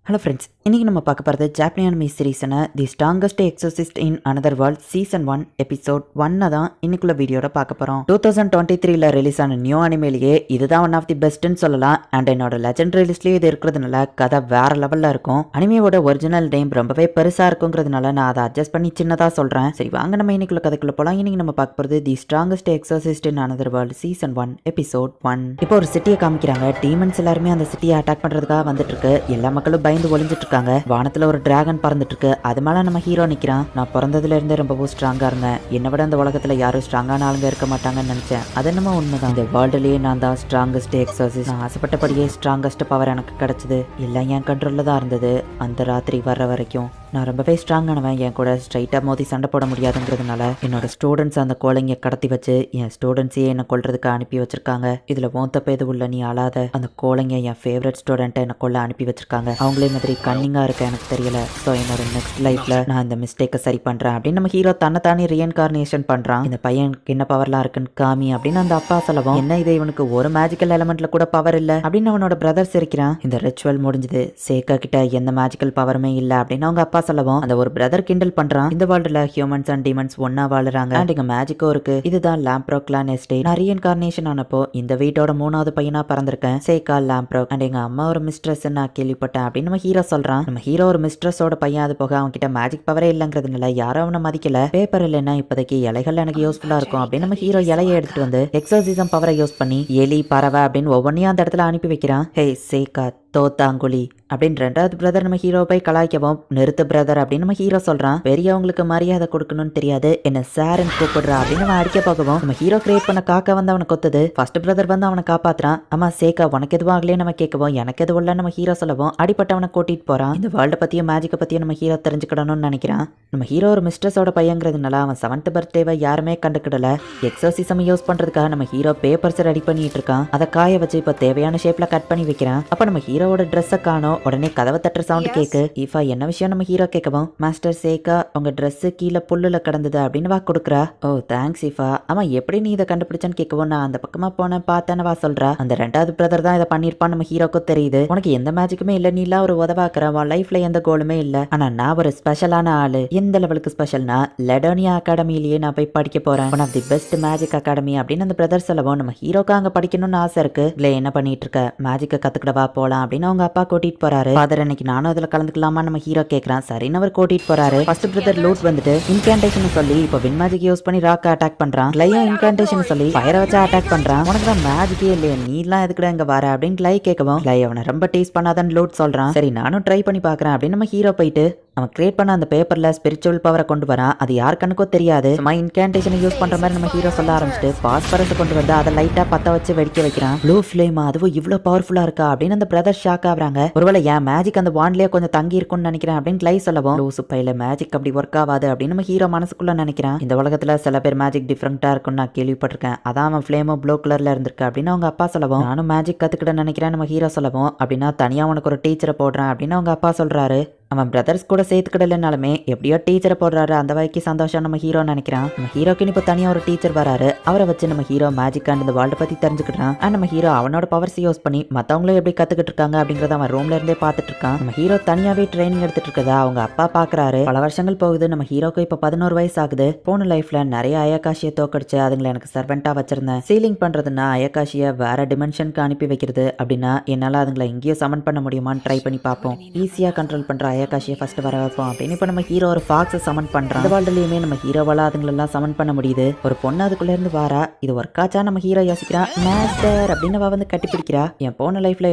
Hello friends, இன்றைக்கி நம்ம பார்க்க போகிறது ஜாப்பனீஸ் அனிமி சீரீஸான the strongest exorcist in another world season 1 episode 1 தான் இன்னைக்குள்ள வீடியோட பார்க்க போகிறோம். 2023 ரிலீஸ் ஆன நியூ அனிமேலேயே இதுதான் ஒன் ஆஃப் தி பெஸ்ட்னு சொல்லலாம். அண்ட் என்னோட லெஜெண்டரி லிஸ்ட்லேயே இது இருக்கிறதுனால கதை வேற லெவலில் இருக்கும். அனிமையோட ஒரிஜினல் நேம் ரொம்பவே பெருசாக இருக்குங்கிறதுனால நான் அதை அட்ஜஸ்ட் பண்ணி சின்னதாக சொல்கிறேன். சரி வாங்க நம்ம இன்னைக்குள்ள கதைக்குள்ள போகலாம். இன்னைக்கு நம்ம பார்க்க போகிறது the strongest exorcist in another world season 1 episode 1. இப்போ ஒரு சிட்டியை காமிக்கிறாங்க. டீமன்ஸ் எல்லாருமே அந்த சிட்டியை அட்டாக் பண்ணுறதுக்காக வந்துட்டு இருக்கு. எல்லா மக்களும் பயந்து ஒளிஞ்சிட்டு இருக்காங்க. வானத்துல ஒரு டிராகன் பறந்துட்டு இருக்கு. அது மேல நம்ம ஹீரோ நிக்கிறான். நான் பிறந்ததுல இருந்தே ரொம்பவும் ஸ்ட்ராங்கா இருந்தேன். என்னை விட அந்த உலகத்துல யாரும் ஸ்ட்ராங்கான ஆளுங்க இருக்க மாட்டாங்கன்னு நினைச்சேன். அது என்னமோ உண்மைதான். இந்த வேர்ல்டுலயே நான் தான் ஸ்ட்ராங்கஸ்ட் எக்ஸோசிஸ்ட். நான் ஆசைப்பட்டபடியே ஸ்ட்ராங்கஸ்ட் பவர் எனக்கு கிடைச்சது. எல்லாம் என் கண்ட்ரோல்ல தான் இருந்தது. அந்த ராத்திரி வர்ற வரைக்கும் நான் ரொம்பவே ஸ்ட்ராங்கானவன். என் கூட ஸ்ட்ரைட்டாக மோதி சண்டை போட முடியாதுங்கிறதுனால என்னோட ஸ்டூடெண்ட்ஸ் அந்த கோலைங்க கடத்தி வச்சு என் ஸ்டூடெண்ட்ஸையே என்னை கொல்றதுக்கு அனுப்பி வச்சிருக்காங்க. இதில் ஓந்தப்ப எது உள்ள நீ அழாத. அந்த கோலைங்க என் ஃபேவரட் ஸ்டூடெண்ட்டை என்னை கொல்ல அனுப்பி வச்சிருக்காங்க. அவங்களே மாதிரி கன்னிங்காக இருக்க எனக்கு தெரியல. ஸோ என்னோட நெக்ஸ்ட் லைஃப்ல நான் இந்த மிஸ்டேக்கை சரி பண்ணுறேன் அப்படின்னு நம்ம ஹீரோ தன்னைத்தானே ரீஎன்கார்னேஷன் பண்ணுறான். இந்த பையனுக்கு என்ன பவர்லாம் இருக்குன்னு காமி அப்படின்னு அந்த அப்பா சொல்லவும், என்ன இது இவனுக்கு ஒரு மேஜிக்கல் எலமெண்ட்ல கூட பவர் இல்லை அப்படின்னு அவனோட பிரதர் சிரிக்கிறான். இந்த ரிச்சுவல் முடிஞ்சது. சேக்கா கிட்ட எந்த மேஜிக்கல் பவருமே இல்லை அப்படின்னு அவங்க அப்பா சொல்லவும், அந்த ஒரு பிரதர் கிண்டல் பண்றான். இந்த வேர்ல்டுல ஹியூமன்ஸ் அண்ட் டிமன்ஸ் ஒன்னா வாழுறாங்க. அண்ட் இங்க மேஜிக்கும் இருக்கு. இதுதான் லாம்ப்ரோ கிளான் எஸ்டேட். நான் ரீஎன்கார்னேஷன் ஆனப்போ இந்த வீட்டோட 3வது பையனா பிறந்திருக்கேன். சேக்கா லாம்ப்ரோ. அண்ட் எங்க அம்மா ஒரு மிஸ்ட்ரஸ் நான் கேள்விப்பட்டேன் அப்படின்னு நம்ம ஹீரோ சொல்றான். நம்ம ஹீரோ ஒரு மிஸ்ட்ரஸோட பையன். அது போக அவன் கிட்ட மேஜிக் பவரே இல்லங்கிறதுனால யாரும் அவனை மதிக்கல. பேப்பர் இல்லைன்னா இப்போதைக்கு இலைகள் எனக்கு யூஸ்ஃபுல்லா இருக்கும் அப்படின்னு நம்ம ஹீரோ இலையை எடுத்துட்டு வந்து எக்ஸோசிசம் பவரை யூஸ் பண்ணி எலி பறவை அப்படின்னு ஒவ்வொன்றையும் அந்த இடத்துல அனுப்பி வைக்கிறான். ஹே சேக்கா தோத்தாங்குழி அப்படின்னு 2வது பிரதர் நம்ம ஹீரோ போய் கலாய்க்கவும், நிறுத்து பிரதர் அப்படின்னு நம்ம ஹீரோ சொல்றான். பெரியவங்களுக்கு மரியாதை கொடுக்கணும்னு தெரியாது, என்ன சார்ன்னு கூப்பிடுறா அப்படின்னு அவன் அடிக்க போகவும் நம்ம ஹீரோ கிரியேட் பண்ண காக்கா வந்து அவனை கொத்துது. ஃபர்ஸ்ட் பிரதர் வந்து அவனை காப்பாத்துறான். ஆமா சேக்கா உனக்கு எதுவும் ஆகலையே நம்ம கேட்கவும், எனக்கு எதுவும் இல்லை நம்ம ஹீரோ சொல்லவும் அடிப்பட்டவனை கூட்டிட்டு போறான். இந்த வேர்ல்டை பத்தியும் மேஜிக்கை பத்தியும் நம்ம ஹீரோ தெரிஞ்சுக்கிடணும்னு நினைக்கிறான். நம்ம ஹீரோ ஒரு மிஸ்ட்ரஸோட பையங்கிறதுனால அவன் 7th பர்த்டேவை யாருமே கண்டுக்கிடல. எக்ஸோசிசம் யூஸ் பண்றதுக்காக நம்ம ஹீரோ பேப்பர்ஸ் ரெடி பண்ணிட்டு இருக்கான். அதை காய வச்சு இப்ப தேவையான ஷேப்ல கட் பண்ணி வைக்கிறான். அப்ப நம்ம ஹீரோவோட ட்ரெஸ்ஸை காணோம். உடனே கதவை தட்டுற சவுண்ட் கேக்கு. ஈஃபா என்ன விஷயம் நம்ம ஹீரோ கேட்கவும், மாஸ்டர் சேக்கா உங்க ட்ரெஸ் கீழே புல்லுல கிடந்தது அப்படின்னு வா கொடுக்குறா. ஓ தேங்க்ஸ் ஈஃபா. ஆமா எப்படி நீ இதை கண்டுபிடிச்சான்னு கேட்கவும், நான் அந்த பக்கமா போனேன் பார்த்தேன்னு வா சொல்றா. அந்த 2வது பிரதர் தான் இதை பண்ணிருப்பான்னு நம்ம ஹீரோக்கும் தெரியுது. உனக்கு எந்த மேஜிக்குமே இல்ல, நீ ஒரு உதவாக்குற. உன் லைஃப்ல எந்த கோலுமே இல்ல. ஆனா நான் ஒரு ஸ்பெஷலான ஆளு. எந்த லெவலுக்கு ஸ்பெஷல்னா லெடோனியா அகாடமிலேயே நான் போய் படிக்க போறேன். One of the best magic academy அப்படின்னு அந்த பிரதர் சொல்லவும், நம்ம ஹீரோக்கு அங்க படிக்கணும்னு ஆசை இருக்கு. இல்ல என்ன பண்ணிட்டு இருக்க, மேஜிக்கை கத்துக்கிடவா போலாம் அப்படின்னு அவங்க அப்பா கூட்டிட்டு போறாரு. ஃபாதர் இன்னைக்கு நானும் அதுல கலந்துக்கலாமா நம்ம ஹீரோ கேக்குறான். சரின்னு அவர் கூட்டிட்டு போறாரு. ஃபர்ஸ்ட் பிரதர் லூட் வந்துட்டு இன்கான்டேஷன் சொல்லி இப்ப வின் மேஜிக் யூஸ் பண்ணி ராக் அட்டாக் பண்றான். கிளையும் இன்கான்டேஷன் சொல்லி ஃபயரை வச்சு அட்டாக் பண்றான். உனக்கு தான் மேஜிக்கே இல்லையா, நீ எல்லாம் எதுக்குடா இங்க வர அப்படின்னு கிளை கேட்கவும், கிளை அவனை ரொம்ப டீஸ் பண்ணாதான் லூட் சொல்றான். சரி நானும் ட்ரை பண்ணி பாக்குறேன் அப்படின்னு நம்ம ஹீரோ போயிட்டு அவன் கிரியேட் பண்ண அந்த பேப்பர்ல ஸ்பிரிச்சுவல் பவரை கொண்டு வரான். அது யார் கண்ணுக்கோ தெரியாது. சும்மா இன்கான்டேஷனை யூஸ் பண்ற மாதிரி நம்ம ஹீரோ சொல்ல ஆரம்பிச்சுட்டு பாஸ்பரஸ் கொண்டு வந்து அதை லைட்டா பத்த வச்சு வெடிக்க வைக்கிறான். ப்ளூ ஃபிளேம் அதுவும் இவ்வளவு பவர்ஃபுல்லா இருக்கா அப்படின்னு அந்த பிரதர் ஷாக் ஆகுறாங்க. ஒருவேளை என் மேஜிக் அந்த வான்லயே கொஞ்சம் தங்கி இருக்கும்னு நினைக்கிறேன் அப்படின்னு கிளை சொல்லவும், லூசு பையில மேஜிக் அப்படி ஒர்க் ஆகாது அப்படின்னு நம்ம ஹீரோ மனசுக்குள்ள நினைக்கிறான். இந்த உலகத்துல சில பேர் மேஜிக் டிஃப்ரெண்டா இருக்கும்னு நான் கேள்விப்பட்டிருக்கேன். அதான் அவன் ஃபிளேமும் ப்ளூ கலர்ல இருந்திருக்கு அப்படின்னு அவங்க அப்பா சொல்லவும், நானும் மேஜிக் கத்துக்கிட்ட நினைக்கிறேன் நம்ம ஹீரோ சொல்லவும், அப்படின்னா தனியா உனக்கு ஒரு டீச்சரை போடுறேன் அப்படின்னு அவங்க அப்பா சொல்றாரு. அவன் பிரதர்ஸ் கூட சேர்த்துக்கிடலனாலுமே எப்படியோ டீச்சரை போடுறாரு. அந்த வகைக்கு சந்தோஷம் நம்ம ஹீரோ நினைக்கிறான். நம்ம ஹீரோக்கு இப்போ தனியா ஒரு டீச்சர் வராரு. அவரை வச்சு நம்ம ஹீரோ மேஜிக் அண்ட் இந்த வேர்ல்டு பத்தி தெரிஞ்சுக்கிட்டான். அண்ட் நம்ம ஹீரோ அவனோட பவர்ஸ் யூஸ் பண்ணி மத்தவங்களும் எப்படி கத்துக்கிட்டு இருக்காங்க அப்படிங்கறத அவன் ரூம்ல இருந்தே பார்த்துட்டு இருக்கான். நம்ம ஹீரோ தனியாவே ட்ரைனிங் எடுத்துட்டு இருக்கதா அவங்க அப்பா பாக்குறாரு. பல வருஷங்கள் போகுது. நம்ம ஹீரோக்கு இப்ப 11 வயசு ஆகுது. போன லைஃப்ல நிறைய அயகாஷியை தோக்கடிச்சு அதுங்களை எனக்கு சர்வெண்டா வச்சிருந்தேன். சீலிங் பண்றதுன்னா அயகாஷியை வேற டிமென்ஷனுக்கு அனுப்பி வைக்கிறது. அப்படின்னா என்னால அதுங்களை எங்கேயோ சமன் பண்ண முடியுமான்னு ட்ரை பண்ணி பார்ப்போம். ஈஸியா கண்ட்ரோல் பண்ற அயகாஷியை ஃபர்ஸ்ட் வர வைப்போம் அப்படின்னு இப்ப நம்ம ஹீரோ ஒரு ஃபாக்ஸை சமன் பண்றான். இந்த வேர்ல்டுலயுமே நம்ம ஹீரோவால அதுங்களெல்லாம் சமன் பண்ண முடியுது. ஒரு பொண்ணு அதுக்குள்ள இருந்து வாரா. இது ஒர்க் ஆச்சா நம்ம ஹீரோ யோசிக்கிறான். மாஸ்டர் அப்படின்னு அவ வந்து கட்டி பிடிக்கிறா. என் போன லைஃப்ல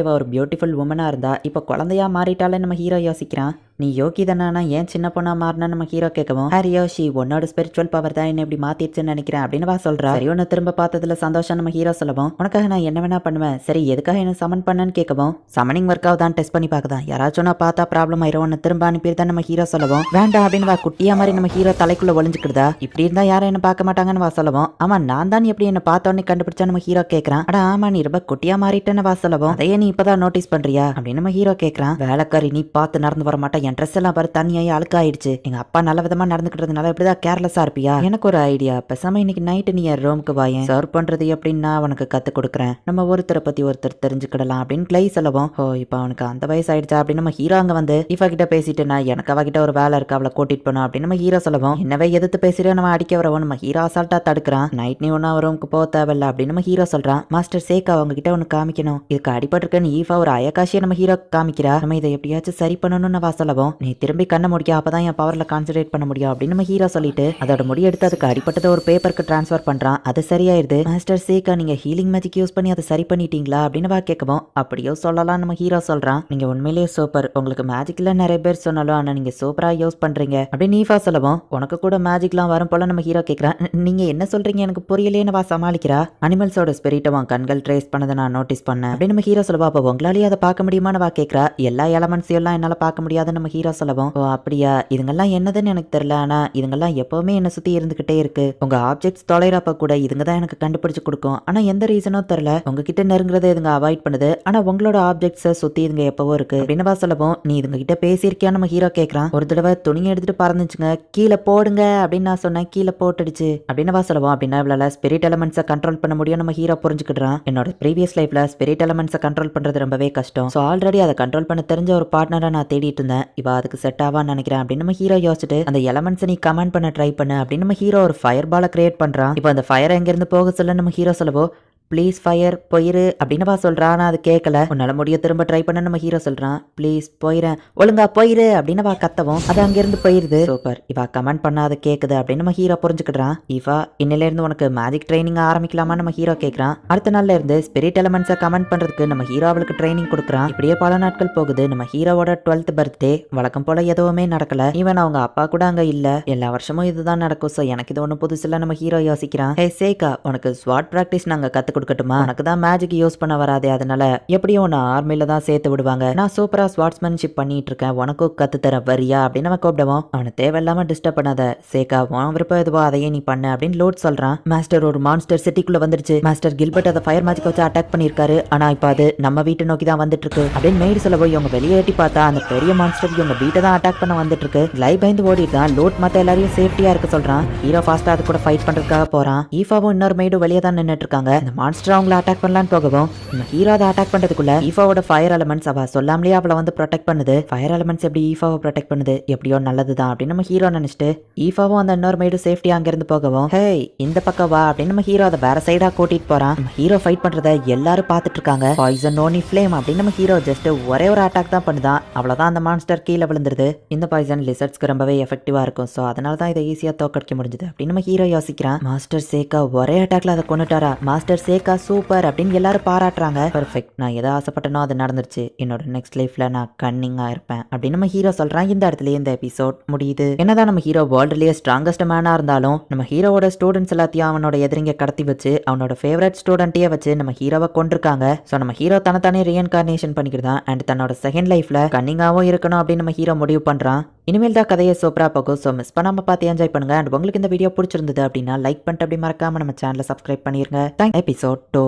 இவ ஒரு பியூட்டிஃபுல் உமனா இருந்தா இப்ப குழந்தையா மாறிட்டாலே நம்ம ஹீரோ யோசிக்கிறான். நீ யோகி தானா ஏன் சின்ன பொண்ணா மாறினா நம்ம ஹீரோ கேட்கவும், ஹாரி யோஷி உன்னோட ஸ்பிரிச்சுவல் பவர் தான் என்ன இப்படி மாத்திடுச்சுன்னு நினைக்கிறேன் அப்படின்னு வா சொல்றா. சரி உன்னை திரும்ப பார்த்ததுல சந்தோஷம் நம்ம ஹீரோ சொல்லவும், உனக்காக நான் என்ன வேணா பண்ணுவேன். சரி எதுக்காக என்ன சமன் பண்ணன்னு கேட்கவும், சமனிங் ஒர்க் ஆகுதான் டெஸ்ட் பண்ணி பார்க்கதான். யாராச்சும் நான் பார்த்தா ப்ராப்ளம் ஆயிரும், உன்னை திரும்ப அனுப்பிடுதான் நம்ம ஹீரோ சொல்லவும், வேண்டாம் அப்படின்னு வா குட்டியா மாதிரி நம்ம ஹீரோ தலைக்குள்ள ஒளிஞ்சுக்கிடுதா. இப்படி இருந்தா யாரும் என்ன பார்க்க மாட்டாங்கன்னு வா சொல்லவும், ஆமா நான் தான் எப்படி என்ன பார்த்தோன்னே கண்டுபிடிச்சா நம்ம ஹீரோ கேட்கறான். அட ஆமா நீ ரொம்ப குட்டியா மாறிட்டேன்னு வா சொல்லவும், அதையே நீ இப்பதான் நோட்டீஸ் பண்றியா அப்படின்னு நம்ம ஹீரோ கேட்கறான். வேலைக்காரி நீ பார்த்து நடந்து வர மாட்டா என் ட்ரெஸ் எல்லாம் பாரு தண்ணியாயி அழுக்காயிடுச்சு. எங்க அப்பா நல்ல விதமா நடந்துக்கிட்டதுனால இப்படிதான் கேர்லெஸ்ஸா இருப்பியா? எனக்கு ஒரு ஐடியா, பேசாம இன்னைக்கு நைட்டு நீ என் ரூமுக்கு வாயேன், சர்வ் பண்றது எப்படின்னா உனக்கு கத்து கொடுக்குறேன், நம்ம ஒருத்தரை பத்தி ஒருத்தர் தெரிஞ்சுக்கிடலாம் அப்படின்னு கிளை சொல்லவும், ஓ இப்போ அவனுக்கு அந்த வயசு ஆயிடுச்சா அப்படின்னு நம்ம ஹீரோ அங்க வந்து ஈஃபா கிட்ட பேசிட்டு, நான் எனக்கு அவகிட்ட ஒரு வேலை இருக்கு அவளை கூட்டிட்டு போனோம் அப்படின்னு நம்ம ஹீரோ சொல்லவும், என்னவே எதிர்த்து பேசுறோம் நம்ம அடிக்க வரவும் நம்ம ஹீரோ அசால்ட்டா தடுக்கிறான். நைட் நீ ஒன்னும் ரூமுக்கு போக தேவையில்ல அப்படின்னு நம்ம ஹீரோ சொல்றான். மாஸ்டர் சேகா அவங்க கிட்ட ஒன்னு காமிக்கணும், இதுக்கு அடிபட்டிருக்கன்னு ஈஃபா ஒரு அயக்காசியை நம்ம ஹீரோ காமிக்கிறா. நம்ம இதை எப்படியாச்சும் சரி பண்ணணும்னு வா சொல்லவும், நீ திரும்பி கண்ண முடியும் அப்பதான் என் பவர்ல கான்சென்ட்ரேட் பண்ண முடியும் அப்படின்னு நம்ம ஹீரோ சொல்லிட்டு அதோட முடி எடுத்து அதுக்கு அடிப்பட்டதை ஒரு பேப்பருக்கு டிரான்ஸ்ஃபர் பண்றான். அது சரியாயிருது. மாஸ்டர் சேகா நீங்க ஹீலிங் மேஜிக் யூஸ் பண்ணி அதை சரி பண்ணிட்டீங்களா அப்படின்னு வா கேட்கவும், அப்படியோ சொல்லலாம் நம்ம ஹீரோ சொல்றான். நீங்க உண்மையிலேயே சூப்பர், உங்களுக்கு மேஜிக்ல நிறைய பேர் சொன்னாலும் ஆனா நீங்க சூப்பரா யூஸ் பண்றீங்க அப்படின்னு ஈஃபா சொல்லவும், உனக்கு கூட மேஜிக்லாம் வரும் போல நம்ம ஹீரோ கேட்கறான். நீங்க என்ன சொல்றீங்க எனக்கு புரியலேன்னு வா சமாளிக்கிறா. அனிமல்ஸோட ஸ்பிரிட்டை உன் கண்கள் ட்ரேஸ் பண்ணதை நான் நோட்டீஸ் பண்ணேன் அப்படின்னு நம்ம ஹீரோ சொல்லவா, அப்போ உங்களாலேயே அதை பார்க்க முடியுமான்னு வா கேட்கறா. எல்லா எலமெண்ட்ஸையும் எல்லாம் என்னால பார்க்க முடியாதுன்னு நம்ம ஹீரோ சொல்லவும், ஓ அப்படியா, இதுங்கெல்லாம் என்னதுன்னு எனக்கு தெரியல, ஆனா இதுங்கெல்லாம் எப்பவுமே என்ன சுத்தி இருந்துகிட்டே இருக்கு. உங்க ஆப்ஜெக்ட்ஸ் தொலைறப்ப கூட இதுங்க தான் எனக்கு கண்டுபிடிச்சு கொடுக்கும், ஆனா எந்த ரீசனும் தெரியல, உங்ககிட்ட நெருங்குறதை இதுங்க அவாய்ட் பண்ணுது, ஆனா உங்களோட ஆப்ஜெக்ட்ஸை சுத்தி இதுங்க எப்பவோ இருக்கு அப்படின்னு வா சொல்லவும், நீ இதுங்க கிட்ட பேசியிருக்கியா நம்ம ஹீரோ கேட்கறான். ஒரு தடவை துணியை எடுத்துட்டு பறந்துச்சுங்க, கீழே போடுங்க அப்படின்னு நான் சொன்னேன், கீழே போட்டுடுச்சு அப்படின்னு வா சொல்லவும், அப்படின்னா இவ்வளவு ஸ்பிரிட் எலமெண்ட்ஸை கண்ட்ரோல் பண்ண முடியும் நம்ம ஹீரோ புரிஞ்சுக்கிட்டான். என்னோட ப்ரீவியஸ் லைஃப்ல ஸ்பிரிட் எலமெண்ட்ஸை கண்ட்ரோல் பண்றது ரொம்பவே கஷ்டம், ஸோ ஆல்ரெடி அதை கண்ட்ரோல் பண்ண தெரிஞ்ச ஒரு பார்ட்னரை நான் தேடிட்டு இருந்தேன், இவ அதுக்கு செட் ஆவான்னு நினைக்கிறேன் அப்படின்னு நம்ம ஹீரோ யோசிச்சுட்டு, அந்த எலமெண்ட்ஸை நீ கமெண்ட் பண்ண ட்ரை பண்ணு அப்படின்னு நம்ம ஹீரோ ஒரு ஃபயர் பாலை கிரியேட் பண்றான். இப்போ அந்த ஃபயர் எங்க இருந்து போக சொல்ல நம்ம ஹீரோ சொல்லவோ, ப்ளீஸ் ஃபயர் போயிரு அப்படின்னு வா சொல்றான். ஆனா அது கேட்கல. உன்னால முடிய திரும்ப ட்ரை பண்ண நம்ம ஹீரோ சொல்றான். ப்ளீஸ் போயிறேன், ஒழுங்கா போயிரு அப்படின்னு வா கத்தவும் அது அங்கிருந்து போயிருது. சூப்பர், இவா கமெண்ட் பண்ணாத கேக்குது அப்படின்னு நம்ம ஹீரோ புரிஞ்சுக்கிட்டான். இவா இன்னில இருந்து உனக்கு மேஜிக் ட்ரைனிங் ஆரம்பிக்கலாமா நம்ம ஹீரோ கேட்கறான். அடுத்த நாள்ல இருந்து ஸ்பிரிட் எலமெண்ட்ஸை கமெண்ட் பண்றதுக்கு நம்ம ஹீரோ அவளுக்கு ட்ரைனிங் கொடுக்குறான். இப்படியே பல நாட்கள் போகுது. நம்ம ஹீரோவோட 12th பர்த்டே வழக்கம் போல எதுவுமே நடக்கல. ஈவன் அவங்க அப்பா கூட அங்க இல்ல. எல்லா வருஷமும் இதுதான் நடக்கும், சோ எனக்கு இது ஒண்ணு புதுசு இல்ல நம்ம ஹீரோ யோசிக்கிறான். ஹே சேகா, உனக்கு ஸ்வாட் பிராக்டிஸ் நாங்க கத்து கொடுக்கட்டுமா? உனக்கு தான் மேஜிக் யூஸ் பண்ண வராதே, அதனால எப்படியும் உன்னை ஆர்மில தான் சேர்த்து விடுவாங்க. நான் சூப்பரா ஸ்வாட்ஸ்மேன்ஷிப் பண்ணிட்டு இருக்கேன், உனக்கும் கத்து தர வரியா அப்படின்னு நம்ம கூப்பிடுவோம். அவனை தேவையில்லாம டிஸ்டர்ப் பண்ணாத சேகா, உன் விருப்பம் எதுவோ அதையே நீ பண்ண அப்படின்னு லோட் சொல்றான். மாஸ்டர் ஒரு மான்ஸ்டர் சிட்டிக்குள்ள வந்துருச்சு, மாஸ்டர் கில்பர்ட் அதை ஃபயர் மேஜிக் வச்சு அட்டாக் பண்ணிருக்காரு, ஆனா இப்ப அது நம்ம வீட்டை நோக்கி தான் வந்துட்டு இருக்கு அப்படின்னு மெய்டு சொல்லவோ, இவங்க வெளியே எட்டி பார்த்தா அந்த பெரிய மான்ஸ்டர் இவங்க வீட்டை தான் அட்டாக் பண்ண வந்துட்டு இருக்கு. லைவ் பயந்து ஓடிட்டு தான் லோட் மத்த எல்லாரையும் சேஃப்டியா இருக்க சொல்றான். ஹீரோ ஃபாஸ்டா அது கூட ஃபைட் பண்றதுக்காக போறான். ஈஃபாவும் இன்னொரு மெய்டும் வெளியே தான் நின்னுட்டு இருக்காங்க. இந்த மான்ஸ்டர் அவங்களை அட்டாக் பண்ணலான்னு போகவும், நம்ம ஹீரோ அதை அட்டாக் பண்றதுக்குள்ள ஈஃபாவோட ஃபயர் எலமெண்ட்ஸ் அவ சொல்லாமலே அவளை வந்து ப்ரொடெக்ட் பண்ணுது. ஃபயர் எலமெண்ட்ஸ் எப்படி ஈஃபாவை ப்ரொடெக்ட் பண்ணுது, எப்படியோ நல்லதுதான் அப்படின்னு நம்ம ஹீரோ நினைச்சிட்டு ஈஃபாவும் அந்த இன்னொரு மெய்டு சேஃப்டியா அங்கிருந்து போகவும், ஹே இந்த பக்கம் வா அப்படின்னு நம்ம ஹீரோ அதை வேற சைடா கூட்டிட்டு போறான். நம்ம ஹீரோ ஃபைட் பண்றத எல்லாரும் பார்த்துட்டு இருக்காங்க. பாய்சன் நோனி ஃப்ளேம் அப்படின்னு நம்ம ஹீரோ ஜஸ்ட் ஒரே ஒரு அட்டாக் தான் பண்ணுதான், அவ்வளவுதான் அந்த மான்ஸ்டர் கீழே விழுந்துருது. இந்த பாய்சன் லிசர்ட்ஸ்க்கு ரொம்பவே எஃபெக்டிவா இருக்கும், ஸோ அதனால தான் இதை ஈஸியா தோக்கடிக்க முடிஞ்சது அப்படின்னு நம்ம ஹீரோ யோசிக்கிறான். மாஸ்டர் சேகா ஒரே அட்டாக்ல அதை கொண்டுட்டாரா, மாஸ்டர் சேகா சூப்பர் அப்படின்னு எல்லாரும் பாராட்டுறாங்க. பெர்ஃபெக்ட், நான் எதை ஆசைப்பட்டனோ அது நடந்துருச்சு, என்னோட நெக்ஸ்ட் லைஃப்ல நான் கன்னிங்கா இருப்பேன் அப்படின்னு நம்ம ஹீரோ சொல்றான். இந்த இடத்துலயே இந்த எபிசோட் முடியுது. என்னதான் நம்ம ஹீரோ வேர்ல்ட்லயே ஸ்ட்ராங்கஸ்ட் மேனா இருந்தாலும் நம்ம ஹீரோவோட ஸ்டூடெண்ட்ஸ் எல்லாத்தையும் அவனோட எதிரிங்க கடத்தி வச்சு அவனோட ஃபேவரட் ஸ்டூடெண்ட்டையே வச்சு நம்ம ஹீரோவை கொண்டிருக்காங்க. ஸோ நம்ம ஹீரோ தனத்தானே ரீஇன்கார்னேஷன் பண்ணிக்கிறதான் அண்ட் தன்னோட செகண்ட் லைஃப்ல கன்னிங்காவும் இருக்கணும் அப்படின்னு நம்ம ஹீரோ முடிவு பண்றான். இனிமேல் தான் கதையை சூப்பரா போகும், ஸோ மிஸ் பண்ணாம பார்த்து என்ஜாய் பண்ணுங்க. அண்ட் உங்களுக்கு இந்த வீடியோ பிடிச்சிருந்தது அப்படின்னா லைக் பண்ணிட்டு அப்படி மறக்காம நம்ம சேனலை சப்ஸ்கிரைப் பண்ணிருங்க. எபிசோட் 2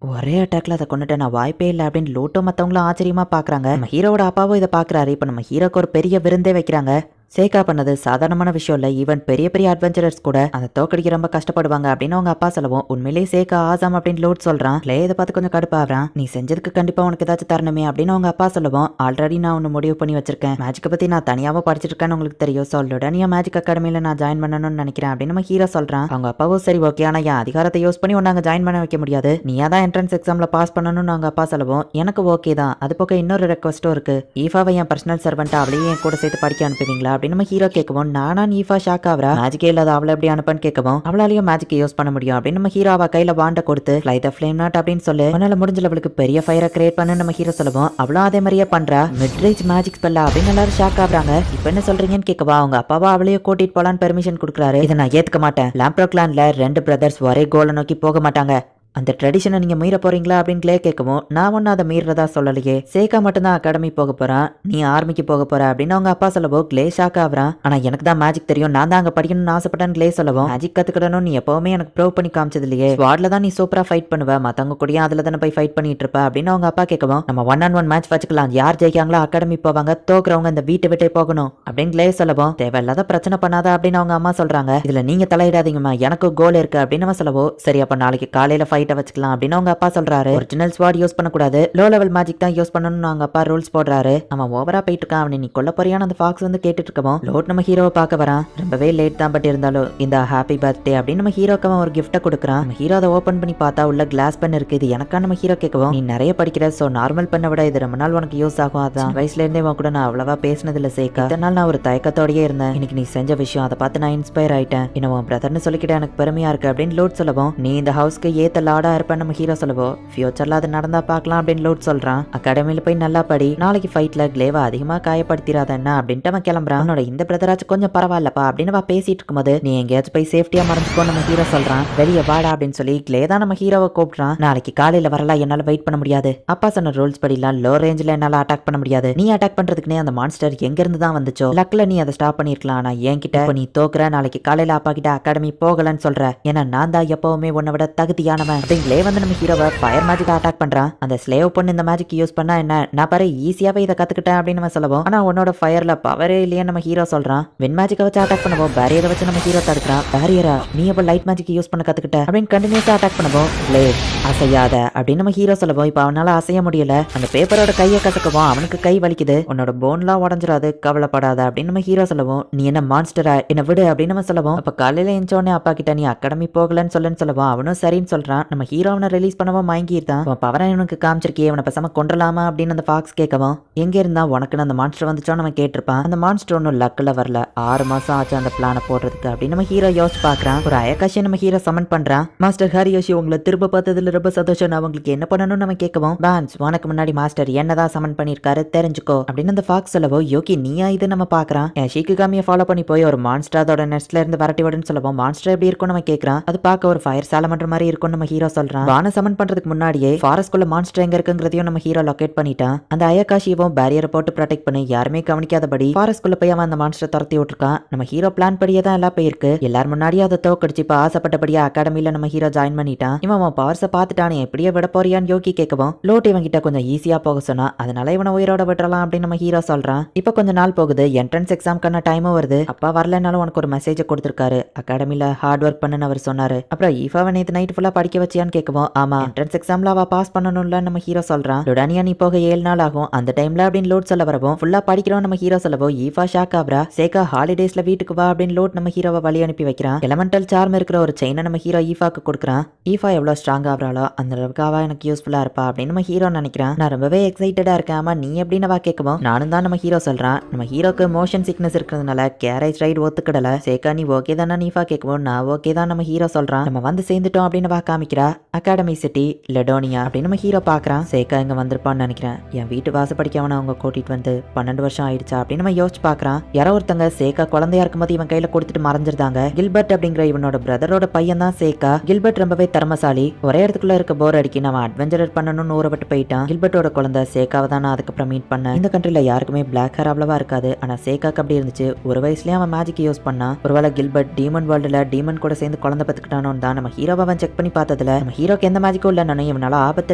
ஒரே அட்டாக்ல அதை கொண்டுட்டு நான் வாய்ப்பே இல்லை அப்படின்னு லோட்டோ மற்றவங்களும் ஆச்சரியமா பாக்குறாங்க. நம்ம ஹீரோட அப்பாவும் இதை பாக்குறாரு. இப்போ நம்ம ஹீரோக்கு ஒரு பெரிய விருந்தே வைக்கிறாங்க. சேகா பண்ணது சாதாரணமான விஷயம் இல்லை, ஈவன் பெரிய பெரிய அட்வென்ச்சரர்ஸ் கூட அந்த தோக்கடிக்க ரொம்ப கஷ்டப்படுவாங்க அப்படின்னு அவங்க அப்பா சொல்லவும், உண்மையிலேயே சேகா ஆசாம் அப்படின்னு லோட் சொல்றான். லே இதை பார்த்து கொஞ்சம் கடுப்பாகிறான். நீ செஞ்சதுக்கு கண்டிப்பா உனக்கு ஏதாச்சும் தரணுமே அப்படின்னு அவங்க அப்பா சொல்லவும், ஆல்ரெடி நான் ஒன்று முடிவு பண்ணி வச்சிருக்கேன், மேஜிக்கை பத்தி நான் தனியாவும் படிச்சிட்டு இருக்கேன்னு உங்களுக்கு தெரியும், சொல்லுடா நீ மேஜிக் அகாடமியில நான் ஜாயின் பண்ணணும்னு நினைக்கிறேன் அப்படின்னு நம்ம ஹீரோ சொல்றான். அவங்க அப்பாவும் சரி ஓகே, ஆனா என் அதிகாரத்தை யூஸ் பண்ணி உன்னை ஜாயின் பண்ண வைக்க முடியாது, நீயா தான் என்ட்ரன்ஸ் எக்ஸாம்ல பாஸ் பண்ணணும்னு அவங்க அப்பா சொல்லவும், எனக்கு ஓகே தான், அது போக இன்னொரு ரெக்வஸ்டும் இருக்கு, ஈஃபாவை என் பர்சனல் சர்வெண்ட் அவளையே என் கூட சேர்த்து படிக்க அனுப்புவீங்களா அப்படின்னு நம்ம ஹீரோ கேட்கவும், நானா ஈஃபா ஷாக் ஆவரா, மேஜிக்கே இல்லாத அவளை எப்படி அனுப்பன்னு கேட்கவும், அவளாலையும் மேஜிக் யூஸ் பண்ண முடியும் அப்படின்னு நம்ம ஹீரோவா கையில வாண்ட கொடுத்து லைட் த ஃப்ளேம் நாட் அப்படின்னு சொல்லி உன்னால முடிஞ்ச லெவலுக்கு பெரிய ஃபயரை கிரியேட் பண்ண நம்ம ஹீரோ சொல்லவும், அவளும் அதே மாதிரியே பண்றா. மிட்ரேஞ்ச் மேஜிக் ஸ்பெல்லா அப்படின்னு எல்லாரும் ஷாக் ஆகுறாங்க. இப்போ என்ன சொல்றீங்கன்னு கேட்கவா, அவங்க அப்பாவா அவளையே கூட்டிட்டு போலான்னு பெர்மிஷன் கொடுக்குறாரு. இதை நான் ஏத்துக்க மாட்டேன். லாம்ப்ரோ கிளான்ல 2 பிரதர்ஸ் ஒரே கோலை நோக்கி போக மாட்டாங்க, அந்த ட்ரெடிஷனை நீங்க மீற போறீங்களா அப்படின்னு கிளே கேட்கவும், நான் ஒன்னும் அதை மீறதா சொல்லலையே, சேகா மட்டும்தான் அகாடமி போக போறான், நீ ஆர்மிக்கு போக போற அப்படின்னு அவங்க அப்பா சொல்லவோ கிளே ஷாக் ஆகுறான். ஆனா எனக்கு தான் மேஜிக் தெரியும், நான் தான் அங்க படிக்கணும்னு ஆசைப்பட்டேன்னு கிளே சொல்லவும், மேஜிக் கத்துக்கிடணும் நீ எப்பவுமே எனக்கு ப்ரூவ் பண்ணி காமிச்சது இல்லையே, ஸ்குவாட்ல தான் நீ சூப்பரா ஃபைட் பண்ணுவ, மத்தவங்க கூடயும் அதுல தானே போய் ஃபைட் பண்ணிட்டு இருப்ப அப்படின்னு அவங்க அப்பா கேட்கவும், நம்ம 1-on-1 மேட்ச் வச்சுக்கலாம், யார் ஜெயிக்காங்களோ அகாடமி போவாங்க, தோக்குறவங்க இந்த வீட்டை விட்டே போகணும் அப்படின்னு கிளே சொல்லவும், தேவையில்லாத பிரச்சனை பண்ணாத அப்படின்னு அவங்க அம்மா சொல்றாங்க. இதுல நீங்க தலையிடாதீங்கம்மா, எனக்கு கோல் இருக்கு அப்படின்னு அவன் சொல்லவோ, சரி அப்ப நாளைக்கு காலையில ஃபைட்டை வச்சுக்கலாம் அப்படின்னு அவங்க அப்பா சொல்றாரு. ஒரிஜினல் ஸ்வாட் யூஸ் பண்ணக்கூடாது, லோ லெவல் மேஜிக் தான் யூஸ் பண்ணணும்னு அவங்க அப்பா ரூல்ஸ் போடுறாரு. அவன் ஓவரா போயிட்டு இருக்கான், அவனை நீ கொல்ல போறியான அந்த ஃபாக்ஸ் வந்து கேட்டுட்டு இருக்கவும், லோட் நம்ம ஹீரோவை பார்க்க வரான். ரொம்பவே லேட் தான், பட் இருந்தாலும் இந்த ஹாப்பி பர்த்டே அப்படின்னு நம்ம ஹீரோக்கு அவன் ஒரு கிஃப்ட்டை கொடுக்குறான். நம்ம ஹீரோ அதை ஓப்பன் பண்ணி பார்த்தா உள்ள கிளாஸ் பென் இருக்கு. இது எனக்கா நம்ம ஹீரோ கேட்கவும், நீ நிறைய படிக்கிற, சோ நார்மல் பெண்ணை விட இது ரொம்ப நாள் உனக்கு யூஸ் ஆகும், அதான் வயசுல இருந்தே உன் கூட நான் அவ்வளவா பேசினது இல்ல சேகா, இதனால நான் ஒரு தயக்கத்தோடயே இருந்தேன், இன்னைக்கு நீ செஞ்ச விஷயம் அதை பார்த்து நான் இன்ஸ்பயர் ஆயிட்டேன், என்ன உன் பிரதர்னு சொல்லிக்கிட்ட எனக்கு பெருமையா இருக்கு அப்படின்னு லோட் சொல்லவும், நீ இந்த ஹவுஸ்க்கு ஏத்த லாடா இருப்பேன் நம்ம ஹீரோ சொல்லவோ, ஃபியூச்சர்ல அது நடந்தா பார்க்கலாம் அப்படின்னு லோட் சொல்றான். அகாடமியில போய் நல்லா படி, நாளைக்கு ஃபைட்ல கிளேவா அதிகமா காயப்படுத்திராத என்ன அப்படின்ட்டு அவன் கிளம்புறான். அவனோட இந்த பிரதராச்சும் கொஞ்சம் பரவாயில்லப்பா அப்படின்னு அவ பேசிட்டு இருக்கும்போது, நீ எங்கேயாச்சும் போய் சேஃப்டியா மறைஞ்சுக்கோ நம்ம ஹீரோ சொல்றான். வெளியே வாடா அப்படின்னு சொல்லி கிளே தான் நம்ம ஹீரோவை கூப்பிடுறான். நாளைக்கு காலையில வரலாம், என்னால வெயிட் பண்ண முடியாது, அப்பா சொன்ன ரூல்ஸ் படிலாம் லோ ரேஞ்சில என்னால அட்டாக் பண்ண முடியாது, நீ அட்டாக் பண்றதுக்குனே அந்த மான்ஸ்டர் எங்க இருந்து தான் வந்துச்சோ, லக்ல நீ அதை ஸ்டாப் பண்ணிருக்கலாம், ஆனா என்கிட்ட நீ தோக்குற, நாளைக்கு காலையில அப்பா கிட்ட அகாடமி போகலன்னு சொல்ற, ஏன்னா நான் தான் எப்பவுமே உன்னை விட தகுதியானவன் அப்படின்னு கிளே வந்து நம்ம ஹீரோவை ஃபயர் மேஜிக் அட்டாக் பண்றான். அந்த ஸ்லேவ் பொண்ணு இந்த மேஜிக் யூஸ் பண்ணா என்ன, நான் பாரு ஈஸியாவே இதை கத்துக்கிட்டேன் அப்படின்னு நம்ம சொல்லவும், ஆனா உன்னோட ஃபயர்ல பவரே இல்லையே நம்ம ஹீரோ சொல்றான். வென் மேஜிக்கை வச்சு அட்டாக் பண்ணுவோம், பேரியரை வச்சு நம்ம ஹீரோ தடுக்கிறான். பேரியரா நீ எப்ப லைட் மேஜிக் யூஸ் பண்ண கத்துக்கிட்ட அப்படின்னு கண்டினியூஸா அட்டாக் பண்ணுவோம். பிளேட் அசையாத அப்படின்னு நம்ம ஹீரோ சொல்லவும், இப்ப அவனால அசைய முடியல, அந்த பேப்பரோட கையை கசக்கவும் அவனுக்கு கை வலிக்குது, உன்னோட போன்லாம் உடஞ்சிடாது கவலைப்படாத அப்படின்னு நம்ம ஹீரோ சொல்லவும், நீ என்ன மான்ஸ்டரா என்ன விடு அப்படின்னு நம்ம சொல்லவும், அப்ப காலையில எஞ்சோடனே அப்பா கிட்ட நீ அகாடமி போகலன்னு சொல்லவும் அவனும் சரின்னு சொல்றான். நம்ம ஹீரோ அவனை ரிலீஸ் பண்ணவும் மயங்கிட்டான். பவரை இவனுக்கு காமிச்சிருக்கியே, அவனை பேசாம கொன்றலாமா அப்படின்னு அந்த ஃபாக்ஸ் கேட்கவும், எங்க இருந்தா உனக்கு அந்த மான்ஸ்டர் வந்துச்சோன்னு அவன் கேட்டிருப்பான். அந்த மான்ஸ்டர் ஒன்னும் லக்ல வரல, 6 மாசம் ஆச்சு அந்த பிளானை போடுறதுக்கு அப்படின்னு நம்ம ஹீரோ யோசிச்சு பாக்குறான். ஒரு அயகாஷியை நம்ம ஹீரோ சமன் பண்றான். மாஸ்டர் ஹரியோஷி உங்களை திரும்ப பார்த்ததுல ரொம்ப சந்தோஷம், அவங்களுக்கு என்ன பண்ணணும்னு நம்ம கேட்கவும், பான்ஸ் உனக்கு முன்னாடி மாஸ்டர் என்னதான் சமன் பண்ணிருக்காரு தெரிஞ்சுக்கோ அப்படின்னு அந்த ஃபாக்ஸ் சொல்லவோ, யோகி நீயா இது நம்ம பாக்குறான், என் ஷிகுகாமியை ஃபாலோ பண்ணி போய் ஒரு மான்ஸ்டர் அதோட நெஸ்ட்ல இருந்து வரட்டி விடுன்னு சொல்லவும், மான்ஸ்டர் எப்படி இருக்கும் நம்ம கேட்கறான். அது பார்க்க ஒரு ஃபயர் சாலமன்ற மாதிரி இருக்கும் நம்ம ஹீரோ சொல்றான். வான சமன் பண்றதுக்கு முன்னாடியே ஃபாரஸ்ட்குள்ள மான்ஸ்டர் எங்க இருக்குங்கிறதையும் நம்ம ஹீரோ லொகேட் பண்ணிட்டான். அந்த அயகாஷியும் பேரியரை போட்டு ப்ரொடெக்ட் பண்ணி யாருமே கவனிக்காதபடி ஃபாரஸ்ட்குள்ள போய் அவன் அந்த மான்ஸ்டர் துரத்தி விட்டுருக்கான். நம்ம ஹீரோ பிளான் படியே தான் எல்லாம் போயிருக்கு. எல்லாரும் முன்னாடியே அதை தோக்கடிச்சு இப்ப ஆசைப்பட்டபடியா அகாடமியில நம்ம ஹீரோ ஜாயின் பண்ணிட்டான். இவன் பவர்ஸை பார்த்துட்டானே, எப்படியே விட போறியான்னு யோகி கேட்கவும், லோட் இவன் கிட்ட கொஞ்சம் ஈஸியா போக சொன்னா, அதனால இவனை உயிரோட விட்டுறலாம் அப்படின்னு நம்ம ஹீரோ சொல்றான். இப்ப கொஞ்ச நாள் போகுது, என்ட்ரன்ஸ் எக்ஸாம்க்கான டைமும் வருது. அப்பா வரலனாலும் உனக்கு ஒரு மெசேஜ் கொடுத்திருக்காரு, அகாடமில ஹார்ட் ஒர்க் பண்ணுன்னு அவர் சொன்னாரு. அப்புறம் ஈஃபாவை நேத்து நைட் ஃபுல்லா படிக்க வச்சியான்னு கேட்கவும், ஆமா என்ட்ரன்ஸ் எக்ஸாம்ல அவ பாஸ் பண்ணணும்ல நம்ம ஹீரோ சொல்றான். லுடானியா நீ போக 7 நாள் ஆகும், அந்த டைம்ல அப்படின்னு லோட் சொல்ல வரவும், ஃபுல்லா படிக்கிறோம் நம்ம ஹீரோ சொல்லவோ, ஈஃபா ஷாக் ஆகுறா. சேகா ஹாலிடேஸ்ல வீட்டுக்கு வா அப்படின்னு லோட் நம்ம ஹீரோவை வழி அனுப்பி வைக்கிறான். எலமெண்டல் சார்ம் இருக்கிற ஒரு செயினை நம்ம ஹீரோ ஈஃபாக்கு கொடுக்குறான். ஈஃபா எவ்வளவு ஸ்ட்ராங் ஆகுறாளோ அந்த அளவுக்கு அவ எனக்கு யூஸ்ஃபுல்லா இருப்பா அப்படின்னு நம்ம ஹீரோ நினைக்கிறான். நான் ரொம்பவே எக்ஸைட்டடா இருக்கேன், ஆமா நீ எப்படின்னு வா கேட்கவும், நானும் தான் நம்ம ஹீரோ சொல்றான். நம்ம ஹீரோக்கு மோஷன் சிக்னஸ் இருக்கிறதுனால கேரேஜ் ரைட் ஒத்துக்கிடல. சேகா நீ ஓகே தானே நீஃபா கேட்கவும், நான் ஓகே தான் நம்ம ஹீரோ சொல்றான். நம்ம வந்து சேர்ந்துட்டோம் அப்படின்னு வா காமிக்கிறா. அகாடமி சிட்டி லெடோனியா அப்படின்னு நம்ம ஹீரோ பாக்குறான். சேகா இங்க வந்திருப்பான்னு நினைக்கிறேன், என் வீட்டு வாசப்படிக்க அவனை அவங்க கூட்டிட்டு வந்து 12 வருஷம் ஆயிடுச்சா அப்படின்னு நம்ம யோசிச்சு பாக்குறான். யாரோ ஒருத்தங்க சேகா குழந்தையா இருக்கும்போது இவன் கையில கொடுத்துட்டு மறைஞ்சிருந்தாங்க. கில்பர்ட் அப்படிங்கிற இவனோட பிரதரோட பையன் தான் சேகா. கில்பர்ட் ரொம்பவே திறமசாலி, ஒரே இடத்துக்குள்ள இருக்க போர் அடிக்கி நம்ம அட்வென்ச்சர் பண்ணணும்னு ஊறப்பட்டு போயிட்டான். கில்பர்ட்டோட குழந்தை சேகாவை தான் நான் அதுக்கப்புறம் மீட் பண்ணேன். இந்த கண்ட்ரில யாருக்குமே பிளாக் ஹேர் அவ்வளவா இருக்காது, ஆனா சேகாக்கு அப்படி இருந்துச்சு. ஒரு வயசுலயே அவன் மேஜிக் யூஸ் பண்ணான். ஒருவேளை கில்பர்ட் டீமன் வேர்ல்டுல டீமன் கூட சேர்ந்து குழந்தை பத்துக்கிட்டானு தான் நம்ம ஹீரோவை அவன் செக் பண்ணி பார்த்ததுல நம்ம ஹீரோக்கு எந்த மேஜிக்கும் இல்லைன்னு இவனால ஆபத்து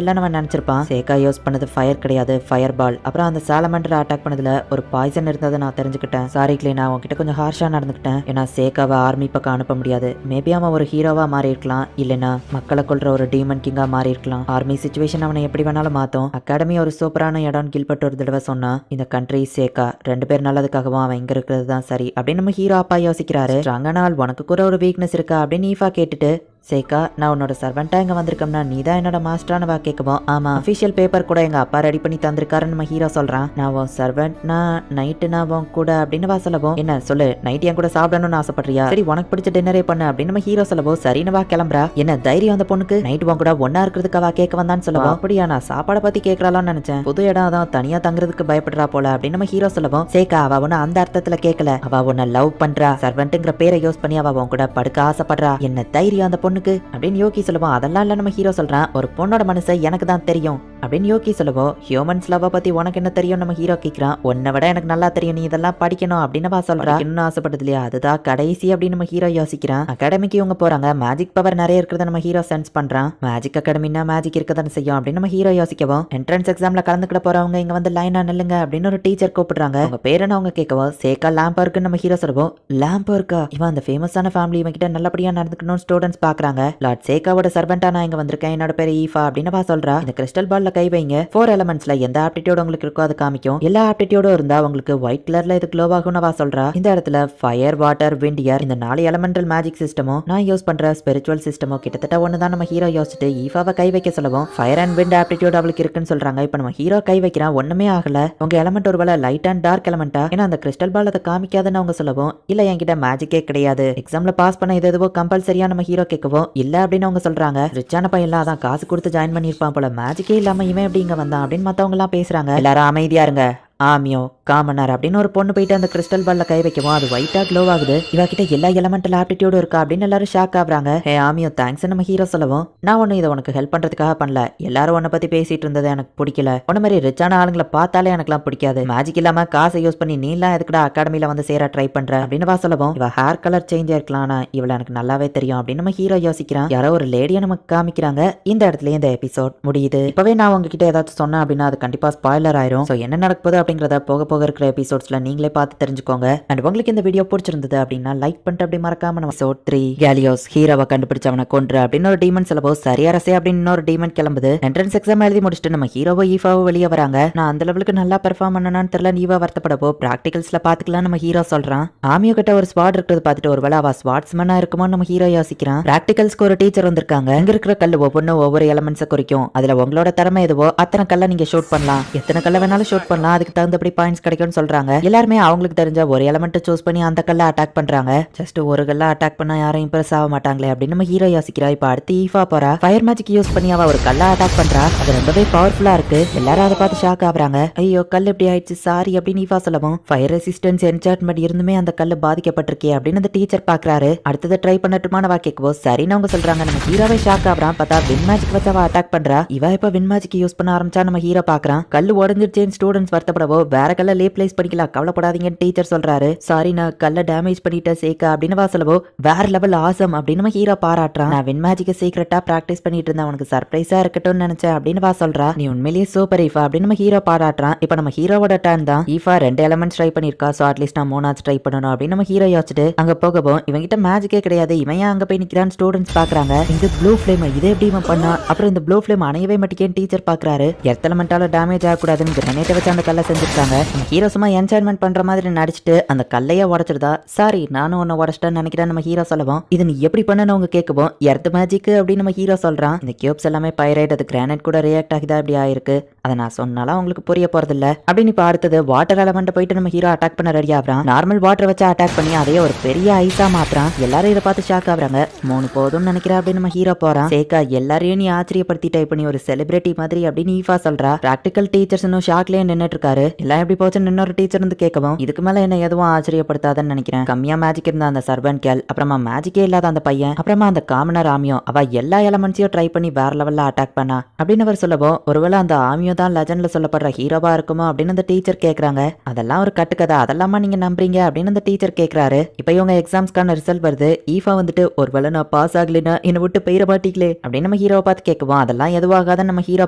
இல்லைன்னு அவன் நினைச்சிருப்பான். சேகா யூஸ் பண்ணது ஃபயர் கிடையாது, ஃபயர் பால். அப்புறம் அந்த சாலமண்டர் அட்டாக் பண்ணதுல ஒரு பாய்சன் இருந்ததை நான் தெரிஞ்சுக்கிட்டேன். சாரி கிளே, நான் உன்கிட்ட கொஞ்சம் ஹார்ஷா நடந்துக்கிட்டேன். ஏன்னா சேகாவை ஆர்மி பக்கம் அனுப்ப முடியாது. மேபி அவன் ஒரு ஹீரோவா மாறி இருக்கலாம், இல்லைன்னா மக்களை கொள்ற ஒரு டீமன் கிங்கா மாறி இருக்கலாம். ஆர்மி சிச்சுவேஷன் அவனை எப்படி வேணாலும் மாத்தும். அகாடமி ஒரு சூப்பரான இடம் கில்பர்ட் ஒரு தடவை சொன்னா. இந்த கண்ட்ரி சேகா 2 பேர் நல்லதுக்காகவும் அவன் இங்க இருக்கிறது தான் சரி அப்படின்னு நம்ம ஹீரோ அப்பா யோசிக்கிறாரு. ஸ்ட்ராங்கானால் உனக்கு கூட ஒரு வீக்னஸ் இருக்கா அப்படின்னு ஈஃபா கேட்டுட்டு, சேகா நான் உன்னோட சர்வெண்டா இங்க வந்திருக்கோம்னா நீ தான் என்னோட மாஸ்டரான வா கேட்கவும், ஆமா அஃபிஷியல் பேப்பர் கூட எங்க அப்பா ரெடி பண்ணி தந்திருக்காருன்னு நம்ம ஹீரோ சொல்றான். நான் உன் சர்வெண்ட்னா நைட்டு நான் உன் கூட அப்படின்னு வா சொல்லவும், என்ன சொல்லு நைட் என் கூட சாப்பிடணும்னு ஆசைப்படுறியா, சரி உனக்கு பிடிச்ச டின்னரே பண்ணு அப்படின்னு நம்ம ஹீரோ சொல்லவும், சரின்னு வா கிளம்புறா. என்ன தைரியம் அந்த பொண்ணுக்கு, நைட் உன் கூட ஒன்னா இருக்கிறதுக்கு அவ கேட்க வந்தான்னு சொல்லவும், அப்படியா நான் சாப்பாடை பத்தி கேட்கலாம்னு நினைச்சேன், புது இடம் அதான் தனியா தங்குறதுக்கு பயப்படுறா போல அப்படின்னு நம்ம ஹீரோ சொல்லவும், சேகா அவ ஒன்னு அந்த அர்த்தத்துல கேட்கல, அவ உன்னை லவ் பண்றா, சர்வெண்ட்ங்கிற பேரை யூஸ் பண்ணி அவ உன் கூட படுக்க ஆசைப்படுறா. என்ன தைரியம் அந்த பொண்ணு பொண்ணுக்கு அப்படின்னு யோகி சொல்லுவோம். அதெல்லாம் இல்ல நம்ம ஹீரோ சொல்றான். ஒரு பொண்ணோட மனசை எனக்கு தான் தெரியும் அப்படின்னு யோகி சொல்லுவோம். ஹியூமன்ஸ் லவ் பத்தி உனக்கு என்ன தெரியும் நம்ம ஹீரோ கேக்குறான். உன்னை விட எனக்கு நல்லா தெரியும், நீ இதெல்லாம் படிக்கணும் அப்படின்னு சொல்றா. இன்னும் ஆசைப்பட்டது இல்லையா, அதுதான் கடைசி அப்படின்னு நம்ம ஹீரோ யோசிக்கிறான். அகாடமிக்கு இவங்க போறாங்க. மேஜிக் பவர் நிறைய இருக்கிறத நம்ம ஹீரோ சென்ஸ் பண்றான். மேஜிக் அகாடமினா மேஜிக் இருக்கதானே செய்யும் அப்படின்னு நம்ம ஹீரோ யோசிக்கவும், என்ட்ரன்ஸ் எக்ஸாம்ல கலந்துக்கிட போறவங்க இங்க வந்து லைனா நில்லுங்க அப்படின்னு ஒரு டீச்சர் கூப்பிடுறாங்க. அவங்க பேர் என்ன அவங்க கேட்கவும், சேகா லாம்பர்க்கு நம்ம ஹீரோ சொல்லுவோம். லாம்பர்க்கா? இவன் அந்த ஃபேமஸான ஃபேமிலி, இவன் கிட்ட நல்லபடியா நடந்துக்கணும் ஸ்டூடெண்ட்ஸ் பாக்குறாங்க. லார்ட் சேகாவோட சர்வெண்டா நான் இங்க வந்திருக்கேன், என்னோட பேர் ஈஃபா அப்படின்னு சொல்றா. இந்த கிறிஸ்டல் பால்ல கை வைங்க, 4 எலிமெண்ட்ஸ்ல எந்த ஆப்டிடியூட் உங்களுக்கு இருக்கோ அது காமிக்கும். எல்லா ஆப்டிடியூடும் இருந்தா உங்களுக்கு ஒயிட் கலர்ல இது க்ளோ ஆகும்னு சொல்றா. இந்த இடத்துல ஃபயர், வாட்டர், விண்ட், ஏர் இந்த 4 எலிமெண்டல் மேஜிக் சிஸ்டமும் நான் யூஸ் பண்ற ஸ்பிரிச்சுவல் சிஸ்டமும் கிட்டத்தட்ட ஒண்ணுதான் நம்ம ஹீரோ யோசிச்சுட்டு ஈஃபாவை கை வைக்க சொல்லவும், ஃபயர் அண்ட் விண்ட் ஆப்டிடியூட் அவளுக்கு இருக்குன்னு சொல்றாங்க. இப்ப நம்ம ஹீரோ கை வைக்கிறான், ஒண்ணுமே ஆகல. உங்க எலிமெண்ட் ஒருவேளை லைட் அண்ட் டார்க் எலிமெண்டா? ஏன்னா அந்த கிறிஸ்டல் பால் அதை காமிக்காதுன்னு அவங்க சொல்லவும், இல்ல என்கிட்ட மேஜிக்கே கிடையாது, எக்ஸாம்ல பாஸ் பண்ண இது எதுவோ கம்பல்சரியா நம்ம ஹீரோ கேட்கவும், இல்ல அப்படின்னு அவங்க சொல்றாங்க. ரிச்சான பையன் அதான் காசு கொடுத்து ஜாயின் பண்ணிருப்பான் போல, மேஜிக்கே இல்லாம இவன் எப்படி இங்க வந்தான் அப்படின்னு மத்தவங்க எல்லாம் பேசுறாங்க. எல்லாரும் அமைதியா இருங்க. ஆமியோ காமனர் அப்படின்னு ஒரு பொண்ணு போயிட்டு அந்த கிறிஸ்டல் பால்ல கை வைக்கவும் அது ஒயிட்டா க்ளோ ஆகுது. இவகிட்ட எல்லா எலமெண்டல் ஆப்டிடியூடும் இருக்கா அப்படின்னு எல்லாரும் ஷாக் ஆகுறாங்க. ஹே ஆமியோ தேங்க்ஸ் நம்ம ஹீரோ சொல்லவும், நான் ஒண்ணு இதை உனக்கு ஹெல்ப் பண்றதுக்காக பண்ணல, எல்லாரும் உன்னை பத்தி பேசிட்டு இருந்தது எனக்கு பிடிக்கல, உன்ன மாதிரி ரிச்சான ஆளுங்களை பார்த்தாலே எனக்குலாம் பிடிக்காது, மேஜிக் இல்லாம காசை யூஸ் பண்ணி நீலாம் எதுக்குடா அகாடமில வந்து சேர ட்ரை பண்ற அப்படின்னு சொல்லவும், இவ ஹேர் கலர் சேஞ்ச் ஆயிருக்கலாம், ஆனா இவள எனக்கு நல்லாவே தெரியும் அப்படின்னு நம்ம ஹீரோ யோசிக்கிறான். யாரோ ஒரு லேடியை நமக்கு காமிக்கிறாங்க. இந்த இடத்துல இந்த எபிசோட் முடியுது. இப்பவே நான் உங்ககிட்ட ஏதாச்சும் சொன்னேன் அப்படின்னா அது கண்டிப்பா ஸ்பாயிலர் ஆயிரும். சோ என்ன நடக்க போகுது அப்படிங்கறத போக போக இருக்கிற எபிசோட்ஸ்ல நீங்களே பார்த்து தெரிஞ்சுக்கோங்க. அண்ட் உங்களுக்கு இந்த வீடியோ பிடிச்சிருந்தது அப்படின்னா லைக் பண்ணிட்டு அப்படி மறக்காம நம்ம எபிசோட் 3 கேலியோஸ் ஹீரோவை கண்டுபிடிச்சவனை கொன்று அப்படின்னு ஒரு டீமன் சொல்லவோ, சரியாரசே அப்படின்னு இன்னொரு டீமன் கிளம்புது. என்ட்ரன்ஸ் எக்ஸாம் எழுதி முடிச்சுட்டு நம்ம ஹீரோவோ ஈஃபாவோ வெளியே வராங்க. நான் அந்த லெவலுக்கு நல்லா பெர்ஃபார்ம் பண்ணனான்னு தெரியல, நீவா வருத்தப்படவோ பிராக்டிகல்ஸ்ல பாத்துக்கலாம் நம்ம ஹீரோ சொல்றான். ஆமியோ கிட்ட ஒரு ஸ்வாட் இருக்கிறது பார்த்துட்டு ஒரு வேளை அவ ஸ்வாட்ஸ்மேனா இருக்குமோ நம்ம ஹீரோ யோசிக்கிறான். பிராக்டிகல்ஸ்க்கு ஒரு டீச்சர் வந்திருக்காங்க. இங்க இருக்கிற கல் ஒவ்வொன்றும் ஒவ்வொரு எலமெண்ட்ஸை குறிக்கும். அதுல உங்களோட திறமை எதுவோ அத்தனை கல்ல நீங்க ஷூட் பண்ணலாம், எத்தனை கல்ல வேணாலும் ஷூட் பண்ணலாம், அதுக்கு தகுந்தபடி பாயிண்ட்ஸ் கிடைக்கும்னு சொல்றாங்க. எல்லாருமே அவங்களுக்கு தெரிஞ்ச ஒரு எலிமெண்ட் சூஸ் பண்ணி அந்த கல்ல அட்டாக் பண்றாங்க. ஜஸ்ட் ஒரு கல்ல அட்டாக் பண்ணா யாரும் இம்ப்ரெஸ் ஆக மாட்டாங்களே அப்படின்னு நம்ம ஹீரோ யோசிக்கிறா. இப்ப அடுத்து ஈஃபா போறா. ஃபயர் மேஜிக் யூஸ் பண்ணி அவ ஒரு கல்ல அட்டாக் பண்றா. அது ரொம்பவே பவர்ஃபுல்லா இருக்கு. எல்லாரும் அதை பார்த்து ஷாக் ஆகுறாங்க. ஐயோ கல் எப்படி ஆயிடுச்சு சாரி அப்படின்னு ஈஃபா சொல்லவும், ஃபயர் ரெசிஸ்டன்ஸ் என்சார்ட்மெண்ட் இருந்துமே அந்த கல்லு பாதிக்கப்பட்டிருக்கே அப்படின்னு அந்த டீச்சர் பாக்குறாரு. அடுத்தது ட்ரை பண்ணட்டுமான வா கேட்கவோ சரின்னு அவங்க சொல்றாங்க. நம்ம ஹீரோவே ஷாக் ஆகுறான். பார்த்தா வின் மேஜிக் வச்சு அவ அட்டாக் பண்றா. இவ இப்ப வின் மேஜிக் யூஸ் பண்ண ஆரம்பிச்சா நம்ம ஹீரோ பாக்குறான். கல்லு உடஞ்சிருச்சேன்னு ஸ்டூடெண்ட்ஸ் வருத்தப்படவோ, வேற கல்ல ரீப்ளேஸ் பண்ணிக்கலாம் கவலைப்படாதீங்க டீச்சர் சொல்றாரு. சாரி நான் கல்ல டேமேஜ் பண்ணிட்டேன் சேகா அப்படின்னு சொல்லவோ, வேற லெவல் ஆசம் அப்படின்னு நம்ம ஹீரோ பாராட்டுறான். நான் வின் மேஜிக் சீக்கிரட்டா பிராக்டிஸ் பண்ணிட்டு இருந்தேன், உனக்கு சர்ப்ரைஸா இருக்கட்டும்னு நினைச்சேன் அப்படின்னு சொல்றா. நீ உண்மையிலேயே சூப்பர் ஈஃபா அப்படின்னு நம்ம ஹீரோ பாராட்டுறான். இப்ப நம்ம ஹீரோவோட டர்ன் தான். ஈஃபா 2 எலிமெண்ட்ஸ் ட்ரை பண்ணிருக்கா, சோ அட்லீஸ்ட் நான் 3 ட்ரை பண்ணணும் அப்படின்னு நம்ம ஹீரோ யோசிச்சுட்டு அங்க போகவும், இவங்கிட்ட மேஜிக்கே கிடையாது, இவன் ஏன் அங்க போய் நிக்கிறான் ஸ்டூடெண்ட்ஸ் பாக்குறாங்க. இந்த ப்ளூ ஃபிளேம் இதை எப்படி இவன் பண்ணா, அப்புறம் இந்த ப்ளூ ஃபிளேம் அணையவே மாட்டேங்கன்னு டீச்சர் பாக்குறாரு. எர்த் எலிமெண்டால டேமேஜ் ஆகக்கூடாதுன்னு கிரனேட்டை வச்சு அந்த கல்ல செஞ்சிருக்காங்க. ஹீரோ சும்மா என்சாய்மெண்ட் பண்ற மாதிரி நடிச்சுட்டு அந்த கல்லைய உடைச்சிருதா. சாரி நானும் உன்னை உடச்சிட்டேன்னு நினைக்கிறேன் நம்ம ஹீரோ சொல்லவும், இது நீ எப்படி பண்ணனு அவங்க கேட்கவும், எர்த் மேஜிக் அப்படின்னு நம்ம ஹீரோ சொல்றான். இந்த கியூப்ஸ் எல்லாமே பைரைட், அது கிரானைட் கூட ரியாக்ட் ஆகிதா இப்படி ஆயிருக்கு, அதை நான் சொன்னாலும் உங்களுக்கு புரிய போறது இல்ல அப்படின்னு. இப்ப அடுத்தது வாட்டர் எலமெண்ட் போயிட்டு நம்ம ஹீரோ அட்டாக் பண்ண ரெடி ஆகுறான். நார்மல் வாட்டர் வச்சு அட்டாக் பண்ணி அதையே ஒரு பெரிய ஐஸா மாத்துறான். எல்லாரும் இதை பார்த்து ஷாக் ஆகுறாங்க. 3 போதும்னு நினைக்கிறேன் அப்படின்னு நம்ம ஹீரோ போறான். சேகா எல்லாரையும் நீ ஆச்சரியப்படுத்திட்ட, இப்ப நீ ஒரு செலிபிரிட்டி மாதிரி அப்படின்னு ஈஃபா சொல்றா. பிராக்டிகல் டீச்சர்ஸ் இன்னும் ஷாக்லயே நின்னுட்டு இருக்காரு. எல்லாம் எப்படி போச்சுன்னு இன்னொரு டீச்சர் வந்து கேட்கவும், இதுக்கு மேல என்ன எதுவும் ஆச்சரியப்படுத்தாதுன்னு நினைக்கிறேன், கம்மியா மேஜிக் இருந்த அந்த சர்வன் கேல், அப்புறமா மேஜிக்கே இல்லாத அந்த பையன், அப்புறமா அந்த காமனர் ஆமியோ, அவ எல்லா எலமெண்ட்ஸையும் ட்ரை பண்ணி வேற லெவல்ல அட்டாக் பண்ணா அப்படின்னு அவர் சொல்லவும், ஒருவேளை அந்த ஆமியோ தான் லெஜண்ட்ல சொல்லப்படுற ஹீரோவா இருக்குமோ அப்படின்னு அந்த டீச்சர் கேக்குறாங்க. அதெல்லாம் ஒரு கட்டுக்கதை, அதெல்லாமா நீங்க நம்புறீங்க அப்படின்னு அந்த டீச்சர் கேக்குறாரு. இப்ப இவங்க எக்ஸாம்ஸ்க்கான ரிசல்ட் வருது. ஈஃபா வந்துட்டு ஒருவேளை நான் பாஸ் ஆகலைன்னா என்னை விட்டு பெயர மாட்டீங்களே அப்படின்னு நம்ம ஹீரோவை பார்த்து கேட்குவோம். அதெல்லாம் எதுவாகாத நம்ம ஹீரோ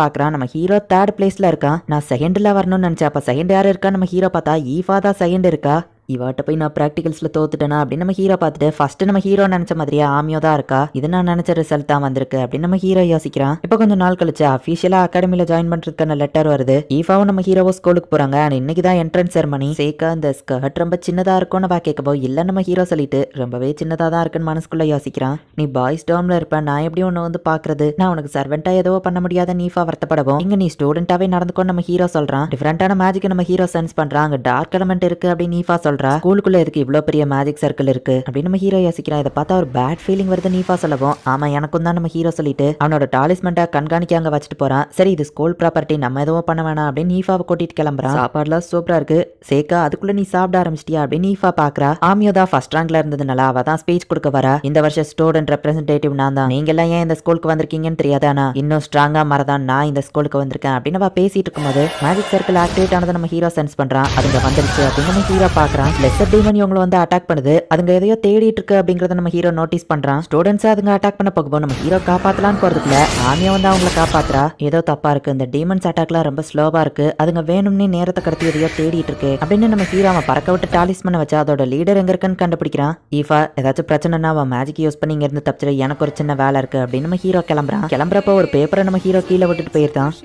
பாக்குறான். நம்ம ஹீரோ 3rd பிளேஸ்ல இருக்கான். நான் செகண்ட்ல வரணும்னு நினைச்சேன். அப்ப செகண்ட் யாரு இருக்கா நம்ம ஹீரோ பார்த்தா ஈஃபா தான் செகண்ட் இருக்கா. இவாட்ட போய் நான் பிராக்டிகல்ஸ்ல தோத்துட்டேனா அப்படின்னு நம்ம ஹீரோ பார்த்துட்டு, ஃபர்ஸ்ட் நம்ம ஹீரோ நினைச்ச மாதிரியே ஆமியோ தான் இருக்கா, இது நான் நினைச்ச ரிசல்ட் தான் வந்திருக்கு அப்படின்னு நம்ம ஹீரோ யோசிக்கிறான். இப்ப கொஞ்சம் நாள் கழிச்சு அபிஷியலா அகாடமில ஜாயின் பண்றதுக்கான லெட்டர் வருது. ஈஃபாவும் நம்ம ஹீரோவோ ஸ்கூலுக்கு போறாங்க. அண்ட் இன்னைக்கு தான் என்ட்ரன்ஸ் செரமனி. சேகா இந்த ஸ்கர்ட் ரொம்ப சின்னதா இருக்கும்னு கேட்கப்போ, இல்ல நம்ம ஹீரோ சொல்லிட்டு ரொம்பவே சின்னதா தான் இருக்குன்னு மனசுக்குள்ள யோசிக்கிறான். நீ பாய்ஸ் டேர்ம்ல இருப்ப, நான் எப்படி ஒன்னு வந்து பாக்குறது, நான் உனக்கு சர்வெண்டா ஏதோ பண்ண முடியாத ஈஃபா வருத்தப்படவும், இங்க நீ ஸ்டூடெண்டாவே நடந்துக்கோ நம்ம ஹீரோ சொல்றான். டிஃபரெண்டான மேஜிக் நம்ம ஹீரோ சென்ஸ் பண்றான். அங்க டார்க் எலமெண்ட் இருக்கு அப்படின்னு ஈஃபா சொல்றான். சொல்றா, ஸ்கூலுக்குள்ள எதுக்கு இவ்வளவு பெரிய மேஜிக் சர்க்கிள் இருக்கு அப்படின்னு நம்ம ஹீரோ யோசிக்கிறான். இதை பார்த்தா ஒரு பேட் ஃபீலிங் வருது நீஃபா சொல்லவும், ஆமா எனக்கும் தான் நம்ம ஹீரோ சொல்லிட்டு அவனோட டாலிஸ்மெண்ட்டை கண்காணிக்க அங்க வச்சுட்டு போறான். சரி இது ஸ்கூல் ப்ராப்பர்ட்டி, நம்ம எதுவும் பண்ண வேணாம் அப்படின்னு நீஃபாவை கூட்டிட்டு கிளம்புறான். சாப்பாடுலாம் சூப்பரா இருக்கு சேக்கா, அதுக்குள்ள நீ சாப்பிட ஆரம்பிச்சிட்டியா அப்படின்னு நீஃபா பாக்குறா. ஆமியோ தான் ஃபர்ஸ்ட் ரேங்க்ல இருந்ததுனால அவ தான் ஸ்பீச் கொடுக்க வரா. இந்த வருஷம் ஸ்டூடெண்ட் ரெப்ரசன்டேட்டிவ் நான் தான், நீங்க எல்லாம் ஏன் இந்த ஸ்கூலுக்கு வந்திருக்கீங்கன்னு தெரியாது, ஆனா இன்னும் ஸ்ட்ராங்கா மறதான் நான் இந்த ஸ்கூலுக்கு வந்திருக்கேன் அப்படின்னு அவ பேசிட்டு இருக்கும்போது மேஜிக் சர்க்கிள் ஆக்டிவேட் ஆனதை நம்ம ஹீரோ சென்ஸ் பண்றான். அதுங்க வந்துருச்சு அப்படின்னு நம்ம ஹீரோ பாக்குறான். லெசர் டீமன் இவங்களை வந்து அட்டாக் பண்ணுது. அதுங்க எதையோ தேடிட்டு இருக்கு அப்படிங்கறத நம்ம ஹீரோ நோட்டீஸ் பண்றான். ஸ்டூடெண்ட்ஸ் அதுங்க அட்டாக் பண்ண போகும்போது நம்ம ஹீரோ காப்பாத்தலான்னு போறதுக்குள்ள ஆமியா வந்து அவங்களை காப்பாத்துறா. ஏதோ தப்பா இருக்கு, இந்த டீமன்ஸ் அட்டாக்லாம் ரொம்ப ஸ்லோவா இருக்கு, அதுங்க வேணும்னே நேரத்தை கடத்தி எதையோ தேடிட்டு இருக்கு அப்படின்னு நம்ம ஹீரோ அவன் பறக்க விட்டு டாலிஸ்மனை வச்சு அதோட லீடர் எங்க இருக்குன்னு கண்டுபிடிக்கிறான். ஈஃபா ஏதாச்சும் பிரச்சனைனா அவன் மேஜிக் யூஸ் பண்ணி இங்க இருந்து தப்பிச்சிட, எனக்கு ஒரு சின்ன வேலை இருக்கு அப்படின்னு நம்ம ஹீரோ கிளம்புறான். கிளம்புறப்ப ஒரு பேப்பரை நம்ம ஹீரோ கீழே விட்டுட்டு போயிருந்தான்.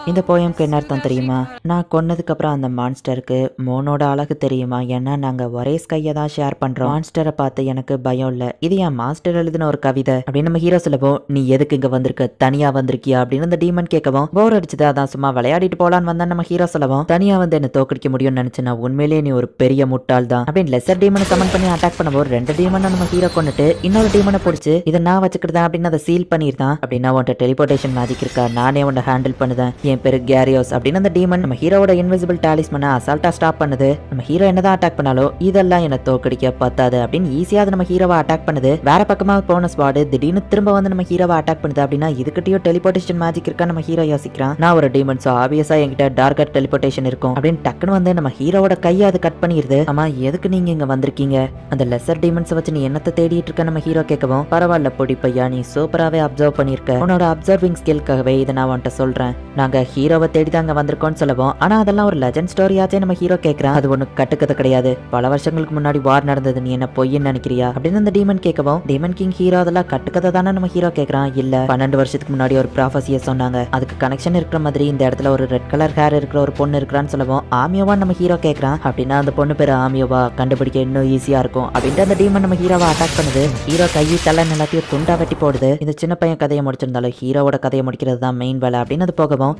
இந்த போயம்க்கு என்ன அர்த்தம் தெரியுமா? நான் கொன்னதுக்கு அப்புறம் அந்த மான்ஸ்டருக்கு மோனோட அழகு தெரியுமா, ஏன்னா நாங்க ஒரே ஸ்கையை தான் ஷேர் பண்றோம். மான்ஸ்டரை பார்த்து எனக்கு பயம் இல்ல, இது என் மாஸ்டர் எழுதின ஒரு கவிதை அப்படின்னு நம்ம ஹீரோ சொல்லவும், நீ எதுக்கு இங்க வந்திருக்க, தனியா வந்திருக்கியா அப்படின்னு அந்த டீமன் கேட்கவும், போர் அடிச்சது அதான் சும்மா விளையாடிட்டு போலான்னு வந்தா நம்ம ஹீரோ சொல்லவும், தனியா வந்து என்ன தோக்கடிக்க முடியும்னு நினைச்சேன், உண்மையிலேயே நீ ஒரு பெரிய முட்டாள் தான் அப்படின்னு லெசர் டீமனை சமன் பண்ணி அட்டாக் பண்ணவும், ரெண்டு டீமனை நம்ம ஹீரோ கொண்டுட்டு இன்னொரு டீமனை பிடிச்சி இதை நான் வச்சுக்கிட்டேன் அப்படின்னு அதை சீல் பண்ணிருந்தான். அப்படின்னா உன்ட்ட டெலிபோர்டேஷன் மேஜிக் இருக்கா, நானே உன்னை ஹேண்டில் பண்ணுதேன், என் பேரு கேரியோஸ் அப்படின்னு அந்த டீமன் நம்ம ஹீரோவோட இன்விசிபிள் டாலிஸ்மனை அசால்ட்டா ஸ்டாப் பண்ணுது. நம்ம ஹீரோ என்னதான் அட்டாக் பண்ணாலோ இதெல்லாம் என்ன தோக்கடிக்க பத்தாது அப்படின்னு ஈஸியா நம்ம ஹீரோவை அட்டாக் பண்ணுது. வேற பக்கமா போன ஸ்வாட் திடீர்னு திரும்ப வந்து நம்ம ஹீரோவை அட்டாக் பண்ணுது. அப்படின்னா இதுக்கிட்டயும் டெலிபோர்டேஷன் மேஜிக் இருக்கா நம்ம ஹீரோ யோசிக்கிறான். நான் ஒரு டீமன், சோ ஆப்வியஸா என்கிட்ட டார்கர் டெலிபோர்டேஷன் இருக்கும் அப்படின்னு டக்குன்னு வந்து நம்ம ஹீரோவோட கையை அது கட் பண்ணிடுது. ஆமா எதுக்கு நீங்க இங்க வந்திருக்கீங்க, அந்த லெசர் டீமன்ஸ் வச்சு நீ என்னத்தை தேடிட்டு இருக்க நம்ம ஹீரோ கேட்கவும், பரவாயில்ல பொடி பையா நீ சூப்பராவே அப்சர்வ் பண்ணிருக்க, உன்னோட அப்சர்விங் ஸ்கில்காகவே இதை நான் உன்ட்ட சொல்றேன், நாங்க ஹீரோவை தேடி தாங்க வந்திருக்கோம்னு சொல்லவும், ஆனா அதெல்லாம் ஒரு லெஜண்ட் ஸ்டோரியாச்சே நம்ம ஹீரோ கேட்கறான். அது ஒண்ணு கட்டுக்கதை கிடையாது, பல வருஷங்களுக்கு முன்னாடி வார் நடந்தது, நீ என்ன பொய்ன்னு நினைக்கிறியா அப்படின்னு அந்த டீமன் கேட்கவும், டீமன் கிங் ஹீரோ அதெல்லாம் கட்டுக்கதை தானே நம்ம ஹீரோ கேட்கறான். இல்ல 12 வருஷத்துக்கு முன்னாடி ஒரு ப்ராஃபஸிய சொன்னாங்க, அதுக்கு கனெக்ஷன் இருக்கிற மாதிரி இந்த இடத்துல ஒரு ரெட் கலர் ஹேர் இருக்கிற ஒரு பொண்ணு இருக்கிறான்னு சொல்லவும், ஆமியோவா நம்ம ஹீரோ கேட்கறான். அப்படின்னா அந்த பொண்ணு பேரு ஆமியோவா, கண்டுபிடிக்க இன்னும் ஈஸியா இருக்கும் அப்படின்ட்டு அந்த டீமன் நம்ம ஹீரோவை அட்டாக் பண்ணுது. ஹீரோ கையை தலன் எல்லாத்தையும் துண்டா வெட்டி போடுது. இந்த சின்ன பையன் கதையை முடிச்சிருந்தாலும் ஹீரோவோட கதையை முடிக்கிறது தான் மெயின் வேலை அப்படின்னு அது போகவும்,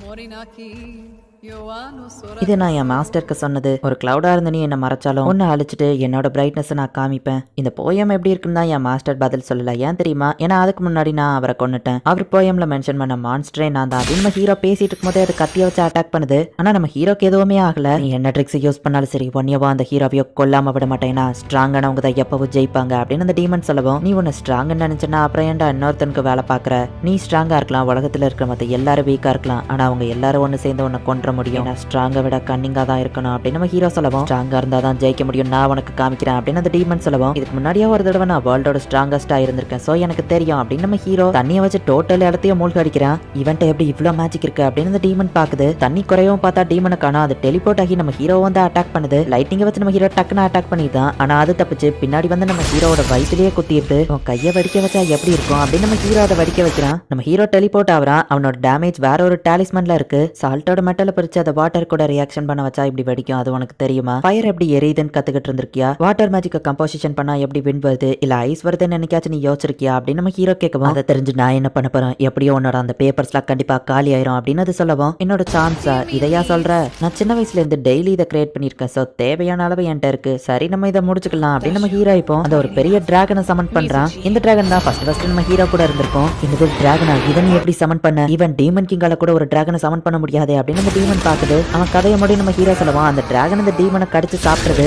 இது நான் என் மாஸ்டருக்கு சொன்னது, ஒரு கிளவுடா இருந்து நீ என்ன மறைச்சாலும் ஒன்னு அழிச்சிட்டு என்னோட பிரைட்னஸ் நான் காமிப்பேன். இந்த போயம் எப்படி இருக்குன்னு தான் என் மாஸ்டர் பதில் சொல்லல, ஏன் தெரியுமா, ஏன்னா அதுக்கு முன்னாடி நான் அவரை கொன்னுட்டேன், அவர் போயம்ல மென்ஷன் பண்ண மான்ஸ்டரே நான் தான் அப்படின்னு நம்ம ஹீரோ பேசிட்டு இருக்கும் போதே அது கத்திய வச்சு அட்டாக் பண்ணுது. ஆனா நம்ம ஹீரோக்கு எதுவுமே ஆகல. நீ என்ன ட்ரிக்ஸ் யூஸ் பண்ணாலும் சரி ஒன்னியவா அந்த ஹீரோவையோ கொல்லாம விட மாட்டேன்னா, ஸ்ட்ராங்கானவங்க தான் எப்பவும் ஜெயிப்பாங்க அப்படின்னு அந்த டீமன் சொல்லவும், நீ உன்னை ஸ்ட்ராங்னு நினைச்சனா அப்புறம் ஏன்டா இன்னொருத்தனுக்கு வேலை பாக்குற, நீ ஸ்ட்ராங்கா இருக்கலாம், உலகத்துல இருக்கிற மத்த எல்லாரும் வீக்கா இருக்கலாம், ஆனா அவங்க எல்லாரும் ஒன்னு சேர்ந்து உன்னை கொன்ற முடியும், ஸ்ட்ராங்கை விட கன்னிங்கா தான் இருக்கணும் அப்படின்னு நம்ம ஹீரோ சொல்லவும், ஸ்ட்ராங்கா இருந்தா தான் ஜெயிக்க முடியும், நான் உனக்கு காமிக்கிறேன் அப்படின்னு அந்த டீமன் சொல்லவும், இதுக்கு முன்னாடியே ஒரு தடவை நான் வேர்ல்டோட ஸ்ட்ராங்கஸ்டா இருந்திருக்கேன், சோ எனக்கு தெரியும் அப்படின்னு நம்ம ஹீரோ தண்ணியை வச்சு டோட்டல் இடத்தையும் மூழ்க அடிக்கிறான். இவன்ட்ட எப்படி இவ்வளவு மேஜிக் இருக்கு அப்படின்னு அந்த டீமன் பாக்குது. தண்ணி குறையவும் பார்த்தா டீமனை காணோம், அது டெலிபோர்ட் ஆகி நம்ம ஹீரோ வந்து அட்டாக் பண்ணுது. லைட்டிங்கை வச்சு நம்ம ஹீரோ டக்குன்னு அட்டாக் பண்ணிதான், ஆனா அது தப்பிச்சு பின்னாடி வந்து நம்ம ஹீரோட வயிற்றுலயே குத்திடுது. கையை வடிக்க வச்சா எப்படி இருக்கும் அப்படின்னு நம்ம ஹீரோ அதை வடிக்க வைக்கிறான். நம்ம ஹீரோ டெலிபோர்ட் ஆகுறான். அவனோட டேமேஜ் வேற ஒரு டாலிஸ்மன்ல இருக்கு. சால்ட்டோட மெட்டலை பிரிச்சு அதை வாட்டர் கூட ரியாக்ஷன் பண்ண வச்சா இப்படி வெடிக்கும், அது உனக்கு தெரியுமா? ஃபயர் எப்படி எரியுதுன்னு கத்துக்கிட்டு இருந்திருக்கியா? வாட்டர் மேஜிக்க கம்போசிஷன் பண்ணா எப்படி விண்ட் வருது இல்ல ஐஸ் வருதுன்னு என்னைக்காச்சும் நீ யோசிச்சிருக்கியா அப்படின்னு நம்ம ஹீரோ கேட்கவும், அதை தெரிஞ்சு நான் என்ன பண்ண போறேன், எப்படியோ உன்னோட அந்த பேப்பர்ஸ்லாம் கண்டிப்பா காலி ஆயிரும் அப்படின்னு அது சொல்லவும், என்னோட சான்ஸா இதையா சொல்ற, நான் சின்ன வயசுல இருந்து டெய்லி இதை கிரியேட் பண்ணிருக்கேன், சோ தேவையான அளவு என்கிட்ட இருக்கு, சரி நம்ம இதை முடிச்சுக்கலாம் அப்படின்னு நம்ம ஹீரோ இப்போ அந்த ஒரு பெரிய டிராகனை சமன் பண்றான். இந்த டிராகன் தான் ஃபர்ஸ்ட் நம்ம ஹீரோ கூட இருந்திருக்கும். இந்த டிராகனா இதை நீ எப்படி சமன் பண்ண, ஈவன் டீமன் கிங்கால கூட ஒரு டிராகனை சமன் பண்ண முடியாது அப்படின்னு நம்ம டீமன் பாக்குது. அவன் கதையை முடி நம்ம ஹீரோ சொல்லுவான், அந்த டிராகன் அந்த டீமனை கடிச்சு சாப்பிடுறது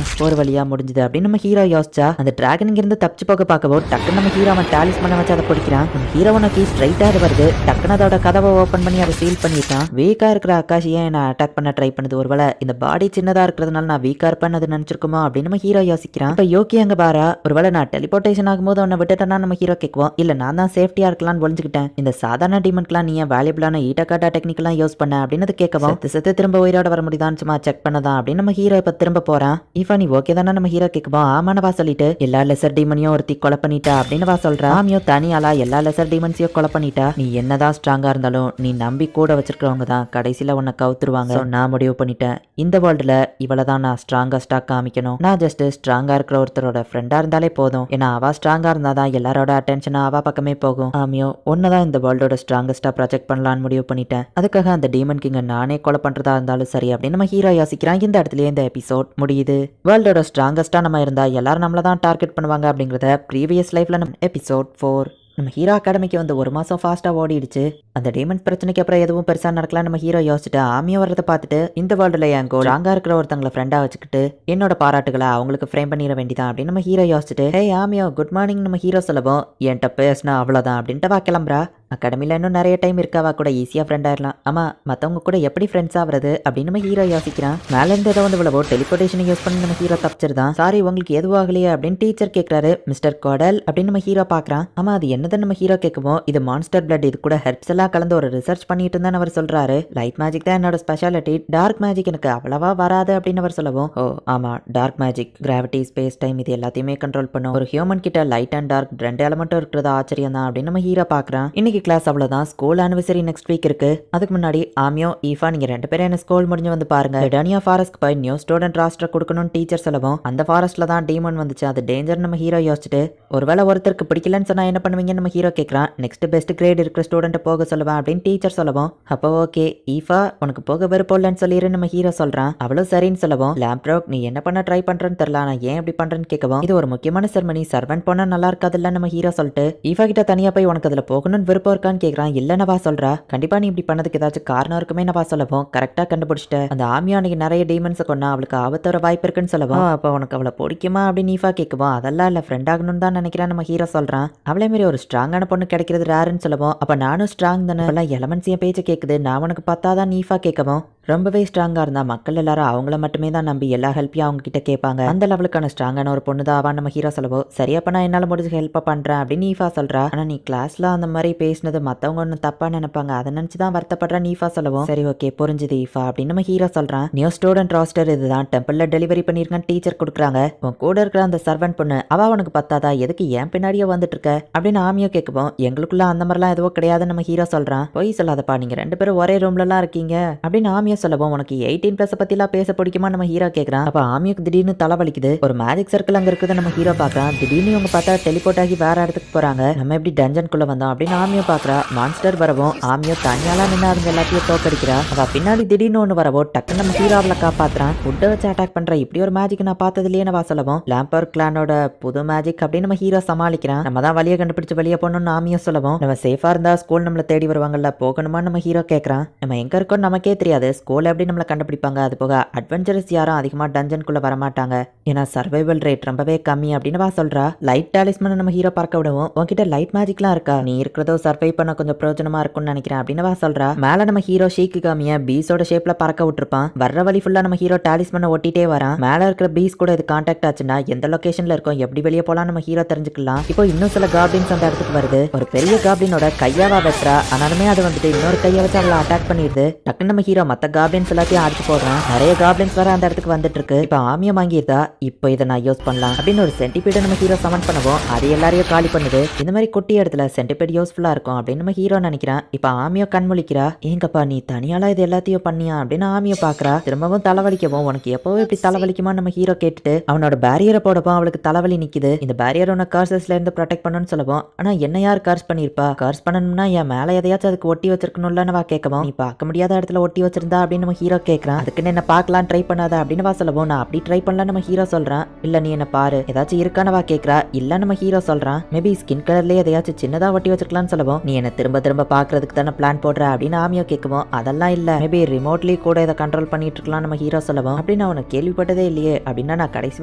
ஒரு வழியா முடிஞ்சது அப்படின்னு நம்ம ஹீரோ யோசிச்சா, அந்த டிராகன் இங்க இருந்து தப்பிச்சு போக பார்க்கவும் டக்குன்னு நம்ம ஹீரோ அவன் டாலிஸ்மனை வச்சு அதை பிடிக்கிறான். நம்ம ஹீரோவை நோக்கி ஸ்ட்ரைட்டா அது வருது. டக்குன்னு அதோட கதவை ஓபன் பண்ணி அதை சீல் பண்ணிட்டான். வீக்கா இருக்கிற ஆகாஷ் ஏன் என்ன அட்டாக் பண்ண ட்ரை பண்ணுது, ஒருவேளை இந்த பாடி சின்னதா இருக்கிறதுனால நான் வீக்கா இருப்பேன்னு அது நினைச்சிருக்குமோ அப்படின்னு நம்ம ஹீரோ யோசிக்கிறான். இப்ப யோகி அங்க பாரா, ஒருவேளை நான் டெலிபோர்டேஷன் ஆகும்போது உன்னை விட்டுட்டேன்னா நம்ம ஹீரோ கேட்குவோம், இல்ல நான் தான் சேஃப்டியா இருக்கலாம்னு ஒழிஞ்சுக்கிட்டேன், இந்த சாதாரண டீமன்க்குலாம் நீ ஏன் வேல்யூபிளான ஈட்டக்காட்டா டெக்னிக்கெல்லாம் யூஸ் பண்ண அப்படின்னு கேட்கவும், செத்து திரும்ப உயிரோட வர முடியுதான்னு சும்மா செக் பண்ணதான் அப்படின்னு நம்ம ஹீரோ இப்ப திரும்ப போறான். இஃபா நீ ஓகே தானே நம்ம ஹீரோ கேட்குவோம், ஆமானவா சொல்லிட்டு எல்லா லெசர் டீமனையும் ஒருத்தி கொலை பண்ணிட்டா அப்படின்னு வா சொல்றா. ஆமியோ தனியாலா எல்லா லெசர் டீமன்ஸையும் கொலை பண்ணிட்டா, நீ என்னதான் ஸ்ட்ராங்கா இருந்தாலும் நீ நம்பி கூட வச்சிருக்கிறவங்க தான் கடைசியில உன்னை கவுத்துருவாங்க. நான் முடிவு பண்ணிட்டேன், இந்த வேர்ல்டுல இவளதான் நான் ஸ்ட்ராங்கஸ்டா காமிக்கணும், நான் ஜஸ்ட் ஸ்ட்ராங்கா இருக்கிற ஒருத்தரோட ஃப்ரெண்டா இருந்தாலே போதும், ஏன்னா அவ ஸ்ட்ராங்கா இருந்தாதான் எல்லாரோட அட்டென்ஷன் அவ பக்கமே போகும். ஆமியோ ஒன்னதான் இந்த வேர்ல்டோட ஸ்ட்ராங்கஸ்டா ப்ராஜெக்ட் பண்ணலான்னு முடிவு பண்ணிட்டேன், அதுக்காக அந்த டீமன் கிங்க நானே கொலை பண்றதா இருந்தாலும் சரி அப்படின்னு நம்ம ஹீரோ யோசிக்கிறான். இந்த இடத்துல இந்த எபிசோட் முடியுது. வேர்ல்டோட ஸ்ட்ராங்கஸ்டா நம்ம இருந்தா எல்லாரும் நம்மள தான் டார்கெட் பண்ணுவாங்க அப்படிங்கறத ப்ரீவியஸ் லைஃப்ல நம்ம எபிசோட் 4 நம்ம ஹீரோ அகாடமிக்கு வந்து 1 மாசம் ஃபாஸ்டா ஓடிடுச்சு. அந்த டீமன்ஸ் பிரச்சனைக்கு அப்புறம் எதுவும் பெருசா நடக்கலாம் நம்ம ஹீரோ யோசிச்சுட்டு ஆமியா வரதை பார்த்துட்டு இந்த வேர்ல்டுல என் கோல் அங்க இருக்கிற ஒருத்தங்களை ஃப்ரெண்டா வச்சுக்கிட்டு என்னோட பாராட்டுகளை அவங்களுக்கு ஃப்ரேம் பண்ணிட வேண்டியதான் அப்படின்னு நம்ம ஹீரோ யோசிச்சுட்டு ஹே ஆமியோ குட் மார்னிங் நம்ம ஹீரோ சொல்லவும் என்கிட்ட பேசினா அவ்வளவுதான் அப்படின்ட்டு வா கிளம்புறா. அகாடமியில் இன்னும் நிறைய டைம் இருக்காவா கூட ஈஸியாக ஃப்ரெண்ட் ஆயிடலாம். ஆமா மற்றவங்க கூட எப்படி ஃப்ரெண்ட்ஸ் ஆகுறது அப்படின்னு நம்ம ஹீரோ யோசிக்கிறான். மேலேருந்து ஏதோ வந்து விழவோ டெலிபோர்டேஷனை யூஸ் பண்ணி நம்ம ஹீரோ தப்பிச்சிருதான். சாரி உங்களுக்கு எதுவும் ஆகலையே அப்படின்னு டீச்சர் கேட்குறாரு. மிஸ்டர் கோடல் அப்படின்னு நம்ம ஹீரோ பார்க்குறான். ஆமா அது என்னதான் நம்ம ஹீரோ கேட்கவும் இது மான்ஸ்டர் பிளட் இது கூட ஹெர்ப்ஸ் எல்லாம் கலந்து ஒரு ரிசர்ச் பண்ணிட்டு இருந்தான்னு அவர் சொல்றாரு. லைட் மேஜிக் தான் என்னோட ஸ்பெஷாலிட்டி, டார்க் மேஜிக் எனக்கு அவ்வளவா வராது அப்படின்னு அவர் சொல்லவும் ஓ ஆமா dark magic gravity space time இது எல்லாத்தையுமே கண்ட்ரோல் பண்ணும். ஒரு ஹியூமன் கிட்ட லைட் அண்ட் டார்க் 2 எலமெண்ட்டும் இருக்கிறது ஆச்சரியம் தான் அப்படின்னு நம்ம ஹீரோ பார்க்குறான். இன்னைக்கு கிளாஸ் அவ்வளவுதான். ஸ்கூல் ஆனிவர்சரி நெக்ஸ்ட் வீக் இருக்கு. அதுக்கு முன்னாடி ஆமியோ ஈஃபா நீங்க 2 பேரும் என்ன ஸ்கூல் முடிஞ்சு வந்து பாருங்க. டனியா ஃபாரஸ்ட்க்கு போய் நியூ ஸ்டூடெண்ட் ராஸ்டர் கொடுக்கணும்னு டீச்சர் சொல்லவும் அந்த ஃபாரஸ்ட்ல தான் டீமன் வந்துச்சு அது டேஞ்சர் நம்ம ஹீரோ யோசிச்சுட்டு ஒருவேளை ஒருத்தருக்கு பிடிக்கலன்னு சொன்னா என்ன பண்ணுவீங்க நம்ம ஹீரோ கேட்கறான். நெக்ஸ்ட் பெஸ்ட் கிரேட் இருக்கிற ஸ்டூடெண்ட் போக சொல்லுவேன் அப்படின்னு டீச்சர் சொல்லவும் அப்போ ஓகே ஈஃபா உனக்கு போக விருப்பம்லன்னு சொல்லிடு நம்ம ஹீரோ சொல்றான். அவ்வளவு சரின்னு சொல்லவும் லேம்ப்ரோக் நீ என்ன பண்ண ட்ரை பண்றேன்னு தெரியல நான் ஏன் இப்படி பண்றேன்னு கேட்கவும் இது ஒரு முக்கியமான செர்மனி சர்வெண்ட் போனா நல்லா இருக்காதுல்ல நம்ம ஹீரோ சொல்லிட்டு ஈஃபா கிட்ட தனியா போய் உனக்கு அதுல போகணும்னு விருப்பம் இருக்கான்னு கேட்கறான். இல்ல நவா சொல்றா கண்டிப்பா நீ இப்படி பண்ணதுக்கு ஏதாச்சும் காரணம் இருக்குமே நவா சொல்லவும் கரெக்டா கண்டுபிடிச்சிட்ட அந்த ஆமியா அன்னைக்கு நிறைய டீமன்ஸை கொண்டா அவளுக்கு ஆபத்து வர வாய்ப்பு இருக்குன்னு சொல்லவும் அப்ப உனக்கு அவளை பிடிக்குமா அப்படின்னு ஈஃபா கேட்குவோம் அதெல்லாம் இல்ல ஃப்ரெண்ட் ஆகணும்னு தான் நினைக்கிறேன் நம்ம ஹீரோ சொல்றான். அவளே மாதிரி ஒரு ஸ்ட்ராங்கான பொண்ணு கிடைக்கிறது ரேருன்னு சொல்லவும் அப்ப நானும் ஸ்ட்ராங் தானே எலமெண்ட்ஸ் என் பேச்சு கேட்குது நான் உனக்கு பார்த்தாதான் ஈஃபா கேட்கவும் ரொம்பவே ஸ்ட்ராங்கா இருந்தா மக்கள் எல்லாரும் அவங்கள மட்டுமே தான் நம்பி எல்லா ஹெல்ப்பையும் அவங்க கிட்ட கேட்பாங்க. அந்த லெவலுக்கான ஸ்ட்ராங்கான ஒரு பொண்ணு தான் அவன் நம்ம ஹீரோ சொல்லவோ சரியாப்ப நான் என்னால முடிஞ்ச ஹெல்ப் பண்றேன் அப்படின்னு ஈஃபா சொல்றா. ஆனா நீ கிளாஸ்ல அந்த மாதிரி பேசினது மத்தவங்க ஒன்னும் தப்பா நினைப்பாங்க அதை நினைச்சுதான் வருத்தப்படுறேன் ஈஃபா சொல்லவும் சரி ஓகே புரிஞ்சுது ஈஃபா அப்படின்னு நம்ம ஹீரோ சொல்றான். நியூ ஸ்டூடெண்ட் ராஸ்டர் இதுதான் டெம்பிள்ல டெலிவரி பண்ணிருக்கான்னு டீச்சர் கொடுக்குறாங்க. உன் கூட இருக்கிற அந்த சர்வெண்ட் பொண்ணு அவ உனக்கு பத்தாதா எதுக்கு ஏன் பின்னாடியே வந்துட்டு இருக்க அப்படின்னு ஆமியோ கேட்கவும் எங்களுக்குள்ள அந்த மாதிரிலாம் எதுவும் கிடையாதுன்னு நம்ம ஹீரோ சொல்றான். பொய் சொல்லாதப்பா நீங்க 2 பேரும் ஒரே ரூம்ல எல்லாம் இருக்கீங்க அப்படின்னு ஆமியோ சொல்லவும் உனக்கு 18+ பத்திலாம் பேச பிடிக்குமா நம்ம ஹீரோ கேட்கறான். அப்ப ஆமியோக்கு திடீர்னு தலைவலிக்குது. ஒரு மேஜிக் சர்க்கிள் அங்க இருக்குது நம்ம ஹீரோ பாக்குறான். திடீர்னு இவங்க பார்த்தா டெலிபோர்ட் ஆகி வேற இடத்துக்கு போறாங்க. நம்ம எப்படி டஞ்சனுக்குள்ள வந்தோம் அப்படின்னு ஆமியோ பாக்குறா. மான்ஸ்டர் வரவும் ஆமியோ தனியாலா நின்று அவங்க எல்லாத்தையும் தோக்கடிக்கிறா. அவ பின்னாடி திடீர்னு ஒண்ணு வரவோ டக்குன்னு நம்ம ஹீரோவில காப்பாத்துறான். உட்ட வச்சு அட்டாக் பண்ற இப்படி ஒரு மேஜிக் நான் பார்த்தது இல்லையே நம்ம சொல்லவும் லாம்பர் கிளானோட புது மேஜிக் அப்படின்னு நம்ம ஹீரோ சமாளிக்கிறான். நம்ம தான் வழியை கண்டுபிடிச்சு வெளியே போகணும்னு ஆமியோ சொல்லவும் நம்ம சேஃபா இருந்தா ஸ்கூல் நம்மள தேடி வருவாங்கல்ல போகணுமா நம்ம ஹீரோ கேட்கறான். நம்ம எங்க இருக்கோம் நமக்கே தெரியாது ஸ்கூல் எப்படி நம்மள கண்டுபிடிப்பாங்க. அது போக அட்வென்ச்சரஸ் யாரும் அதிகமா டஞ்சனுக்குள்ள வரமாட்டாங்க ஏன்னா சர்வைவல் ரேட் ரொம்பவே கம்மி அப்படின்னு சொல்றா. லைட் டாலிஸ்மன் நம்ம ஹீரோ பார்க்க விடுவோம். உன்கிட்ட லைட் மேஜிக்லாம் இருக்கா நீ இருக்கிறதோ சர்வை பண்ண கொஞ்சம் பிரயோஜனமா இருக்கும்னு நினைக்கிறேன் அப்படின்னு சொல்றா. மேல நம்ம ஹீரோ ஷீக்கு காமிய பீஸோட ஷேப்ல பறக்க விட்டுருப்பான். வர்ற வழி ஃபுல்லா நம்ம ஹீரோ டாலிஸ்மனை ஒட்டிட்டே வரான். மேல இருக்கிற பீஸ் கூட இது கான்டாக்ட் ஆச்சுன்னா எந்த லொகேஷன்ல இருக்கும் எப்படி வெளியே போலாம் நம்ம ஹீரோ தெரிஞ்சுக்கலாம். இப்போ இன்னும் சில காப்ளின்ஸ் அந்த இடத்துக்கு வருது. ஒரு பெரிய காப்ளினோட கையாவா வெட்டுறா. ஆனாலுமே அது வந்துட்டு இன்னொரு கையை வச்சு அவளை அட்டாக் பண்ணிடுது. டக்குன்னு நம்ம ஹீரோ மத்த காப்ளின்ஸ் எல்லாத்தையும் அடிச்சு போடுறான். நிறைய காப்ளின்ஸ் வர அந்த இடத்துக்கு வந்துட்டு இருக்கு. இப்ப ஆமியம் வாங்கியிருந்தா இப்போ இதை நான் யூஸ் பண்ணலாம் அப்படின்னு ஒரு சென்டிபீடை நம்ம ஹீரோ சமன் பண்ணுவோம். அது எல்லாரையும் காலி பண்ணுது. இந்த மாதிரி குட்டி இடத்துல சென்டிபீட் யூஸ்ஃபுல்லா இருக்கும் அப்படின்னு நம்ம ஹீரோ நினைக்கிறான். இப்ப ஆமியோ கண்மொழிக்கிறா. ஏங்கப்பா நீ தனியாலா இது எல்லாத்தையும் பண்ணியா அப்படின்னு ஆமியோ பாக்குறா. திரும்பவும் தலைவலிக்கவும் உனக்கு எப்பவும் இப்படி தலைவலிக்குமா நம்ம ஹீரோ கேட்டுட்டு அவனோட பேரியரை போடப்போ அவளுக்கு தலைவலி நிக்குது. இந்த பேரியர் உன கர்சஸ்ல இருந்து ப்ரொடெக்ட் பண்ணணும்னு சொல்லுவோம். ஆனா என்ன யார் கர்ஸ் பண்ணிருப்பா கர்ஸ் பண்ணணும்னா என் மேல எதையாச்சும் அதுக்கு ஒட்டி வச்சிருக்கணும்ல நம்ம கேட்கவும் நீ பார்க்க முடியாத இடத்துல ஒட்டி வச்சிருந்தா அப்படின்னு நம்ம ஹீரோ கேட்கறான். அதுக்குன்னு என்ன பார்க்கலாம் ட்ரை பண்ணாத அப்படின்னு சொல்லவும் நான் அப்படி ட்ரை பண்ணலாம் நம்ம ஹீரோ சொல்றான். இல்ல நீ என்ன பாரு ஏதாச்சும் இருக்கானவா கேட்கறா. இல்ல நம்ம ஹீரோ சொல்றான் மேபி ஸ்கின் கலர்லயே எதையாச்சும் சின்னதா ஒட்டி வச்சிருக்கலாம்னு சொல்லவும் நீ என்ன திரும்ப திரும்ப பாக்குறதுக்கு தானே பிளான் போடுற அப்படின்னு ஆமியோ கேட்கவும் அதெல்லாம் இல்ல மேபி ரிமோட்லி கூட இதை கண்ட்ரோல் பண்ணிட்டு இருக்கலாம் நம்ம ஹீரோ சொல்லவும் அப்படின்னு அவனை கேள்விப்பட்டதே இல்லையே அப்படின்னா நான் கடைசி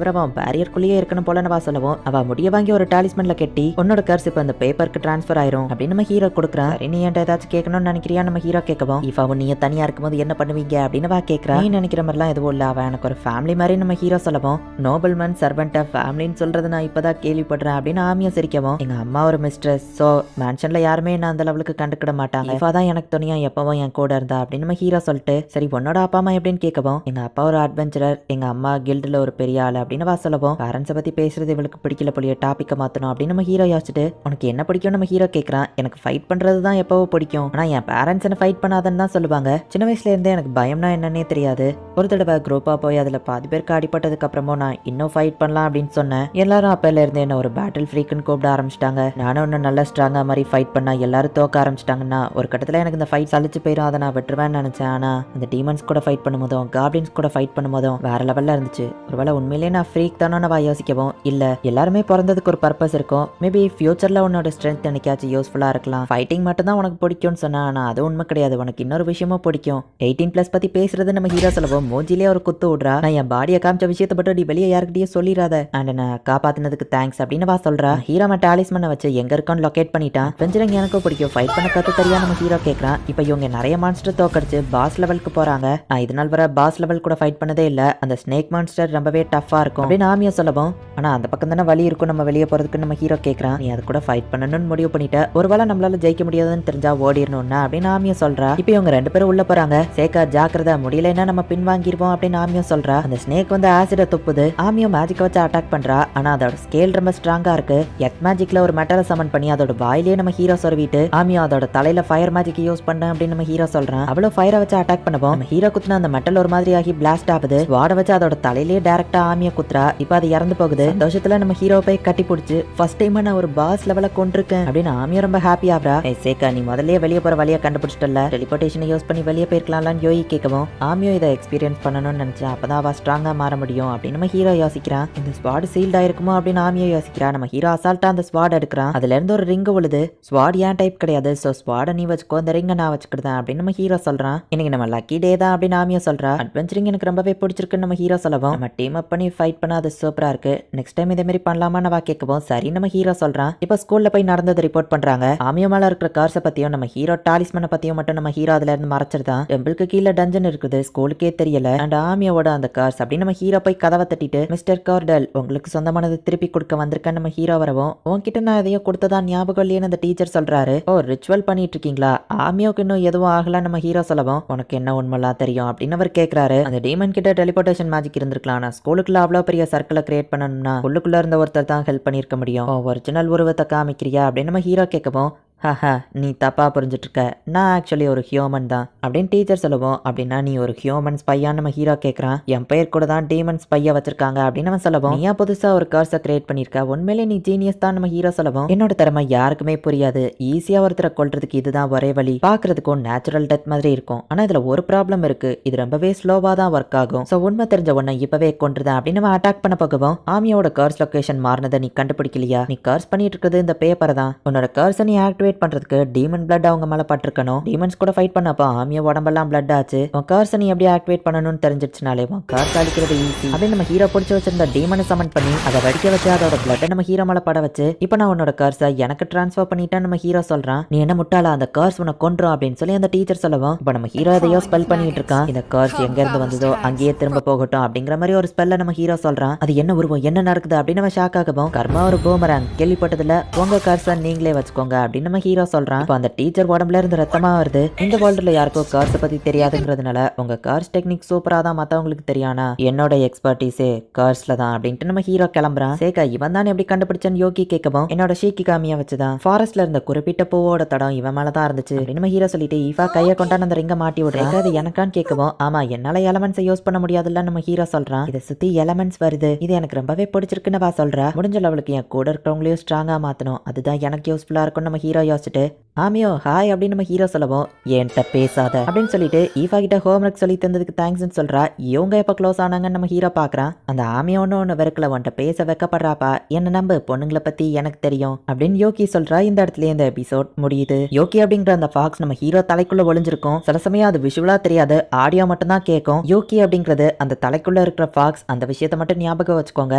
வரை அவன் பேரியருக்குள்ளேயே இருக்கணும் போல நம்ம சொல்லவும் அவ முடிய வாங்கி ஒரு டாலிஸ்மன்ல கட்டி உன்னோட கர்ஸ் இப்ப அந்த பேப்பருக்கு டிரான்ஸ்பர் ஆயிரும் அப்படின்னு நம்ம ஹீரோ கொடுக்குறான். நீ என்கிட்ட ஏதாச்சும் கேட்கணும்னு நினைக்கிறியா நம்ம ஹீரோ கேட்கவும் இஃப் அவன் நீ தனியா இருக்கும்போது என்ன பண்ணுவீங்க அப்படின்னு வா கேட்கறா. நீ நினைக்கிற மாதிரிலாம் எதுவும் இல்ல அவன் எனக்கு ஒரு ஃபேமிலி மாதிரி நம்ம ஹீரோ சொல்லவும் நோபல்மேன் சர்வெண்ட் ஃபேமிலின்னு சொல்றது நான் இப்பதான் கேள்விப்படுறேன் அப்படின்னு ஆமியா சிரிக்கவும் எங்க அம்மா ஒரு மிஸ்ட்ரஸ் சோ மேன்ஷன்ல யாருமே என்ன அந்த லெவலுக்கு கண்டுக்கிட மாட்டாங்க. இஃபா தான் எனக்கு துணியா எப்பவும் என் கூட இருந்தா அப்படின்னு நம்ம ஹீரோ சொல்லிட்டு சரி உன்னோட அப்பா அம்மா எப்படின்னு கேட்கவும் எங்க அப்பா ஒரு அட்வென்ச்சரர் எங்க அம்மா கில்டுல ஒரு பெரிய ஆள் அப்படின்னு சொல்லவும் பேரண்ட்ஸை பத்தி பேசுறது இவளுக்கு பிடிக்கல போலிய டாபிக்க மாத்தணும் அப்படின்னு நம்ம ஹீரோ யோசிச்சுட்டு உனக்கு என்ன பிடிக்கும் நம்ம ஹீரோ கேட்கறான். எனக்கு ஃபைட் பண்றது தான் எப்பவோ பிடிக்கும் ஆனா என் பேரண்ட்ஸ் என்ன ஃபைட் பண்ணாதன்னு தான் சொல்லுவாங்க. சின்ன வயசுல இருந்தே எனக்கு பயம்னா என்னன்னே தெரியாது. ஒரு தடவை குரூப்பா போய் அதுல பாதி பேருக்கு அடிப்பட்டதுக்கு அப்புறமும் நான் இன்னும் ஃபைட் பண்ணலாம் அப்படின்னு சொன்னேன். எல்லாரும் அப்பல இருந்து என்ன ஒரு பேட்டில் ஃப்ரீக்குன்னு கூப்பிட ஆரம்பிச்சிட்டாங்க. நானும் இன்னும் நல்லா ஸ்ட்ராங்கா மாதிரி ஃபைட் பண்ண ஒன்னா எல்லாரும் தோக்க ஆரம்பிச்சிட்டாங்கன்னா ஒரு கட்டத்துல எனக்கு இந்த ஃபைட் சலிச்சு போயிடும், அதை நான் விட்டுருவேன்னு நினைச்சேன். ஆனா அந்த டீமன்ஸ் கூட ஃபைட் பண்ணும்போதும் காப்ளின்ஸ் கூட ஃபைட் பண்ணும்போதும் வேற லெவல்ல இருந்துச்சு. ஒருவேளை உண்மையிலேயே நான் ஃப்ரீக் தானோ நான் யோசிக்கவும் இல்ல, எல்லாருமே பிறந்ததுக்கு ஒரு பர்பஸ் இருக்கும். மேபி ஃபியூச்சர்ல உன்னோட ஸ்ட்ரென்த் என்னைக்காச்சும் யூஸ்ஃபுல்லா இருக்கலாம். ஃபைட்டிங் மட்டும் தான் உனக்கு பிடிக்கும்னு சொன்னா, ஆனா அது உண்மை கிடையாது, உனக்கு இன்னொரு விஷயமும் பிடிக்கும். 18+ பத்தி பேசுறது நம்ம ஹீரோ சொல்லவும் மூஞ்சிலே ஒரு குத்து விடுறா. நான் என் பாடியை காமிச்ச விஷயத்தை மட்டும் நீ வெளியே யாருக்கிட்டயும் சொல்லிடாத, அண்ட் நான் காப்பாத்தினதுக்கு தேங்க்ஸ் அப்படின்னு வா சொல்றா. ஹீரோ டாலிஸ்மனை வச்சு எங்க இருக்கான்னு லொகேட் பண்ணிட்டான். வெஞ்சரிங் எனக்கும் பிடிக்கும், ஃபைட் பண்ண கத்து தெரியா நம்ம ஹீரோ கேட்கறான். இப்போ இவங்க நிறைய மான்ஸ்டர் தோக்கடிச்சு பாஸ் லெவலுக்கு போறாங்க. நான் இதனால் வர பாஸ் லெவல் கூட ஃபைட் பண்ணதே இல்ல, அந்த ஸ்னேக் மான்ஸ்டர் ரொம்பவே டஃபா இருக்கும் அப்படின்னு ஆமியா சொல்லவும், ஆனா அந்த பக்கம் தானே வழி இருக்கும் நம்ம வெளியே போறதுக்கு நம்ம ஹீரோ கேட்கறான். நீ அது கூட ஃபைட் பண்ணணும்னு முடிவு பண்ணிட்ட, ஒருவேளை நம்மளால ஜெயிக்க முடியாதுன்னு தெரிஞ்சா ஓடிடணும்னா அப்படின்னு ஆமியா சொல்றா. இப்போ இவங்க 2 பேரும் உள்ள போறாங்க. சேகா ஜாக்கிரதை, முடியலன்னா நம்ம பின் வாங்கிருவோம் அப்படின்னு ஆமியா சொல்றா. அந்த ஸ்னேக் வந்து ஆசிட துப்புது. ஆமியா மேஜிக் வச்சு அட்டாக் பண்றா. ஆனா அதோட ஸ்கேல் ரொம்ப ஸ்ட்ராங்கா இருக்கு. எத் மேஜிக்ல ஒரு மெட்டலை சமன் பண்ணி அதோட வாயிலேயே நம்ம ஹீரோ சொருவிட்டு ஆமியா அதோட தலையில ஃபயர் மேஜிக் யூஸ் பண்ண அப்படின்னு நம்ம ஹீரோ சொல்றான். அவ்வளவு ஃபயரை வச்சு அட்டாக் பண்ணவும் நம்ம ஹீரோ குத்துன அந்த மெட்டல் ஒரு மாதிரி ஆகி பிளாஸ்ட் ஆகுது. ஸ்வாட வச்சு அதோட தலையிலேயே டைரக்டா ஆமியா குத்துறா. இப்போ அது இறந்து போகுது. சந்தோஷத்துல நம்ம ஹீரோ போய் கட்டி பிடிச்சு ஃபர்ஸ்ட் டைம் நான் ஒரு பாஸ் லெவல கொண்டிருக்கேன் அப்படின்னு ஆமியா ரொம்ப ஹாப்பி ஆகுறா. சேகா நீ முதல்லயே வெளியே போற வழியை கண்டுபிடிச்சிட்டல, டெலிபோர்டேஷனை யூஸ் பண்ணி வெளியே போயிருக்கலாம்னு யோகி கேட்கவும் ஆமியோ இதை எக்ஸ்பீரியன்ஸ் பண்ணணும்னு நினைச்சா அப்பதான் அவ ஸ்ட்ராங்கா மாற முடியும் அப்படின்னு நம்ம ஹீரோ யோசிக்கிறான். இந்த ஸ்வாட் சீல்ட் ஆயிருக்குமோ அப்படின்னு ஆமியோ யோசிக்கிறா. நம்ம ஹீரோ அசால்ட்டா அந்த ஸ்வாட் எடுக்கிறான். அதுல இருந்து ஒரு ரிங் விழுது. ஸ்வாட் ஏன் டைப் கிடையாது, சோ ஸ்வாட நீ வச்சுக்கோ, அந்த ரிங்கை நான் வச்சுக்கிட்டேன் அப்படின்னு நம்ம ஹீரோ சொல்றான். இன்னைக்கு நம்ம லக்கி டே தான் அப்படின்னு ஆமியோ சொல்றா. அட்வென்ச்சரிங் எனக்கு ரொம்பவே பிடிச்சிருக்குன்னு நம்ம ஹீரோ சொல்லவும் நம்ம டீம் அப் பண்ணி ஃபைட் பண்ண அது சூப்பரா இருக்கு, நெக்ஸ்ட் டைம் இதே மாதிரி பண்ணலாமா நம்ம கேட்கவும் சரி நம்ம ஹீரோ சொல்றான். இப்போ ஸ்கூல்ல போய் நடந்தது ரிப்போர்ட் பண்றாங்க. ஆமியோ மேல இருக்கிற கார்ஸை பத்தியும் நம்ம ஹீரோ டாலிஸ்மனை பத்தியும் மட்டும் நம்ம ஹீரோ அதுல இருந்து மறைச்சிருந்தான். டெம்பிளுக்கு கீழே டஞ்சன் இருக்குது, ஸ்கூலுக்கே தெரியல. அண்ட் ஆமியோட அந்த கார்ஸ் அப்படின்னு நம்ம ஹீரோ போய் கதவை தட்டிட்டு மிஸ்டர் கார்டல் உங்களுக்கு சொந்தமானது திருப்பி கொடுக்க வந்திருக்கேன் நம்ம ஹீரோ வரவும் உன்கிட்ட நான் எதையோ கொடுத்ததா ஞாபகம் இல்லையேன்னு அந்த டீச்சர் சொல்றாரு. ஓ ரிச்சுவல் பண்ணிட்டு இருக்கீங்களா, ஆமியோக்கு இன்னும் எதுவும் ஆகல நம்ம ஹீரோ சொல்லவும் உனக்கு என்ன உண்மைலாம் தெரியும் அப்படின்னு அவர் கேட்கிறாரு. அந்த டீமன் கிட்ட டெலிபோர்டேஷன் மேஜிக் இருந்திருக்கலாம், ஆனா ஸ்கூலுக்குள்ள அவ்வளவு பெரிய சர்க்கிளை கிரியேட் பண்ணணும்னா உள்ளுக்குள்ள இருந்த ஒருத்தர் தான் ஹெல்ப் பண்ணிருக்க முடியும். ஒரிஜினல் உருவத்தை காமிக்கிறியா அப்படின்னு நம்ம ஹீரோ கேட்கவும் ஹஹா நீ தப்பா புரிஞ்சுட்டு இருக்க, நான் ஆக்சுவலி ஒரு ஹியூமன் தான் அப்படின்னு டீச்சர் சொல்லுவோம். அப்படின்னா நீ ஒரு ஹியூமன் ஸ்பையான்னு நம்ம ஹீரோ கேட்கறான். என் பெயர் கூட தான் டீமன் ஸ்பையா வச்சிருக்காங்க அப்படின்னு நம்ம சொல்லவும் நீயா புதுசா ஒரு கார்ஸை கிரியேட் பண்ணிருக்க, உண்மையிலே நீ ஜீனியஸ் தான் நம்ம ஹீரோ சொல்லவும் என்னோட திறமை யாருக்குமே புரியாது, ஈஸியா ஒருத்தரை கொல்றதுக்கு இதுதான் ஒரே வழி, பாக்குறதுக்கும் நேச்சுரல் டெத் மாதிரி இருக்கும், ஆனா இதுல ஒரு ப்ராப்ளம் இருக்கு, இது ரொம்பவே ஸ்லோவா தான் ஒர்க் ஆகும், சோ உண்மை தெரிஞ்ச உன்னை இப்பவே கொண்டுதான் அப்படின்னு நம்ம அட்டாக் பண்ண போகவும் ஆமியோட கார்ஸ் லொகேஷன் மாறினதை நீ கண்டுபிடிக்கலையா, நீ கார்ஸ் பண்ணிட்டு இருக்கிறது இந்த பேப்பர் தான், உன்னோட கார்ஸை நீ ஆக்டிவேட் பண்றதுக்கு டீமன் பிளட் அவங்க மேல பட்டிருக்கணும், டீமன்ஸ் கூட ஃபைட் பண்ணப்போ ஆமியோ உடம்பெல்லாம் பிளட் ஆச்சு, உன் கார்ஸை நீ எப்படி ஆக்டிவேட் பண்ணணும்னு தெரிஞ்சிடுச்சுனாலே உன் கார்ஸ் அடிக்கிறது ஈஸி அப்படின்னு நம்ம ஹீரோ பிடிச்சி வச்சிருந்த டீமனை சமன் பண்ணி அதை வடிக்க வச்சு அதோட பிளட்டை நம்ம ஹீரோ மேல பட வச்சு இப்போ நான் உன்னோட கார்ஸை எனக்கு டிரான்ஸ்ஃபர் பண்ணிட்டேன் நம்ம ஹீரோ சொல்றான். நீ என்ன முட்டாளா, அந்த கார்ஸ் உன்னை கொன்றும் அப்படின்னு சொல்லி அந்த டீச்சர் சொல்லவும் இப்போ நம்ம ஹீரோ எதையோ ஸ்பெல் பண்ணிட்டு இருக்கான். இந்த கார்ஸ் எங்க இருந்து வந்ததோ அங்கேயே திரும்ப போகட்டும் அப்படிங்கிற மாதிரி ஒரு ஸ்பெல்ல நம்ம ஹீரோ சொல்றான். அது என்ன உருவம், என்ன நடக்குது அப்படின்னு நம்ம ஷாக் ஆகவும் கர்மா ஒரு பூமராங் கேள்விப்பட்டதுல உங்க கார்ஸை நீங்களே வச்சுக்கோங்க அப்படின்னு நம்ம ஹீரோ சொல்றான். இப்போ அந்த டீச்சர் உடம்புல இருந்து ரத்தமா வருது. இந்த வேர்ல்டுல யாருக்கோ கார்ஸ் பத்தி தெரியாதுங்கிறதுனால உங்க கார்ஸ் டெக்னிக் சூப்பரா தான் மத்தவங்களுக்கு தெரியானா என்னோட எக்ஸ்பர்டீஸே கார்ஸ்ல தான் அப்படின்ட்டு நம்ம ஹீரோ கிளம்புறான். சேகா இவன் தான் எப்படி கண்டுபிடிச்சன்னு யோகி கேட்கவும் என்னோட ஷீக்கி காமியா வச்சுதான் ஃபாரஸ்ட்ல இருந்த குறிப்பிட்ட பூவோட தடம் இவன் மேலதான் இருந்துச்சு அப்படின்னு நம்ம ஹீரோ சொல்லிட்டு ஈஃபா கையை கொண்டாந்து அந்த ரிங்க மாட்டி விடுறேன். அது எனக்கான்னு கேட்கவும் ஆமா என்னால எலமெண்ட்ஸை யூஸ் பண்ண முடியாதுல்ல நம்ம ஹீரோ சொல்றான். இதை சுத்தி எலமெண்ட்ஸ் வருது, இது எனக்கு ரொம்பவே பிடிச்சிருக்குன்னு வா சொல்றா. முடிஞ்ச லெவலுக்கு என் கூட இருக்கிறவங்களையும் ஸ்ட்ராங்கா மாத்தணும், அதுதான் எனக்கு யூஸ்ஃபுல்லா இருக்கும் நம்ம ஹீரோ யோசிச்சுட்டு ஆமியோ ஹாய் அப்படின்னு நம்ம ஹீரோ சொல்லவும் என்கிட்ட பேசாத அப்படின்னு சொல்லிட்டு ஈஃபா கிட்ட ஹோம்ஒர்க் சொல்லி தந்ததுக்கு தேங்க்ஸ்ன்னு சொல்றா. இவங்க எப்ப க்ளோஸ் ஆனாங்கன்னு நம்ம ஹீரோ பாக்குறான். அந்த ஆமியோ ஒன்னு வெறுக்கல, உன்ட்ட பேச வைக்கப்படுறாப்பா, என்ன நம்பு, பொண்ணுங்களை பத்தி எனக்கு தெரியும் அப்படின்னு யோகி சொல்றா. இந்த இடத்துல இந்த எபிசோட் முடியுது. யோகி அப்படிங்கிற அந்த ஃபாக்ஸ் நம்ம ஹீரோ தலைக்குள்ள ஒளிஞ்சிருக்கும். சில சமயம் அது விஷுவலா தெரியாது, ஆடியோ மட்டும் தான் கேட்கும். யோகி அப்படிங்கிறது அந்த தலைக்குள்ள இருக்கிற ஃபாக்ஸ், அந்த விஷயத்த மட்டும் ஞாபகம் வச்சுக்கோங்க.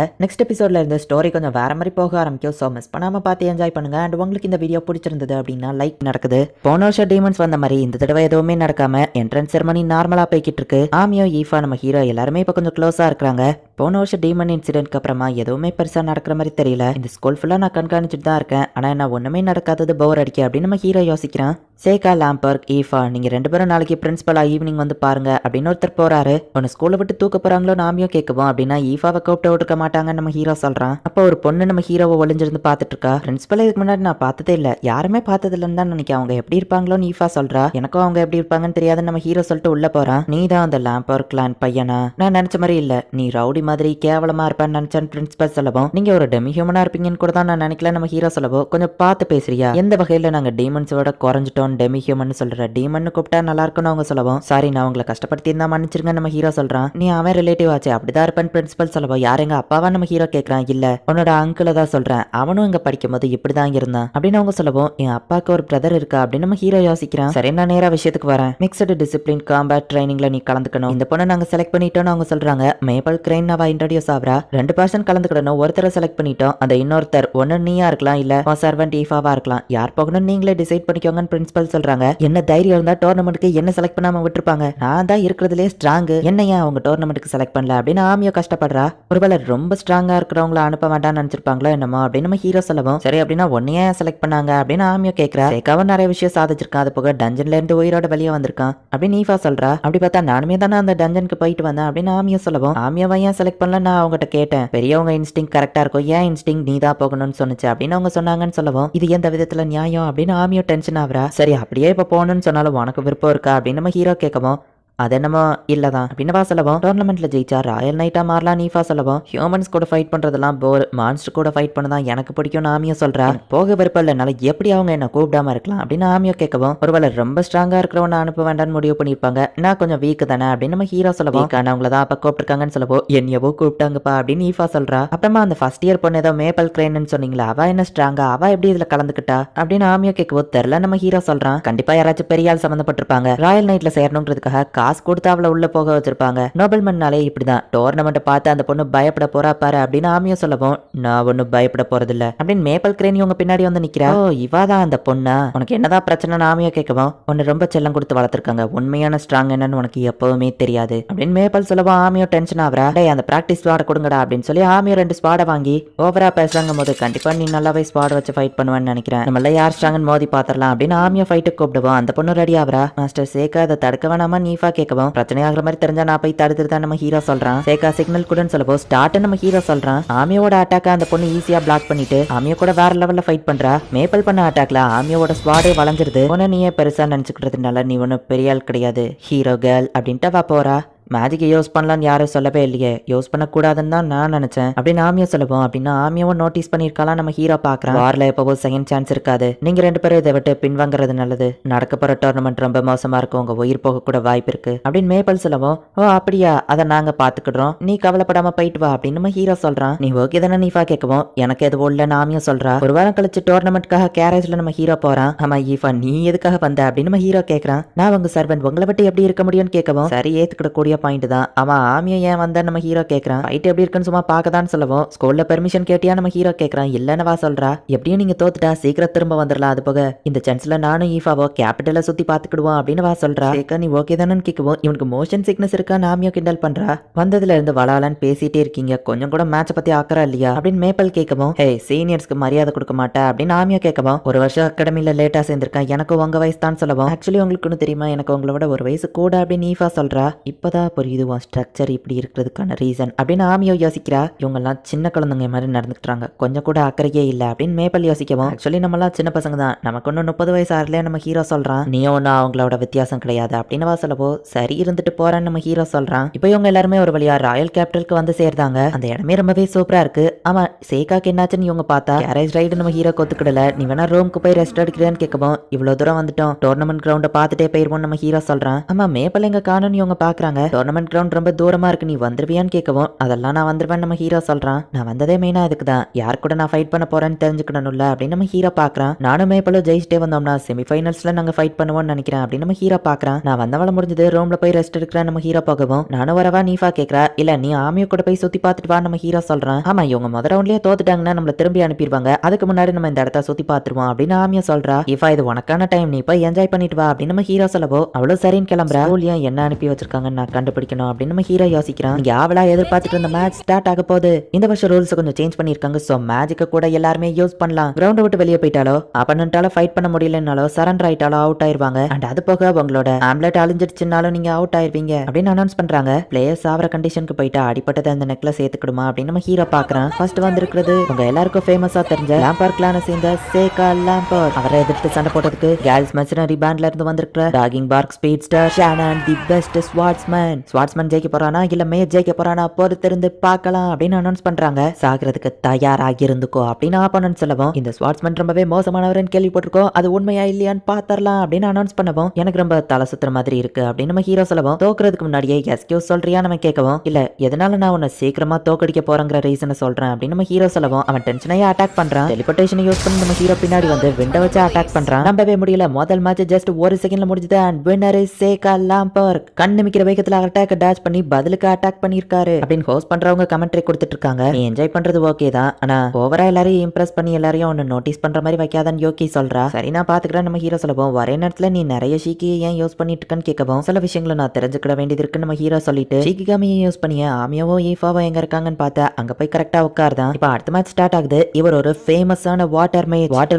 நெக்ஸ்ட் எபிசோட்ல இருந்து ஸ்டோரி கொஞ்சம் வேற மாதிரி போக ஆரம்பிக்கும். ஸோ மிஸ் பண்ணாம பார்த்து என்ஜாய் பண்ணுங்க. அண்ட் உங்களுக்கு இந்த வீடியோ பிடிச்சிருந்தது அப்படின்னா லைக் நடக்குது. போன வருஷம் டீமன்ஸ் வந்த மாதிரி இந்த தடவை எதுவுமே நடக்காம என்ட்ரன்ஸ் செரமனி நார்மலா போய்கிட்டு இருக்கு. ஆமியோ ஈஃபா நம்ம ஹீரோ எல்லாருமே இப்ப கொஞ்சம் க்ளோஸா இருக்காங்க. போன வருஷம் டீமன் இன்சிடென்ட்க்கு அப்புறமா எதுவுமே பெருசா நடக்கிற மாதிரி தெரியல. இந்த ஸ்கூல் ஃபுல்லா நான் கண்காணிச்சுட்டு தான் இருக்கேன், ஆனா என்ன ஒண்ணுமே நடக்காதது போர் அடிக்க அப்படின்னு நம்ம ஹீரோ யோசிக்கிறான். சேகா லாம்பர்க் ஈஃபா நீங்க 2 பேரும் நாளைக்கு பிரின்சிபலா ஈவினிங் வந்து பாருங்க அப்படின்னு ஒருத்தர் போறாரு. ஒன்னு ஸ்கூலை விட்டு தூக்க போறாங்களோ ஆமியோ கேட்கவும் அப்படின்னா ஈஃபாவை கூப்பிட்டு விட்டுக்க மாட்டாங்கன்னு நம்ம ஹீரோ சொல்றான். அப்போ ஒரு பொண்ணு நம்ம ஹீரோவை ஒளிஞ்சிருந்து பாத்துட்டு இருக்கா. பிரின்சிபல் இதுக்கு முன்னாடி நான் பார்த்ததே இல்ல, யாருமே பார்த்தது இல்லைன்னு தான் நினைக்கிறேன், அவங்க எப்படி இருப்பாங்களோன்னு ஈஃபா சொல்றா. எனக்கும் அவங்க எப்படி இருப்பாங்கன்னு தெரியாதுன்னு நம்ம ஹீரோ சொல்லிட்டு உள்ள போறான். நீ தான் அந்த லாம்பர்க் கிளான் பையனா? நான் நினைச்ச மாதிரி இல்ல, நீ ரவுடி மாதிரி கேவலமா இருப்பேன்னு நினைச்சேன் பிரின்சிபல் சொல்லவும், நீங்க ஒரு டெமி ஹியூமனா இருப்பீங்கன்னு கூட தான் நான் நினைக்கல நம்ம ஹீரோ சொல்லவும், கொஞ்சம் பார்த்து பேசுறியா, எந்த வகையில நாங்க டீமன்ஸோட குறைஞ்சிட்டோம் டெமி ஹியூமன் சொல்ற, டீமன் கூப்பிட்டா நல்லா இருக்கும்னு அவங்க சொல்லவும், சாரி நான் உங்களை கஷ்டப்படுத்தி இருந்தா மன்னிச்சிருங்க நம்ம ஹீரோ சொல்றான். நீ அவன் ரிலேட்டிவ் ஆச்சு அப்படிதான் இருப்பேன் பிரின்சிபல் சொல்லவும், யார் எங்க அப்பாவா நம்ம ஹீரோ கேட்கறான். இல்ல உன்னோட அங்கிள தான் சொல்றேன், அவனும் இங்க படிக்கும் போது இப்படிதான் இருந்தான் அப்படின்னு அவங்க சொல்லவும், என் அப்பாவுக்கு ஒரு பிரதர் இருக்கா அப்படின்னு நம்ம ஹீரோ யோசிக்கிறான். சரி நான் நேரா விஷயத்துக்கு வரேன். மிக்சடு டிசிப்ளின் காம்பேட் ட்ரைனிங்ல நீ கலந்துக்கணும். இந்த பொண்ணை நாங்க செலக்ட் பண்ணிட்டோம்னு அவங்க சொல்றாங்க. மேபல் கிரைன் அவ இன்ட்ரோடியூஸ் ஆகுறா. 2% கலந்துக்கிடணும். ஒருத்தரை செலக்ட் பண்ணிட்டோம். அந்த இன்னொருத்தர் ஒன்னு நீயா இருக்கலாம், இல்ல சர்வெண்ட் ஈஃபாவா இருக்கலாம். யார் போகணும் நீங்களே டிசைட் பண்ணிக்கோங்கன்னு பிரின்சிபல் சொல்றாங்க. என்ன தைரியம் இருந்தா டோர்னமெண்ட்டுக்கு என்ன செலக்ட் பண்ணாம விட்டுருப்பாங்க. நான் தான் இருக்கிறதுலே ஸ்ட்ராங், என்ன ஏன் அவங்க டோர்னமெண்ட்டுக்கு செலக்ட் பண்ணல அப்படின்னு ஆமியோ கஷ்டப்படுறா. ஒருவேளை ரொம்ப ஸ்ட்ராங்கா இருக்கிறவங்கள அனுப்ப வேண்டாம்னு நினைச்சிருப்பாங்களோ என்னமோ அப்படின்னு நம்ம ஹீரோ சொல்லவும், சரி அப்படின்னா ஒன்னையே செலக்ட் பண்ணாங்க அப்படின்னு ஆமியோ கேட்கறா. சேக்காவும் நிறைய விஷயம் சாதிச்சிருக்கான். அது போக டஞ்சன்ல இருந்து உயிரோட வெளியே வந்திருக்கான் அப்படின்னு ஈஃபா சொல்றா. அப்படி பார்த்தா நானுமே தானே அந்த டஞ்சனுக்கு போயிட்டு வந்தேன் அப்படின்னு ஆமியோ சொல்லவும், ஆமியோவை ஏன் செலக்ட் பண்ணல நான் அவங்ககிட்ட கேட்டேன். பெரியவங்க இன்ஸ்டிங் கரெக்டா இருக்கும், ஏன் இன்ஸ்டிங் நீ தான் போகணும்னு சொன்னுச்சு அப்படின்னு அவங்க சொன்னாங்கன்னு சொல்லவும், இது எந்த விதத்துல நியாயம் அப்படின்னு ஆமியோ டென்ஷன் ஆகுறா. சரி அப்படியே இப்ப போகணும்னு சொன்னாலும் உனக்கு விருப்பம் இருக்கா அப்படின்னு நம்ம ஹீரோ கேட்கவும், அது என்னமோ இல்லதான் அப்படின்னு சொல்லவும், டோர்னமெண்ட்ல ஜெயிச்சா ராயல் நைட்டா மாறலாம் நீஃபா சொல்லவும், ஹியூமன்ஸ் கூட ஃபைட் பண்றதெல்லாம் போர், மான்ஸ்டர் கூட ஃபைட் பண்ணதான் எனக்கு பிடிக்கும்னு ஆமியோ சொல்றா. போக விருப்பம் இல்லைனால எப்படி அவங்க என்ன கூப்பிடாம இருக்கலாம் அப்படின்னு ஆமியோ கேட்கவும், ஒருவேளை ரொம்ப ஸ்ட்ராங்கா இருக்கிறவன அனுப்ப வேண்டாம்னு முடிவு பண்ணிருப்பாங்க, நான் கொஞ்சம் வீக் தானே அப்படின்னு நம்ம ஹீரோ சொல்லவும், அவங்கள தான் அப்ப கூப்பிட்டுருக்காங்கன்னு சொல்லவும், என்னையவோ கூப்பிட்டாங்கப்பா அப்படின்னு ஈஃபா சொல்றா. அப்புறமா அந்த ஃபர்ஸ்ட் இயர் பொண்ணு ஏதோ மேபல் கிரைன்னு சொன்னீங்களா, அவ என்ன ஸ்ட்ராங்கா, அவ எப்படி இதுல கலந்துக்கிட்டா அப்படின்னு ஆமியோ கேட்கவும், தெரியல நம்ம ஹீரோ சொல்றான். கண்டிப்பா யாராச்சும் பெரிய ஆள் சம்பந்தப்பட்டிருப்பாங்க. ராயல் நைட்ல சேரணுங்கிறதுக்காக காசு கொடுத்து அவளை உள்ள போக வச்சிருப்பாங்க. நோபல்மன்னாலே இப்படிதான், டோர்னமெண்ட் பார்த்து அந்த பொண்ணு பயப்பட போறா பாரு அப்படின்னு ஆமியோ சொல்லவும், நான் ஒன்னும் பயப்பட போறது இல்ல அப்படின்னு மேபல் கிரேன் இவங்க பின்னாடி வந்து நிக்கிறா. ஓ இவாதான் அந்த பொண்ணா, உனக்கு என்னதான் பிரச்சனை ஆமியோ கேட்கவும், உன்னை ரொம்ப செல்லம் கொடுத்து வளர்த்திருக்காங்க, உண்மையான ஸ்ட்ராங் என்னன்னு உனக்கு எப்பவுமே தெரியாது அப்படின்னு மேபல் சொல்லவும், ஆமியோ டென்ஷன் ஆகுறா. டேய் அந்த பிராக்டிஸ் ஸ்குவாட கொடுங்கடா அப்படின்னு சொல்லி ஆமியோ 2 ஸ்குவாட வாங்கி ஓவரா பேசுறாங்க போது, கண்டிப்பா நீ நல்லாவே ஸ்குவாட் வச்சு ஃபைட் பண்ணுவேன்னு நினைக்கிறேன், நம்மள யார் ஸ்ட்ராங்னு மோதி பாத்திரலாம் அப்படின்னு ஆமியோ ஃபைட்டுக்கு கூப்பிடுவோம். அந்த பொண்ணு ரெடி ஆகுறா. மாஸ்டர் சேகா அதை தடுக்க வேணாமா நீஃபா கேட்கவும், பிரச்சனை ஆகிற மாதிரி தெரிஞ்சா நான் போய் தடுத்துட்டு தான் நம்ம ஹீரோ சொல்றான். சேகா சிக்னல் கூடன்னு சொல்லப்போ ஸ்டார்ட் நம்ம ஹீரோ சொல்றான். ஆமியோட அட்டாக்க அந்த பொண்ணு ஈஸியா பிளாக் பண்ணிட்டு ஆமியோ கூட வேற லெவல்ல ஃபைட் பண்றா. மேப்பல் பண்ண அட்டாக்ல ஆமியோட ஸ்வாடே வளைஞ்சிருது. உன்னை நீயே பெருசா நினைச்சுக்கிறதுனால நீ ஒன்னும் பெரிய ஆள் கிடையாது, ஹீரோ கேர்ள் அப்படின்ட்டு வா போறா. மேஜிக்கை யூஸ் பண்ணலான்னு யாரும் சொல்லவே இல்லையே, யூஸ் பண்ணக்கூடாதுன்னு தான் நான் நினைச்சேன் அப்படின்னு ஆமியோ சொல்லுவோம். அப்படின்னா ஆமியோவும் நோட்டீஸ் பண்ணிருக்கலாம் நம்ம ஹீரோ பாக்குறான். வார்ல எப்பவோ செகண்ட் சான்ஸ் இருக்காது, நீங்க 2 பேரும் இதை விட்டு பின்வாங்கிறது நல்லது, நடக்க போற டோர்னமெண்ட் ரொம்ப மோசமா இருக்கும், உங்க உயிர் போக கூட வாய்ப்பு இருக்கு அப்படின்னு மேப்பல் சொல்லுவோம். ஓ அப்படியா, அதை நாங்க பாத்துக்கிடுறோம், நீ கவலைப்படாம போயிட்டு வா அப்படின்னு நம்ம ஹீரோ சொல்றான். நீ ஓகே தானே நீஃபா கேட்கவும், எனக்கு எதுவும் இல்லைன்னு ஆமியோ சொல்றா. ஒரு வாரம் கழிச்சு டோர்னமெண்ட்காக கேரேஜ்ல நம்ம ஹீரோ போறான். ஆமா ஈஃபா நீ எதுக்காக வந்த அப்படின்னு நம்ம ஹீரோ கேட்கறான். நான் உங்க சர்வெண்ட், உங்களை விட்டு எப்படி இருக்க முடியும்னு கேட்கவும், சரி ஏத்துக்கிட கூடிய பாயிண்ட் தான். அவன் ஆமியோ ஏன் வந்தா நம்ம ஹீரோ கேட்கறான். ஃபைட் எப்படி இருக்குன்னு சும்மா பார்க்கதான்னு சொல்லவும், ஸ்கூல்ல பெர்மிஷன் கேட்டியா நம்ம ஹீரோ கேட்கறான். இல்லன்னு வா சொல்றா. எப்படியும் நீங்க தோத்துட்டா சீக்கிரம் திரும்ப வந்துடலாம், அது போக இந்த சான்ஸ்ல நானும் ஈஃபாவோ கேபிட்டல சுத்தி பாத்துக்கிடுவோம் அப்படின்னு வா சொல்றா. சேக்கா நீ ஓகே தானு கேட்கவும், இவனுக்கு மோஷன் சிக்னஸ் இருக்கா ஆமியோ கிண்டல் பண்றா. வந்ததுல இருந்து வளாலன்னு பேசிட்டே இருக்கீங்க, கொஞ்சம் கூட மேட்ச பத்தி ஆக்கறா இல்லையா அப்படின்னு மேப்பல் கேட்கவும், ஹே சீனியர்ஸ்க்கு மரியாதை கொடுக்க மாட்டா அப்படின்னு ஆமியோ கேட்கவும், ஒரு வருஷம் அகாடமில லேட்டா சேர்ந்திருக்கேன், எனக்கு உங்க வயசு தான் சொல்லவும், ஆக்சுவலி உங்களுக்கு தெரியுமா எனக்கு உங்களோட ஒரு வயசு கூட அப்படின்னு ஈஃபா சொல்றா. இப்பதான் புரியுது ஸ்ட்ரக்சர் இப்படி இருக்கிறதுக்கான ரீசன் அப்படின்னு ஆமியோ யோசிக்கிறா. இவங்கெல்லாம் சின்ன குழந்தைங்க மாதிரி நடந்துக்கிறாங்க, கொஞ்சம் கூட அக்கறையே இல்லை அப்படின்னு மேப்பல் யோசிக்கவும், ஆக்சுவலி நம்மளாம் சின்ன பசங்க தான், நமக்கு ஒன்னும் 30 வயசு ஆகலையே நம்ம ஹீரோ சொல்றான். நீயும் ஒன்னும் அவங்களோட வித்தியாசம் கிடையாது அப்படின்னு வா சொல்லவோ, சரி இருந்துட்டு போறேன்னு நம்ம ஹீரோ சொல்றான். இப்போ இவங்க எல்லாருமே ஒரு வழியா ராயல் கேபிட்டலுக்கு வந்து சேர்ந்தாங்க. அந்த இடமே ரொம்பவே சூப்பரா இருக்கு. ஆமா சேகாக்கு என்னாச்சுன்னு இவங்க பார்த்தா கேரேஜ் ரைடு நம்ம ஹீரோ கொத்துக்கிடல, நீ வேணா ரூமுக்கு போய் ரெஸ்ட் எடுக்கிறேன்னு கேட்கவும், இவ்வளவு தூரம் வந்துட்டோம், டோர்னமெண்ட் கிரவுண்டை பார்த்துட்டே போயிருவோம் நம்ம ஹீரோ சொல்றான். ஆமா மேப்பல் எங்க காணும் இவங்க பாக்குறாங்க. டோர்னமெண்ட் கிரவுண்ட் ரொம்ப தூரமா இருக்கு, நீ வந்துருவியான்னு கேட்கவும், அதெல்லாம் நான் வந்துருவேன் நம்ம ஹீரோ சொல்றான். நான் வந்ததே மெயினா இதுக்கு தான், யார் கூட நான் ஃபைட் பண்ண போறேன்னு தெரிஞ்சுக்கணும்ல அப்படின்னு நம்ம ஹீரோ பாக்குறான். நானும் மேப்பலும் ஜெயிச்சிட்டே வந்தோம்னா செமிஃபைனல்ஸ்ல நாங்க ஃபைட் பண்ணுவோம்னு நினைக்கிறேன் அப்படின்னு நம்ம ஹீரோ பாக்குறான். நான் வந்தவள முடிஞ்சது ரூம்ல போய் ரெஸ்ட் எடுக்கிறேன் நம்ம ஹீரோ போகவும், நானும் வரவா நீஃபா கேட்கறா. இல்ல நீ ஆமியோ கூட போய் சுத்தி பார்த்துட்டு வா நம்ம ஹீரோ சொல்றான். ஆமா இவங்க முதல் ரவுண்ட்லயே தோத்துட்டாங்கன்னா நம்மள திரும்பி அனுப்பிடுவாங்க, அதுக்கு முன்னாடி நம்ம இந்த இடத்த சுத்தி பார்த்துருவோம் அப்படின்னு ஆமியோ சொல்றா. ஈஃபா இது உனக்கான டைம், நீ போய் என்ஜாய் பண்ணிட்டு வா அப்படின்னு நம்ம ஹீரோ சொல்லவோ, அவ்வளவு சரின்னு கிளம்புறா. என்ன அனுப்பி வச்சிருக்காங்கன்னு நான் கண்டுபிடிக்கணும் அப்படின்னு நம்ம ஹீரோ யோசிக்கிறான். இங்க ஆவலா எதிர்பார்த்துட்டு இருந்த மேட்ச் ஸ்டார்ட் ஆக போகுது. இந்த வருஷம் ரூல்ஸ் கொஞ்சம் சேஞ்ச் பண்ணிருக்காங்க, சோ மேஜிக்க கூட எல்லாருமே யூஸ் பண்ணலாம். கிரவுண்ட் விட்டு வெளியே போயிட்டாலோ அப்பனண்டால ஃபைட் பண்ண முடியலனாலோ சரண்டர் ஆயிட்டாலோ அவுட் ஆயிருவாங்க. அண்ட் அது போக உங்களோட ஆம்லெட் அழிஞ்சிடுச்சுனாலும் நீங்க அவுட் ஆயிருவீங்க அப்படின்னு அனௌன்ஸ் பண்றாங்க. பிளேயர்ஸ் ஆவற கண்டிஷனுக்கு போயிட்டா அடிப்பட்டதை அந்த நெக்லஸ் ஏத்துக்கிடுமா அப்படின்னு நம்ம ஹீரோ பாக்குறான். ஃபர்ஸ்ட் வந்திருக்கிறது உங்க எல்லாருக்கும் ஃபேமஸா தெரிஞ்ச லாம்பர் கிளான சேர்ந்த சேகா லாம்பர். அவரை எதிர்த்து சண்டை போட்டதுக்கு கேர்ள்ஸ் மெர்சனரி பேண்ட்ல இருந்து வந்திருக்கிற டாகிங் பார்க் speedster Shannon the best swordsman baron swordsman ஜெயிக்க போறானா இல்ல மேயர் ஜெயிக்க போறானா பொறுத்திருந்து பார்க்கலாம் அப்படின்னு அனௌன்ஸ் பண்றாங்க. சாகிறதுக்கு தயாராகி இருந்துக்கோ அப்படின்னு ஆப்போனன்ட் சொல்லவும், இந்த ஸ்வாட்ஸ்மேன் ரொம்பவே மோசமானவர்னு கேள்விப்பட்டிருக்கோம், அது உண்மையா இல்லையான்னு பாத்தரலாம் அப்படின்னு அனௌன்ஸ் பண்ணவும், எனக்கு ரொம்ப தலை சுத்துற மாதிரி இருக்கு அப்படின்னு நம்ம ஹீரோ சொல்லவும், தோக்குறதுக்கு முன்னாடியே எஸ்கியூஸ் சொல்றியா நம்ம கேட்கவும், இல்ல எதனால நான் உன்னை சீக்கிரமா தோக்கடிக்க போறேங்கிற ரீசனை சொல்றேன் அப்படின்னு நம்ம ஹீரோ சொல்லவும், அவன் டென்ஷனையே அட்டாக் பண்றான். டெலிபோர்டேஷனை யூஸ் பண்ணி நம்ம ஹீரோ பின்னாடி வந்து விண்டோ வச்சு அட்டாக் பண்றான். நம்பவே முடியல, முதல் மேட்ச் ஜஸ்ட் ஒரு செகண்ட்ல முடிஞ்சது. அண்ட் வின்னர் இஸ் சேகா லாம்பர். கண்ணு மிக்கிற வேகத்துல அட்டாக் டாச் பண்ணி பதிலுக்கு அட்டாக் பண்ணிருக்காரு அப்படின்னு ஹோஸ்ட் பண்றவங்க கமெண்ட்ரி கொடுத்துட்டு இருக்காங்க. நீ என்ஜாய் பண்றது ஓகே தான், ஆனா ஓவரா எல்லாரையும் இம்ப்ரெஸ் பண்ணி எல்லாரையும் ஒன்னு நோட்டீஸ் பண்ற மாதிரி வைக்காதான்னு யோகி சொல்றா. சரி நான் பாத்துக்கிறேன் நம்ம ஹீரோ சொல்லவும், ஒரே நேரத்துல நீ நிறைய ஷீக்கியை ஏன் யூஸ் பண்ணிட்டு இருக்கன்னு கேட்கவும், சில விஷயங்களை நான் தெரிஞ்சுக்கிட வேண்டியது இருக்குன்னு நம்ம ஹீரோ சொல்லிட்டு ஷீக்கிகாமியை யூஸ் பண்ணிய ஆமியாவோ ஈஃபாவோ எங்க இருக்காங்கன்னு பார்த்தா அங்க போய் கரெக்டா உட்கார்தான். இப்ப அடுத்த மேட்ச் ஸ்டார்ட் ஆகுது. இவர் ஒரு ஃபேமஸான வாட்டர்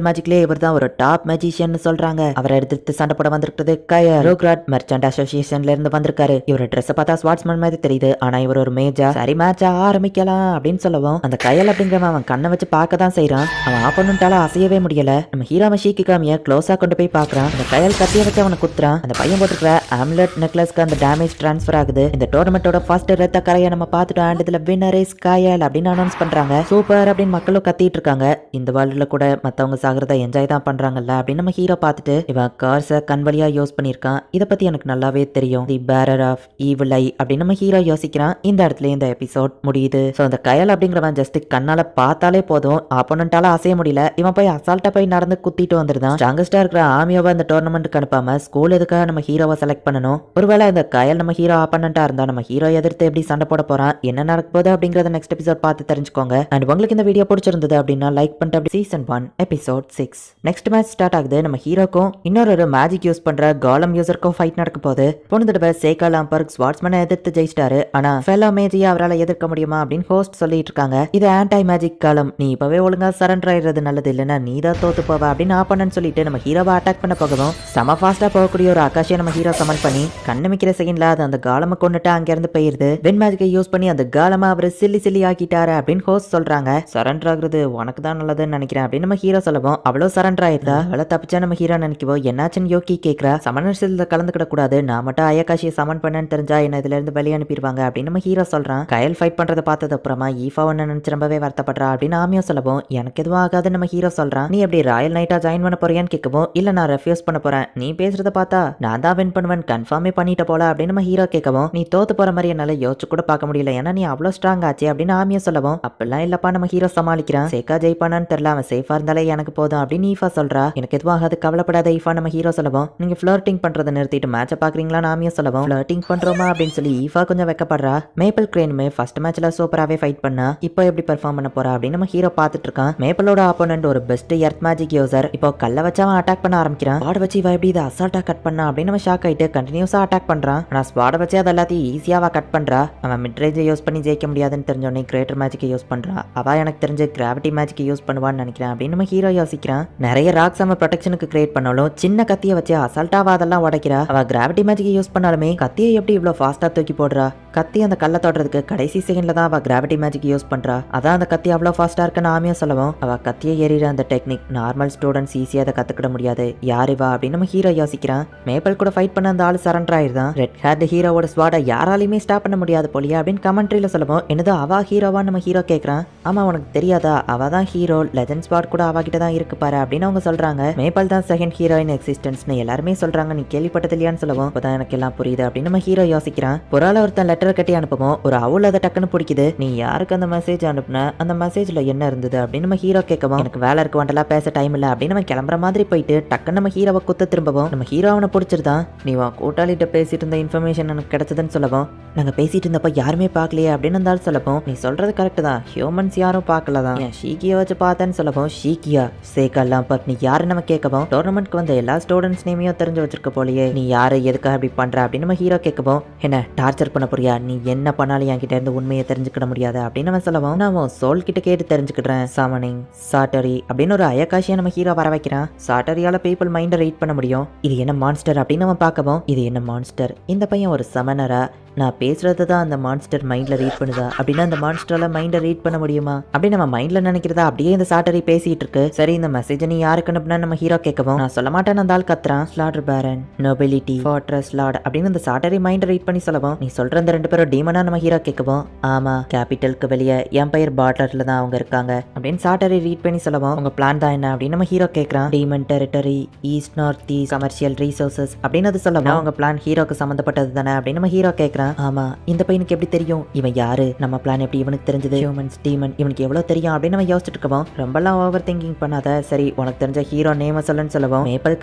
மேஜிக்லயே இவர் தான் ஒரு டாப் மேஜிஷியன் சொல்றாங்க. அவரை எடுத்து சண்டை போட வந்திருக்கிறது கயல் ரோக்ராட் மெர்ச்சன்ட் அசோசியேஷன்ல இருந்து வந்திருக்காரு. இவர் ட்ரெஸ் பார்த்தா ஸ்வாட்ஸ்மேன் மாதிரி தெரியுது, ஆனா இவர் ஒரு மேஜா. சரி மேட்ச் ஆரம்பிக்கலாம் அப்படின்னு சொல்லவும், அந்த கயல் அப்படிங்கிறவன் அவன் கண்ணை வச்சு பார்க்க தான் செய்யறான். அவன் ஆப்போனன்ட்டால அசையவே முடியல. நம்ம ஹீராம ஷீக்கிகாமிய க்ளோஸா கொண்டு போய் பாக்குறான். அந்த கயல் கத்திய வச்சு அவனை குத்துறான். அந்த பையன் போட்டுருக்கிற ஆம்லெட் நெக்லஸ்க்கு அந்த டேமேஜ் டிரான்ஸ்ஃபர் ஆகுது. இந்த டோர்னமெண்டோட ஃபர்ஸ்ட் ரத்த கரையை நம்ம பார்த்துட்டோம். அண்ட் இதுல வின்னர் இஸ் கயல் அப்படின்னு அனௌன்ஸ் பண்றாங்க. சூப்பர் அப்படின்னு மக்களும் கத்திட்டு இருக்காங்க. இந்த வேர்ல்டுல கூட மத்தவங்க சாகிறத என்ஜாய் தான் பண்றாங்கல்ல அப்படின்னு நம்ம ஹீரோ பார்த்துட்டு, இவன் கார்ஸை கண் வழியா யூஸ் பண்ணிருக்கான், இதை பத்தி எனக்கு நல்லாவே தெரியும், தி பேரர் ஆஃப் ஈவில் ஐ அப்படின்னு நம்ம ஹீரோ யோசிக்கிறான். இந்த இடத்துல இந்த எபிசோட் முடியுது. சோ அந்த கயல் அப்படிங்கிறவன் ஜஸ்ட் கண்ணால பார்த்தாலே போதும், ஆப்போனன்ட்டால அசைய முடியல. இவன் போய் அசால்ட்டா போய் நடந்து குத்திட்டு வந்துருதான். ஸ்ட்ராங்கஸ்டா இருக்கிற ஆமியோவை அந்த டோர்னமெண்ட்டுக்கு அனுப்பாம ஸ்கூல் எதுக்காக நம்ம ஹீரோவை செலக்ட் பண்ணணும்? ஒருவேளை இந்த கயல் நம்ம ஹீரோ ஆப்போனன்ட்டா இருந்தா நம்ம ஹீரோ எதிர்த்து எப்படி சண்டை போட போறான், என்ன நடக்க போகுது அப்படிங்கறத நெக்ஸ்ட் எபிசோட் பார்த்து தெரிஞ்சுக்கோங்க. அண்ட் உங்களுக்கு இந்த வீடியோ பிடிச்சிருந்தது அப்படின்னா லைக் பண்ணிட்டு அப்படி season 1 episode 6 next match start ஆகுது. நம்ம ஹீரோக்கும் இன்னொரு மேஜிக் யூஸ் பண்ற காலம் யூசருக்கும் ஃபைட் நடக்க போகுது. போன தடவை சேகா லாம்பர் ஸ்வாட்ஸ்மேனை எதிர்த்து ஜெயிச்சிட்டாரு, ஆனா ஃபெலோ மேஜியை அவரால் எதிர்க்க முடியுமா அப்படின்னு ஹோஸ்ட் சொல்லிட்டு இருக்காங்க. இது ஆன்டை மேஜிக் காலம், நீ இப்பவே ஒழுங்கா சரண்டர் ஆயிடுறது நல்லது, இல்லைன்னா நீ தான் தோத்து போவ அப்படின்னு ஆப்போனன்ட் சொல்லிட்டு நம்ம ஹீரோவை அட்டாக் பண்ண போகவும், செம ஃபாஸ்டா போகக்கூடிய ஒரு ஆகாஷியை நம்ம ஹீரோ சமன் பண்ணி கண்ணு மிக்கிற செகண்ட்ல அது அந்த காலமை கொண்டுட்டு அங்க இருந்து போயிருது. வென் மேஜிக்கை யூஸ் பண்ணி அந்த காலமா அவர் சில்லி ஆக்கிட்டாரு அப்படின்னு ஹோஸ்ட் சொல்றாங்க. சரண்டர் ஆகுறது உனக்கு தான் நல்லதுன்னு நினைக்கிறேன் அப்படின்னு நம்ம ஹீரோ சொல்லவும், அவ்வளோ சரண்டர் ஆயிருந்தா அவளை தப்பிச்சா நம்ம ஹீரோ நினைக்கவோ, என்னாச்சுன்னு யோகி கேட்கிறா. சமணர் சில்ல கலந்துக்கிட கூடாது, நான் மட்டும் அயகாஷியை சமன் பண்ணேன்னு தெரிஞ்சா என்ன இதுல இருந்து வெளியே அனுப்பிடுவாங்க அப்படின்னு நம்ம ஹீரோ சொல்றான். கயல் ஃபைட் பண்றதை பார்த்தது அப்புறமா ஈஃபா ஒன்னு நினைச்சு ரொம்பவே வருத்தப்படுறா அப்படின்னு ஆமியோ சொல்லவும், எனக்கு எதுவும் ஆகாதுன்னு நம்ம ஹீரோ சொல்றான். நீ எப்படி ராயல் நைட்டா ஜாயின் பண்ண போறியான்னு கேட்கவும், இல்ல நான் ரெஃப்யூஸ் பண்ண போறேன், நீ பேசுறத பார்த்தா நான் தான் வின் பண்ணுவேன் கன்ஃபார்மே பண்ணிட்ட போல அப்படின்னு நம்ம ஹீரோ கேட்கவும், நீ தோத்து போற மாதிரி என்னால யோசிச்சு கூட பார்க்க முடியல, ஏன்னா நீ அவ்வளவு ஸ்ட்ராங் ஆச்சு அப்படின்னு ஆமியோ சொல்லவும், அப்படிலாம் இல்லப்பா நம்ம ஹீரோ சமாளிக்கிறான். சேகா ஜெயிப்பானான்னு தெரியல, அவன் சேஃபா இருந்தாலே எனக்கு போதும் அப்படின்னு ஈஃபா சொல்றா. எனக்கு எதுவும் ஆகாது கவலைப்படாத ஈஃபா நம்ம ஹீரோ சொல்லவும், நீங்க ஃப்ளர்ட்டிங் பண்றதை நிறுத்திட்டு மேட்சை பாக்குறீங்களா ஆமியோ சொல்லவும், ஃப்ளர்ட்டிங் பண்றோமா அப்படின்னு சொல்லி ஈஃபா கொஞ்சம் வெக்கப்படுறா. மேப்பிள் கிரேனுமே ஃபர்ஸ்ட் மேட்ச்ல சூப்பராவே ஃபைட் பண்ணா, இப்போ எப்படி பெர்ஃபார்ம் பண்ண போறா அப்படின்னு நம்ம ஹீரோ பார்த்துட்டு இருக்கான். மேப்பிளோட ஆப்போனன்ட் ஒரு பெஸ்ட் எர்த் மேஜிக் யூசர். இப்போ கல்ல வச்சு அவன் அட்டாக் பண்ண ஆரம்பிக்கிறான். ஸ்வாட வச்சு இவ எப்படி இதை அசால்ட்டா கட் பண்ணா அப்படின்னு நம்ம ஷாக் ஆயிட்டு கண்டினியூஸா அட்டாக் பண்றான். ஆனா ஸ்வாட வச்சு அது எல்லாத்தையும் ஈஸியாவா கட் பண்றா. அவன் மிட் ரேஞ்சை யூஸ் பண்ணி ஜெயிக்க முடியாதுன்னு தெரிஞ்சோடனே கிரேட்டர் மேஜிக்கை யூஸ் பண்றா. அவ எனக்கு தெரிஞ்சு கிராவிட்டி மேஜிக்கை யூஸ் பண்ணுவான்னு நினைக்கிறேன் அப்படின்னு நம்ம ஹீரோ யோசிக்கிறான். நிறைய ராக்ஸ் அவன் ப்ரொடெக்ஷனுக்கு கிரியேட் பண்ணாலும் சின்ன கத்தியை வச்சு அசால்ட்டாவா அதெல்லாம் உடைக்கிறா. அவ கிராவிட்டி மேஜிக்கை யூஸ் பண்ணாலுமே கத்தியை எப்படி இவ்வளவு ஃபாஸ்டா தூக்கி போடுறா. கத்தி அந்த கல்ல தொடுறதுக்கு கடைசி செகண்ட்ல தான் அவ கிராவிட்டி மேஜிக் யூஸ் பண்றா. அதான் அந்த கத்தி அவ்வளவு ஃபாஸ்டா இருக்குன்னு ஆமியா சொல்லவும், அவ கத்தியை ஏறிற அந்த டெக்னிக் நார்மல் ஸ்டூடெண்ட்ஸ் ஈஸியா அதை கத்துக்கிட முடியாது, யாரு வா அப்படின்னு நம்ம ஹீரோ யோசிக்கிறான். மேப்பிள் கூட ஃபைட் பண்ண அந்த ஆளு சரண்டர் ஆயிருந்தான். ரெட் ஹேர்ட் ஹீரோவோட ஸ்வாட யாராலையுமே ஸ்டாப் பண்ண முடியாது போலியா அப்படின்னு கமெண்ட்ரியில சொல்லவும், என்னது அவ ஹீரோவா நம்ம ஹீரோ கேட்கறான். ஆமா உனக்கு தெரியாதா, அவ தான் ஹீரோ, லெஜண்ட் ஸ்வாட் கூட அவ கிட்ட தான் இருக்கு பாரு அப்படின்னு அவங்க சொல்றாங்க. மேப்பிள் தான் செகண்ட் ஹீரோயின் எக்ஸிஸ்டன்ஸ்னு எல்லாருமே சொல்றாங்க, நீ கேள்விப்பட்டது இல்லையான்னு சொல்லவும், அப்பதான் எனக்கு எல்லாம் புரியுது அப்படின்னு நம்ம ஹீரோ யோசிக்கிறான். புறால ஒருத்தன் லெட்டர் கட்டி அனுப்பவும் ஒரு அவுல் அதை டக்குன்னு பிடிக்குது. நீ யாருக்கு அந்த மெசேஜ் அனுப்புன, அந்த மெசேஜ்ல என்ன இருந்தது அப்படின்னு நம்ம ஹீரோ கேட்கவும், எனக்கு வேலை இருக்கு வண்டலா பேச டைம் இல்ல அப்படின்னு நம்ம கிளம்புற மாதிரி போயிட்டு டக்குன்னு நம்ம ஹீரோவை குத்த திரும்பவும், நம்ம ஹீரோ அவனை பிடிச்சிருதான். நீ வா கூட்டாளிட்ட பேசிட்டு இருந்த இன்ஃபர்மேஷன் எனக்கு கிடைச்சதுன்னு சொல்லவும், நாங்க பேசிட்டு இருந்தப்ப யாருமே பார்க்கலையே அப்படின்னு இருந்தாலும் சொல்லவும், நீ சொல்றது கரெக்ட் தான், ஹியூமன்ஸ் யாரும் பார்க்கலதான், என் ஷீக்கியை வச்சு பார்த்தேன்னு சொல்லவும், ஷீக்கியா சேகா லாம்பர் நீ யாரு நம்ம கேட்கவும், டோர்னமெண்ட்க்கு வந்த எல்லா ஸ்டூடெண்ட்ஸ் நேமையும் தெரிஞ்சு வச்சிருக்க போலியே, நீ யாரு எதுக்காக அப்படி பண்ற அப்படின்னு நம்ம ஹீரோ கேட்கவும், என்ன டார்ச்சர் பண்ண போறியா, நீ என்ன பண்ணாலும் என்கிட்ட இருந்து உண்மையை தெரிஞ்சுக்கிட முடியாது அப்படின்னு நம்ம சொல்லவும், நான் சோல் கிட்ட கேட்டு தெரிஞ்சுக்கிட்டேன். சாமனிங் சாட்டரி அப்படின்னு ஒரு அயகாஷியை நம்ம ஹீரோ வர வைக்கிறான். சாட்டரியால பீப்புள் மைண்டை ரீட் பண்ண முடியும். இது என்ன மான்ஸ்டர் அப்படின்னு நம்ம பார்க்கவும், இது என்ன மான்ஸ்டர், இந்த பையன் ஒரு சமனரா, நான் பேசுறது தான் அந்த மான்ஸ்டர் மைண்ட்ல ரீட் பண்ணுதா அப்படின்னா அந்த மான்ஸ்டரால மைண்டை ரீட் பண்ண முடியுமா அப்படி நம்ம மைண்ட்ல நினைக்கிறதா அப்படியே இந்த சாட்டரி பேசிட்டு இருக்கு. சரி இந்த மெசேஜ் நீ யாருக்கு அனுப்புனா நம்ம ஹீரோ கேட்கவும், நான் சொல்ல மாட்டேன் அந்த ஆள் கத்துறான். ஸ்லாடர் பேரன் நோபிலிட்டி ஃபார்ட்ரஸ் லார்ட் அப்படின்னு இந்த சாட்டரி மைண்ட் மைண்ட் ரீட் பண்ணி சொல்லவும் நீ சொல்ற இந்த 2 பேரும் டீமனா நம்ம ஹீரோ கேட்கவும் ஆமா கேபிட்டலுக்கு வெளியே எம்பயர் பார்டர்ல தான் அவங்க இருக்காங்க அப்படின்னு சாட்டரி ரீட் பண்ணி சொல்லவும் உங்க பிளான் தான் என்ன அப்படின்னு நம்ம ஹீரோ கேட்கறான். Demon territory east north east commercial resources அப்படின்னு அது சொல்லவும் அவங்க பிளான் ஹீரோக்கு சம்பந்தப்பட்டது தானே அப்படின்னு நம்ம ஹீரோ கேட்கறான். ஆமா இந்த பையனுக்கு எப்படி தெரியும், இவன் யாரு, நம்ம பிளான் எப்படி இவனுக்கு தெரிஞ்சது, ஹியூமன்ஸ் டீமன் இவனுக்கு எவ்வளவு தெரியும் அப்படின்னு நம்ம யோசிச்சுட்டு இருக்கோம். ரொம்பலாம் ஓவர் திங்கிங் பண்ணாத, சரி உனக்கு தெரிஞ்ச ஹீரோ நேம சொல்லுன்னு சொல்லவும் மேப்பல்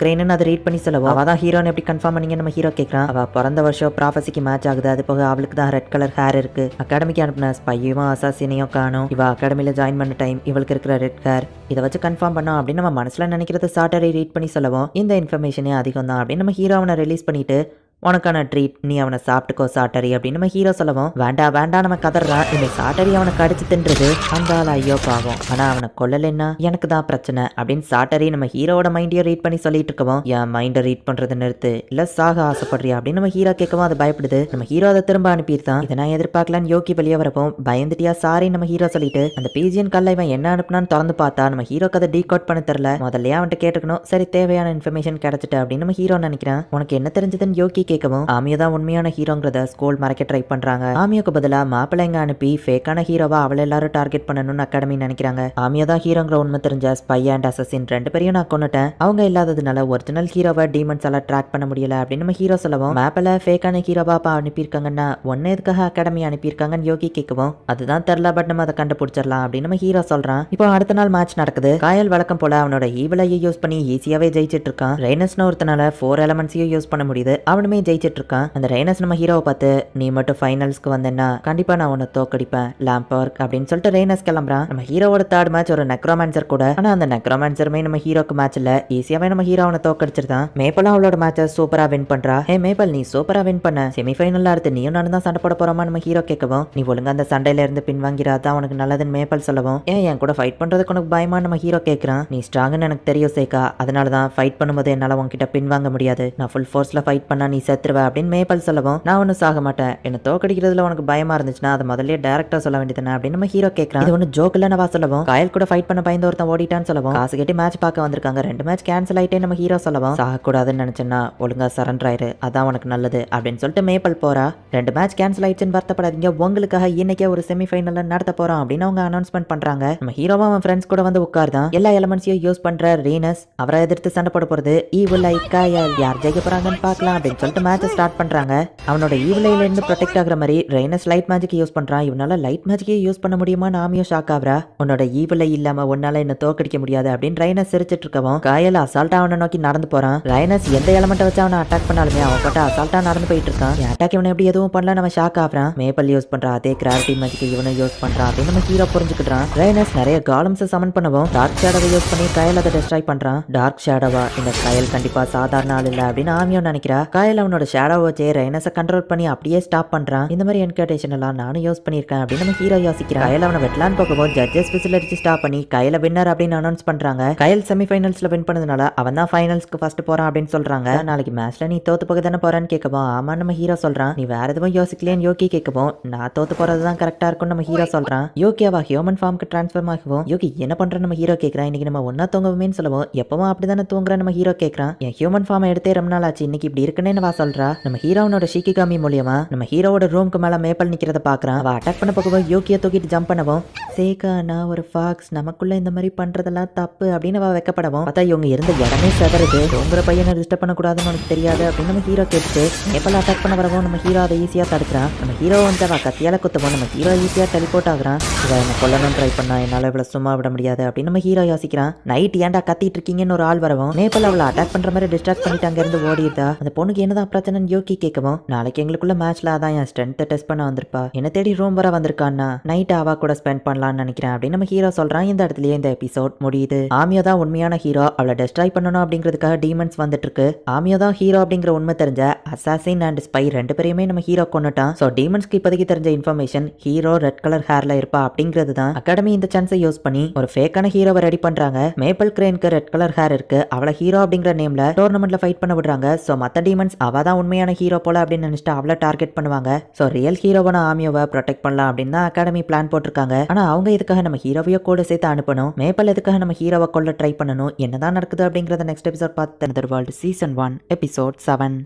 கிரேன்னு அதை ரீட் பண்ணி சொல்லவும் அவ தான் ஹீரோன்னு எப்படி கன்ஃபார்ம் பண்ணீங்க நம்ம ஹீரோ கேட்கறான். அவ பிறந்த வருஷம் ப்ராஃபஸிக்கு மேட்ச் ஆகுது, அது போக அவளுக்கு தான் ரெட் கலர் ஹேர் இருக்கு, அகாடமிக்கு அனுப்பின ஸ்பையும் அசாசினையும் காணும், இவ அகாடமியில ஜாயின் பண்ண டைம் இவளுக்கு இருக்கிற ரெட் ஹேர் இதை வச்சு கன்ஃபார்ம் பண்ணோம் அப்படின்னு நம்ம மனசுல நினைக்கிறது சாட்டரி ரீட் பண்ணி சொல்லவும் இந்த இன்ஃபர்மேஷனே அதிகம் தான் அப்படின்னு நம்ம ஹீரோ அவனை ரிலீஸ் பண்ணிட்டு உனக்கான ட்ரீட் நீ அவனை சாப்பிட்டுக்கோ சாட்டரி அப்படின்னு நம்ம ஹீரோ சொல்லவும் வேண்டாம் வேண்டாம் நம்ம கதறான். இந்த சாட்டரி அவனை கடிச்சு தின்றது அந்த ஆள் ஐயோ பாவம், ஆனா அவனை கொல்லலைன்னா எனக்கு தான் பிரச்சனை அப்படின்னு சாட்டரி நம்ம ஹீரோட மைண்டையும் ரீட் பண்ணி சொல்லிட்டு இருக்கவும் என் மைண்டை ரீட் பண்றது நிறுத்து, இல்ல சாக ஆசைப்படுறியா அப்படின்னு நம்ம ஹீரோ கேட்கவும் அது பயப்படுது. நம்ம ஹீரோ அதை திரும்ப அனுப்பியிருந்தான். இதை நான் எதிர்பார்க்கலான்னு யோகி வெளியே வரப்போம் பயந்துட்டியா சாரி நம்ம ஹீரோ சொல்லிட்டு அந்த பிஜிஎன் கல்ல இவன் என்ன அனுப்புனான்னு திறந்து பார்த்தா நம்ம ஹீரோக்கு அதை டீகோட் பண்ண தெரியல. முதல்ல அவன்கிட்ட கேட்டுக்கணும், சரி தேவையான இன்ஃபர்மேஷன் கிடைச்சிட்டு அப்படின்னு நம்ம ஹீரோ நினைக்கிறான். உனக்கு என்ன தெரிஞ்சதுன்னு யோகி கேட்கவும் ஆமியோ தான் உண்மையான ஹீரோங்கிறத ஸ்கூல் மறைக்க ட்ரை பண்றாங்க. ஆமியோக்கு பதிலா மாப்பிள்ளைங்க அனுப்பி ஃபேக்கான ஹீரோவா அவளை எல்லாரும் டார்கெட் பண்ணணும்னு அகாடமி நினைக்கிறாங்க. ஆமியோ தான் ஹீரோங்கிற உண்மை தெரிஞ்ச ஸ்பை அண்ட் அசசின் 2 பேரையும் நான் கொண்டுட்டேன். அவங்க இல்லாததுனால ஒரிஜினல் ஹீரோவை டீமன்ஸ் எல்லாம் ட்ராக் பண்ண முடியல அப்படின்னு நம்ம ஹீரோ சொல்லவும் மேப்பில் ஃபேக்கான ஹீரோவா அனுப்பியிருக்காங்கன்னா ஒன்னு எதுக்காக அகாடமி அனுப்பியிருக்காங்கன்னு யோகி கேட்கவும் அதுதான் தெரியல, பட் நம்ம அதை கண்டுபிடிச்சிடலாம் அப்படின்னு நம்ம ஹீரோ சொல்றான். இப்போ அடுத்த நாள் மேட்ச் நடக்குது. காயல் வழக்கம் போல அவனோட ஈவிலையை யூஸ் பண்ணி ஈஸியாவே ஜெயிச்சிட்டு இருக்கான். ரெய்னஸ்னு ஒருத்தனால 4 எலமெண்ட்ஸையும் யூஸ் பண்ண முடியுது, அவனுமே ஜெயிச்சிட்டு இருக்கான். அந்த ரெய்னஸ் நம்ம ஹீரோவை பார்த்து நீ மட்டும் ஃபைனல்ஸ்க்கு வந்தேன்னா கண்டிப்பா நான் உன்னை தோக்கடிப்பேன் லாம்பர்க் அப்படின்னு சொல்லிட்டு ரெய்னஸ் கிளம்புறான். நம்ம ஹீரோவோட 3rd மேட்ச் ஒரு நெக்ரோமான்சர் கூட, ஆனா அந்த நெக்ரோமான்சருமே நம்ம ஹீரோக்கு மேட்ச் இல்ல, ஈஸியாவே நம்ம ஹீரோ அவனை தோக்கடிச்சிருந்தான். மேப்பலும் அவளோட மேட்சை சூப்பரா வின் பண்றா. ஹே மேப்பல் நீ சூப்பரா வின் பண்ண, செமிஃபைனல்ல அடுத்து நீயும் நானும் தான் சண்டை போட போறோமா நம்ம ஹீரோ கேட்கவும் நீ ஒழுங்கா அந்த சண்டையில இருந்து பின்வாங்கிறாதான் உனக்கு நல்லதுன்னு மேப்பல் சொல்லவும் ஏன் என் கூட ஃபைட் பண்றதுக்கு உனக்கு பயமா நம்ம ஹீரோ கேட்கறான். நீ ஸ்ட்ராங்னு எனக்கு தெரியும் சேகா, அதனாலதான் ஃபைட் பண்ணும்போது என்னால உன்கிட்ட பின்வாங்க முடியாது, நான் ஃபுல் ஃபோர்ஸ்ல ஃபைட் பண்ணா நீ செத்துருவ அப்படின்னு மேப்பல் சொல்லவும் நான் ஒன்னும் சாக மாட்டேன், என்ன தோக்கடிக்கிறதுல உனக்கு பயமா இருந்துச்சுன்னா அதை முதல்ல டேரக்டா சொல்ல வேண்டியதுன்னு அப்படின்னு நம்ம ஹீரோ கேட்கறான். இது ஒன்னு ஜோக் இல்ல சொல்லவும் காயல் கூட ஃபைட் பண்ண பயந்து ஒருத்தன் ஓடிட்டான்னு சொல்லவும் காசு கேட்டு மேட்ச் பார்க்க வந்திருக்காங்க, 2 மேட்ச் கேன்சல் ஆயிட்டே நம்ம ஹீரோ சொல்லவும் சாக கூடாதுன்னு நினைச்சேன்னா ஒழுங்கா சரண்டர் ஆயிரு, அதான் உனக்கு நல்லது அப்படின்னு சொல்லிட்டு மேப்பல் போறா. 2 மேட்ச் கேன்சல் ஆயிடுச்சுன்னு வருத்தப்படாதீங்க, உங்களுக்காக இன்னைக்கே ஒரு செமிஃபைனல் நடத்த போறோம் அப்படின்னு அவங்க அனௌன்ஸ்மெண்ட் பண்றாங்க. நம்ம ஹீரோவா அவன் ஃப்ரெண்ட்ஸ் கூட வந்து உட்கார்தான். எல்லா எலமெண்ட்ஸையும் யூஸ் பண்ற ரீனஸ் அவரை எதிர்த்து சண்டை போட போறது ஈவில் ஐ காயல் யார் ஜெயிக்க போறாங்கன்னு பார்க்கலாம் அப்படின்னு சொல்லிட்டு மேட்ச் ஸ்டார்ட் பண்றாங்க. அவனோட ஈவிலைல இருந்து ப்ரொடெக்ட் ஆகுற மாதிரி ரெய்னஸ் லைட் மேஜிக் யூஸ் பண்றான். இவனால லைட் மேஜிக்கே யூஸ் பண்ண முடியுமா நாமியோ ஷாக் ஆகுறா. உன்னோட ஈவிலை இல்லாம உன்னால என்ன தோக்கடிக்க முடியாது அப்படின்னு ரைனஸ் சிரிச்சிட்டு இருக்கவும் காயல் அசால்ட்டா அவனை நோக்கி நடந்து போறான். ரைனஸ் எந்த எலமெண்ட்டை வச்சு அவனை அட்டாக் பண்ணாலுமே அவன் பட்ட அசால்ட்டா நடந்து போயிட்டு இருக்கான். அட்டாக் இவனை எப்படி எதுவும் பண்ணல நம்ம ஷாக் ஆகுறான். மேப்பல் யூஸ் பண்றான், அதே கிராவிட்டி மேஜிக் இவனை யூஸ் பண்றான் அப்படின்னு நம்ம ஹீரோ புரிஞ்சுக்கிட்டான். ரைனஸ் நிறைய காலம்ஸ் சமன் பண்ணவும் டார்க் ஷேடோவை யூஸ் பண்ணி காயல் அதை டெஸ்ட்ராய் பண்றான். டார்க் ஷேடோவா இந்த காயல் கண்டிப்பா சாதாரண ஆள் இல்ல அப்படின்னு ஆமியோ நினைக்கிறா. காயல் அவனோட ஷேடோவை வச்சு ரைனஸை கண்ட்ரோல் பண்ணி அப்படியே ஸ்டாப் பண்றான். இந்த மாதிரி என்கேட்டேஷன் எல்லாம் நானும் யூஸ் பண்ணிருக்கேன் அப்படின்னு நம்ம ஹீரோ யோசிக்கிறான். கயல் அவனை வெட்லான்னு போகவும் ஜட்ஜஸ் விசில் அடிச்சு ஸ்டாப் பண்ணி கையில வின்னர் அப்படின்னு அனௌன்ஸ் பண்றாங்க. கயல் செமிஃபைனல்ஸ்ல வின் பண்ணதுனால அவன் தான் ஃபைனல்ஸ்க்கு ஃபர்ஸ்ட் போறான் அப்படின்னு சொல்றாங்க. நாளைக்கு மேட்ச்ல நீ தோத்து போக தானே போறான்னு கேட்கவும் ஆமா நம்ம ஹீரோ சொல்றான். நீ வேற எதுவும் யோசிக்கலையேன்னு யோகி கேட்கவும் நான் தோத்து போறதுதான் கரெக்டா இருக்கும் நம்ம ஹீரோ சொல்றான். யோகி அவ ஹியூமன் ஃபார்முக்கு டிரான்ஸ்ஃபார்ம் ஆகவும் யோகி என்ன பண்ற நம்ம ஹீரோ கேட்கறான். இன்னைக்கு நம்ம ஒன்னா தூங்குவோமேன்னு சொல்லவும் எப்பவும் அப்படிதானே தூங்குற நம்ம ஹீரோ கேட்கறான். என் ஹியூமன் ஃபார்மை எடுத்தே ரொம்ப நாள் ஆச்சு, இன்னைக்கு இப்படி இருக்குன்னு வா சொல்றா. நம்ம ஹீரோனோட ஷிகிகாமி மூலியமா நம்ம ஹீரோவோட ரூம்க்கு மேல மேப்பல் நிக்கிறத பாக்குறான். அவ அட்டாக் பண்ண போகவும் யோகிய தூக்கிட்டு ஜம்ப் பண்ணவும் சேகா நான் ஒரு ஃபாக்ஸ், நமக்குள்ள இந்த மாதிரி பண்றதெல்லாம் தப்பு அப்படின்னு அவ வைக்கப்படவும் பார்த்தா இவங்க இருந்த இடமே செதறது. உங்கிற பையனை டிஸ்டர்ப் பண்ணக்கூடாதுன்னு உனக்கு தெரியாது அப்படின்னு நம்ம ஹீரோ கேட்டு மேப்பல் அட்டாக் பண்ண வரவும் நம்ம ஹீரோ அதை ஈஸியா தடுக்கிறான். நம்ம ஹீரோ வந்து அவ கத்தியால குத்தவும் நம்ம ஹீரோ ஈஸியா டெலிபோர்ட் ஆகுறான். இவ என்ன கொல்லணும் ட்ரை பண்ணா என்னால இவ்வளவு சும்மா விட முடியாது அப்படின்னு நம்ம ஹீரோ யோசிக்கிறான். நைட் ஏன்டா கத்திட்டு இருக்கீங்கன்னு ஒரு ஆள் வரவும் மேப்பல் அவளை அட்டாக் பண்ற மாதிரி டிஸ்ட்ராக்ட் பண்ணிட்டு அங்க இருந்து ஓடிடுதா. அந்த பொண்ணுக்கு என்னதான் பிரச்சனைன்னு யோகி கேட்கவும் நாளைக்கு எங்களுக்குள்ள மேட்ச்ல அதான் என் ஸ்ட்ரென்த்தை டெஸ்ட் பண்ண வந்திருப்பா, என்ன தேடி ரூம் வர வந்திருக்கான்னா நைட் அவா கூட ஸ்பெண்ட் பண்ணலாம்னு நினைக்கிறேன் அப்படின்னு நம்ம ஹீரோ சொல்றான். இந்த இடத்துலயே இந்த எபிசோட் முடியுது. ஆமியோ தான் உண்மையான ஹீரோ, அவளை டெஸ்ட்ராய் பண்ணணும் அப்படிங்கிறதுக்காக டீமன்ஸ் வந்துட்டு இருக்கு. ஆமியோ தான் ஹீரோ அப்படிங்கிற உண்மை தெரிஞ்ச அசாசின் அண்ட் ஸ்பை 2 பேரையுமே நம்ம ஹீரோ கொண்டுட்டான். சோ டீமன்ஸ்க்கு இப்போதைக்கு தெரிஞ்ச இன்ஃபர்மேஷன் ஹீரோ ரெட் கலர் ஹேர்ல இருப்பா அப்படிங்கிறது தான். அகாடமி இந்த சான்ஸை யூஸ் பண்ணி ஒரு ஃபேக்கான ஹீரோவை ரெடி பண்றாங்க. மேப்பல் கிரேனுக்கு ரெட் கலர் ஹேர் இருக்கு, அவளை ஹீரோ அப்படிங்கிற நேம்ல டோர்னமெண்ட்ல ஃபைட் பண்ண விடுறாங்க. சோ மத்த டீமன்ஸ் அவ தான் உண்மையான ஹீரோ போல அப்படின்னு நினைச்சிட்டு அவளை டார்கெட் பண்ணுவாங்க. சோ ரியல் ஹீரோவான ஆமியோவை ப்ரொடெக்ட் பண்ணலாம் அப்படின்னு தான் அகாடமி பிளான் போட்டிருக்காங்க. ஆனா அவங்க இதுக்காக நம்ம ஹீரோவையோ கூட சேர்த்து அனுப்பணும். மேப்பல் எதுக்காக நம்ம ஹீரோவை கொல்ல ட்ரை பண்ணணும், என்னதான் நடக்குது அப்படிங்கறத நெக்ஸ்ட் எபிசோட் பார்த்து தெரிஞ்சுருவாள். Season 1 episode 7.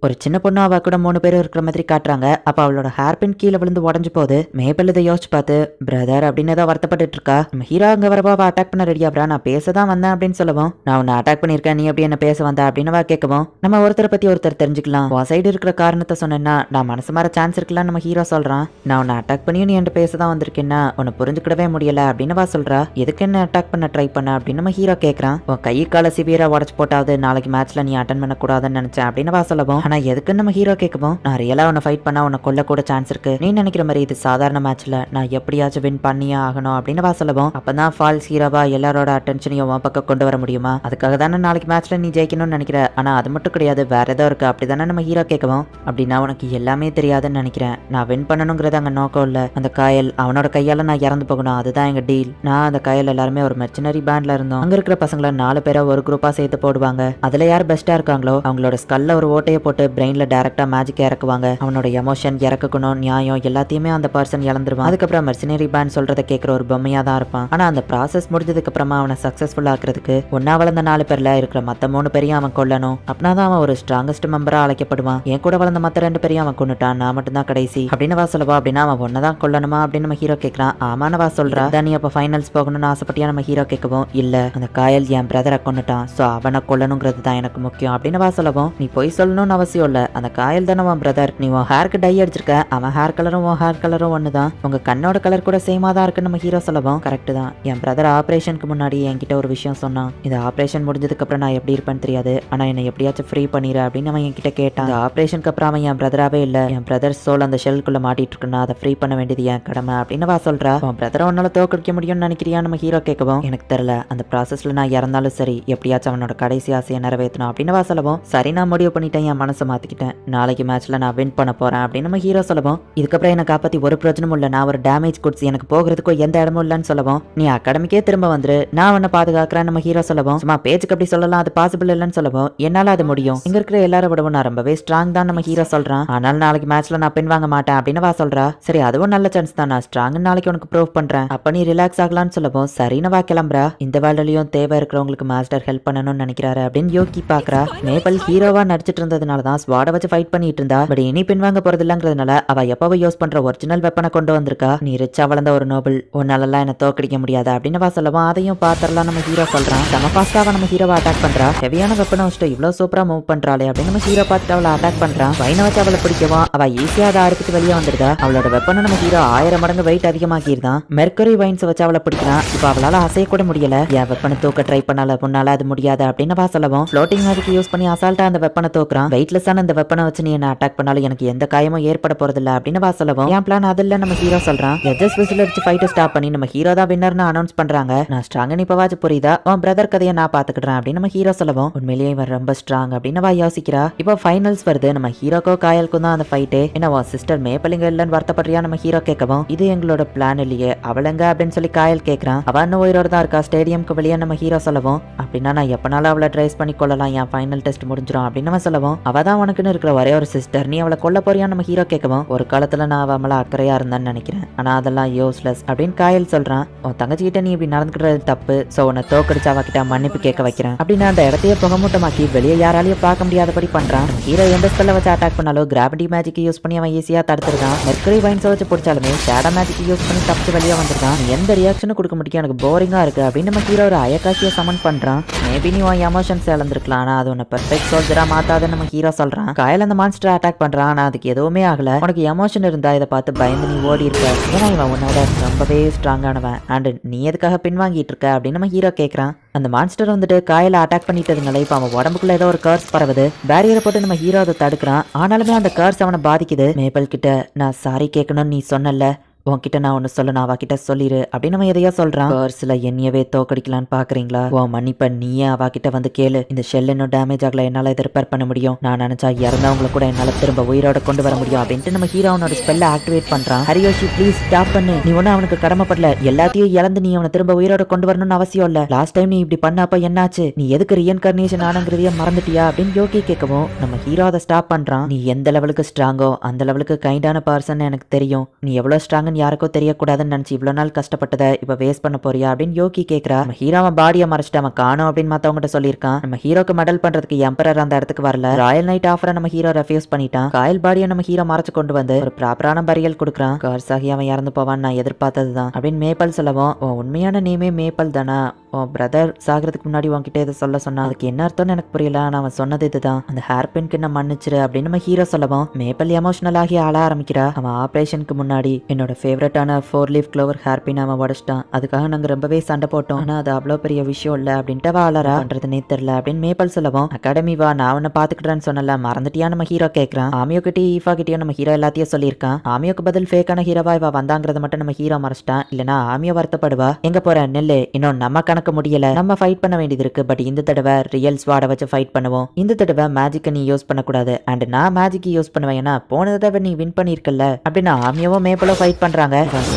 ஒரு சின்ன பொண்ணு அவ கூட 3 பேரும் இருக்கிற மாதிரி காட்டுறாங்க. அப்ப அவளோட ஹேர் பின் கீழே விழுந்து உடஞ்சு போகுது. மேபல் இதை யோசிச்சு பார்த்து பிரதர் அப்படின்னு ஏதோ வருத்தப்பட்டு இருக்கா. நம்ம ஹீரோ அங்க வரப்போ அவ அட்டாக் பண்ண ரெடியாப்ரா. நான் பேசதான் வந்தேன் அப்படின்னு சொல்லவும், நான் உன்னை அட்டாக் பண்ணிருக்கேன், நீ எப்படி என்ன பேச வந்த அப்படின்னு கேட்கவும், நம்ம ஒருத்தரை பத்தி ஒருத்தர் தெரிஞ்சுக்கலாம். உன் சைடு இருக்கிற காரணத்தை சொன்னேன்னா நான் மனசு மாற சான்ஸ் இருக்குல்ல. நம்ம ஹீரோ சொல்றான், நான் உன்னை அட்டாக் பண்ணி நீ என்கிட்ட பேசதான் வந்திருக்கேன்னா உன்னை புரிஞ்சுக்கிடவே முடியல அப்படின்னு சொல்றா. எதுக்கு என்ன அட்டாக் பண்ண ட்ரை பண்ண அப்படின்னு நம்ம ஹீரோ கேட்கறான். உன் கை கால சிவியரா உடச்சு போட்டாவது நாளைக்கு மேட்ச்ல நீ அட்டன் பண்ண கூடாதுன்னு நினைச்சேன் அப்படின்னு சொல்லவும், ஆனா எதுக்கு நம்ம ஹீரோ கேட்கவும், நான் ரியலா உன்னை ஃபைட் பண்ணா உன்னை கொல்ல கூட சான்ஸ் இருக்கு. நீ நினைக்கிற மாதிரி இது சாதாரண மேட்ச்ல நான் எப்படியாச்சும் வின் பண்ணியே ஆகணும் அப்படின்னு சொல்லவும், அப்பதான் ஃபால்ஸ் ஹீரோவா எல்லாரோட அட்டென்ஷனையும் உன் பக்கம் கொண்டு வர முடியுமா? அதுக்காக தானே நாளைக்கு மேட்ச்ல நீ ஜெயிக்கணும்னு நினைக்கிற. ஆனா அது மட்டும் கிடையாது, வேற ஏதோ இருக்கு அப்படிதானே நம்ம ஹீரோ கேட்கவும், அப்படின்னா உனக்கு எல்லாமே தெரியாதுன்னு நினைக்கிறேன். நான் வின் பண்ணணுங்கிறது அங்க நோக்கம் இல்ல. அந்த காயல் அவனோட கையால நான் இறந்து போகணும், அதுதான் எங்க டீல். நான் அந்த காயல் எல்லாருமே ஒரு மெர்ச்சனரி பேண்ட்ல இருந்தோம். அங்க இருக்கிற பசங்களை 4 பேரை ஒரு குரூப்பா சேர்த்து போடுவாங்க. அதுல யார் பெஸ்டா இருக்காங்களோ அவங்களோட ஸ்கல்ல ஒரு ஓட்டையை போட்டு பிரெயின்ல டைரக்டா மேஜிக் இறக்குவாங்க. அவனோட எமோஷன், இறக்கணும், நியாயம் எல்லாத்தையுமே அந்த பர்சன் இழந்துருவான். அதுக்கப்புறம் மெர்சினரி பேண்ட் சொல்றத கேட்கிற ஒரு பொம்மையா தான் இருப்பான். ஆனா அந்த ப்ராசஸ் முடிஞ்சதுக்கு அப்புறமா அவனை சக்சஸ்ஃபுல் ஆக்குறதுக்கு ஒன்னா வளர்ந்த 4 பேர்ல இருக்கிற மத்த 3 பேரையும் அவன் கொல்லணும். அப்படின்னா அவன் ஒரு ஸ்ட்ராங்கஸ்ட் மெம்பரா அழைக்கப்படுவான். என் கூட வளர்ந்த மத்த 2 பேரையும் அவன் கொண்டுட்டான், நான் மட்டும் தான் கடைசி அப்படின்னு சொல்லவா. அப்படின்னா அவன் ஒன்னதான் கொல்லணுமா அப்படின்னு நம்ம ஹீரோ கேட்கறான். ஆமானவா சொல்றா. நீ அப்ப ஃபைனல்ஸ் போகணும்னு ஆசைப்பட்டியா நம்ம ஹீரோ கேட்கவும், இல்ல அந்த காயல் என் பிரதரை கொண்டுட்டான், சோ அவனை கொல்லணுங்கிறது தான் எனக்கு முக்கியம் அப்படின்னு சொல்லவும், நீ போய் சொல்லணும்னு அவசியம் இல்ல, அந்த காயல் தானே உன் பிரதர். நீ உன் ஹேருக்கு டை அடிச்சிருக்க, அவன் ஹேர் கலரும் உன் ஹேர் கலரும் ஒண்ணுதான், உங்க கண்ணோட கலர் கூட சேமா தான் இருக்குன்னு நம்ம ஹீரோ சொல்லவும், கரெக்ட் தான். என் பிரதர் ஆபரேஷனுக்கு முன்னாடி என்கிட்ட ஒரு விஷயம் சொன்னான். இந்த ஆபரேஷன் முடிஞ்சதுக்கு அப்புறம் நான் எப்படி இருப்பேன்னு தெரியாது, ஆனா என்னை எப்படியாச்சும் ஃப்ரீ பண்ணிரு அப்படின்னு அவன் என்கிட்ட கேட்டான். இந்த ஆபரேஷனுக்கு அப்புறம் அவன் என் பிரதராவே இல்ல, என் பிரதர் சோல் அந்த ஷெல்குள்ள மாட்டிட்டு இருக்குன்னா அதை ஃப்ரீ பண்ண வேண்டியது என் கடமை அப்படின்னு சொல்றா. உன் பிரதரை உன்னால தோக்கடிக்க முடியும்னு நினைக்கிறியா நம்ம ஹீரோ கேட்கவும், எனக்கு தெரியல, அந்த ப்ராசஸ்ல நான் இறந்தாலும் சரி எப்படியாச்சும் அவனோட கடைசி ஆசையை நிறைவேற்றணும் அப்படின்னு சொல்லவும், சரி நான் முடிவு பண்ணிட்டேன், என் மனசை மாத்திக்கிட்டேன், நாளைக்கு மேட்ச்ல நான் வின் பண்ண போறேன் அப்படின்னு நம்ம ஹீரோ சொல்லவும், இதுக்கப்புறம் என்ன காப்பாத்தி ஒரு பிரச்சனையும் இல்ல, நான் ஒரு டேமேஜ் குட்ஸ், எனக்கு போகிறதுக்கும் எந்த இடமும் இல்லன்னு சொல்லவும், நீ அகாடமிக்கே திரும்ப வந்துரு, நான் உன்னை பாதுகாக்கிறேன் நம்ம ஹீரோ சொல்லவும், சும்மா பேச்சுக்கு அப்படி சொல்லலாம், அது பாசிபிள் இல்லன்னு சொல்லவும், என்னால அது முடியும், இங்க இருக்கிற எல்லாரும் விடவும் நான் ரொம்பவே ஸ்ட்ராங் தான் நம்ம ஹீரோ சொல்றான். ஆனால் நாளைக்கு மேட்ச்ல நான் பின் வாங்க மாட்டேன் அப்படின்னு சொல்றா. சரி அதுவும் நல்ல சான்ஸ் தான், நான் ஸ்ட்ராங் நாளைக்கு உனக்கு ப்ரூவ் பண்றேன், அப்ப நீ ரிலாக்ஸ் ஆகலாம்னு சொல்லவும், சரினவா கிளம்புறா. இந்த வேலையிலயும் தேவை இருக்கிறவங்களுக்கு மாஸ்டர் ஹெல்ப் பண்ணணும்னு நினைக்கிறாரு அப்படின்னு யோகி பாக்குறா. மேபல் ஹீரோவா நடிச்சிட்டு இருந்ததுனாலதான் ஸ்வாட வச்சு ஃபைட் பண்ணிட்டு இருந்தா. பட் இனி பின்வாங்க போறது இல்லங்கிறதுனால அவ எப்பவும் யூஸ் பண்ற ஒரிஜினல் வெப்பனை கொண்டு வந்திருக்கா. நீ ரிச்சா வளர்ந்த ஒரு நோபல், உன்னாலலாம் என்ன தோக்கடிக்க முடியாது அப்படின்னு சொல்லவும், அதையும் பாத்திரலாம் நம்ம ஹீரோ சொல்றான். நம்ம ஃபாஸ்டாவா நம்ம ஹீரோவை அட்டாக் பண்றா. ஹெவியான வெப்பனை வச்சுட்டு இவ்வளவு சூப்பரா மூவ் பண்றாளே அப்படின்னு நம்ம ஹீரோ பார்த்துட்டு அவளை அட்டாக் பண்றான். வைனை வச்சு அவளை பிடிக்கவும் அவ ஈஸியா அதை அறுத்துட்டு வெளியே வந்துருதா. அவளோட வெப்பனை நம்ம ஹீரோ 1000 மடங்கு வெயிட் அதிகமாக்கிருந்தான். மெர்க்கரி வைன்ஸ் வச்சு அவளை பிடிக்கிறான். இப்ப அவளால அசைய கூட முடியல. என் வெப்பனை தூக்க ட்ரை பண்ணால, முன்னால அது முடியாது அப்படின்னு சொல்லவும், ஃப்ளோட்டிங் மேஜிக் யூஸ் பண்ணி அசால்ட்டா அந்த வெப்பனை தூக்குறான். வெயிட்லெஸ்ஸான இந்த வெப்பனை வச்சு நீ என்ன அட்டாக் பண்ணாலும் எனக்கு எந்த காயமும் ஏற்பட போறதில்ல அப்படின்னு சொல்லவும், என் பிளான் அதில்ல நம்ம ஹீரோ சொல்றான். ஜட்ஜஸ் விசில் அடிச்சு ஃபைட்டை ஸ்டாப் பண்ணி நம்ம ஹீரோ தான் வின்னர்னு அனௌன்ஸ் பண்றாங்க. நான் ஸ்ட்ராங்னு இப்பவாச்சும் புரியுதா, உன் பிரதர் கதையை நான் பாத்துக்கிட்டேன் அப்படின்னு நம்ம ஹீரோ சொல்லவும், உண்மையிலேயே இவன் ரொம்ப ஸ்ட்ராங் அப்படின்னு யோசிக்கிறா. இப்போ ஃபைனல்ஸ் வருது. நம்ம ஹீரோக்கோ காயலுக்கும் தான் அந்த ஃபைட்டே. என்ன உன் சிஸ்டர் மேப்பலிங்க இல்லன்னு வருத்தப்படுறியா நம்ம ஹீரோ கேட்கவும், இது எங்களோட பிளான் இல்லையே, அவளங்க அப்படின்னு சொல்லி காயல் கேட்கறான். அவ இன்னும் உயிரோட தான் இருக்கா ஸ்டேடியம்க்கு வெளியே நம்ம ஹீரோ சொல்லவும், அப்படின்னா நான் எப்பனாலும் அவளை ட்ரைஸ் பண்ணி கொள்ளலாம், என் ஃபைனல் டெஸ்ட் முடிஞ்சிடும் அப்படின்னு நம்ம சொல்லவும், அவ தான் உனக்குன்னு இருக்கிற ஒரே ஒரு சிஸ்டர், நீ அவளை கொல்ல போறியா நம்ம ஹீரோ கேட்கவும், ஒரு காலத்துல நான் அவ மேல அக்கறையா இருந்தான்னு நினைக்கிறேன், ஆனா அதெல்லாம் யூஸ்லெஸ் அப்படின்னு காயல் சொல்றான். உன் தங்கச்சிக்கிட்ட நீ இப்படி நடந்துக்கிறது தப்பு, சோ உன்னை தோக்கடிச்சு அவகிட்ட மன்னிப்பு கேட்க வைக்கிறேன் அப்படின்னு அந்த இடத்தையே புகமூட்டமாக்கி வெளியே யாராலையும் பார்க்க முடியாதபடி பண்றான். ஹீரோ எந்த ஸ்பெல்ல வச்சு அட்டாக் பண்ணாலும் கிராவிட்டி மேஜிக் யூஸ் பண்ணி அவன் ஈஸியா தடுத்துருக்கான். மெர்க்கரி வைன்ஸ் வச்சு பிடிச்சாலுமே ஷேடோ மேஜிக் யூஸ் பண்ணி தப்பிச்சு வெளியே வந்திருக்கான். எந்த ரியாக்ஷனும் கொடுக்க முடியும், எனக்கு போரிங்கா இருக்கு அப்படின்னு நம்ம ஹீரோ ஒரு அயக்காசிய சமன் பண்றான். மேபி நீ உன் எமோஷன்ஸ் இழந்திருக்கலாம், ஆனா அது உன்னை பெர்ஃபெக்ட் சோல்ஜரா மாத்தாதுன்னு நம்ம ஹீரோ சொல்றான். காயல் அந்த மான்ஸ்டர் அட்டாக் பண்றான், ஆனா அதுக்கு எதுவுமே ஆகல. உனக்கு எமோஷன் இருந்தா இதை பார்த்து பயந்து நீ ஓடி இருக்க, ஏன்னா இவன் உன்னோட ரொம்பவே ஸ்ட்ராங்கானவன், அண்ட் நீ எதுக்காக பின்வாங்கிட்டு இருக்க அப்படின்னு நம்ம ஹீரோ கேட்கறான். அந்த மான்ஸ்டர் வந்துட்டு காயலை அட்டாக் பண்ணிட்டதுனால இப்ப அவன் உடம்புக்குள்ள ஏதோ ஒரு கர்ஸ் பரவுது. பேரியரை போட்டு நம்ம ஹீரோ அதை தடுக்கிறான், ஆனாலுமே அந்த கர்ஸ் அவனை பாதிக்குது. மேபல் கிட்ட நான் சாரி கேட்கணும்னு நீ சொன்னல, உன்கிட்ட நான் ஒன்னு சொல்லணும், அவகிட்ட சொல்லிரு அப்படின்னு நம்ம எதையா சொல்றான். கர்ஸ்ல என்னையவே தோக்கடிக்கலான்னு பாக்குறீங்களா, உன் மன்னிப்ப நீயே அவகிட்ட வந்து கேளு. இந்த ஷெல் இன்னும் டேமேஜ் ஆகல, என்னால இதை ரிப்பேர் பண்ண முடியும், நான் நினைச்சா இறந்தவங்களை கூட என்னால திரும்ப உயிரோட கொண்டு வர முடியும் அப்படின்ட்டு நம்ம ஹீரோ அவனோட ஸ்பெல்ல ஆக்டிவேட் பண்றான். ஹரியோஷி ப்ளீஸ் ஸ்டாப் பண்ணு, நீ ஒன்னும் அவனுக்கு கடமைப்படல, எல்லாத்தையும் இழந்து நீ அவனை திரும்ப உயிரோட கொண்டு வரணும்னு அவசியம் இல்ல. லாஸ்ட் டைம் நீ இப்படி பண்ணப்ப என்னாச்சு, நீ எதுக்கு ரீஇன்கார்னேஷன் ஆனங்கிறதையே மறந்துட்டியா அப்படின்னு யோகி கேட்கவும் நம்ம ஹீரோ அதை ஸ்டாப் பண்றான். நீ எந்த லெவலுக்கு ஸ்ட்ராங்கோ அந்த லெவலுக்கு கைண்டான பர்சன் எனக்கு தெரியும், நீ எவ்வளவு ஸ்ட்ராங் பிளான் யாருக்கும் தெரியக்கூடாதுன்னு நினைச்சு இவ்வளவு நாள் கஷ்டப்பட்டதை இப்ப வேஸ்ட் பண்ண போறியா அப்படின்னு யோகி கேக்குறா. நம்ம ஹீரோ அவன் பாடியை மறைச்சிட்டு அவன் காணும் அப்படின்னு மத்தவங்கிட்ட சொல்லியிருக்கான். நம்ம ஹீரோக்கு மெடல் பண்றதுக்கு எம்பரர் அந்த இடத்துக்கு வரல. ராயல் நைட் ஆஃபரை நம்ம ஹீரோ ரெஃப்யூஸ் பண்ணிட்டான். காயல் பாடியை நம்ம ஹீரோ மறைச்சு கொண்டு வந்து ஒரு ப்ராப்பரான பரியல் கொடுக்குறான். கார்சாகி அவன் இறந்து போவான்னு நான் எதிர்பார்த்ததுதான் அப்படின்னு மேப்பல் சொல்லவும், உண்மையான நேமே மேப்பல் தானா? உன் பிரதர் சாகிறதுக்கு முன்னாடி உன்கிட்ட இதை சொன்னா அதுக்கு என்ன அர்த்தம்னு எனக்கு புரியல. ஆனா அவன் சொன்னது இதுதான், அந்த ஹேர் பின்க்கு என்ன மன்னிச்சிரு அப்படின்னு நம்ம ஹீரோ சொல்லவும் மேப்பல் எமோஷனல் ஆகி ஆள ஆரம்பிக்கிறா. அவன் ஆபரேஷனுக்கு முன்னாடி என்னோட ஃபேவரட்டான 4 லீஃப் க்ளோவர் ஹேர் பின் அவன் உடச்சிட்டான். அதுக்காக நாங்க ரொம்பவே சண்டை போட்டோம். ஆனா அது அவ்வளோ பெரிய விஷயம் இல்ல அப்படின்ட்டு வாழறா. பண்றதுனே தெரியல அப்படின்னு மேப்பல் சொல்லவும், அகாடமி வா நான் உன்னை பாத்துக்கிட்டேன்னு சொன்னல மறந்துட்டியா நம்ம ஹீரோ கேட்கறான். ஆமியோ கிட்டே ஈஃபா கிட்டயும் நம்ம ஹீரோ எல்லாத்தையும் சொல்லியிருக்கான். ஆமியோக்கு பதில் ஃபேக்கான ஹீரோவா இவ வந்தாங்கிறத மட்டும் நம்ம ஹீரோ மறைச்சிட்டான். இல்லனா ஆமியோ வருத்தப்படுவா. எங்க போற நெல்லு, இன்னும் நம்ம கணக்கு முடியல, நம்ம ஃபைட் பண்ண வேண்டியது இருக்கு. பட் இந்த தடவை ரியல் ஸ்வாட வச்சு ஃபைட் பண்ணுவோம். இந்த தடவை மேஜிக்கை நீ யூஸ் பண்ணக்கூடாது அண்ட் நான் மேஜிக் யூஸ் பண்ணுவேன். ஏன்னா போன தடவை நீ வின் பண்ணிருக்கல அப்படின்னு ஆமியாவும் மேப்பலும் ஃபைட் பண்றாங்க.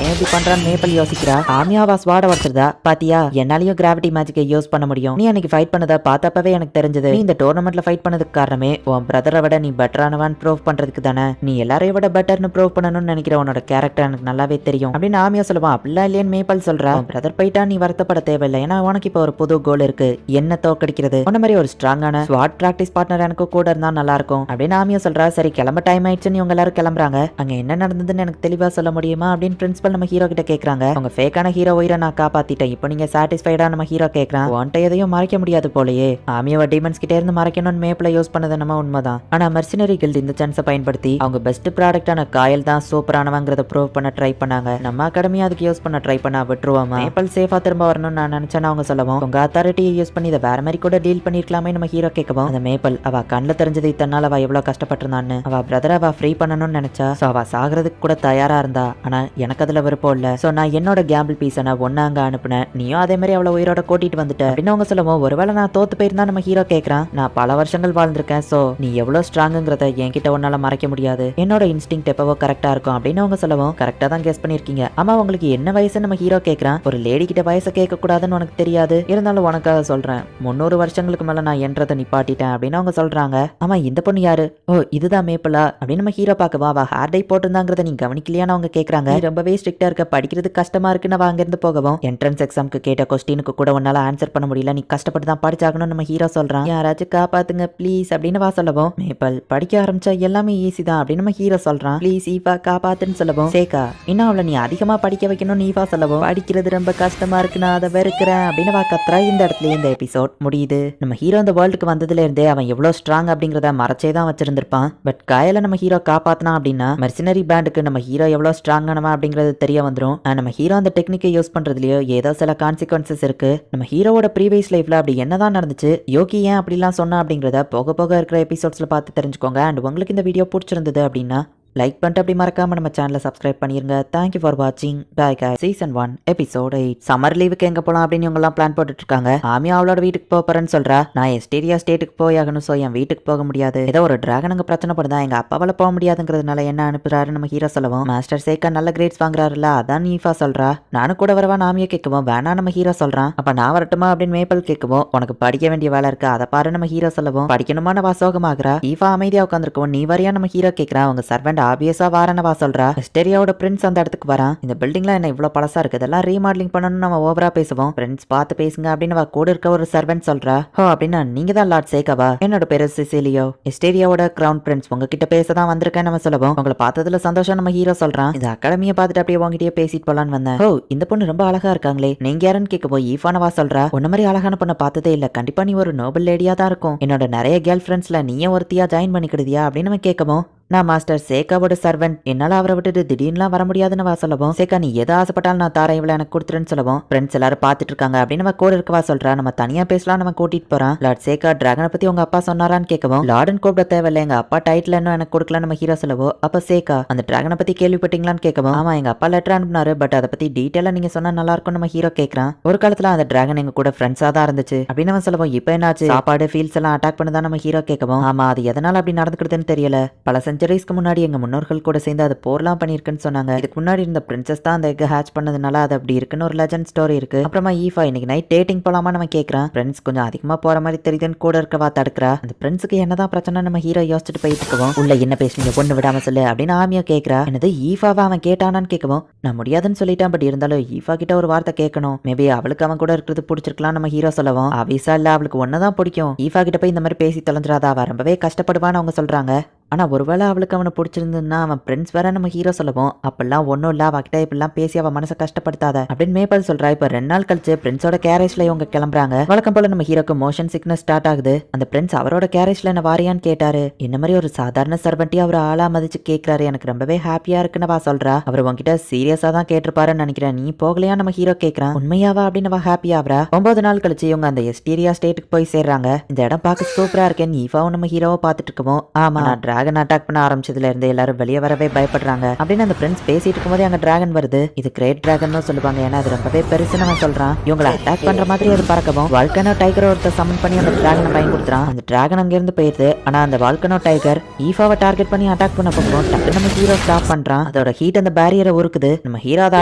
எப்படி பண்றான்னு மேப்பல் யோசிக்கிறா. ஆமியாவா ஸ்வாட வச்சுருதா பாத்தியா, என்னாலையும் கிராவிட்டி மேஜிக்கை யூஸ் பண்ண முடியும். நீ அன்னைக்கு ஃபைட் பண்ணதை பார்த்தப்பவே எனக்கு தெரிஞ்சது. நீ இந்த டோர்னமெண்ட்ல ஃபைட் பண்ணதுக்கு காரணமே உன் பிரதரை விட நீ பெட்டரானவான்னு ப்ரூவ் பண்றதுக்கு தானே. நீ எல்லாரையும் விட பெட்டர்னு ப்ரூவ் பண்ணணும்னு நினைக்கிற உன்னோட கேரக்டர் எனக்கு நல்லாவே தெரியும் அப்படின்னு ஆமியா சொல்லுவான். அப்படிலாம் இல்லையன்னு மேப்பல் சொல்றா. பிரதர் போயிட்டா நீ வருத்தப்பட தேவையில்லை. ஏன்னா உனக்கு இப்போ ஒரு புது கோல் இருக்கு, என்ன தோக்கடிக்கிறது. உன்ன மாதிரி ஒரு ஸ்ட்ராங்கான ஸ்வாட் பிராக்டிஸ் பார்ட்னர் எனக்கு கூட இருந்தா நல்லா இருக்கும் அப்படின்னு ஆமியா சொல்றா. சரி கிளம்ப டைம் ஆயிடுச்சுன்னு இவங்க எல்லாரும் கிளம்புறாங்க. அங்க என்ன நடந்ததுன்னு எனக்கு தெளிவா சொல்ல முடியுமா அப்படின்னு பிரின்சிபல் நம்ம ஹீரோ கிட்ட கேக்குறாங்க. அவங்க ஃபேக்கான ஹீரோ உயிரை நான் காப்பாத்திட்டேன், இப்போ நீங்க சாட்டிஸ்ஃபைடா நம்ம ஹீரோ கேக்குறான். உன்ட்ட எதையும் மறைக்க முடியாது போலயே. ஆமியாவை டீமன்ஸ் கிட்ட இருந்து மறைக்கணும்னு மேப்ல யூஸ் பண்ணது நம்ம உண்மைதான். ஆனா மெர்சினரி கில்ட் இந்த சான்ஸை பயன்படுத்தி அவங்க பெஸ்ட் ப்ராடக்டான காயல் தான் சூப்பரானவங்கிறத ப்ரூவ் பண்ண ட்ரை பண்ணாங்க. நம்ம அகாடமி அதுக்கு யூஸ் பண்ண ட்ரை பண்ணா விட்டுருவாமா? மேப்பல் சேஃபா திரும்ப வரணும்னு நான் நினைச்சேன்னு அவங்க சொல்லவும், உங்க அத்தாரிட்டியை யூஸ் பண்ணி இதை வேற மாதிரி கூட டீல் பண்ணிருக்கலாமே நம்ம ஹீரோ கேட்கவும், அந்த மேப்பல் அவ கண்ணில் தெரிஞ்சது இத்தனால அவ எவ்வளவு கஷ்டப்பட்டிருந்தான்னு. அவ பிரதரை அவ ஃப்ரீ பண்ணணும்னு நினைச்சா. சோ அவ சாகிறதுக்கு கூட தயாரா இருந்தா. ஆனா எனக்கு அதுல விருப்பம் இல்ல. சோ நான் என்னோட கேம்பிள் பீஸை நான் ஒன்னா அங்க அனுப்புனேன். நீயும் அதே மாதிரி அவளை உயிரோட கூட்டிட்டு வந்துட்ட அப்படின்னு அவங்க சொல்லவும், ஒருவேளை நான் தோத்து போயிருந்தா நம்ம ஹீரோ கேட்கறான். நான் பல வருஷங்கள் வாழ்ந்திருக்கேன். சோ நீ எவ்வளவு ஸ்ட்ராங்குங்கிறத என்கிட்ட ஒன்னால மறைக்க முடியாது. என்னோட இன்ஸ்டிங் எப்பவோ கரெக்டா இருக்கும் அப்படின்னு அவங்க சொல்லவும், கரெக்டா தான் கெஸ் பண்ணிருக்கீங்க. ஆமா உங்களுக்கு என்ன வயசு நம்ம ஹீரோ கேட்கறான். ஒரு லேடி கிட்ட வயசை கேட்க கூடாதுன்னு உனக்கு தெரியாது, இருந்தாலும் உனக்காக சொல்றேன். 300 வருஷங்களுக்கு மேல நான் என்றதை நிப்பாட்டிட்டேன் அப்படின்னு அவங்க சொல்றாங்க. ஆமா இந்த பொண்ணு யாரு? ஓ இதுதான் மேப்பலா அப்படின்னு நம்ம ஹீரோ பார்க்கவா. அவ ஹேர் டை போட்டிருந்தாங்கிறத நீ கவனிக்கலையான்னு அவங்க கேட்கறாங்க. ரொம்பவே ஸ்ட்ரிக்டா இருக்க, படிக்கிறது கஷ்டமா இருக்குன்னு அவ அங்கிருந்து போகவும், என்ட்ரன்ஸ் எக்ஸாம்க்கு கேட்ட கொஸ்டினுக்கு கூட உன்னால ஆன்சர் பண்ண முடியல, நீ கஷ்டப்பட்டு தான் படிச்சாகணும்னு நம்ம ஹீரோ சொல்றான். யாராச்சும் காப்பாத்துங்க ப்ளீஸ் அப்படின்னு வா சொல்லவும், மேப்பல் படிக்க ஆரம்பிச்சா எல்லாமே ஈஸி தான் அப்படின்னு நம்ம ஹீரோ சொல்றான். ப்ளீஸ் ஈவா காப்பாத்துன்னு சொல்லவும், சேக்கா இன்னும் அவளை நீ அதிகமா படிக்க வைக்கணும்னு ஈவா சொல்லவும், படிக்கிறது ரொம்ப கஷ்டமா இருக்கு நான் அதை வெறுக்கிறேன் அப்படின்னு வா கத்துறா. இந்த இடத்துல இந்த எபிசோட் முடியுது. நம்ம ஹீரோ இந்த வேர்ல்டுக்கு வந்ததுல இருந்தே அவன் எவ்வளவு ஸ்ட்ராங் அப்படிங்கறத மறைச்சே தான் வச்சிருந்திருப்பான். பட் காயல நம்ம ஹீரோ காப்பாத்தினா அப்படின்னா மெர்சினரி பேண்டுக்கு நம்ம ஹீரோ எவ்வளவு ஸ்ட்ராங்கானவன் அப்படிங்கிறது தெரிய வந்துடும். நம்ம ஹீரோ அந்த டெக்னிக்கை யூஸ் பண்றதுலயோ ஏதோ சில கான்சிக்வன்சஸ் இருக்கு. நம்ம ஹீரோவோட ப்ரீவியஸ் லைஃப்ல அப்படி என்னதான் நடந்துச்சு, யோகி ஏன் அப்படிலாம் சொன்னா அப்படிங்கறத போக போக இருக்கிற எபிசோட்ஸ்ல பார்த்து தெரிஞ்சுக்கோங்க. அண்ட் உங்களுக்கு இந்த வீடியோ பிடிச்சிருந்தது அப்படின்னா லைக் பண்ணிட்டு அப்படி மறக்காம நம்ம சேனலை சப்ஸ்கிரைப் பண்ணிருங்க. தேங்க்யூ ஃபார் வாட்சிங். Bye guys. Season 1 episode 8. Summer லீவுக்கு எங்க போலாம் அப்படின்னு இவங்க எல்லாம் பிளான் போட்டுட்டு இருக்காங்க. ஆமியா அவளோட வீட்டுக்கு போறேன்னு சொல்றா. நான் எஸ்டேரியா ஸ்டேட்டுக்கு போயாகணும். சோ என் வீட்டுக்கு போக முடியாது. ஏதோ ஒரு டிராகன் அங்க பிரச்சனை படுதா, எங்க அப்பாவால போக முடியாதுங்கிறதுனால என்ன அனுப்புறாரு நம்ம ஹீரோ சொல்லவும், மாஸ்டர் சேக்கா நல்ல கிரேட்ஸ் வாங்குறாருல அதான் நீஃபா சொல்றா. நானும் கூட வரவா ஆமியா கேட்கவும், வேணா நம்ம ஹீரோ சொல்றான். அப்ப நான் வரட்டுமா அப்படின்னு மேப்பல் கேட்கவும், உனக்கு படிக்க வேண்டிய வேலை இருக்கு அதை பாரு நம்ம ஹீரோ சொல்லவும், படிக்கணுமான வாசோகமாகறா. ஈஃபா அமைதியா உட்காந்துருக்கவும், நீ வரையா நம்ம ஹீரோ கேட்கறா. அவங்க சர்வெண்ட் ஆபியஸா வாரன சொல்றா. எஸ்டேரியாவோட பிரின்ஸ் அந்த இடத்துக்கு வரான். இந்த பில்டிங்ல என்ன இவ்வளவு பழசா இருக்கு, இதெல்லாம் ரீமாடலிங் பண்ணணும்னு நம்ம ஓவரா பேசுவோம். பிரின்ஸ் பார்த்து பேசுங்க அப்படின்னு கூட இருக்க ஒரு சர்வெண்ட் சொல்றா. ஹோ அப்படின்னா நீங்க தான் லார்ட் சேகாவா? என்னோட பேரு சிசிலியோ, எஸ்டேரியாவோட கிரவுன் பிரின்ஸ். உங்ககிட்ட பேசதான் வந்திருக்கேன் நம்ம சொல்லவும், உங்களை பார்த்ததுல சந்தோஷம் நம்ம ஹீரோ சொல்றான். இந்த அகாடமியை பார்த்துட்டு அப்படியே உங்ககிட்டயே பேசிட்டு போலான்னு வந்தேன். ஓ இந்த பொண்ணு ரொம்ப அழகா இருக்காங்களே, நீங்க யாருன்னு கேட்க போய் ஈஃபானவா சொல்றா. உன்ன மாதிரி அழகான பொண்ணை பார்த்ததே இல்ல, கண்டிப்பா நீ ஒரு நோபல் லேடியா தான் இருக்கும். என்னோட நிறைய கேர்ள் ஃப்ரெண்ட்ஸ்ல நீயே ஒருத்தியா ஜாயின் பண்ணிக்கிடுதியா அப்படின்னு நம்ம கேட்கவும், நான் மாஸ்டர் சேகாவோட சர்வெண்ட், என்னால அவரை விட்டுட்டு திடீர்னுலாம் வர முடியாதுன்னு வா சொல்லவும், சேகா நீ எதை ஆசைப்பட்டாலும் நான் தாரேன், இவ்வளவு எனக்கு கொடுத்துருன்னு சொல்லவும், ஃப்ரெண்ட்ஸ் எல்லாரும் பார்த்துட்டு இருக்காங்க அப்படின்னு நம்ம கூட இருக்கவா சொல்றா. நம்ம தனியா பேசலாம் நம்ம கூட்டிட்டு போறான். லார்ட் சேகா டிராகனை பத்தி உங்க அப்பா சொன்னாரான்னு கேட்கவும், லார்டன் கூப்பிட தேவையில்லை, எங்க அப்பா டைட்டில் இன்னும் எனக்கு கொடுக்கல நம்ம ஹீரோ சொல்லவோ. அப்ப சேகா அந்த டிராகனை பத்தி கேள்விப்பட்டீங்களான்னு கேட்கவும், ஆமா எங்க அப்பா லெட்டர் அனுப்புனாரு, பட் அதை பத்தி டீட்டெயிலா நீங்க சொன்னா நல்லா இருக்கும் நம்ம ஹீரோ கேட்கறான். ஒரு காலத்துல அந்த டிராகன் எங்க கூட ஃப்ரெண்ட்ஸா தான் இருந்துச்சு அப்படின்னு நம்ம சொல்லவும், இப்ப என்னாச்சு, சாப்பாடு ஃபீல்ஸ் எல்லாம் அட்டாக் பண்ணுதான் நம்ம ஹீரோ கேட்கவும், ஆமா அது எதனால அப்படி நடந்துக்கிடுதுன்னு தெரியல, பல செஞ்ச சென்ச்சுரிஸ்க்கு முன்னாடி எங்க முன்னோர்கள் கூட சேர்ந்து அது போர்லாம் பண்ணிருக்குன்னு சொன்னாங்க. இதுக்கு முன்னாடி இருந்த பிரின்சஸ் தான் அந்த எக் ஹேட்ச் பண்ணதுனால அது அப்படி இருக்குன்னு ஒரு லெஜண்ட் ஸ்டோரி இருக்கு. அப்புறமா ஈஃபா இன்னைக்கு நைட் டேட்டிங் போலாமா நம்ம கேக்குறான். பிரின்ஸ் கொஞ்சம் அதிகமா போற மாதிரி தெரியுதுன்னு கூட இருக்கவா தடுக்கிறா. அந்த பிரின்ஸுக்கு என்னதான் பிரச்சனை நம்ம ஹீரோ யோசிச்சுட்டு போயிட்டு இருக்கவும் உள்ள என்ன பேசுனீங்க பொண்ணு விடாம சொல்லு அப்படின்னு ஆமியா கேக்குறா. என்னது ஈஃபாவை அவன் கேட்டானான்னு கேட்கவும் நான் முடியாதுன்னு சொல்லிட்டான். பட் இருந்தாலும் ஈஃபா கிட்ட ஒரு வார்த்தை கேட்கணும். மேபி அவளுக்கு அவன் கூட இருக்கிறது பிடிச்சிருக்கலாம் நம்ம ஹீரோ சொல்லவும் ஆவிசா இல்ல அவளுக்கு ஒன்னதான் பிடிக்கும். ஈஃபா கிட்ட போய் இந்த மாதிரி பேசி தொலைஞ்சிராதா அவ ரொம்பவே கஷ்டப்படுவான்னு அவங்க சொல்றாங்க. ஆனா ஒருவேளை அவளுக்கு அவனை பிடிச்சிருந்ததுன்னா அவன் பிரின்ஸ் வேற நம்ம ஹீரோ சொல்லவும் அப்பெல்லாம் ஒன்னும் இல்ல அவகிட்ட இப்பெல்லாம் பேசி அவன் மனசை கஷ்டப்படுத்தாத அப்படின்னு மேப்பல் சொல்றா. இப்ப 2 நாள் கழிச்சு பிரின்ஸோட கேரேஜ்ல இவங்க கிளம்புறாங்க. வழக்கம் போல நம்ம ஹீரோக்கு மோஷன் சிக்னஸ் ஸ்டார்ட் ஆகுது. அந்த பிரின்ஸ் அவரோட கேரேஜ்ல என்ன வாரியான்னு கேட்டாரு. என்ன மாதிரி ஒரு சாதாரண சர்வெண்ட்டி அவர் ஆளா மதிச்சு கேட்கிறாரு. எனக்கு ரொம்பவே ஹாப்பியா இருக்குன்னு வா சொல்றா. அவர் உங்ககிட்ட சீரியஸா தான் கேட்டிருப்பாருன்னு நினைக்கிறேன். நீ போகலையா நம்ம ஹீரோ கேட்கறான். உண்மையாவா அப்படின்னு அவ ஹாப்பியா ஆவரா. 9 நாள் கழிச்சு இவங்க அந்த எஸ்டீரியா ஸ்டேட்டுக்கு போய் சேர்றாங்க. இந்த இடம் பார்க்க சூப்பரா இருக்கேன்னு ஈஃபாவும் நம்ம ஹீரோவை பார்த்துட்டு இருக்கோம். ஆமா நான் டிராகன் அட்டாக் பண்ண ஆரம்பிச்சதுல இருந்து எல்லாரும் வெளியே வரவே பயப்படுறாங்க அப்படின்னு அந்த பிரின்ஸ் பேசிட்டு இருக்கும்போது அங்க டிராகன் வருது. இது கிரேட் டிராகன் சொல்லுவாங்க ஏன்னா அது ரொம்பவே பெருசுன்னு அவன் சொல்றான். இவங்களை அட்டாக் பண்ற மாதிரி அது பறக்கவும் வால்கனோ டைகர் ஒருத்தர் சமன் பண்ணி அந்த டிராகனை பயன்படுத்துறான். அந்த டிராகன் அங்க இருந்து போயிருது. ஆனா அந்த வால்கனோ டைகர் ஈஃபாவை டார்கெட் பண்ணி அட்டாக் பண்ண போகும். டக்கு நம்ம ஹீரோ ஸ்டாப் பண்றான். அதோட ஹீட் அந்த பேரியரை உருக்குது. நம்ம ஹீரோ அதை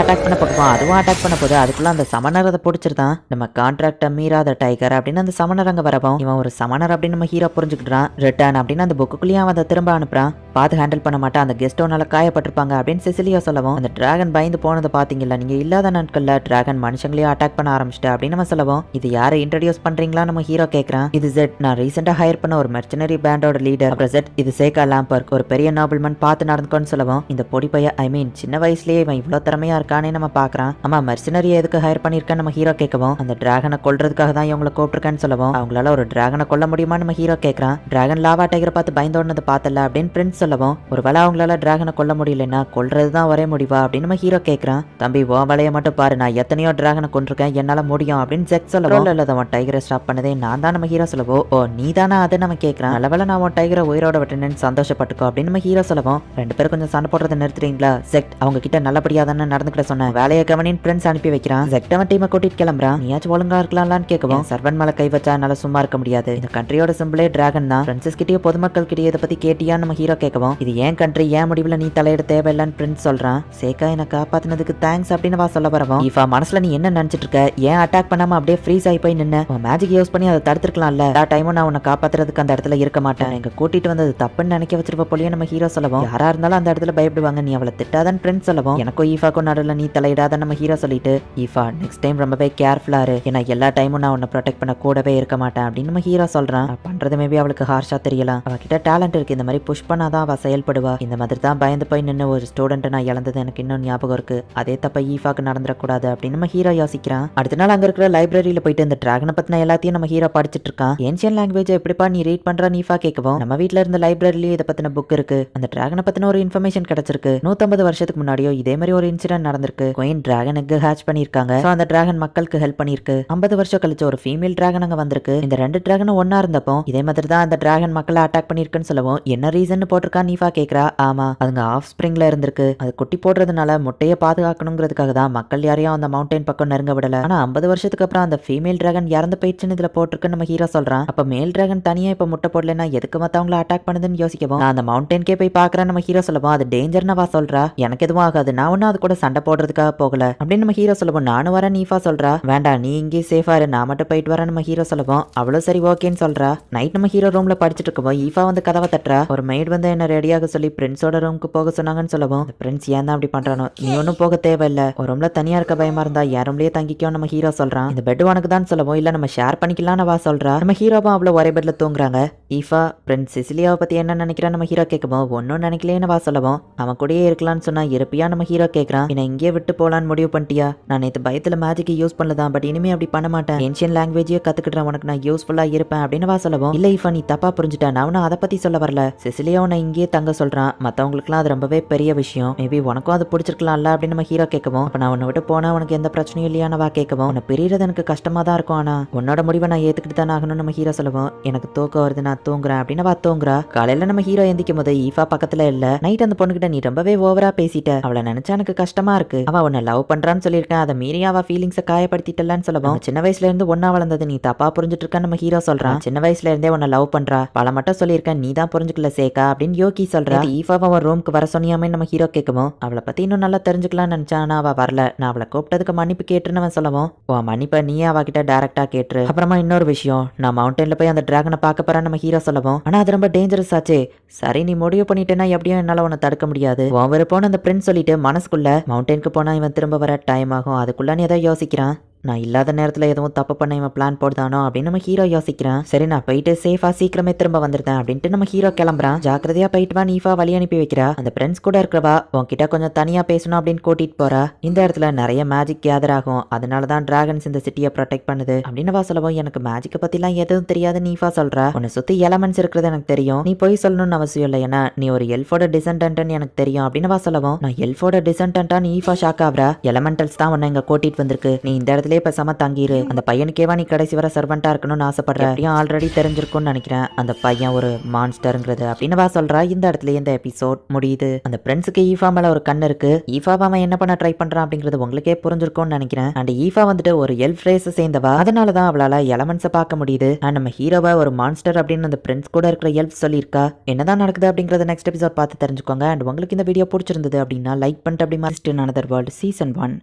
அட்டாக் பண்ண போகும். அதுவும் அட்டாக் பண்ண போது அதுக்குள்ள அந்த சமணர் அதை பிடிச்சிருந்தான். நம்ம கான்ட்ராக்ட மீறாத டைகர் அப்படின்னு அந்த சமணர் அங்க வரவும் இவன் ஒரு சமணர் அப்படின்னு நம்ம ஹீரோ புரிஞ்சுக்கிட்டான். ரிட்டர்ன் அப்படின்னு அந்த புக்குள்ளேயே அவன் அதை திரும்ப அனுப்புறான். பார்த்து ஹேண்டில் பண்ண மாட்டான். அந்த கெஸ்டோனால காயப்பட்டிருப்பாங்க அப்படின்னு செசிலியா சொல்லவும் அந்த டிராகன் பயந்து போனதை பாத்தீங்களா நீங்க இல்லாத நாட்கள்ல டிராகன் மனுஷங்களையும் அட்டாக் பண்ண ஆரம்பிச்சிட்டு அப்படின்னு நம்ம சொல்லவும் இது யாரை இன்ட்ரடியூஸ் பண்றீங்களா நம்ம ஹீரோ கேட்கறான். இது ஜெட் நான் ரீசெண்டா ஹையர் பண்ண ஒரு மெர்ச்சனரி பேண்டோட லீடர். அப்புறம் ஜெட் இது சேகா லாம்பர்க் ஒரு பெரிய நோபல்மன் பார்த்து நடந்துக்கோன்னு சொல்லவும் இந்த பொடி பைய ஐ மீன் சின்ன வயசுலயே இவன் இவ்வளவு திறமையா இருக்கானே நம்ம பாக்குறான். ஆமா மெர்ச்சனரி எதுக்கு ஹையர் பண்ணிருக்கேன் நம்ம ஹீரோ கேட்கவும் அந்த டிராகனை கொல்றதுக்காக தான் இவங்களை கூப்பிட்டுருக்கேன்னு சொல்லவும் அவங்களால ஒரு டிராகனை கொல்ல முடியுமா நம்ம ஹீரோ கேட்கறான். டிராகன் லாவா டைகரை பார்த்து பயந்தோன்னு பார்த்தல அப்படின்னு பிரின்ஸ் சொல்லவும் ஒருவேளை அவங்களால டிராகனை கொல்ல முடியலன்னா கொல்றதுதான் ஒரே முடிவா அப்படின்னு நம்ம ஹீரோ கேட்கறான். தம்பி ஓ வலைய மட்டும் பாரு நான் எத்தனையோ டிராகனை கொண்டிருக்கேன் என்னால முடியும் அப்படின்னு ஜெக் சொல்லவும் இல்ல அவன் டைகரை ஸ்டாப் பண்ணதே நான் தான் நம்ம ஹீரோ சொல்லவோ ஓ நீ தானே அதை நம்ம கேட்கறான். நல்லவேளை நான் உன் டைகரை உயிரோட விட்டுனேன்னு சந்தோஷப்பட்டுக்கோ அப்படின்னு நம்ம ஹீரோ சொல்லவும் 2 பேரும் கொஞ்சம் சண்டை போடுறதை நிறுத்துறீங்களா. ஜெக் அவங்க கிட்ட நல்லபடியா தானே நடந்துக்கிட்ட சொன்னேன். வேலையை கவனின்னு பிரின்ஸ் அனுப்பி வைக்கிறான். ஜெக் அவன் டீமை கூட்டிட்டு கிளம்புறான். நீயாச்சும் ஒழுங்கா இருக்கலாம்லான்னு கேட்கவும் சர்வன் மேல கை வச்சா என்னால சும்மா இருக்க முடியாது. இந்த கண்ட்ரியோட சிம்பிளே டிராகன் தான். பிரின்சஸ் கிட்டயோ பொதுமக்கள் கிட்டயோ இதை பத்தி கேட்டியா நம்ம ஹீரோ கேட்கவும் இது ஏன் கண்ட்ரி ஏன் முடிவுல நீ தலையிட தேவையில்லைன்னு பிரின்ஸ் சொல்றான். சேகா என்ன காப்பாத்தினதுக்கு தேங்க்ஸ் அப்படின்னு வா சொல்ல வரவும் ஈஃபா மனசுல நீ என்ன நினைச்சிட்டு இருக்க ஏன் அட்டாக் பண்ணாம அப்படியே ஃப்ரீஸ் ஆகி போய் நின்னு மேஜிக் யூஸ் பண்ணி அதை தடுத்துருக்கலாம்ல. டைமும் நான் உன்னை காப்பாத்துறதுக்கு அந்த இடத்துல இருக்க மாட்டேன். எங்க கூட்டிட்டு வந்தது தப்புன்னு நினைக்க வச்சிருப்ப போலயே நம்ம ஹீரோ சொல்லவும் யாரா இருந்தாலும் அந்த இடத்துல பயப்படுவாங்க நீ அவளை திட்டாதான் பிரின்ஸ் சொல்லவும் எனக்கும் ஈஃபாக்கும் நடுவில் நீ தலையிடாத நம்ம ஹீரோ சொல்லிட்டு ஈஃபா நெக்ஸ்ட் டைம் ரொம்பவே கேர்ஃபுல்லா இரு ஏன்னா எல்லா டைமும் நான் உன்னை ப்ரொடெக்ட் பண்ண கூடவே இருக்க மாட்டேன் அப்படின்னு நம்ம ஹீரோ சொல்றான். பண்றது மேபி அவளுக்கு ஹார்ஷா தெரியலாம். அவகிட்ட டேலண்ட் இருக்கு. இந்த மாதிரி புஷ் பண்ணாதான் அவ செயல்படுவா. இந்த மாதிரி தான் பயந்து போய் நின்று ஒரு ஸ்டூடெண்ட் நான் இழந்தது எனக்கு இன்னும் ஞாபகம் இருக்கு. அதே தப்ப ஈஃபாக்கு நடந்துடக்கூடாது அப்படின்னு நம்ம ஹீரோ யோசிக்கிறான். அடுத்த நாள் அங்க இருக்கிற லைப்ரரியில போயிட்டு இந்த டிராகனை பத்தின எல்லாத்தையும் நம்ம ஹீரோ படிச்சிட்டு இருக்கான். ஏன்ஷியன் லாங்குவேஜ் எப்படிப்பா நீ ரீட் பண்ற ஈஃபா கேட்கவும் நம்ம வீட்ல இருந்த லைப்ரரியில இதை பத்தின புக் இருக்கு. அந்த டிராகனை பத்தின ஒரு இன்ஃபர்மேஷன் கிடைச்சிருக்கு. 150 வருஷத்துக்கு முன்னாடியோ இதே மாதிரி ஒரு இன்சிடென்ட் நடந்திருக்கு. குயின் டிராகன் எக் ஹேட்ச் பண்ணிருக்காங்க. சோ அந்த டிராகன் மக்களுக்கு ஹெல்ப் பண்ணிருக்கு. 50 வருஷம் கழிச்சு ஒரு ஃபீமேல் டிராகன் அங்க வந்திருக்கு. இந்த 2 டிராகனும் ஒன்னா இருந்தப்போ இதே மாதிரி தான் அந்த டிராகன் மக்களை அட்டாக் பண்ணிருக்குன்னு சொல்லவும் என்ன ரீசன் போட்டிருக்கான் ஈஃபா கேக்குறா. ஆமா அதுங்க ஆஃப் ஸ்பிரிங்ல இருந்திருக்கு. அது குட்டி போடுறதுனால முட்டையை பாதுகாக்கணுங்கிறதுக்காக தான் மக்கள் யாரையும் அந்த மவுண்டைன் பக்கம் நெருங்க விடல. ஆனா 50 வருஷத்துக்கு அப்புறம் அந்த ஃபீமேல் டிராகன் இறந்து போயிடுச்சுன்னு இதுல போட்டிருக்கு நம்ம ஹீரோ சொல்றான். அப்ப மேல் டிராகன் தனியா இப்ப முட்டை போடலன்னா எதுக்கு மத்தவங்களை அட்டாக் பண்ணுதுன்னு யோசிக்கவும் நான் அந்த மவுண்டன்கே போய் பாக்குறேன் நம்ம ஹீரோ சொல்லவும் அது டேஞ்சர்னவா சொல்றா. எனக்கு எதுவும் ஆகாது நான் ஒன்னும் அது கூட சண்டை போடுறதுக்காக போகல அப்படின்னு நம்ம ஹீரோ சொல்லவும் நானும் வரேன் ஈஃபா சொல்றா. வேண்டாம் நீ இங்கே சேஃபா இரு நான் மட்டும் போயிட்டு வரேன் நம்ம ஹீரோ சொல்லவும் அவ்வளவு சரி ஓகேன்னு சொல்றா. நைட் நம்ம ஹீரோ ரூம்ல படிச்சுட்டு இருக்கோம். ஈஃபா வந்து கதவை தட்டுறா. ஒரு மெய்ட் வந்து என்ன ரெடியாக சொல்லி பிரின்ஸோட ரூமுக்கு போக சொன்னாங்கன்னு சொல்லவும் பிரின்ஸ் ஏன் தான் அப்படி பண்றானோ நீ ஒன்னும் போக தேவையில்ல ஒரு ரூம்ல தனியா இருக்க பயமா இருந்தா என் ரூம்லயே தங்கிக்கோ நம்ம ஹீரோ சொல்றான். இந்த பெட் உனக்கு தான் சொல்லவும் இல்ல நம்ம ஷேர் பண்ணிக்கலாம்னு வா சொல்றா. நம்ம ஹீரோவும் அவ்வளவு ஒரே பெட்ல தூங்குறாங்க. ஈஃபா பிரின்ஸ் சிசிலியாவை பத்தி என்ன நினைக்கிறான் நம்ம ஹீரோ கேட்கவும் ஒன்னும் நினைக்கலேன்னு வா சொல்லவும் அவன் கூடயே இருக்கலாம்னு சொன்னா இருப்பியா நம்ம ஹீரோ கேட்கறான். என்ன இங்கே விட்டு போலான்னு முடிவு பண்ணிட்டியா. நான் நேற்று பயத்துல மேஜிக் யூஸ் பண்ணலதான் பட் இனிமே அப்படி பண்ண மாட்டேன். ஏன்ஷியன் லாங்குவேஜே கத்துக்கிட்டேன் உனக்கு நான் யூஸ்ஃபுல்லா இருப்பேன் அப்படின்னு வா சொல்லவும் இல்ல ஈஃபா நீ தப்பா புரிஞ்சுட்டேன் நான் அதை பத்தி சொல்ல வரல. சிசிலியா உன்னை இங்கேயே தங்க சொல்றான். மத்தவங்களுக்குலாம் அது ரொம்பவே பெரிய விஷயம். மேபி உனக்கும் அது பிடிச்சிருக்கலாம்ல அப்படின்னு நம்ம ஹீரோ கேட்கவும் அப்ப நான் உன்னை விட்டு போனா உனக்கு எந்த பிரச்சனையும் இல்லையானு வா கேட்கவும் உன்னை பிரியறது எனக்கு கஷ்டமா தான் இருக்கும் ஆனா உன்னோட முடிவை நான் ஏத்துக்கிட்டு தானே ஆகணும் நம்ம ஹீரோ சொல்லவும் எனக்கு தூக்கம் வருது நான் தூங்குறேன் அப்படின்னு வா தூங்குறா. காலையில நம்ம ஹீரோ எந்திக்கும் போது ஈஃபா பக்கத்துல இல்ல. நைட் அந்த பொண்ணுகிட்ட நீ ரொம்பவே ஓவரா பேசிட்ட அவளை நினைச்சா எனக்கு கஷ்டமா இருக்கு. அவ உன்னை லவ் பண்றான்னு சொல்லியிருக்கேன் அதை மீறி அவ ஃபீலிங்ஸை காயப்படுத்திட்டலன்னு சொல்லவும் சின்ன வயசுல இருந்து ஒன்னா வளர்ந்தது நீ தப்பா புரிஞ்சுட்டு இருக்க நம்ம ஹீரோ சொல்றான். சின்ன வயசுல இருந்தே உன்னை லவ் பண்றா பல மட்டும் சொல்லியிருக்கேன் நீ தான் புரிஞ்சுக்கல சேகா அப்படின்னு அப்படின்னு யோகி சொல்றா. ஈஃபாவை அவன் ரூமுக்கு வர சொன்னியாமே நம்ம ஹீரோ கேட்கவும் அவளை பத்தி இன்னும் நல்லா தெரிஞ்சுக்கலாம்னு நினைச்சா ஆனா அவ வரல. நான் அவளை கூப்பிட்டதுக்கு மன்னிப்பு கேட்டுன்னு அவன் சொல்லவும் உன் மன்னிப்பை நீயே அவகிட்ட டைரக்டா கேட்டுரு. அப்புறமா இன்னொரு விஷயம், நான் மவுண்டன்ல போய் அந்த டிராகனை பார்க்க போறேன் நம்ம ஹீரோ சொல்லவும் ஆனா அது ரொம்ப டேஞ்சரஸ் ஆச்சு. சரி நீ முடிவு பண்ணிட்டேன்னா எப்படியும் என்னால உன்னை தடுக்க முடியாது. உன் விருப்பம்னு அந்த பிரின்ஸ் சொல்லிட்டு மனசுக்குள்ள மவுண்டனுக்கு போனா இவன் திரும்ப வர டைம் ஆகும், அதுக்குள்ள நீ எதை யோசிக்கிறான். நான் இல்லாத நேரத்தில் எதுவும் தப்பு பண்ண இவன் பிளான் போடுதானோ அப்படின்னு நம்ம ஹீரோ யோசிக்கிறான். சரி நான் போயிட்டு சேஃபா சீக்கிரமே திரும்ப வந்துருந்தேன் அப்படின்ட்டு நம்ம ஹீரோ கிளம்புறான். ஜாக்கிரதையா போயிட்டு வா நீஃபா வழி அனுப்பி வைக்கிறா. அந்த ஃப்ரெண்ட்ஸ் கூட இருக்கிறவா உன்கிட்ட கொஞ்சம் தனியா பேசணும் அப்படின்னு கூட்டிட்டு போறா. இந்த இடத்துல நிறைய மேஜிக் கேதர் ஆகும், அதனாலதான் டிராகன்ஸ் இந்த சிட்டியை ப்ரொடெக்ட் பண்ணுது அப்படின்னு வா சொல்லவும் எனக்கு மேஜிக்கை பத்திலாம் எதுவும் தெரியாது நீஃபா சொல்றா. உன்னை சுத்தி எலமெண்ட்ஸ் இருக்கிறது எனக்கு தெரியும், நீ போய் சொல்லணும்னு அவசியம் இல்லை, ஏன்னா நீ ஒரு எல்ஃபோட டிசன்டன்ட்னு எனக்கு தெரியும் அப்படின்னு வா சொல்லவும் நான் எல்ஃபோட டிசன்டன்டா நீஃபா ஷாக் ஆகுறா. எலமெண்டல்ஸ் தான் உன்னை இங்க கூட்டிட்டு வந்திருக்கு, நீ இந்த இடத்துல பேசாம தங்கிரு. அந்த பையனுக்கேவா நீ கடைசி வர சர்வெண்டா இருக்கணும்னு ஆசைப்படுற, அப்படியும் ஆல்ரெடி தெரிஞ்சிருக்கும்னு நினைக்கிறேன் அந்த பையன் ஒரு மான்ஸ்டர்ங்கிறது அப்படின்னு வா சொல்றா. இந்த இடத்துல இந்த எபிசோட் முடியுது. அந்த ஃப்ரெண்ட்ஸுக்கு ஈஃபா மேல ஒரு கண் இருக்கு. ஈஃபா அவன் என்ன பண்ண ட்ரை பண்றான் அப்படிங்கிறது உங்களுக்கே புரிஞ்சிருக்கும்னு நினைக்கிறேன். அண்ட் ஈஃபா வந்துட்டு ஒரு எல்ஃப் ரேஸ் சேர்ந்தவா, அதனாலதான் அவளால எலமெண்ட்ஸை பார்க்க முடியுது. அண்ட் நம்ம ஹீரோவா ஒரு மான்ஸ்டர் அப்படின்னு அந்த ஃப்ரெண்ட்ஸ் கூட இருக்கிற எல்ஃப் சொல்லியிருக்கா. என்னதான் நடக்குது அப்படிங்கறத நெக்ஸ்ட் எபிசோட் பார்த்து தெரிஞ்சுக்கோங்க. அண்ட் உங்களுக்கு இந்த வீடியோ பிடிச்சிருந்தது அப்படின்னா லைக் பண்ணிட்டு அப்படி மாதிரி அனதர் வேர்ல்ட் சீசன் 1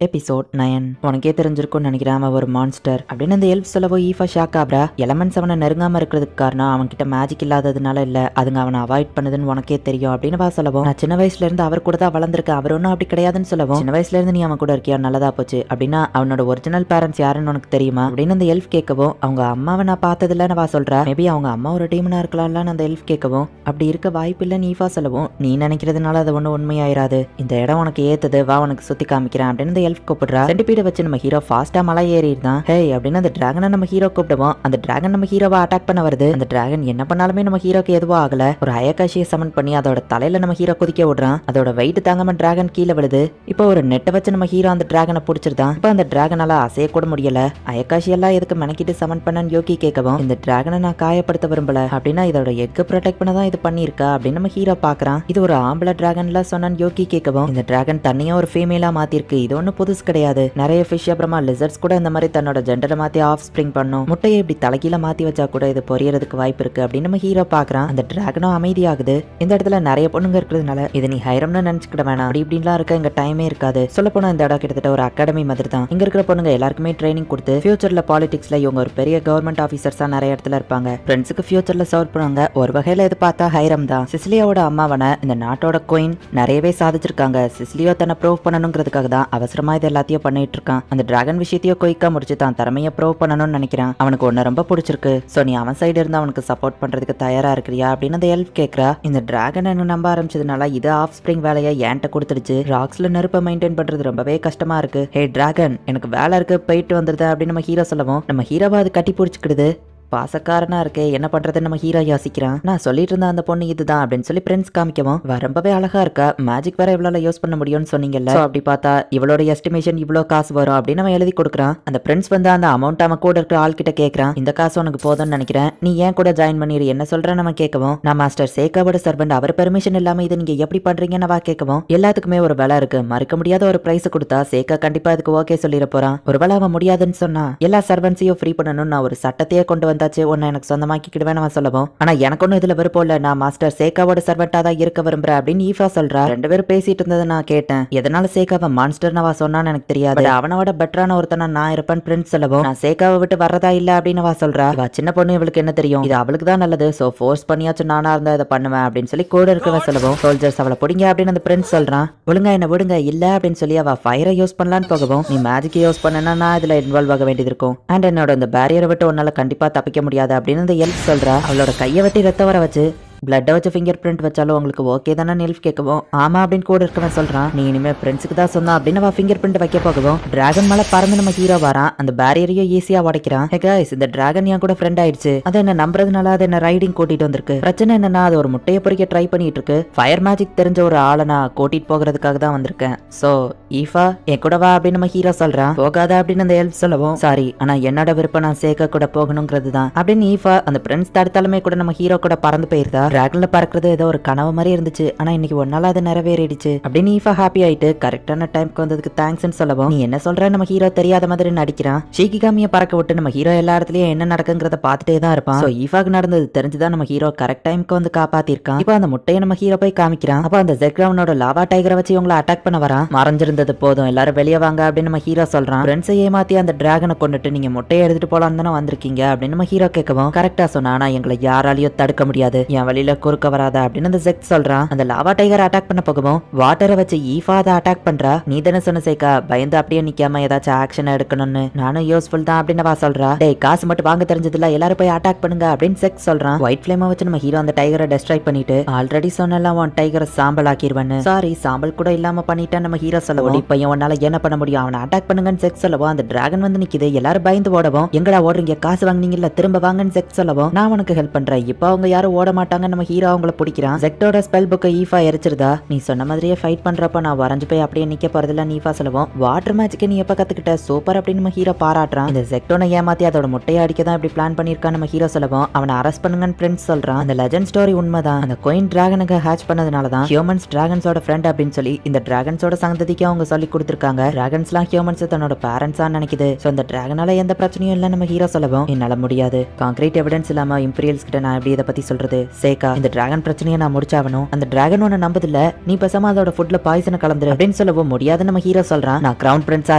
எபிசோட் 9 உனக்கே தெரிஞ்சிருக்கும்னு நினைக்கிறேன் அவன் ஒரு மான்ஸ்டர் அப்படின்னு அந்த எல்ஃப் சொல்லவோ ஈஃபா ஷாக் ஆப்ரா. எலமெண்ட்ஸ் அவனை நெருங்காம இருக்கிறதுக்கு காரணம் அவன் கிட்ட மேஜிக் இல்லாததுனால இல்ல, அதுங்க அவனை அவாய்ட் பண்ணுதுன்னு உனக்கே தெரியும் அப்படின்னு வா சொல்லவும் நான் சின்ன வயசுல இருந்து அவர் கூட தான் வளர்ந்துருக்கேன், அவர் ஒன்னும் அப்படி கிடையாதுன்னு சொல்லவும் சின்ன வயசுல இருந்து நீ அவன் கூட இருக்கியா, நல்லதா போச்சு. அப்படின்னா அவனோட ஒரிஜினல் பேரண்ட்ஸ் யாருன்னு உனக்கு தெரியுமா அப்படின்னு அந்த எல்ஃப் கேட்கவும் அவங்க அம்மாவை நான் பார்த்ததில்லன்னு வா சொல்றா. மேபி அவங்க அம்மா ஒரு டீமனா இருக்கலாம்னு அந்த எல்ஃப் கேட்கவும் அப்படி இருக்க வாய்ப்பு இல்ல நீஃபா சொல்லவும் நீ நினைக்கிறதுனால அது ஒன்னும் உண்மையாயிராது, இந்த இடம் உனக்கு ஏத்தது, வா உனக்கு சுத்தி காமிக்கிறேன் அப்படின்னு அந்த எல்ஃப் கூப்பிடுறா. சென்டிபீட வச்சு நம்ம ஹீரோ ஃபாஸ்டா மலை ஏறிடுதான். ஹே அப்படின்னு அந்த டிராகனை நம்ம ஹீரோ கூப்பிடுவோம். அந்த டிராகன் நம்ம ஹீரோவை அட்டாக் பண்ண வருது. அந்த டிராகன் என்ன பண்ணாலுமே நம்ம ஹீரோக்கு எதுவும் ஆகல. ஒரு அயக்காஷியை சமன் பண்ணி அதோட தலையில நம்ம ஹீரோ குதிக்க விடுறான். அதோட வெயிட் தாங்காம டிராகன் கீழே விழுது. இப்போ ஒரு நெட்டை வச்சு நம்ம ஹீரோ அந்த டிராகனை பிடிச்சிருந்தான். இப்போ அந்த டிராகனால அசைய கூட முடியல. அயக்காஷி எல்லாம் எதுக்கு மெனக்கிட்டு சமன் பண்ணன்னு யோகி கேட்கவும் இந்த டிராகனை நான் காயப்படுத்த விரும்பல, அப்படின்னா இதோட எக்கு ப்ரொடெக்ட் பண்ண தான் இது பண்ணிருக்கா அப்படின்னு நம்ம ஹீரோ பாக்குறான். இது ஒரு ஆம்பளை டிராகன்ல சொன்னான்னு யோகி கேட்கவும் இந்த டிராகன் தண்ணியா ஒரு ஃபீமேலா மாத்திருக்கு, இது ஒன்னும் புதுசு கிடையாது, நிறைய ஃபிஷ் அப்புறமா லிசர்ட்ஸ் கூட இந்த மாதிரி தன்னோட ஜெண்டரை மாத்தி ஆஃப் ஸ்பிரிங் பண்ணும், முட்டையை இப்படி தலைக்கீழ மாத்தி வச்சா கூட இது பொரியறதுக்கு வாய்ப்பு இருக்கு அப்படின்னு நம்ம ஹீரோ பாக்குறான். அந்த டிராகனும் அமைதியாகுது. இந்த இடத்துல நிறைய பொண்ணுங்க இருக்கிறதுனால இது நீ ஹைரம்னு நினைச்சுக்கிட வேணாம், அப்படி இப்படின்லாம் இருக்க இங்க டைமே இருக்காது. சொல்ல போனா இந்த இடம் கிட்டத்தட்ட ஒரு அகாடமி மாதிரி தான். இங்க இருக்கிற பொண்ணுங்க எல்லாருக்குமே ட்ரைனிங் கொடுத்து ஃபியூச்சர்ல பாலிடிக்ஸ்ல இவங்க ஒரு பெரிய கவர்மெண்ட் ஆபீசர்ஸா நிறைய இடத்துல இருப்பாங்க. ஃப்ரெண்ட்ஸுக்கு ஃபியூச்சர்ல சர்வ் பண்ணுவாங்க. ஒரு வகையில இது பார்த்தா ஹைரம் தான். சிசிலியாவோட அம்மாவன இந்த நாட்டோட குயின் நிறையவே சாதிச்சிருக்காங்க. சிசிலியோ தன்னை ப்ரூவ் பண்ணணுங்கிறதுக்காக தான் அவசரமா இது எல்லாத்தையும் பண்ணிட்டு இருக்கான். அந்த டிராகன் விஷயத்தையும் குயிக்கா முடிச்சு தான் திறமையை ப்ரூவ் பண்ணணும்னு நினைக்கிறான். அவனுக்கு ஒன்னு ரொம்ப பிடிச்சிருக்கு, சோ நீ அவன் சைடு இருந்து அவனுக்கு சப்போர்ட் பண்றதுக்கு தயாரா இருக்கிறியா அப்படின்னு அந்த எல்ஃப் கேக்குறா. இந்த டிராகன் என்ன நம்ப ஆரம்பிச்சதுனால இது ஆஃப் ஸ்பிரிங் வேலையை ஏன்ட்ட கொடுத்துடுச்சு. ராக்ஸ்ல நெருப்பை மெயின்டைன் பண்றது ரொம்பவே கஷ்டமா இருக்கு. ஹே டிராகன் எனக்கு வேலை இருக்கு போயிட்டு வந்துருது அப்படின்னு நம்ம ஹீரோ சொல்லவும் நம்ம ஹீரோவா அது கட்டி பிடிச்சிக்கிடுது. பாசக்காரனா இருக்கே என்ன பண்றதுன்னு நம்ம ஹீரோ யோசிக்கிறான். நான் சொல்லிட்டு இருந்த அந்த பொண்ணு இதுதான் அப்படின்னு சொல்லி பிரின்ஸ் காமிக்கவும் ரொம்பவே அழகா இருக்கா, மேஜிக் வேற இவ்வளவு யூஸ் பண்ண முடியும்னு சொன்னீங்கல்ல, அப்படி பார்த்தா இவளோட எஸ்டிமேஷன் இவ்வளவு காசு வரும் அப்படின்னு நம்ம எழுதி கொடுக்குறான். அந்த பிரின்ஸ் வந்து அந்த அமௌண்ட் அவன் கூட இருக்கிற ஆள் கிட்ட கேட்கறான். இந்த காசு உனக்கு போதும்னு நினைக்கிறேன், நீ ஏன் கூட ஜாயின் பண்ணிடு என்ன சொல்ற நம்ம கேட்கவும் நான் மாஸ்டர் சேகாவோட சர்வெண்ட், அவர் பெர்மிஷன் இல்லாம இது நீங்க எப்படி பண்றீங்கன்னு வா கேட்கவும் எல்லாத்துக்குமே ஒரு வேலை இருக்கு, மறுக்க முடியாத ஒரு பிரைஸ் கொடுத்தா சேகா கண்டிப்பா இதுக்கு ஓகே சொல்லிட போறான். ஒரு வேலை அவன் முடியாதுன்னு சொன்னா எல்லா சர்வன்ஸையும் ஃப்ரீ பண்ணணும், நான் ஒரு சட்டத்தையே கொண்டு வந்தாச்சு, உன்னை எனக்கு சொந்தமாக்கிக்கிடுவேன் அவன் சொல்லவும் ஆனா எனக்கு ஒன்னும் இதுல விருப்பம் இல்ல, நான் மாஸ்டர் சேகாவோட சர்வெண்டா தான் இருக்க விரும்புறேன் அப்படின்னு ஈஃபா சொல்றா. ரெண்டு பேரும் பேசிட்டு இருந்ததை நான் கேட்டேன், எதனால சேகாவை மான்ஸ்டர் அவ சொன்னான்னு எனக்கு தெரியாது, அவனோட பெட்டரான ஒருத்தனா நான் இருப்பேன் பிரின்ஸ் சொல்லவும் நான் சேகாவை விட்டு வரதா இல்ல அப்படின்னு அவ சொல்றா. இவ சின்ன பொண்ணு இவளுக்கு என்ன தெரியும், இது அவளுக்கு தான் நல்லது, சோ ஃபோர்ஸ் பண்ணியாச்சும் நானா இருந்தா இதை பண்ணுவேன் அப்படின்னு சொல்லி கூட இருக்கவன் சொல்லவும் சோல்ஜர்ஸ் அவளை பிடிங்க அப்படின்னு அந்த பிரின்ஸ் சொல்றான். ஒழுங்கா என்ன விடுங்க இல்ல அப்படின்னு சொல்லி அவ ஃபயரை யூஸ் பண்ணலான்னு போகவும் நீ மேஜிக் யூஸ் பண்ணனா நான் இதுல இன்வால்வ் ஆக வேண்டியது இருக்கும், அண்ட் என்னோட இந்த பேரியரை விட்டு உன்னால கண்டிப்பா தப்பிக்க முடியாது அப்படின்னு இந்த எல்ஃப் சொல்றா. அவளோட கையை வெட்டி ரத்த வர வச்சு பிளட்டை வச்சு ஃபிங்கர் பிரிண்ட் வச்சாலும் உங்களுக்கு ஓகே தானே எல்ஃப் கேட்கவும் ஆமா அப்படின்னு கூட இருக்கவன் சொல்றான். நீ இனிமே பிரின்ஸுக்கு தான் சொன்னா அப்படின்னு அவ ஃபிங்கர் பிரிண்ட் வைக்க போகவும் டிராகன் மேல பறந்து நம்ம ஹீரோ வரான். அந்த பேரியரையும் ஈஸியா உடைக்கிறான். ஹே கைஸ் இந்த டிராகன் என் கூட ஃப்ரெண்ட் ஆயிடுச்சு, அதை என்ன நம்புறதுனால அது என்ன ரைடிங் கூட்டிட்டு வந்திருக்கு. பிரச்சனை என்னன்னா அது ஒரு முட்டையை பொறிக்க ட்ரை பண்ணிட்டு இருக்கு. ஃபயர் மேஜிக் தெரிஞ்ச ஒரு ஆளை நான் கூட்டிட்டு போகிறதுக்காக தான் வந்திருக்கேன். சோ ஈஃபா என் கூட வா அப்படின்னு நம்ம ஹீரோ சொல்றான். போகாத அப்படின்னு அந்த எல்ஃப் சொல்லவும் சாரி ஆனா என்னோட விருப்பம் நான் சேகா கூட போகணுங்கிறது தான் அப்படின்னு ஈஃபா அந்த பிரின்ஸ் தடுத்தாலுமே கூட நம்ம ஹீரோ கூட பறந்து போயிருந்தா. டிராகன்ல பறக்கிறது ஏதோ ஒரு கனவு மாதிரி இருந்துச்சு, ஆனா இன்னைக்கு ஒரு நாள் அது நிறைவேறிடுச்சு அப்படின்னு ஈஃபா ஹாப்பி ஆயிட்டு கரெக்டான டைம்க்கு வந்ததுக்கு தேங்க்ஸ்னு சொல்லவும், நீ என்ன சொல்ற, நம்ம ஹீரோ தெரியாத மாதிரி நடிக்கிறான். ஷிகிகாமியை பறக்க விட்டு நம்ம ஹீரோ எல்லா இடத்துலயும் என்ன நடக்குங்கிறத பார்த்துட்டே தான் இருப்பான். சோ ஈஃபாக்கு நடந்தது தெரிஞ்சுதான் நம்ம ஹீரோ கரெக்ட் டைம்க்கு வந்து காப்பாத்திருக்கான். இப்போ அந்த முட்டையை நம்ம ஹீரோ போய் காமிக்கிறான். அப்ப அந்த ஜெக்ரவுனோட லாவா டைகரை வச்சு இவங்களை அட்டாக் பண்ண வரான். மறைஞ்சிருந்தது போதும், எல்லாரும் வெளியே வாங்க அப்படின்னு நம்ம ஹீரோ சொல்றான். ஃப்ரெண்ட்ஸை ஏமாத்தி அந்த டிராகனை கொண்டுட்டு நீங்க முட்டையை எடுத்துட்டு போலாம் தானே வந்திருக்கீங்க அப்படின்னு நம்ம ஹீரோ கேட்கவும், கரெக்டா சொன்னா, ஆனா எங்களை யாராலையும் தடுக்க முடியாது, என் வழியில குறுக்க வராத அப்படின்னு அந்த ஜெக் சொல்றான். அந்த லாவா டைகர் அட்டாக் பண்ண போகவும் வாட்டரை வச்சு ஈஃபா அதை அட்டாக் பண்றா. நீ தானே சொன்ன சேக்கா, பயந்து அப்படியே நிக்காம ஏதாச்சும் ஆக்ஷன் எடுக்கணும்னு, நானும் யூஸ்ஃபுல் தான் அப்படின்னு சொல்றா. டேய், காசு மட்டும் வாங்க தெரிஞ்சதுல, எல்லாரும் போய் அட்டாக் பண்ணுங்க அப்படின்னு செக் சொல்றான். ஒயிட் ஃபிளேமை வச்சு நம்ம ஹீரோ அந்த டைகரை டெஸ்ட்ராய் பண்ணிட்டு, ஆல்ரெடி சொன்னலாம் உன் டைகரை சாம்பல் ஆக்கிடுவேன்னு, சாரி சாம்பல் கூட இல்லாம பண்ணிட்டேன் நம்ம ஹீரோ சொல்லவும், பையன் உன்னால என்ன பண்ண முடியும், அவனை அட்டாக் பண்ணுங்கன்னு செக் சொல்லவும், அந்த டிராகன் வந்து நிக்குது. எல்லாரும் பயந்து ஓடவும், எங்கடா ஓடுறீங்க, காசு வாங்கினீங்கல்ல திரும்ப வாங்கன்னு செக் சொல்லவும், நான் உனக்கு ஹெல்ப் பண்றேன், இப்போ அவங்க யாரும் ஓட மாட்டாங்க நம்ம ஹீரோ அவங்கள பிடிக்கிறான். ஜெக்டோட ஸ்பெல் புக்கை ஈஃபா எரிச்சிருதா, நீ சொன்ன மாதிரியே ஃபைட் பண்றப்ப நான் வரைஞ்சு போய் அப்படியே நிக்க போறதில்ல ஈஃபா சொல்லவும், வாட்டர் மேஜிக்கை நீ எப்ப கத்துக்கிட்ட, சூப்பர் அப்படின்னு நம்ம ஹீரோ பாராட்டுறான். இந்த ஜெக்டோனை ஏமாத்தி அதோட முட்டையை அடிக்க தான் இப்படி பிளான் பண்ணிருக்கான் நம்ம ஹீரோ சொல்லவும், அவனை அரெஸ்ட் பண்ணுங்கன்னு பிரின்ஸ் சொல்றான். அந்த லெஜெண்ட் ஸ்டோரி உண்மைதான், அந்த கோயின் டிராகனுக்கு ஹேட்ச் பண்ணதுனால தான் ஹியூமன்ஸ் டிராகன்ஸோட ஃப்ரெண்ட் அப்படின்னு சொல்லி இந்த டிராகன்ஸோட சந்ததிக்கு அவங்க சொல்லி கொடுத்திருக்காங்க. டிராகன்ஸ்லாம் ஹியூமன்ஸ் தன்னோட பேரண்ட்ஸா நினைக்குது. சோ அந்த டிராகனால எந்த பிரச்சனையும் இல்ல நம்ம ஹீரோ சொல்லவும், என்னால முடியாது, கான்கிரீட் எவிடன்ஸ் இல்லாம இம்பீரியல்ஸ் கிட்ட நான் எப்படி இதை பத்தி சொல்றது, சேக்கா இந்த டிராகன் பிரச்சனையை நான் முடிச்சாகணும், அந்த டிராகன் ஒன்னு நம்பதில்ல, நீ பேசாம அதோட ஃபுட்ல பாய்சனை கலந்துரு அப்படின்னு சொல்லவும், முடியாது நம்ம ஹீரோ சொல்றான். நான் கிரவுன் பிரின்ஸா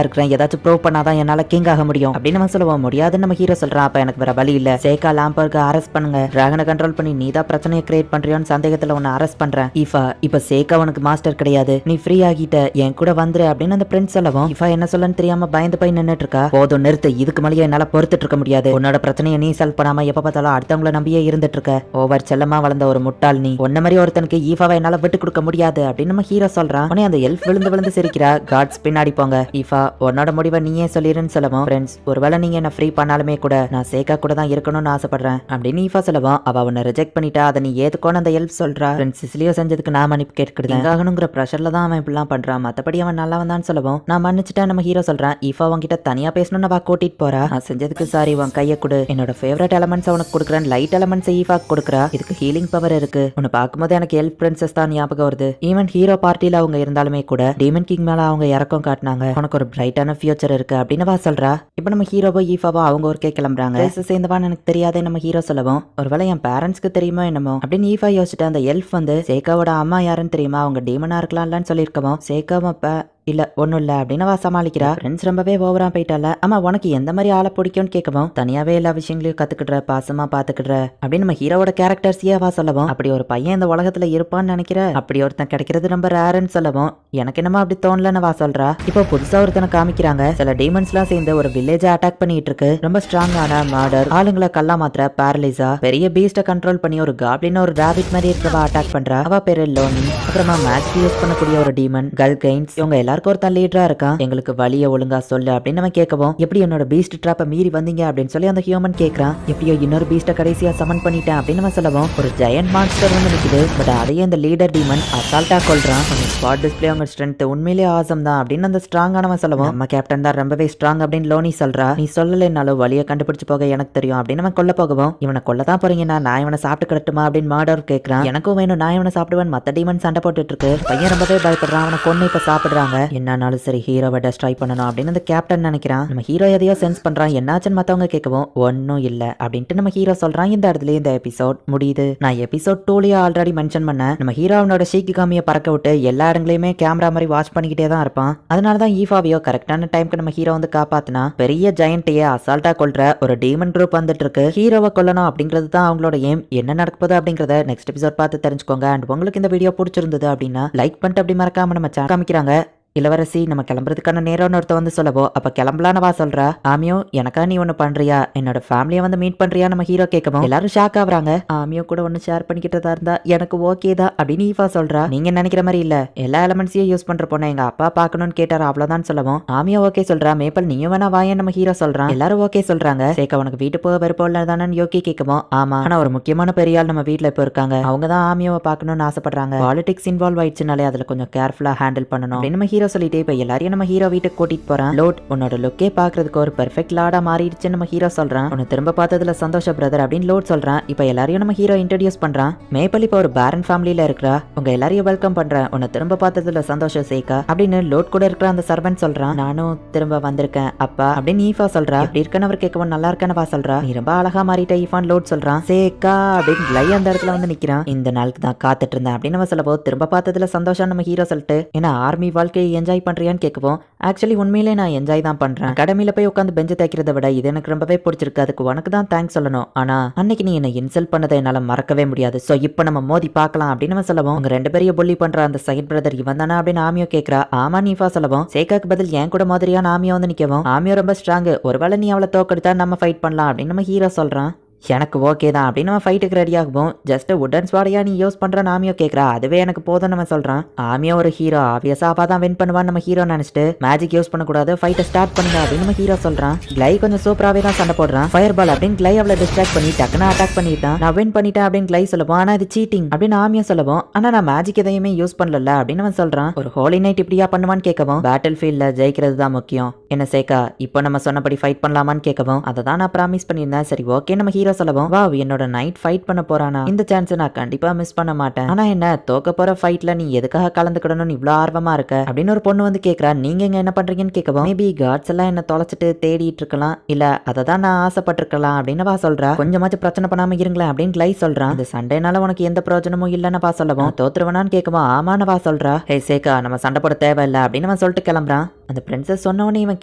இருக்கிறேன், ஏதாச்சும் ப்ரூவ் பண்ணாதான் என்னால கிங் ஆக முடியும் அப்படின்னு நம்ம சொல்லவும், முடியாதுன்னு நம்ம ஹீரோ சொல்றான். அப்ப எனக்கு வேற வழி இல்ல, சேக்கா லாம்பர்க்கு அரெஸ்ட் பண்ணுங்க, டிராகனை கண்ட்ரோல் பண்ணி நீ தான் பிரச்சனையை கிரியேட் பண்றியோன்னு சந்தேகத்துல உன்னை அரெஸ்ட் பண்றேன். ஈஃபா இப்ப சேக்கா உனக்கு மாஸ்டர் கிடையாது, நீ ஃப்ரீ ஆகிட்ட, என் கூட வந்துரு அப்படின்னு அந்த பிரின்ஸ் சொல்லவும், ஈஃபா என்ன சொல்லன்னு தெரியாம பயந்து போய் நின்னுட்டு இருக்கா. போதும் நிறுத்து, இதுக்கு மேலேயே என்னால பொறுத்துட்டு இருக்க முடியாது, உன்னோட பிரச்சனையை நீ சால்வ் பண்ணாம எப்ப பார்த்தாலும் அடுத்தவங்களை நம்பியே இருந்துட்டு இருக்க, ஓவர் செல்லமா வளர்ந்த ஒரு முட்டாள் நீ, ஒன்ன மாதிரி ஒருத்தனுக்கு ஈஃபாவை என்னால விட்டு கொடுக்க முடியாது அப்படின்னு நம்ம ஹீரோ சொல்றான். உடனே அந்த எல்ஃப் விழுந்து விழுந்து சிரிக்கிறா. காட்ஸ் பின்னாடி போங்க, ஈஃபா உன்னோட முடிவை நீயே சொல்லிருன்னு சொல்லவும், ஃப்ரெண்ட்ஸ் ஒருவேளை நீங்க என்ன ஃப்ரீ பண்ணாலுமே கூட நான் சேக்கா கூட தான் இருக்கணும்னு ஆசைப்படுறேன் அப்படின்னு ஈஃபா சொல்லவும், அவ உன்னை ரிஜெக்ட் பண்ணிட்டா, அதை நீ ஏத்துக்கோன்னு அந்த எல்ஃப் சொல்றா. ஃப்ரெண்ட்ஸ் சிசிலியோ செஞ்சதுக்கு நான் மன்னிப்பு கேட்குறேன் பிரஷர்ல தான் அவன் இப்படிலாம் பண்றான், மத்தபடி அவன் நல்லா வந்தான்னு சொல்லவும், நான் மன்னிச்சுட்டேன் நம்ம ஹீரோ சொல்றான். ஈஃபா உன்கிட்ட தனியா பேசணும்னு அவ கூட்டிட்டு போறா. நான் செஞ்சதுக்கு சாரி, உன் கையை கொடு, என்னோட ஃபேவரட் எலமெண்ட்ஸ் உனக்கு கொடுக்குறேன், லைட் எலமெண்ட்ஸ் ஈஃபா கொடுக்குறா, இதுக்கு ஹீலிங் பவர் இருக்கு, உன்னை பார்க்கும்போது எனக்கு எல்ஃப் பிரின்சஸ் தான் ஞாபகம் வருது. ஈவன் ஹீரோ பார்ட்டில அவங்க இருந்தாலுமே கூட டீமன் கிங் மேல அவங்க இறக்கம் காட்டினாங்க, உனக்கு ஒரு பிரைட்டான ஃபியூச்சர் இருக்கு அப்படின்னு சொல்றா. இப்ப நம்ம ஹீரோவோ ஈஃபாவோ அவங்க ஒருக்கே கிளம்புறாங்க. சேர்ந்தவான்னு எனக்கு தெரியாதே நம்ம ஹீரோ சொல்லவும், ஒருவேளை என் பேரண்ட்ஸ்க்கு தெரியுமோ என்னமோ அப்படின்னு ஈஃபா யோசிச்சுட்டு, அந்த எல்ஃப் வந்து சேக்காவோட அம்மா யாருன்னு தெரியுமா, அவங்க டீமனா இருக்கலாம்லன்னு சொல்லியிருக்கவும், சேக்காவும் அப்ப இல்ல ஒன்னும் இல்ல அப்படின்னு அவ சமாளிக்கிறா. ஃப்ரெண்ட்ஸ் ரொம்பவே ஓவரா போயிட்டால. ஆமா உனக்கு எந்த மாதிரி ஆளை பிடிக்கும்னு கேட்கவும், தனியாவே எல்லா விஷயங்களையும் கத்துக்கிடுற, பாசமா பாத்துக்கிடுற அப்படின்னு நம்ம ஹீரோவோட கேரக்டர்ஸையே அவ சொல்லவும், அப்படி ஒரு பையன் இந்த உலகத்துல இருப்பான்னு நினைக்கிற, அப்படி ஒருத்தன் கிடைக்கிறது ரொம்ப ரேர்ன்னு சொல்லவும், எனக்கு என்னமோ அப்படி தோணலன்னு அவ சொல்றா. இப்போ புதுசா ஒருத்தனை காமிக்கிறாங்க. சில டீமன்ஸ் எல்லாம் சேர்ந்து ஒரு வில்லேஜ அட்டாக் பண்ணிட்டு இருக்கு. ரொம்ப ஸ்ட்ராங்கான மர்டர், ஆளுங்களை கல்லா மாத்திர பேரலைஸா, பெரிய பீஸ்ட கண்ட்ரோல் பண்ணி ஒரு காப்ளின் ஒரு ராபிட் மாதிரி இருக்கவா அட்டாக் பண்றா. அவ பேரு லோனி. அப்புறமா மேஜிக் யூஸ் பண்ணக்கூடிய ஒரு டீமன் கல்கைன்ஸ். இவங்க எல்லாரும் ஒருத்தன் லீடரா இருக்கான். எங்களுக்கு வழிய ஒழுங்கா சொல்லு அப்படின்னு நம்ம கேட்கவும், எப்படி என்னோட பீஸ்ட் ட்ராப்பை மீறி வந்தீங்க அப்படின்னு சொல்லி அந்த ஹியூமன் கேட்கறான். எப்படியோ இன்னொரு பீஸ்ட கடைசியா சமன் பண்ணிட்டேன் அப்படின்னு நம்ம சொல்லவும், ஒரு ஜெயண்ட் மான்ஸ்டர் வந்து நிக்குது. பட் அதையே இந்த லீடர் டீமன் அசால்ட்டா கொல்றான். ஸ்பாட் டிஸ்பிளே அவங்க ஸ்ட்ரென்த் உண்மையிலேயே ஆசம் தான் அப்படின்னு அந்த ஸ்ட்ராங்கானவன் சொல்லவும், நம்ம கேப்டன் தான் ரொம்பவே ஸ்ட்ராங் அப்படின்னு லோனி சொல்றா. நீ சொல்லலைனாலும் வழியை கண்டுபிடிச்சு போக எனக்கு தெரியும் அப்படின்னு நம்ம கொல்ல போகவும், இவனை கொல்லதான் போறீங்கன்னா நான் இவனை சாப்பிட்டு கிடட்டுமா அப்படின்னு மர்டர் கேட்கறான். எனக்கும் வேணும், நான் இவனை சாப்பிடுவேன். மத்த டீமன் சண்டை போட்டுட்டு இருக்கு. பையன் ரொம்பவே பயப்படுறான். அவனை கொன்னு இப்ப சாப்பிடுறாங்க. என்னன்னாலும் சரி ஹீரோவை டெஸ்ட்ராய் பண்ணணும் அப்படின்னு அந்த கேப்டன் நினைக்கிறான். நம்ம ஹீரோ எதையோ சென்ஸ் பண்றான். என்னாச்சுன்னு மத்தவங்க கேட்கவும், ஒன்னும் இல்ல அப்படின்ட்டு நம்ம ஹீரோ சொல்றான். இந்த இடத்துல இந்த எபிசோட் முடியுது. நான் எபிசோட் 2லயே ஆல்ரெடி மென்ஷன் பண்ணேன். நம்ம ஹீரோனோட ஷிகிகாமியை பறக்க விட்டு எல்லா இடங்களையுமே கேமரா மாதிரி வாட்ச் பண்ணிக்கிட்டே தான் இருப்பான். அதனாலதான் ஈஃபாவையோ கரெக்டான டைம்க்கு நம்ம ஹீரோ வந்து காப்பாத்தினா பெரிய ஜெயண்ட்டையே அசால்ட்டா கொல்ற ஒரு டீமன் குரூப் வந்துட்டு இருக்கு. ஹீரோவை கொல்லணும் அப்படிங்கிறது தான் அவங்களோட எய்ம். என்ன நடக்குது அப்படிங்கறத நெக்ஸ்ட் எபிசோட் பார்த்து தெரிஞ்சுக்கோங்க. அண்ட் உங்களுக்கு இந்த வீடியோ பிடிச்சிருந்தது அப்படின்னா லைக் பண்ணிட்டு அப்படி மறக்காம நம்ம சேனல் காமிக்கிறாங்க. இளவரசி நம்ம கிளம்புறதுக்கான நேரம்னு ஒருத்த வந்து சொல்லவோ, அப்ப கிளம்பலானவா சொல்றா. ஆமியோ எனக்கா நீ ஒண்ணு பண்றியா, என்னோட ஃபேமிலியை வந்து மீட் பண்றியா நம்ம ஹீரோ கேட்கவும், எல்லாரும் ஷாக் ஆகுறாங்க. ஆமியோ கூட ஒண்ணு ஷேர் பண்ணிக்கிட்டதா இருந்தா எனக்கு ஓகே தான் அப்படின்னு ஈஃபா சொல்றா. நீங்க நினைக்கிற மாதிரி இல்ல, எல்லா எலமெண்ட்ஸையும் யூஸ் பண்ற பொண்ணு எங்க அப்பா பாக்கணும்னு கேட்டாரு, அவ்வளவுதான் சொல்லவும், ஆமியோ ஓகே சொல்றா. மேப்பல் நீயும் வேணா வாயன் நம்ம ஹீரோ சொல்றான். எல்லாரும் ஓகே சொல்றாங்க. சேக்கா உனக்கு வீட்டு போக விருப்பம் தானே யோகி கேட்கவும், ஆமா ஆனா ஒரு முக்கியமான பெரிய ஆள் நம்ம வீட்டுல இப்ப இருக்காங்க, அவங்க தான் ஆமியோவை பாக்கணும்னு ஆசைப்படுறாங்க. பாலிடிக்ஸ் இன்வால்வ் ஆயிடுச்சுனாலே அதுல கொஞ்சம் கேர்ஃபுல்லா ஹேண்டில் பண்ணணும் அப்படின்னு நம்ம ஹீரோ சொல்லிட்டு இப்ப எல்லாரையும் நம்ம ஹீரோ வீட்டுக்கு கூட்டிட்டு போறான். லோட் உன்னோட லுக்கே பாக்குறதுக்கு ஒரு பெர்ஃபெக்ட் லாடா மாறிடுச்சு நம்ம ஹீரோ சொல்றான். உன்னை திரும்ப பார்த்ததுல சந்தோஷ பிரதர் அப்படின்னு லோட் சொல்றான். இப்ப எல்லாரையும் நம்ம ஹீரோ இன்ட்ரோடியூஸ் பண்றான். மேப்பல் இப்ப ஒரு பேரன் ஃபேமிலியில இருக்கிறா. உங்க எல்லாரையும் வெல்கம் பண்றேன். உன்னை திரும்ப பார்த்ததுல சந்தோஷம் சேகா அப்படின்னு லோட் கூட இருக்கிற அந்த சர்வன்ட் சொல்றான். நானும் திரும்ப வந்திருக்கேன் அப்பா அப்படின்னு ஈஃபா சொல்றா. இப்படி இருக்கன்னு அவர் கேட்கவும் நல்லா இருக்கேன்னு சொல்றா. நீ ரொம்ப அழகா மாறிட்ட ஈஃபான் லோட் சொல்றான். சேகா அப்படின்னு லை அந்த இடத்துல வந்து நிக்கிறான். இந்த நாளுக்கு தான் காத்துட்டு இருந்தேன் அப்படின்னு நம்ம சொல்ல போது திரும்ப பார்த்ததுல சந்தோஷம் நம்ம ஹீரோ சொல்லிட்டு ஏன்னா ஆர்மி வாழ்க்கையை என்ஜாய் பண்றியான்னு கேட்கவும் ஆக்சுவலி உண்மையிலே நான் என்ஜாய் தான் பண்றேன். அகாடமியில போய் உட்காந்து பெஞ்சு தைக்கிறத விட இது எனக்கு ரொம்பவே பிடிச்சிருக்கு. அதுக்கு உனக்கு தான் தேங்க்ஸ் சொல்லணும். ஆனா அன்னைக்கு நீ என்ன இன்சல்ட் பண்ணதை என்னால மறக்கவே முடியாது. சோ இப்போ நம்ம மோதி பார்க்கலாம் அப்படின்னு நம்ம சொல்லவும் உங்க ரெண்டு பேரையும் புள்ளி பண்ற அந்த சைட் பிரதர் இவன் தானே அப்படின்னு ஆமியோ கேட்கறா. ஆமா நீஃபா சொல்லவும் சேகாக்கு பதில் என் கூட மாதிரியான ஆமியோ வந்து நிக்கவும் ஆமியோ ரொம்ப ஸ்ட்ராங். ஒருவேளை நீ அவளை தோக்கெடுத்தா நம்ம ஃபைட் பண்ணலாம் அப்படின்னு நம்ம ஹீரோ சொல்றான். எனக்கு ஓகே தான் அப்படின்னு நம்ம ஃபைட்டுக்கு ரெடி ஆகும். ஜஸ்ட் உடன் ஸ்வாடையா நீ யூஸ் பண்றான்னு ஆமியோ கேட்கறா. அதுவே எனக்கு போதும் நம்ம சொல்றான். ஆமியோ ஒரு ஹீரோ ஆப்வியஸா அவ தான் வின் பண்ணுவான்னு நம்ம ஹீரோ நினைச்சிட்டு மேஜிக் யூஸ் பண்ணக்கூடாது ஃபைட்டை ஸ்டார்ட் பண்ணுங்க அப்படின்னு நம்ம ஹீரோ சொல்றான். கிளை கொஞ்சம் சூப்பராகவே தான் சண்டை போடுறான். ஃபயர் பால் அப்படின்னு கிளை அவளை டிஸ்ட்ராக்ட் பண்ணி டக்குன்னு அட்டாக் பண்ணிட்டான். நான் வின் பண்ணிட்டேன் அப்படின்னு கிளை சொல்லுவோம். ஆனா இது சீட்டிங் அப்படின்னு ஆமியோ சொல்லுவோம். ஆனா நான் மேஜிக் எதையுமே யூஸ் பண்ணல அப்படின்னு அவன் சொல்றான். ஒரு ஹோலி நைட் இப்படியா பண்ணுவான்னு கேட்கவும் பேட்டில் ஃபீல்ட்ல ஜெயிக்கிறது தான் முக்கியம். என்ன சேகா இப்போ நம்ம சொன்னபடி ஃபைட் பண்ணலாமான்னு கேட்கவும் அதை தான் நான் ப்ராமிஸ் பண்ணியிருந்தேன். சரி ஓகே நம்ம ஹீரோ சொல்லவும் வா என்னோட நைட் ஃபைட் பண்ண போறானா இந்த சான்ஸ் நான் கண்டிப்பா மிஸ் பண்ண மாட்டேன். ஆனா என்ன தோக்க போற ஃபைட்ல நீ எதுக்காக கலந்துக்கிடணும்னு இவ்வளவு ஆர்வமா இருக்க அப்படின்னு ஒரு பொண்ணு வந்து கேட்கறா. நீங்க இங்க என்ன பண்றீங்கன்னு கேட்கவும் மேபி காட்ஸ் எல்லாம் என்ன தொலைச்சிட்டு தேடிட்டு இருக்கலாம் இல்ல அதை தான் நான் ஆசைப்பட்டிருக்கலாம் அப்படின்னு வா சொல்றா. கொஞ்சமாச்சும் பிரச்சனை பண்ணாம இருங்களேன் அப்படின்னு கிளை சொல்றான். இந்த சண்டைனால உனக்கு எந்த பிரயோஜனமும் இல்லன்னு வா சொல்லவும் தோத்துருவனான்னு கேட்கவும் ஆமான்னு வா சொல்றா. ஹே சேகா நம்ம சண்டை போட தேவையில்லை அப்படின்னு அவன் சொல்லிட்டு கிளம்புறான். அந்த பிரின்சஸ் சொன்னவனே இவன்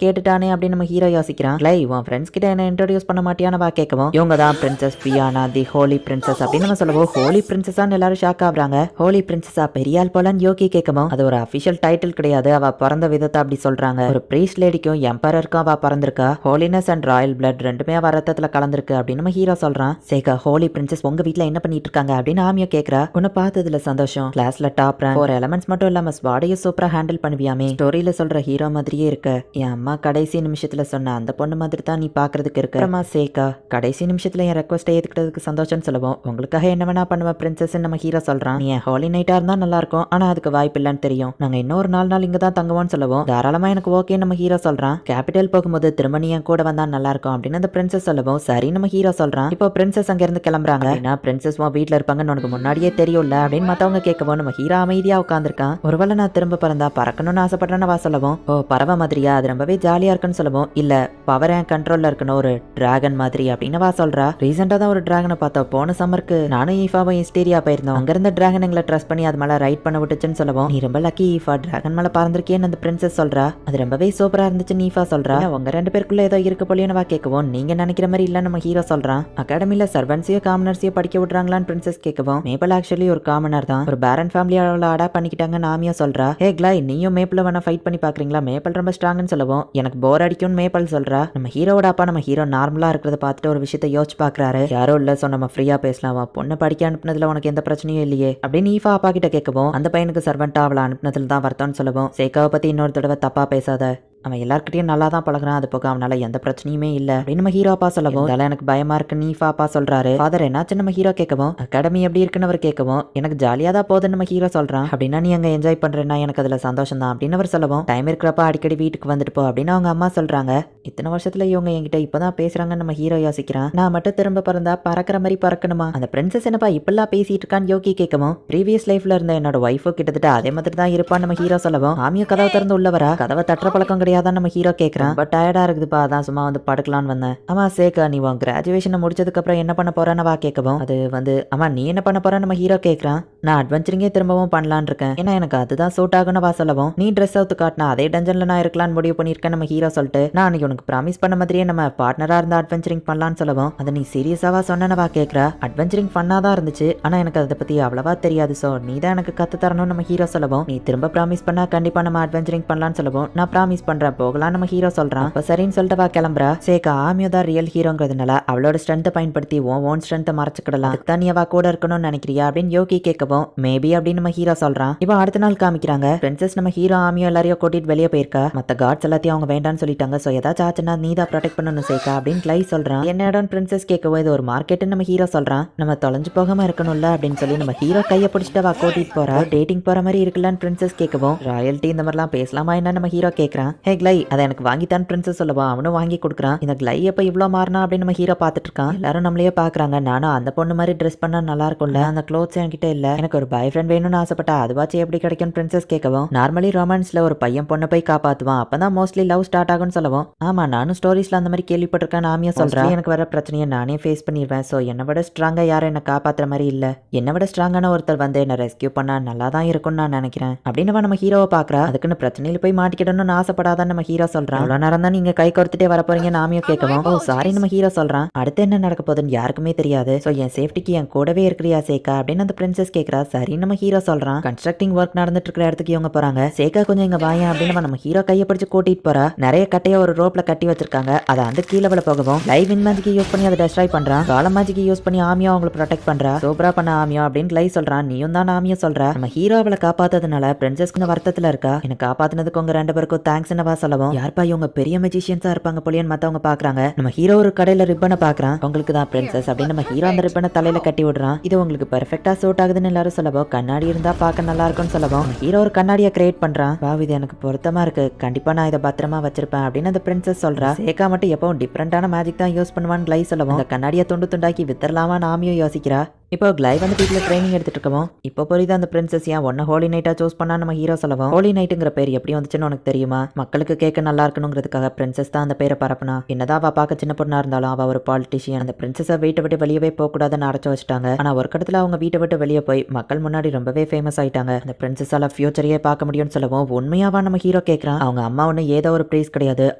கேட்டுட்டானே அப்படின்னு நம்ம ஹீரோ யோசிக்கிறான். கிளை உன் ஃப்ரெண்ட்ஸ் கிட்ட என்ன இன்ட்ரோடியூஸ் பண்ண மாட்டியான்னு வா கேட்கவும் இவங்க தான் பிரின்சஸ் பியானா தி ஹோலி பிரின்சஸ் அப்படின்னு நம்ம சொல்லவும் ஹோலி பிரின்சஸான்னு எல்லாரும் ஷாக் ஆகுறாங்க. ஹோலி பிரின்சஸா பெரியாள் போலன்னு யோகி கேட்கவும் அது ஒரு அபிஷியல் டைட்டில் கிடையாது. அவ பிறந்த விதத்தை அப்படி சொல்றாங்க. ஒரு பிரீஸ்ட் லேடிக்கும் எம்பரருக்கும் அவ பிறந்திருக்கா. ஹோலினஸ் அண்ட் ராயல் பிளட் ரெண்டுமே அவ ரத்தத்துல கலந்திருக்கு அப்படின்னு நம்ம ஹீரோ சொல்றான். சேகா ஹோலி பிரின்சஸ் உங்க வீட்டுல என்ன பண்ணிட்டு இருக்காங்க அப்படின்னு ஆமியோ கேட்கறா. உன்னை பார்த்ததுல சந்தோஷம். கிளாஸ்ல டாப் ரேங்க் 4 எலமெண்ட்ஸ் மட்டும் இல்லாம ஸ்வாடையும் சூப்பரா ஹேண்டில் பண்ணுவியாமே. ஸ்டோரியில சொல்ற ஹீரோ மாதிரியே இருக்க. என் அம்மா கடைசி நிமிஷத்துல சொன்ன அந்த பொண்ணு மாதிரி தான் நீ பாக்குறதுக்கு இருக்க. அம்மா சேகா கடைசி நிமிஷத்துல என் ரெக்வஸ்ட் ஏத்துக்கிட்டதுக்கு சந்தோஷம் சொல்லுவோம். உங்களுக்காக என்ன வேணா பண்ணுவேன் பிரின்சஸ் நம்ம ஹீரோ சொல்றான். நீ ஹோலி நைட்டா இருந்தா நல்லா இருக்கும். ஆனா அதுக்கு வாய்ப்பு இல்லன்னு தெரியும். நாங்க இன்னொரு 4 நாள் இங்க தான் தங்குவோம்னு சொல்லுவோம். தாராளமா எனக்கு ஓகே நம்ம ஹீரோ சொல்றான். கேபிட்டல் போகும்போது திரும்ப நீ என் கூட வந்தா நல்லா இருக்கும் அப்படின்னு அந்த பிரின்சஸ் சொல்லவும் சரி நம்ம ஹீரோ சொல்றான். இப்போ பிரின்சஸ் அங்க இருந்து கிளம்புறாங்க. பிரின்சஸ் வீட்டுல இருப்பாங்கன்னு உனக்கு முன்னாடியே தெரியும்ல அப்படின்னு மத்தவங்க கேட்கவும் நம்ம ஹீரோ அமைதியா உட்காந்துருக்கான். ஒருவேளை நான் திரும்ப பிறந்தா பறக்கணும்னு ஆசைப்படுறேன்னு வா சொல்லவும் ஓ பறவை மாதிரியா அது ரொம்பவே ஜாலியா இருக்குன்னு சொல்லவும் இல்ல பவர் என் கண்ட்ரோல்ல இருக்கணும் ஒரு டிராகன் மாதிரி அப்படின்னு வா சொல்றா. ரீசெண்டா தான் ஒரு டிராகனை பார்த்தோம். போன சம்மருக்கு நானும் ஈஃபாவும் ஹிஸ்டீரியா போயிருந்தோம். அங்க இருந்த டிராகன் எங்களை ட்ரஸ்ட் பண்ணி அது மேல ரைட் பண்ண விட்டுச்சுன்னு சொல்லவும் நீ ரொம்ப லக்கி ஈஃபா டிராகன் மேல பறந்திருக்கேன்னு அந்த பிரின்சஸ் சொல்றா. அது ரொம்பவே சூப்பரா இருந்துச்சுன்னு ஈஃபா சொல்றா. உங்க 2 பேருக்குள்ள ஏதோ இருக்கு போலியோன்னு வா கேட்கவும் நீங்க நினைக்கிற மாதிரி இல்ல நம்ம ஹீரோ சொல்றான். அகாடமில சர்வன்ஸையோ காமனர்ஸையோ படிக்க விடுறாங்களான்னு பிரின்சஸ் கேட்கவும் மேபல் ஆக்சுவலி ஒரு காமனர் தான். ஒரு பேரன் ஃபேமிலி அவளை அடாப்ட் பண்ணிக்கிட்டாங்கன்னு ஆமியா சொல்றா. ஹே கிளாய் நீயும் மேப்பிள் வேணா ஃபைட் பண்ணி பாக்குறீங்களா மேப்பல் ரொம்ப ஸ்ட்ராங்னு சொல்லவும் எனக்கு போர் அடிக்கும்னு மேப்பல் சொல்றா. நம்ம ஹீரோட அப்பா நம்ம ஹீரோ நார்மலா இருக்கிறத பார்த்துட்டு ஒரு விஷயத்தை யோசிச்சு பாக்குறாரு. யாரோ இல்ல சோ நம்ம ஃப்ரீயா பேசலாம். பொண்ணு படிக்க அனுப்புனதுல உனக்கு எந்த பிரச்சனையும் இல்லையே அப்படின்னு ஈஃபா அப்பா கிட்ட கேட்கவும் அந்த பையனுக்கு சர்வெண்டா அவளை அனுப்புனதுல தான் வருத்தம்னு சொல்லவும் சேகாவை பத்தி இன்னொரு தடவை தப்பா பேசாத. அவன் எல்லார்கிட்டையும் நல்லா தான் பழகுறான். அது போக அவனால எந்த பிரச்சனையுமே இல்ல அப்படின்னு நம்ம ஹீரோ அப்பா சொல்லவும் எனக்கு பயமா இருக்கு நீஃபா அப்பா சொல்றாரு. ஃபாதர் என்னாச்சு நம்ம ஹீரோ கேட்கவும் அகாடமி எப்படி இருக்குன்னு அவர் கேட்கவும் எனக்கு ஜாலியா தான் போகுதுன்னு நம்ம ஹீரோ சொல்றான். அப்படின்னா நீ அங்க என்ஜாய் பண்றேன்னா எனக்கு அதுல சந்தோஷம் தான் அப்படின்னு அவர் சொல்லவும் டைம் இருக்கிறப்ப அடிக்கடி வீட்டுக்கு வந்துட்டு போ அப்படின்னு அவங்க அம்மா சொல்றாங்க. இத்தனை வருஷத்துல இவங்க என்கிட்ட இப்பதான் பேசுறாங்கன்னு நம்ம ஹீரோ யோசிக்கிறான். நான் மட்டும் திரும்ப பிறந்தா பறக்கிற மாதிரி பறக்கணுமா? அந்த பிரின்சஸ் என்னப்பா இப்பெல்லாம் பேசிட்டு இருக்கான்னு யோகி கேட்கவும் ப்ரீவியஸ் லைஃப்ல இருந்த என்னோட ஒய்ஃபோ கிட்டத்தட்ட அதே மாதிரி தான் இருப்பான்னு நம்ம ஹீரோ சொல்லவும் ஆமியோ கதவை திறந்து உள்ள வரா. கதவை தட்டுற பழக்கம் கிடையாதான் நம்ம ஹீரோ கேட்கறான். பட் டயர்டா இருக்குதுப்பா அதான் சும்மா வந்து படுக்கலான்னு வந்தேன். ஆமா சேகா நீ உன் கிராஜுவேஷனை முடிச்சதுக்கு அப்புறம் என்ன பண்ண போறேன்னு வா கேட்கவும் அது ஆமா நீ என்ன பண்ண போறன்னு நம்ம ஹீரோ கேட்கறான். நான் அட்வென்ச்சரிங்கே திரும்பவும் பண்ணலான்னு இருக்கேன். ஏன்னா எனக்கு அதுதான் சூட் ஆகும்னு வா சொல்லவும் நீ ட்ரெஸ் அவுத்து காட்டினா அதே டஞ்சன்ல நான் இருக்கலாம்னு முடிவு பண்ணிருக்கேன் நம்ம ஹீரோ சொல்லிட்டு நான் அன்னைக்கு உனக்கு ப்ராமிஸ் பண்ண மாதிரியே நம்ம பார்ட்னரா இருந்த அட்வென்ச்சரிங் பண்ணலான்னு சொல்லவும் அதை நீ சீரியஸாவா சொன்னவா கேட்கறா. அட்வென்ச்சரிங் ஃபன்னா தான் இருந்துச்சு ஆனா எனக்கு அதை பத்தி அவ்வளவா தெரியாது. சோ நீ தான் எனக்கு கத்து தரணும் நம்ம ஹீரோ சொல்லவும் நீ திரும்ப ப்ராமிஸ் பண்ணா கண்டிப்பா நம்ம அட்வென்ச்சரிங் பண்ணலான்னு சொல்லவும் நான் ப்ராமிஸ் பண்றேன் சொல்றேன் போகலாம் நம்ம ஹீரோ சொல்றான். அப்ப சரின்னு சொல்லிட்டு வா கிளம்புறா. சேகா ஆமியோ தான் ரியல் ஹீரோங்கிறதுனால அவளோட ஸ்ட்ரென்த்தை பயன்படுத்தி ஓன் ஸ்ட்ரென்த்தை மறைச்சுக்கிடலாம். அதுக்கு நீ அவ கூட இருக்கணும்னு நினைக்கிறியா அப்படின்னு யோகி கேட்கவும் மேபி அப்படின்னு நம்ம ஹீரோ சொல்றான். இப்போ அடுத்த நாள் காமிக்கிறாங்க. பிரின்சஸ் நம்ம ஹீரோ ஆமியோ எல்லாரையும் கூட்டிட்டு வெளியே போயிருக்கா. மத்த காட்ஸ் எல்லாத்தையும் அவங்க வேண்டாம்னு சொல்லிட்டாங்க. சோ ஏதாச்சும் ஆச்சுன்னா நீ தான் ப்ரொடெக்ட் பண்ணணும் சேகா அப்படின்னு கிளை சொல்றான். என்ன இடம் பிரின்சஸ் கேட்கவும் இது ஒரு மார்க்கெட்னு நம்ம ஹீரோ சொல்றான். நம்ம தொலைஞ்சு போகாம இருக்கணும்ல அப்படின்னு சொல்லி நம்ம ஹீரோ கையை பிடிச்சிட்டு அவ கூட்டிட்டு போறா. டேட்டிங் போற மாதிரி இருக்குல்லான்னு பிரின்சஸ் கேட்கவும் ராயல்ட்டி இந்த மாதிரிலாம் பேசலாமா என்ன நம்ம ஹீரோ கேட்கறான். ஹே கிளை அதை எனக்கு வாங்கித்தான் பிரின்சஸ் சொல்லவா அவனும் வாங்கி கொடுக்குறான். இந்த கிளை எப்ப இவ்வளவு மாறினா அப்படின்னு நம்ம ஹீரோ பாத்துட்டு இருக்கான். எல்லாரும் நம்மளையே பாக்குறாங்க. நானும் அந்த பொண்ணு மாதிரி ட்ரெஸ் பண்ணா நல்லா இருக்கும்ல, அந்த க்ளோத்ஸ் என்கிட்ட இல்ல, எனக்கு ஒரு பாய் ஃப்ரெண்ட் வேணும்னு ஆசைப்பட்டா அதுவாச்சு எப்படி கிடைக்கும் பிரின்சஸ் கேட்கவும் நார்மலி ரொமான்ஸ்ல ஒரு பையன் பொண்ணை போய் காப்பாத்துவான் அப்பதான் மோஸ்ட்லி லவ் ஸ்டார்ட் ஆகும்னு சொல்லவும் ஆமா நானும் ஸ்டோரிஸ்ல அந்த மாதிரி கேள்விப்பட்டிருக்கேன் ஆமியா சொல்றேன். எனக்கு வர பிரச்சனையை நானே ஃபேஸ் பண்ணிடுவேன். சோ என்னை விட ஸ்ட்ராங்கா யாரும் என்ன காப்பாத்துற மாதிரி இல்ல, என்னை விட ஸ்ட்ராங்கான ஒருத்தர் வந்து என்ன ரெஸ்கியூ பண்ணா நல்லா தான் இருக்கும்னு நான் நினைக்கிறேன் அப்படின்னு நம்ம ஹீரோவை பாக்குறா. அதுக்குன்னு பிரச்சனையில போய் மாட்டிக்கிடணும்னு ஆசைப்படாதான் நம்ம ஹீரோ சொல்றான். அவ்வளவு நேரம் தான் நீங்க கை கோர்த்துட்டே வர போறீங்க நாமியோ கேட்கவும் ஓ சாரி நம்ம ஹீரோ சொல்றான். அடுத்து என்ன நடக்க போகுதுன்னு யாருக்குமே தெரியாது. சோ என் சேஃப்டிக்கு என் கூடவே இருக்கிறியா சேகா அப்படின்னு அந்த பிரின்சஸ் கேட்கறா. சரி நம்ம ஹீரோ சொல்றான். கன்ஸ்ட்ரக்டிங் ஒர்க் நடந்துட்டு இருக்கிற இடத்துக்கு இவங்க போறாங்க. சேகா கொஞ்சம் இங்க வாயா அப்படின்னு நம்ம ஹீரோ கையை பிடிச்சு கூட்டிட்டு போறா. நிறைய கட்டையை ஒரு ரோப்ல கட்டி வச்சிருக்காங்க. அதை அந்த கீழே விட போகவும் லைவ் இன் மேஜிக் யூஸ் பண்ணி அதை டெஸ்ட்ராய் பண்றான். கால மேஜிக் யூஸ் பண்ணி ஆமியா அவங்களை ப்ரொடெக்ட் பண்றா. சூப்பரா பண்ண ஆமியா அப்படின்னு லை சொல்றான். நீயும் தான் ஆமியா சொல்றா. நம்ம ஹீரோ அவளை காப்பாத்ததுனால பிரின்சஸ் கொஞ்சம் வருத்தத்துல இருக்கா. எனக்கு காப்பாத்தினதுக்கு உங்க ரெண்டு பேருக்கும் தேங்க்ஸ் என்னவா சொல்லவும் யார்ப்பா இவங்க பெரிய மெஜிஷியன்ஸா இருப்பாங்க போலியன்னு மத்தவங்க பாக்குறாங்க. நம்ம ஹீரோ ஒரு கடையில ரிப்பனை பாக்குறான். உங்களுக்கு தான் பிரின்சஸ் அப்படின்னு நம்ம ஹீரோ அந்த ரிப்பனை தலையில கட்டி விடுறான். இது உங்களுக்கு பெர்ஃபெக்ட்டா சூட் ஆகுதுன்னு எல்லாரும் சொல்லவும் கண்ணாடி இருந்தா பார்க்க நல்லா இருக்கும்னு சொல்லவும் ஹீரோ ஒரு கண்ணாடியை கிரியேட் பண்றான். வாவ் இது எனக்கு பொருத்தமா இருக்கு, கண்டிப்பா நான் இதை பத்திரமா வச்சிருப்பேன் அப்படின்னு அந்த பிரின்சஸ் சொல்றா. சேகா மட்டும் எப்பவும் டிஃப்ரெண்டான மேஜிக் தான் யூஸ் பண்ணுவான்னு கிளை சொல்லவும் அந்த கண்ணாடியை துண்டு துண்டாக்கி வித்தரலாமா நாமியும் யோசிக்கிறா. இப்போ கிளை வந்து வீட்டில் ட்ரைனிங் எடுத்துட்டு இருக்கவும் இப்போ புரியுது அந்த பிரின்சஸ் ஏன் ஒன்னு ஹோலி நைட்டா சூஸ் பண்ணா நம்ம ஹீரோ சொல்லவும் ஹோலி நைட்டுங்கிற பேர் எப்படி வந்துச்சுன்னு உனக்கு தெரியுமா? மக்களுக்கு கேட்க நல்லா இருக்கணுங்கிறதுக்காக பிரின்சஸ் தான் அந்த பேரை பரப்புனா. என்னதான் அவ பார்க்க சின்ன பொண்ணா இருந்தாலும் அவ ஒரு பாலிட்டிஷியன். அந்த பிரின்சஸை வீட்டை விட்டு வெளியவே போக கூடாதுன்னு அடைச்சு வச்சுட்டாங்க. ஆனா ஒரு கடத்துல அவங்க வீட்டை விட்டு வெளியே போய் மக்கள் முன்னாடி ரொம்பவே ஃபேமஸ் ஆயிட்டாங்க. அந்த பிரின்சஸால ஃபியூச்சரையே பார்க்க முடியும்னு சொல்லவும் உண்மையாவா நம்ம ஹீரோ கேட்கறான். அவங்க அம்மா ஒண்ணு ஏதோ ஒரு ப்ரைஸ் கிடையாது,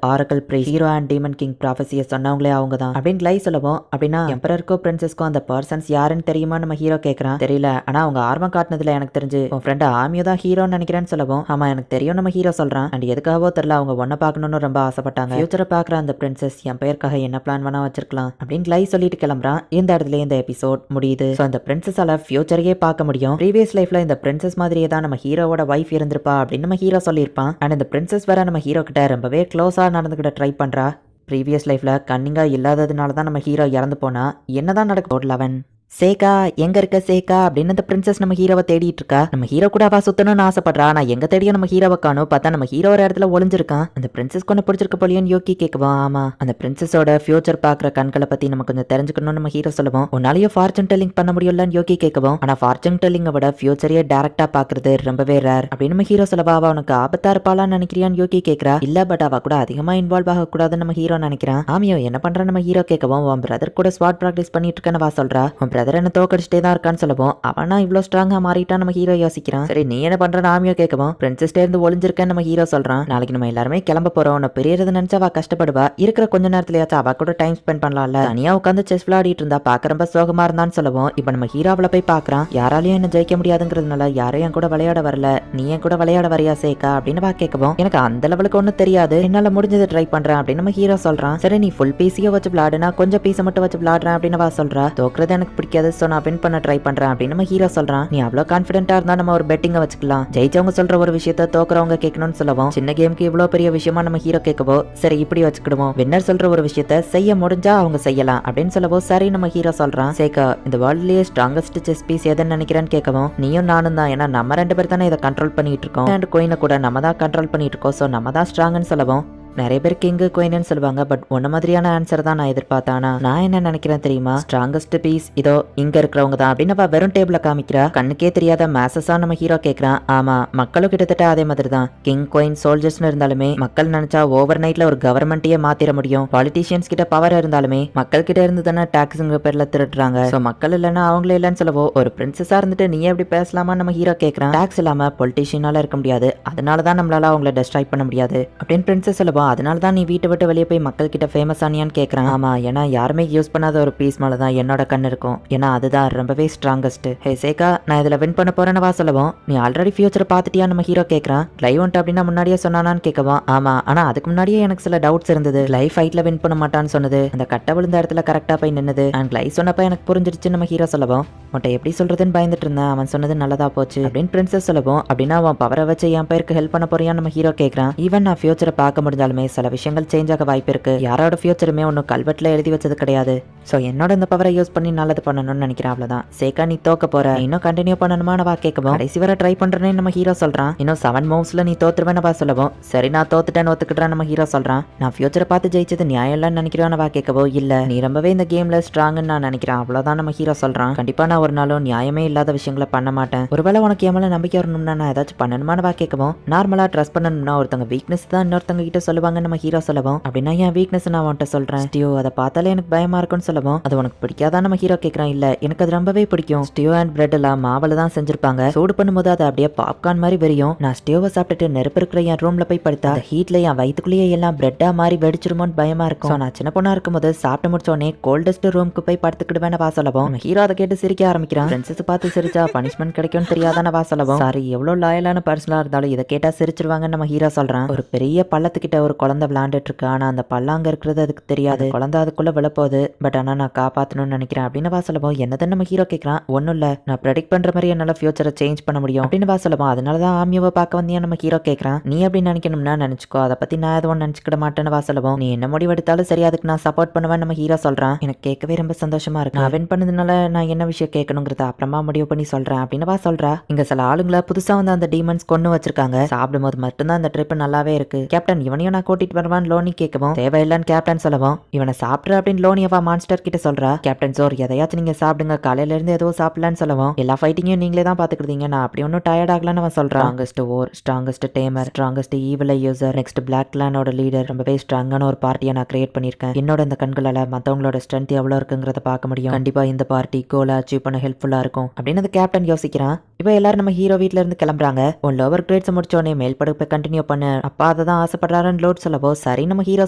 oracle prize, hero and demon king ப்ராஃபஸியை சொன்னவங்களே அவங்க தான் அப்படின்னு கிளை சொல்லவும் அப்படின்னா எம்பரருக்கோ பிரின்சஸ்க்கோ அந்த பர்சன்ஸ் யாருன்னு தெரியுமா நம்ம ஹீரோ கேட்கறான். தெரியல, ஆனா அவங்க ஆர்வம் காட்டினதுல எனக்கு தெரிஞ்சு உன் ஃப்ரெண்ட் ஆமியோ தான் ஹீரோன்னு நினைக்கிறேன்னு சொல்லவும் ஆமா எனக்கு தெரியும் நம்ம ஹீரோ சொல்றான். அண்ட் எதுக்காகவோ தெரியல அவங்க ஒன்ன பார்க்கணும்னு ரொம்ப ஆசைப்பட்டாங்க. ஃபியூச்சரை பாக்குற அந்த பிரின்சஸ் என் பெயருக்காக என்ன பிளான் வேணா வச்சிருக்கலாம் அப்படின்னு கிளை சொல்லிட்டு கிளம்புறான். இந்த இடத்துல இந்த எபிசோட் முடியுது. சோ அந்த பிரின்சஸால ஃபியூச்சரையே பார்க்க முடியும். ப்ரீவியஸ் லைஃப்ல இந்த பிரின்சஸ் மாதிரியே தான் நம்ம ஹீரோவோட வைஃப் இருந்திருப்பா அப்படின்னு நம்ம ஹீரோ சொல்லியிருப்பான். அண்ட் இந்த பிரின்சஸ் வேற நம்ம ஹீரோ கிட்ட ரொம்பவே க்ளோஸா நடந்துகிட்ட ட்ரை பண்றா. ப்ரீவியஸ் லைஃப்ல கன்னிங்கா இல்லாததுனால தான் நம்ம ஹீரோ இறந்து போனா. என்னதான் நடக்கும் 11 சேகா எங்க இருக்க சேகா அப்படின்னு அந்த பிரின்சஸ் நம்ம ஹீரோவை தேடிட்டு இருக்கா. நம்ம ஹீரோ கூட அவ சுத்தணும்னு ஆசைப்படுறா. நான் எங்க தேடியும் நம்ம ஹீரோவை காணும். பார்த்தா நம்ம ஹீரோ ஒரு இடத்துல ஒளிஞ்சிருக்கான். அந்த பிரின்சஸ் கொஞ்சம் பிடிச்சிருக்க போலியோன்னு யோகி கேட்கவா. ஆமா அந்த பிரின்சஸோட ஃபியூச்சர் பாக்குற கண்களை பத்தி நம்ம கொஞ்சம் தெரிஞ்சுக்கணும்னு நம்ம ஹீரோ சொல்லுவோம். உன்னாலேயே ஃபார்ச்சூன் டெல்லிங் பண்ண முடியலன்னு யோகி கேட்கவும் ஆனா ஃபார்ச்சூன் டெல்லிங்கை விட ஃபியூச்சரையே டேரக்டா பாக்குறது ரொம்பவே ரேர் அப்படின்னு நம்ம ஹீரோ சொல்லவா. அவ உனக்கு ஆபத்தா இருப்பாளான்னு நினைக்கிறியான்னு யோகி கேட்கறா. இல்ல பட் அவ கூட அதிகமா இன்வால்வ் ஆக கூடாதுன்னு நம்ம ஹீரோ நினைக்கிறான். ஆமியோ என்ன பண்ற நம்ம ஹீரோ கேட்கவும் உன் பிரதர் கூட ஸ்வாட் பிராக்டிஸ் பண்ணிட்டு இருக்கேன்னு வா சொல்றா. உன் பிரதர் என்ன தோக்கடிச்சிட்டே தான் இருக்கான்னு சொல்லவும் அவனா இவ்வளவு ஸ்ட்ராங்கா மாறிட்டான் நம்ம ஹீரோ யோசிக்கிறான். சரி நீ என்ன பண்ற ஆமியோ கேட்கவும் பிரின்சஸ் இருந்து ஒளிஞ்சிருக்கேன்னு நம்ம ஹீரோ சொல்றான். நாளைக்கு நம்ம எல்லாருமே கிளம்ப போறோம். உன்னை பெரியது நினைச்சா அவ கஷ்டப்படுவா. இருக்கிற கொஞ்ச நேரத்துலயாச்சும் அவ கூட டைம் ஸ்பெண்ட் பண்ணலாம்ல. தனியா உட்காந்து செஸ் விளையாடிட்டு இருந்தா பாக்க ரொம்ப சோகமா இருந்தான்னு சொல்லவும் இப்ப நம்ம ஹீரோவில போய் பாக்குறான். யாராலையும் என்ன ஜெயிக்க முடியாதுங்கிறதுனால யாரையும் கூட விளையாட வரல, நீ என் கூட விளையாட வரையா சேகா அப்படின்னு வா கேட்கவும் எனக்கு அந்த லெவலுக்கு ஒன்னும் தெரியாது, என்னால முடிஞ்சதை ட்ரை பண்றேன் அப்படின்னு நம்ம ஹீரோ சொல்றான். சரி நீ ஃபுல் பீஸையோ வச்சு விளையாடுனா கொஞ்சம் பீஸை மட்டும் வச்சு விளையாடுறேன் அப்படின்னு வா சொல்றா. தோக்குறது எனக்கு பிடிக்காது, சோ நான் வின் பண்ண ட்ரை பண்றேன் அப்படின்னு நம்ம ஹீரோ சொல்றான். நீ அவ்வளவு கான்பிடென்ட்டா இருந்தா நம்ம ஒரு பெட்டிங்க வச்சுக்கலாம். ஜெயிச்சவங்க சொல்ற ஒரு விஷயத்த தோக்குறவங்க கேட்கணும்னு சொல்லவும் சின்ன கேமுக்கு இவ்வளவு பெரிய விஷயமா நம்ம ஹீரோ கேட்கவோ சரி இப்படி வச்சுக்கிடுவோம். வின்னர் சொல்ற ஒரு விஷயத்த செய்ய முடிஞ்சா அவங்க செய்யலாம் அப்படின்னு சொல்லவோ சரி நம்ம ஹீரோ சொல்றான். சேகா இந்த வேர்ல்ட்லயே ஸ்ட்ராங்கஸ்ட் செஸ் பீஸ் எதுன்னு நினைக்கிறான்னு கேட்கவும் நீயும் நானும் தான், ஏன்னா நம்ம ரெண்டு பேர் தானே இதை கண்ட்ரோல் பண்ணிட்டு இருக்கோம். அண்ட் கோயினை கூட நம்ம தான் கண்ட்ரோல் பண்ணிட்டு இருக்கோம். சோ நம்ம தான் ஸ்ட்ராங்னு சொல்லவும் நிறைய பேர் கிங்கு குயின்னு சொல்லுவாங்க. பட் உன்ன மாதிரியான ஆன்சர் தான் நான் எதிர்பார்த்தானா. நான் என்ன நினைக்கிறேன் தெரியுமா, ஸ்ட்ராங்கஸ்ட் பீஸ் இதோ இங்க இருக்கிறவங்க தான் அப்படின்னு வெறும் டேபிள காமிக்கிறா. கண்ணுக்கே தெரியாத மேசஸா நம்ம ஹீரோ கேட்கறான். ஆமா மக்களும் கிட்டத்தட்ட அதே மாதிரி தான். கிங் குயின் சோல்ஜர்ஸ்னு இருந்தாலுமே மக்கள் நினைச்சா ஓவர் நைட்ல ஒரு கவர்மெண்ட்டையே மாத்திர முடியும். பாலிட்டிஷியன்ஸ் கிட்ட பவர் இருந்தாலுமே மக்கள் கிட்ட இருந்து தானே டாக்ஸுங்க பேர்ல திருடுறாங்க. சோ மக்கள் இல்லைன்னா அவங்களே இல்லைன்னு சொல்லவோ ஒரு பிரின்சஸா இருந்துட்டு நீ எப்படி பேசலாமா நம்ம ஹீரோ கேட்கறான். டாக்ஸ் இல்லாம பொலிட்டிஷியனால இருக்க முடியாது, அதனாலதான் நம்மளால அவங்கள டெஸ்ட்ராய் பண்ண முடியாது அப்படின்னு பிரின்சஸ் சொல்லவோ அதனால தான் நீ வீட்டை விட்டு வெளியே போய் மக்கள் கிட்ட ஃபேமஸ் ஆனியான்னு கேட்கறான். ஆமா, ஏன்னா யாருமே யூஸ் பண்ணாத ஒரு பீஸ் மேல தான் என்னோட கண் இருக்கும். ஏன்னா அதுதான் ரொம்பவே ஸ்ட்ராங்கஸ்ட். ஹே சேகா, நான் இதுல வின் பண்ண போறேன்னு வா சொல்லவும், நீ ஆல்ரெடி ஃபியூச்சரை பார்த்துட்டியா நம்ம ஹீரோ கேட்கறான். லைவ் வந்துட்டு அப்படின்னா முன்னாடியே சொன்னானான்னு கேட்கவும், ஆமா, ஆனா அதுக்கு முன்னாடியே எனக்கு சில டவுட்ஸ் இருந்தது. லைவ் ஃபைட்ல வின் பண்ண மாட்டான்னு சொன்னது, அந்த கட்ட விழுந்த இடத்துல கரெக்டா போய் நின்னது அண்ட் லைவ் சொன்னப்ப எனக்கு புரிஞ்சிருச்சு நம்ம ஹீரோ சொல்லவும், உன்ட்ட எப்படி சொல்றதுன்னு பயந்துட்டு இருந்தேன். அவன் சொன்னது நல்லதா போச்சு அப்படின்னு பிரின்சஸ் சொல்லவும், அப்படின்னா அவன் பவரை வச்சு என் பேருக்கு ஹெல்ப் பண்ண போறியான்னு நம்ம ஹீரோ கேட்கறான். ஈவன் நான் ஃபியூச்சரை பார்க்க முடிஞ்சாலுமே சில விஷயங்கள் சேஞ்ச் ஆக வாய்ப்பு இருக்கு. யாரோட ஃபியூச்சருமே ஒன்னும் கல்வெட்டுல எழுதி வச்சது கிடையாது. சோ என்னோட இந்த பவரை யூஸ் பண்ணி நல்லது பண்ணணும்னு நினைக்கிறேன். அவ்வளவுதான். சேகா, நீ தோக்க போற. இன்னும் கண்டினியூ பண்ணணுமா வா கேட்கவும், கடைசி வரை ட்ரை பண்றேன்னு நம்ம ஹீரோ சொல்றான். இன்னும் 7 மூவ்ஸ்ல நீ தோத்துருவேன்னு வா சொல்லவும், சரி நான் தோத்துட்டேன்னு ஒத்துக்கிட்டேன் நம்ம ஹீரோ சொல்றான். நான் ஃபியூச்சரை பார்த்து ஜெயிச்சது நியாயம் இல்லைன்னு நினைக்கிறேன்னு வா கேட்கவோ, இல்ல நீ ரொம்பவே இந்த கேம்ல ஸ்ட்ராங்னு நான் நினைக்கிறேன். அவ்வளவுதான் நம்ம ஹீரோ சொல்றான். கண்டிப்பா நான் ஒரு நாளும் நியாயமே இல்லாத விஷயங்களை பண்ண மாட்டேன். ஒருவேளை உனக்கு என் மேல நம்பிக்கை வரணும்னா நான் ஏதாச்சும் பண்ணணுமான்னு வா கேட்கவும், நார்மலா ட்ரஸ்ட் பண்ணணும்னா ஒருத்தங்க வீக்னஸ் தான் இன்னொருத்தங்க கிட்ட சொல்லுவாங்க நம்ம ஹீரோ சொல்லவும், அப்படின்னா என் வீக்னஸ் நான் உன்ட்ட சொல்றேன். ஸ்டியோ, அதை பார்த்தாலே எனக்கு பயமா இருக்கும்னு சொல்லவும், அது உனக்கு பிடிக்காதான் நம்ம ஹீரோ கேட்கறான். இல்ல, எனக்கு அது ரொம்பவே பிடிக்கும். ஸ்டியோ அண்ட் பிரெட் எல்லாம் மாவுல தான் செஞ்சிருப்பாங்க. சூடு பண்ணும்போது அது அப்படியே பாப்கார்ன் மாதிரி வெறியும். நான் ஸ்டியோவை சாப்பிட்டுட்டு நெருப்பு இருக்கிற என் ரூம்ல போய் படுத்தா ஹீட்ல என் வயிற்றுக்குள்ளேயே எல்லாம் பிரெட்டா மாதிரி வெடிச்சிருமோன்னு பயமா இருக்கும். நான் சின்ன பொண்ணா இருக்கும்போது சாப்பிட்டு முடிச்சோடனே கோல்டஸ்ட் ரூமுக்கு போய் படுத்துக்கிடுவேன்னு வா சொல்லவும், ஹீரோ அதை கேட்டு சிரிக்க ஆரம்பிக்கிறான். ஃப்ரெண்ட்ஸஸ் பார்த்து சிரிச்சா பனிஷ்மெண்ட் கிடைக்கும்னு தெரியாதான வா சொல்லவும், சாரி, எவ்வளவு லாயலான பர்சனலா இருந்தாலும் இதை கேட்டா சிரிச்சிருவாங்கன்னு நம்ம ஹீரோ சொல்றான். ஒரு பெரிய பள்ளத்துக்கிட்ட ஒரு குழந்தை விளையாண்டுட்டு இருக்கு. ஆனா அந்த பல்லாங்க இருக்கிறது அதுக்கு தெரியாது. குழந்தை அதுக்குள்ள விழப்போகுது. பட் ஆனா நான் காப்பாத்தணும்னு நினைக்கிறேன் அப்படின்னு வா சொல்லவும், என்னதுன்னு நம்ம ஹீரோ கேட்கறான். ஒன்னும் இல்ல, நான் ப்ரெடிக்ட் பண்ற மாதிரி என்னால ஃபியூச்சரை சேஞ்ச் பண்ண முடியும் அப்படின்னு வா சொல்லவும், அதனாலதான் ஆமியோவை பார்க்க வந்தியா நம்ம ஹீரோ கேட்கறான். நீ அப்படின்னு நினைக்கணும்னா நினைச்சுக்கோ, அதை பத்தி நான் எதுவும் நினைச்சுக்கிட மாட்டேன்னு வா சொல்லவும், நீ என்ன முடிவெடுத்தாலும் சரி அதுக்கு நான் சப்போர்ட் பண்ணுவேன் நம்ம ஹீரோ சொல்றான். எனக்கு கேட்கவே ரொம்ப சந்தோஷமா இருக்கு. நான் வின் பண்ணதுனால நான் என்ன விஷயம் கேட்கணுங்கிறத அப்புறமா முடிவு பண்ணி சொல்றேன் அப்படின்னு வா சொல்றா. இங்க சில ஆளுங்களை புதுசா வந்து அந்த டீமன்ஸ் கொண்டு வச்சிருக்காங்க. சாப்பிடும் போது மட்டும்தான் அந்த ட்ரிப் நல்லாவே இருக்கு. கேப்டன், இவனையும் நான் கூட்டிட்டு வருவான் லோனி கேட்கவும், தேவையில்லைன்னு கேப்டன் சொல்லவும், இவனை சாப்பிட்ற அப்படின்னு லோனியவா மான்ஸ்டர் கிட்ட சொல்றா. கேப்டன் சோர், எதையாச்சும் நீங்க சாப்பிடுங்க, காலையில இருந்து எதுவும் சாப்பிடலான்னு சொல்லவும், எல்லா ஃபைட்டிங்கையும் நீங்களே தான் பாத்துக்கிட்டீங்க, நான் அப்படி ஒன்னும் டயர்ட் ஆகலான்னு அவன் சொல்றான். Strongest or, strongest tamer, strongest evil user, next black கிளானோட லீடர், ரொம்பவே ஸ்ட்ராங்கான ஒரு பார்ட்டியை நான் கிரியேட் பண்ணிருக்கேன். என்னோட இந்த கண்களால மத்தவங்களோட ஸ்ட்ரென்த் எவ்வளவு இருக்குங்கிறத பார்க்க முடியும். கண்டிப்பா இந்த பார்ட்டி கோலை அச்சீவ் பண்ண ஹெல்ப்ஃபுல்லா இருக்கும் அப்படின்னு அந்த கேப்டன் யோசிக்கிறான். இப்போ எல்லாரும் நம்ம ஹீரோ வீட்ல இருந்து கிளம்புறாங்க. உன் லோவர் கிரேட்ஸ் முடிச்சோடனே மேல் படுப்பை கண்டினியூ பண்ணு, அப்பா அதை தான் ஆசைப்படுறாருன்னு லோட் சொல்லவோ, சரி நம்ம ஹீரோ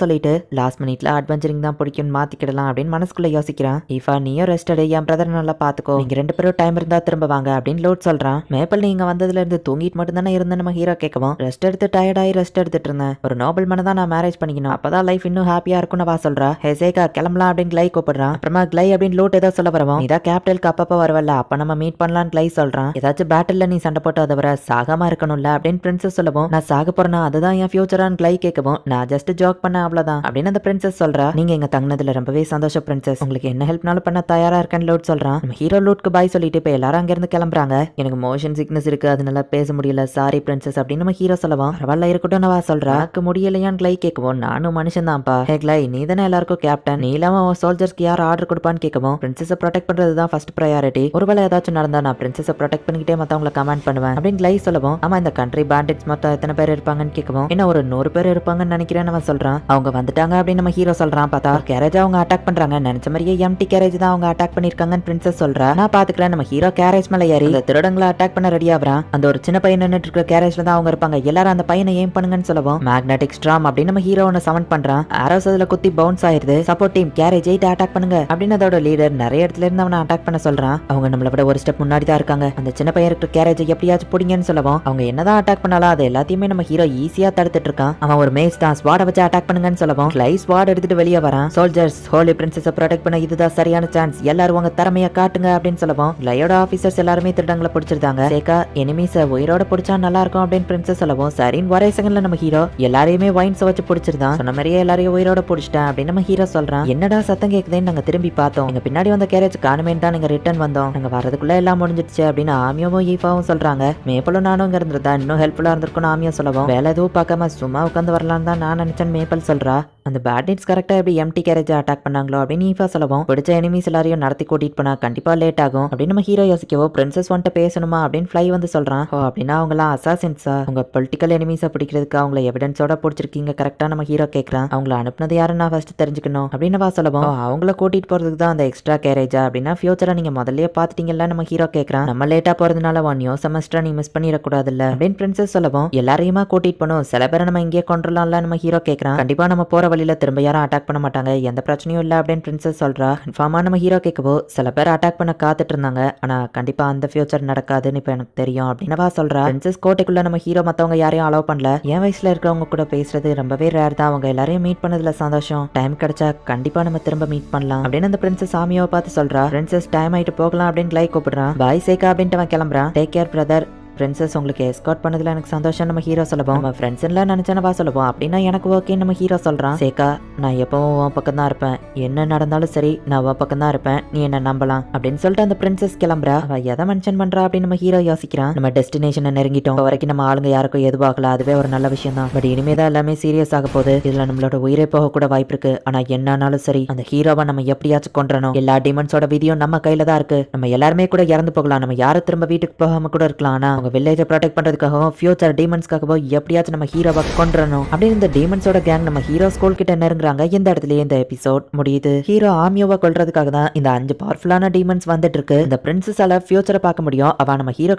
சொல்லிட்டு லாஸ்ட் மினிட்ல அட்வென்ச்சரிங் தான் பிடிக்கும்னு மாத்திக்கிடலாம் அப்படின்னு மனசுக்குள்ள யோசிக்கிறான். ஈஃபா, நீயும் ரெஸ்டட், என் பிரதர் நல்லா பாத்துக்கோ, நீங்க 2 பேரும் டைம் இருந்தா திரும்ப வாங்க அப்படின்னு லோட் சொல்றான். மேப்பல், நீங்க வந்ததுல இருந்து தூங்கிட்டு மட்டும் தானே இருந்த நம்ம ஹீரோ கேட்கவும், ரெஸ்ட் எடுத்து டயர்ட் ஆகி ரெஸ்ட் எடுத்துட்டு இருந்தேன். ஒரு நோபல் மன தான் நான் மேரேஜ் பண்ணிக்கணும், அப்பதான் லைஃப் இன்னும் ஹாப்பியா இருக்கும்னு வா சொல்றா. ஹே சேகா, கிளம்பலாம் அப்படின்னு கிளை கூப்பிடுறான். அப்புறமா கிளை அப்படின்னு லோட் ஏதோ சொல்ல வரவும், இதான் கேபிட்டலுக்கு அப்பப்ப வரவல்ல, அப்ப நம்ம மீட் பண்ணலான்னு கிளை சொல்றான். ஏதாச்சும் பேட்டில்ல நீ சண்டை போட்டு அதை வர சாகாம இருக்கணும்ல அப்படின்னு பிரின்சஸ் சொல்லவும், நான் சாக போறேன்னா அதுதான் என் ஃபியூச்சரான்னு கிளை கேட்கவும், நான் ஜஸ்ட் ஜோக் பண்ண அவ்வளவுதான் அப்படின்னு அந்த பிரின்சஸ் சொல்றா. நீங்க எங்க தங்கினதுல ரொம்பவே சந்தோஷம் பிரின்சஸ், உங்களுக்கு என்ன ஹெல்ப்னாலும் பண்ண தயாரா இருக்கேன்னு லோட் சொல்றான். நம்ம ஹீரோ லோட்க்கு பாய் சொல்லிட்டு இப்ப எல்லாரும் அங்க இருந்து கிளம்புறாங்க. எனக்கு மோஷன் சிக்னஸ் இருக்கு, அதனால பேச முடியல, சாரி பிரின்சஸ் அப்படின்னு நம்ம ஹீரோ சொல்லவும், பரவாயில்ல இருக்கட்டும் நான் சொல்றா. எனக்கு முடியலையான்னு கிளை கேட்கவும், நானும் மனுஷன் தான்ப்பா. ஹே கிளை, நீ தானே எல்லாருக்கும் கேப்டன், நீ இல்லாம சோல்ஜர்ஸ்க்கு யார் ஆர்டர் கொடுப்பான்னு கேட்கவும், பிரின்சஸை ப்ரொடெக்ட் பண்றதுதான் ஃபர்ஸ்ட் ப்ரையாரிட்டி. ஒருவேளை ஏதாச்சும் நடந்தா நான் பிரின்சஸை ப்ரொடெக்ட் பண்ணிக்கிட்டே மத்தவங்களை கமெண்ட் பண்ணுவேன் அப்படின்னு கிளை சொல்லவும், ஆமா இந்த கண்ட்ரி பேண்டிட்ஸ் மொத்தம் எத்தனை பேர் இருப்பாங்கன்னு கேட்கவும், என்ன ஒரு 100 பேர் இருப்பாங்கன்னு நினைக்கிறேன் அவன் சொல்றான். அவங்க வந்துட்டாங்க அப்படின்னு நம்ம ஹீரோ சொல்றான். பார்த்தா கேரேஜ் அவங்க அட்டாக் பண்றாங்க, நினைச்ச மாதிரியே எம்டி கேரேஜ் தான் அவங்க அட்டாக் பண்ணிருக்காங்கன்னு பிரின்சஸ் சொல்றா. நான் பாத்துக்கிறேன். நம்ம ஹீரோ கேரேஜ் மேல ஏறி அந்த திருடங்களை அட்டாக் பண்ண ரெடி ஆகுறான். அந்த ஒரு சின்ன பையன் நின்னுட்டு இருக்கிற கேரேஜ்ல தான் அவங்க இருப்பாங்க. எல்லாரும் அந்த பையனை ஏம் பண்ணுங்கன்னு சொல்லவும், மேக்னெட்டிக் ஸ்ட்ராம் அப்படின்னு நம்ம ஹீரோ ஒன்னு சமன் பண்றான். ஆரோஸ் அதுல குத்தி பவுன்ஸ் ஆயிருது. சப்போர்ட் டீம் கேரேஜ் 8 அட்டாக் பண்ணுங்க அப்படின்னு அதோட லீடர் நிறைய இடத்துல இருந்து அவனை அட்டாக் பண்ண சொல்றான். அவங்க நம்மள விட ஒரு ஸ்டெப் முன்னாடி தான் இருக்காங்க. அந்த சின்ன பையன் இருக்கிற கேரேஜ் எப்படியாச்சும் பிடிங்கன்னு சொல்லவும், அவங்க என்னதான் அட்டாக் பண்ணாலும் அது எல்லாத்தையுமே நம்ம ஹீரோ ஈஸியா தடுத்துட்டு இருக்கான். அவன் ஒரு மேஸ் தான், ஸ்வாட வச்சு அட்டாக் பண்ணுங்கன்னு சொல்லவும், கிளை ஸ்வாட் எடுத்துட்டு வெளியே வரான். சோல்ஜர்ஸ், ஹோலி பிரின்சஸை ப்ரொடெக்ட் பண்ண இதுதான் சரியான சான்ஸ், எல்லாரும் உங்க திறமைய காட்டுங்க அப்படின்னு சொல்லவும், கிளையோட ஆபீசர்ஸ் எல்லாருமே திருடங்களை பிடிச்சிருந்தாங்க. சேகா, எனிமீஸை உயிரோட பிடிச்சா நல்லா இருக்கும் அப்படின்னு பிரின்சஸ் சொல்லவும், சரின்னு ஒரே செகண்ட்ல நம்ம ஹீரோ எல்லாரையுமே வைன்ஸ் வச்சு பிடிச்சிருந்தான். சொன்ன மாதிரியே எல்லாரையும் உயிரோட பிடிச்சிட்டேன் அப்படின்னு நம்ம ஹீரோ சொல்றான். என்னடா சத்தம் கேக்குதுன்னு நாங்க திரும்பி பார்த்தோம். எங்க பின்னாடி வந்த கேரேஜ் காணுமேன்னு தான் நீங்க ரிட்டர்ன் வந்தோம். நாங்க வரதுக்குள்ள எல்லாம் முடிஞ்சிடுச்சு அப்படின்னு ஆமியோவும் ஈஃபாவும் சொல்றாங்க. மேப்பலும் நானும் இங்க இருந்திருந்தா இன்னும் ஹெல்ப்ஃபுல்லா இருந்திருக்கும் ஆமியா சொல்லவும், வேலை எதுவும் பார்க்காம சும்மா உட்காந்து வரலான்னு தான் நான் நினைச்சேன் மேப்பல் சொல்றா. அந்த பேட்னிட்ஸ் கரெக்டா எப்படி எம்டி கேரேஜ் அட்டாக் பண்ணாங்களோ அப்படின்னு ஈஃபா சொல்லவும் பிடிச்ச எனிமீஸ் எல்லாரையும் நடத்தி கூட்டிட்டு போனா கண்டிப்பா லேட் ஆகும் அப்படின்னு நம்ம ஹீரோ யோசிக்கவோ பிரின்சஸ் வந்துட்டு பேசணுமா அப்படின்னு ஃப்ளை வந்து சொல்றான். ஓ அப்படின்னா அவங்களாம் அசாசின்ஸா, உங்க பொலிட்டிக்கல் எனிமீஸை பிடிக்கிறதுக்கு அவங்கள எவிடன்ஸோட பிடிச்சிருக்கீங்க கரெக்டா நம்ம ஹீரோ கேட்கறான். அவங்கள அனுப்புனது யாருன்னு நான் ஃபர்ஸ்ட் தெரிஞ்சுக்கணும் அப்படின்னு வா சொல்லவும் அவங்கள கூட்டிட்டு போறதுக்கு தான் அந்த எக்ஸ்ட்ரா கேரேஜா அப்படின்னா ஃபியூச்சரை நீங்க முதல்லயே பாத்துட்டீங்கல்ல நம்ம ஹீரோ கேட்கறான். நம்ம லேட்டா போறதுனால நியூ செமஸ்டர் நீ மிஸ் பண்ணிடக்கூடாதுல்ல அப்படின்னு பிரின்சஸ் சொல்லவும் எல்லாரையுமா கூட்டிட்டு போனோம், சில பேரை நம்ம இங்கே கொண்டுலாம்ல நம்ம ஹீரோ கேட்கறான். கண்டிப்பா நம்ம போற வழியில திரும்ப யாரும் அட்டாக் பண்ண மாட்டாங்க, எந்த பிரச்சனையும் இல்ல அப்படின்னு பிரின்சஸ் சொல்றா. கன்ஃபார்மா நம்ம ஹீரோ கேட்கவோ சில பேர் அட்டாக் பண்ண காத்துட்டு இருந்தாங்க, ஆனா கண்டிப்பா அந்த ஃபியூச்சர் நடக்காதுன்னு இப்ப எனக்கு தெரியும் அப்படின்னு சொல்றா. பிரின்சஸ் கோட்டைக்குள்ள நம்ம ஹீரோ மத்தவங்க யாரையும் அலோவ் பண்ணல. என் வயசுல இருக்கிறவங்க கூட பேசுறது ரொம்பவே ரேர் தான், அவங்க எல்லாரையும் மீட் பண்ணதுல சந்தோஷம், டைம் கிடைச்சா கண்டிப்பா நம்ம திரும்ப மீட் பண்ணலாம் அப்படின்னு அந்த பிரின்சஸ் சாமியாவை பார்த்து சொல்றா. பிரின்சஸ் டைம் ஆயிட்டு போகலாம் அப்படின்னு லைக் கூப்பிடுறான். பாய் சேகா அப்படின்ட்டு அவன் கிளம்புறான். Take care brother. பிரின்சஸ் உங்களுக்கு எஸ்கார்ட் பண்ணதுல எனக்கு சந்தோஷம் நம்ம ஹீரோ சொல்லவும் நம்ம ஃப்ரெண்ட்ஸ்ல நினைச்சனவா சொல்லவும் அப்படின்னா எனக்கு ஓகே நம்ம ஹீரோ சொல்றான். சேகா நான் எப்பவும் உன் பக்கம் தான் இருப்பேன், என்ன நடந்தாலும் சரி நான் உன் பக்கம் தான் இருப்பேன், நீ என்ன நம்பலாம் அப்படின்னு சொல்லிட்டு அந்த பிரின்சஸ் கிளம்புறா. அவ எதை மென்ஷன் பண்றா அப்படின்னு நம்ம ஹீரோ யோசிக்கிறான். நம்ம டெஸ்டினேஷனை நெருங்கிட்டோம், வரைக்கும் நம்ம ஆளுங்க யாருக்கும் எதுவாகல, அதுவே ஒரு நல்ல விஷயம் தான். பட் இனிமே தான் எல்லாமே சீரியஸ் ஆக போகுது, இதுல நம்மளோட உயிரை போக கூட வாய்ப்பு இருக்கு. ஆனா என்னானாலும் சரி அந்த ஹீரோவை நம்ம எப்படியாச்சும் கொன்றணும். எல்லா டிமன்ஸோட விதியும் நம்ம கையில தான் இருக்கு, நம்ம எல்லாருமே கூட இறந்து போகலாம், நம்ம யாரும் திரும்ப வீட்டுக்கு போகாம கூட இருக்கலாம். ஆனா அவங்க வில்லேஜை ப்ரொடெக்ட் பண்றதுக்காகவும் ஃபியூச்சர் டீமன்ஸ்க்காகவும் எப்படியாச்சும் நம்ம ஹீரோவை கொன்றணும் அப்படின்னு இந்த டீமன்ஸோட கேங் நம்ம ஹீரோ ஸ்கூல் கிட்ட நெருங்குறாங்க. இந்த இடத்துல இந்த எபிசோட் முடியுது. ஹீரோ ஆமியோவை கொல்றதுக்காக தான் இந்த 5 பவர்ஃபுல்லான டீமன்ஸ் வந்துட்டு இருக்கு. இந்த பிரின்சஸால ஃபியூச்சரை பார்க்க முடியும், அவ நம்ம ஹீரோ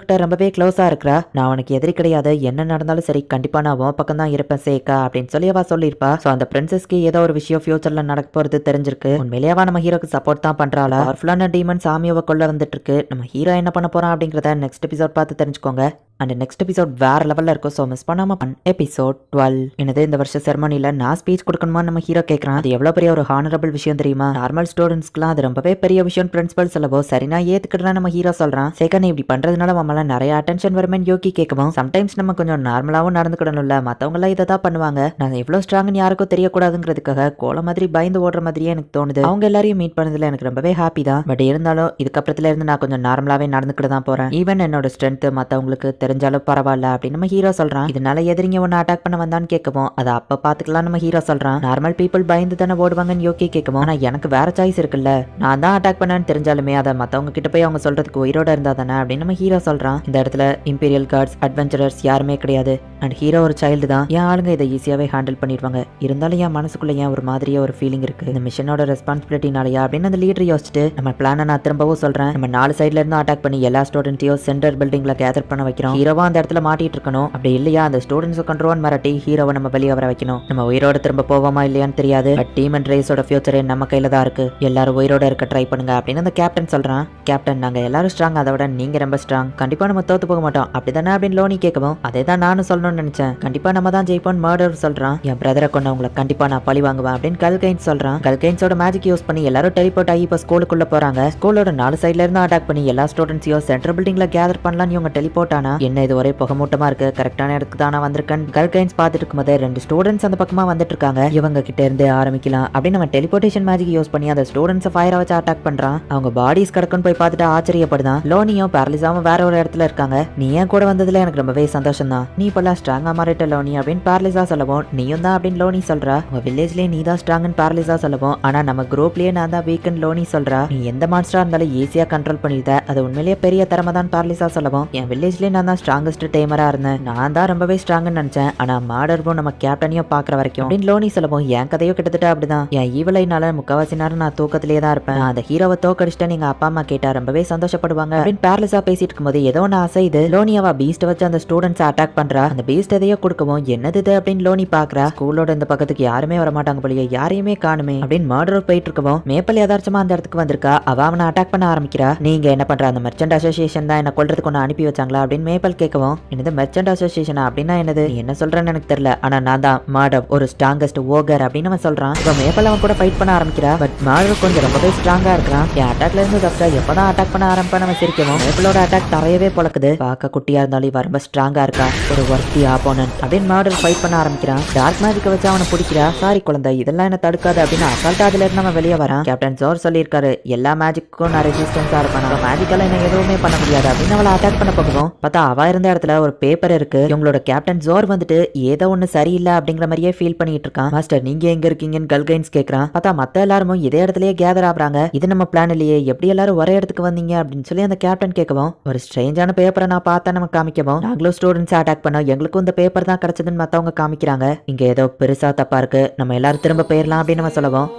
கிட்ட ரொம்பவே க்ளோஸா இருக்கிறா. நான் உனக்கு எதிரி கிடையாது, என்ன நடந்தாலும் சரி கண்டிப்பா நான் உன் பக்கம் தான் இருப்பேன் சேகா அப்படின்னு சொல்லி அவ சொல்லியிருப்பா. சோ அந்த பிரின்சஸ்க்கு ஏதோ ஒரு விஷயம் ஃபியூச்சர்ல நடக்க போறது தெரிஞ்சிருக்கு. உண்மையிலேயே அவ நம்ம ஹீரோக்கு சப்போர்ட் தான் பண்றாளா. பவர்ஃபுல்லான டீமன்ஸ் ஆமியோவை கொல்ல வந்துட்டு இருக்கு. நம்ம ஹீரோ என்ன பண்ண போறான் அப்படிங்கறத நெக்ஸ்ட் எபிசோட் பார்த்து தெரிஞ்சுக்கோங்க. அண்ட் நெக்ஸ்ட் எபிசோட் வேற லெவல்ல இருக்கும், ஸோ மிஸ் பண்ணாம எபிசோட் 12. என்னது இந்த வருஷம் செரமனில நான் ஸ்பீச் கொடுக்கணுமா நம்ம ஹீரோ கேட்கறான். அது எவ்வளவு பெரிய ஒரு ஹானரபிள் விஷயம் தெரியுமா, நார்மல் ஸ்டூடெண்ட்ஸ்க்குலாம் அது ரொம்பவே பெரிய விஷயம் பிரின்சிபல் சொல்லவோ சரி நான் ஏத்துக்கிட்டேன் நம்ம ஹீரோ சொல்றான். சேகா நீ இப்படி பண்றதுனால நம்மள நிறைய அட்டென்ஷன் வருமேன்னு யோகி கேட்கவும் சம்டைம்ஸ் நம்ம கொஞ்சம் நார்மலாவும் நடந்துக்கிடணும்ல, மத்தவங்க எல்லாம் இதை தான் பண்ணுவாங்க, நான் எவ்வளவு ஸ்ட்ராங்னு யாருக்கும் தெரியக்கூடாதுங்கிறதுக்காக கோல மாதிரி பயந்து ஓடுற மாதிரியே எனக்கு தோணுது. அவங்க எல்லாரையும் மீட் பண்ணதுல எனக்கு ரொம்பவே ஹாப்பி தான், பட் இருந்தாலும் இதுக்கப்புறத்துல இருந்து நான் கொஞ்சம் நார்மலாவே நடந்துக்கிட்டு தான் போறேன். ஈவன் என்னோட ஸ்ட்ரென்த் மத்தவங்களுக்கு தெரிஞ்சாலும் பரவாயில்ல அப்படின்னு நம்ம ஹீரோ சொல்றான். இதனால எதிரிங்க ஒன்னு அட்டாக் பண்ண வந்தான்னு கேட்கவும் அதை அப்ப பாத்துக்கலாம் நம்ம ஹீரோ சொல்றான். நார்மல் பீப்புள் பயந்து தானே ஓடுவாங்கன்னு யோகி கேட்கவும் ஆனா எனக்கு வேற சாய்ஸ் இருக்குல்ல, நான் தான் அட்டாக் பண்ணேன்னு தெரிஞ்சாலுமே அதை மத்தவங்க கிட்ட போய் அவங்க சொல்றதுக்கு உயிரோட இருந்தா தானே அப்படின்னு நம்ம ஹீரோ சொல்றான். இந்த இடத்துல இம்பீரியல் கார்ட்ஸ் அட்வென்ச்சரர்ஸ் யாருமே கிடையாது, அண்ட் ஹீரோ ஒரு சைல்டு தான், என் ஆளுங்க இதை ஈஸியாவே ஹேண்டில் பண்ணிடுவாங்க. இருந்தாலும் என் மனசுக்குள்ள ஏன் ஒரு மாதிரியே ஒரு ஃபீலிங் இருக்கு, இந்த மிஷனோட ரெஸ்பான்சிபிலிட்டினாலயா அப்படின்னு அந்த லீடர் யோசிச்சுட்டு நம்ம பிளானை நான் திரும்பவும் சொல்றேன். நம்ம 4 சைட்ல இருந்து அட்டாக் பண்ணி எல்லா ஸ்டூடெண்ட்டையும் சென்டர் பில்டிங்ல கேதர் பண்ண வைக்கிறோம். ஹீரோவா அந்த இடத்துல மாட்டிட்டு இருக்கணும், அப்படி இல்லையா அந்த ஸ்டூடெண்ட்ஸ் கண்ட்ரோல் மிரட்டி ஹீரோவை நம்ம வெளியே வர வைக்கணும். நம்ம உயிரோட திரும்ப போவோமா இல்லையான்னு தெரியாது, பட் டீம் அண்ட் ரேஸோட ஃபியூச்சரே நம்ம கையில தான் இருக்கு, எல்லாரும் உயிரோட இருக்க ட்ரை பண்ணுங்க அப்படின்னு அந்த கேப்டன் சொல்றான். கேப்டன் நாங்க எல்லாரும் ஸ்ட்ராங், அதை விட நீங்க ரொம்ப ஸ்ட்ராங், கண்டிப்பா நம்ம தோத்து போக மாட்டோம் அப்படிதானே அப்படின்னு லோனி கேட்கவும் அதே தான் நானும் சொல்லணும்னு நினைச்சேன், கண்டிப்பா நம்ம தான் ஜெயிப்போம் மர்டர் சொல்றான். என் பிரதரை கொண்டவங்களை கண்டிப்பா நான் பழி வாங்குவேன் அப்படின்னு கல்கைன்ஸ் சொல்றான். கல்கைன்ஸோட மேஜிக் யூஸ் பண்ணி எல்லாரும் டெலிபோர்ட் ஆகி இப்ப ஸ்கூலுக்குள்ள போறாங்க. ஸ்கூலோட 4 சைட்ல இருந்து அட்டாக் பண்ணி எல்லா ஸ்டூடெண்ட்ஸையும் சென்ட்ரல் பில்டிங்ல கேதர் பண்ணலாம். இவங்க டெலிபோர்ட் ஆனா என்ன இது ஒரே புகமூட்டமா இருக்கு, கரெக்டான இடத்துக்கு தானே வந்திருக்கேன். கல்கைன்ஸ் பார்த்துட்டு இருக்கும்போது 2 ஸ்டூடெண்ட்ஸ் அந்த பக்கமா வந்துட்டு இருக்காங்க. இவங்க கிட்ட இருந்து ஆரம்பிக்கலாம் அப்படின்னு நம்ம டெலிபோர்டேஷன் மேஜிக் யூஸ் பண்ணி அந்த ஸ்டூடெண்ட்ஸ் ஃபயரை வச்சு அட்டாக் பண்றான். அவங்க பாடிஸ் கிடக்குன்னு போய் பார்த்துட்டு ஆச்சரியப்படுதான். லோனியும் பேரலிஸாவும் வேற ஒரு இடத்துல இருக்காங்க. நீ ஏன் கூட வந்ததுல எனக்கு ரொம்பவே சந்தோஷம் தான், நீ இப்பெல்லாம் ஸ்ட்ராங்கா மாறிட்ட லோனி அப்படின்னு பேரலிஸா சொல்லவும் நீயும் தான் அப்படின்னு லோனி சொல்றா. உங்க வில்லேஜ்லயே நீ தான் ஸ்ட்ராங்னு பேரலிஸா சொல்லவும் ஆனா நம்ம குரூப்லயே நான் தான் வீக்னு லோனி சொல்றா. நீ எந்த மான்ஸ்டரா இருந்தாலும் ஈஸியா கண்ட்ரோல் பண்ணிட்ட, அது உண்மையிலேயே பெரிய திறமை தான் பேரலிஸா சொல்லவும் என் வில்லேஜ்லயே நான் தான் ஸ்ட்ராங்கஸ்ட் டேமரா இருந்தேன், நான் தான் ரொம்பவே ஸ்ட்ராங்னு நினைச்சேன், ஆனா மாடர்வும் நம்ம கேப்டனையும் பாக்குற வரைக்கும் அப்படின்னு லோனி சொல்லவும் என் கதையோ கிட்டத்தட்ட அப்படிதான், என் ஈவலைனால முக்காவாசி நேரம் நான் தூக்கத்திலேயே தான் இருப்பேன், நான் அந்த ஹீரோவை தோக்கடிச்சிட்டேன் எங்க அப்பா அம்மா கேட்டா ரொம்பவே சந்தோஷப்படுவாங்க அப்படின்னு பேரலிஸா பேசிட்டு இருக்கும்போது ஏதோ ஒன்று அசைது. லோனியாவா பீஸ்ட் வச்சு அந்த ஸ்டூடெண்ட்ஸ் அட்டாக் பண்றா. அந்த பீஸ்ட் எதையோ கொடுக்கவும் என்னது இது அப்படின்னு லோனி பாக்குறா. ஸ்கூலோட இந்த பக்கத்துக்கு யாருமே வர மாட்டாங்க போலியே, யாரையுமே காணுமே அப்படின்னு மர்டர் போயிட்டு இருக்கவும் மேப்பல் யதார்த்தமா அந்த இடத்துக்கு வந்திருக்கா. அவ அவனை அட்டாக் பண்ண ஆரம்பிக்கிறா. நீங்க என்ன பண்ற, அந்த மெர்ச்சன்ட் அசோசியேஷன் தான் என்ன கொல்றதுக்கு ஒன்று அனுப்பி வச்சாங்களா அப்படின்னு மேப்பல் கேட்கவும் என்னது மெர்ச்சன்ட் அசோசியேஷனா அப்படின்னா என்னது, நீ என்ன சொல்றேன்னு எனக்கு தெரியல, ஆனா நான் தான் மாடவ் ஒரு ஸ்ட்ராங்கஸ்ட் ஓகர் அப்படின்னு அவன் சொல்றான். இப்போ மேப்பல் அவன் கூட ஃபைட் பண்ண ஆரம்பிக்கிறா. பட் மாடவ் கொஞ்சம் ரொம்பவே ஸ்ட்ராங்கா இருக்கிறான். என் அட்டாக்ல இருந்து தப்பிச்சா எப்பதான் அட்டாக் பண்ண ஆரம்பிப்பா நம்ம சிரிக்கவும் மேப்பலோட அட்டாக் தரையவே பொழக்குது. பார்க்க குட்டியா இருந்தாலும் இவன் ரொம்ப ஸ்ட்ராங்கா இருக்கா, ஒரு வர்த்தி ஆப்போனன்ட் அப்படின்னு மாடவ் ஃபைட் பண்ண ஆரம்பிக்கிறான். டார்க் மேஜிக்கை வச்சு அவனை பிடிக்கிறா. சாரி குழந்தை இதெல்லாம் என்ன தடுக்காது அப்படின்னு அசால்ட்டா அதுல இருந்து அவன் வெளியே வரான். கேப்டன் ஜோர் சொல்லியிருக்காரு எல்லா மேஜிக்கும் நான் ரெசிஸ்டன்ஸா இருப்பேன், நம்ம மேஜிக்கால என்ன எதுவுமே பண்ண முடியாது அப்படின்னு அவளை அட்டாக் பண்ண போகவும் பார்த்தா அவ இருந்த இடத்துல ஒரு பேப்பர் இருக்கு. இவங்களோட கேப்டன் ஜோர் வந்துட்டு ஏதோ ஒண்ணு சரியில்லை அப்படிங்கிற மாதிரியே ஃபீல் பண்ணிட்டு இருக்கான். மாஸ்டர் நீங்க எங்க இருக்கீங்கன்னு கல்கைன்ஸ் கேக்குறான். பார்த்தா மத்த எல்லாரும் இதே இடத்துலயே கேதர் ஆகுறாங்க. இது நம்ம பிளான் இல்லையே, எப்படி எல்லாரும் ஒரே இடத்துக்கு வந்தீங்க அப்படின்னு சொல்லி அந்த கேப்டன் கேட்கவும், ஒரு ஸ்ட்ரேஞ்சான பேப்பரை நான் பார்த்தா நம்ம காமிக்கவும், நாங்களும் ஸ்டூடெண்ட்ஸ் அட்டாக் பண்ணோம், எங்களுக்கும் இந்த பேப்பர் தான் கிடைச்சதுன்னு மத்தவங்க காமிக்கிறாங்க. இங்க ஏதோ பெருசா தப்பா இருக்கு, நம்ம எல்லாரும் திரும்ப போயிடலாம் அப்படின்னு நம்ம சொல்லவும்,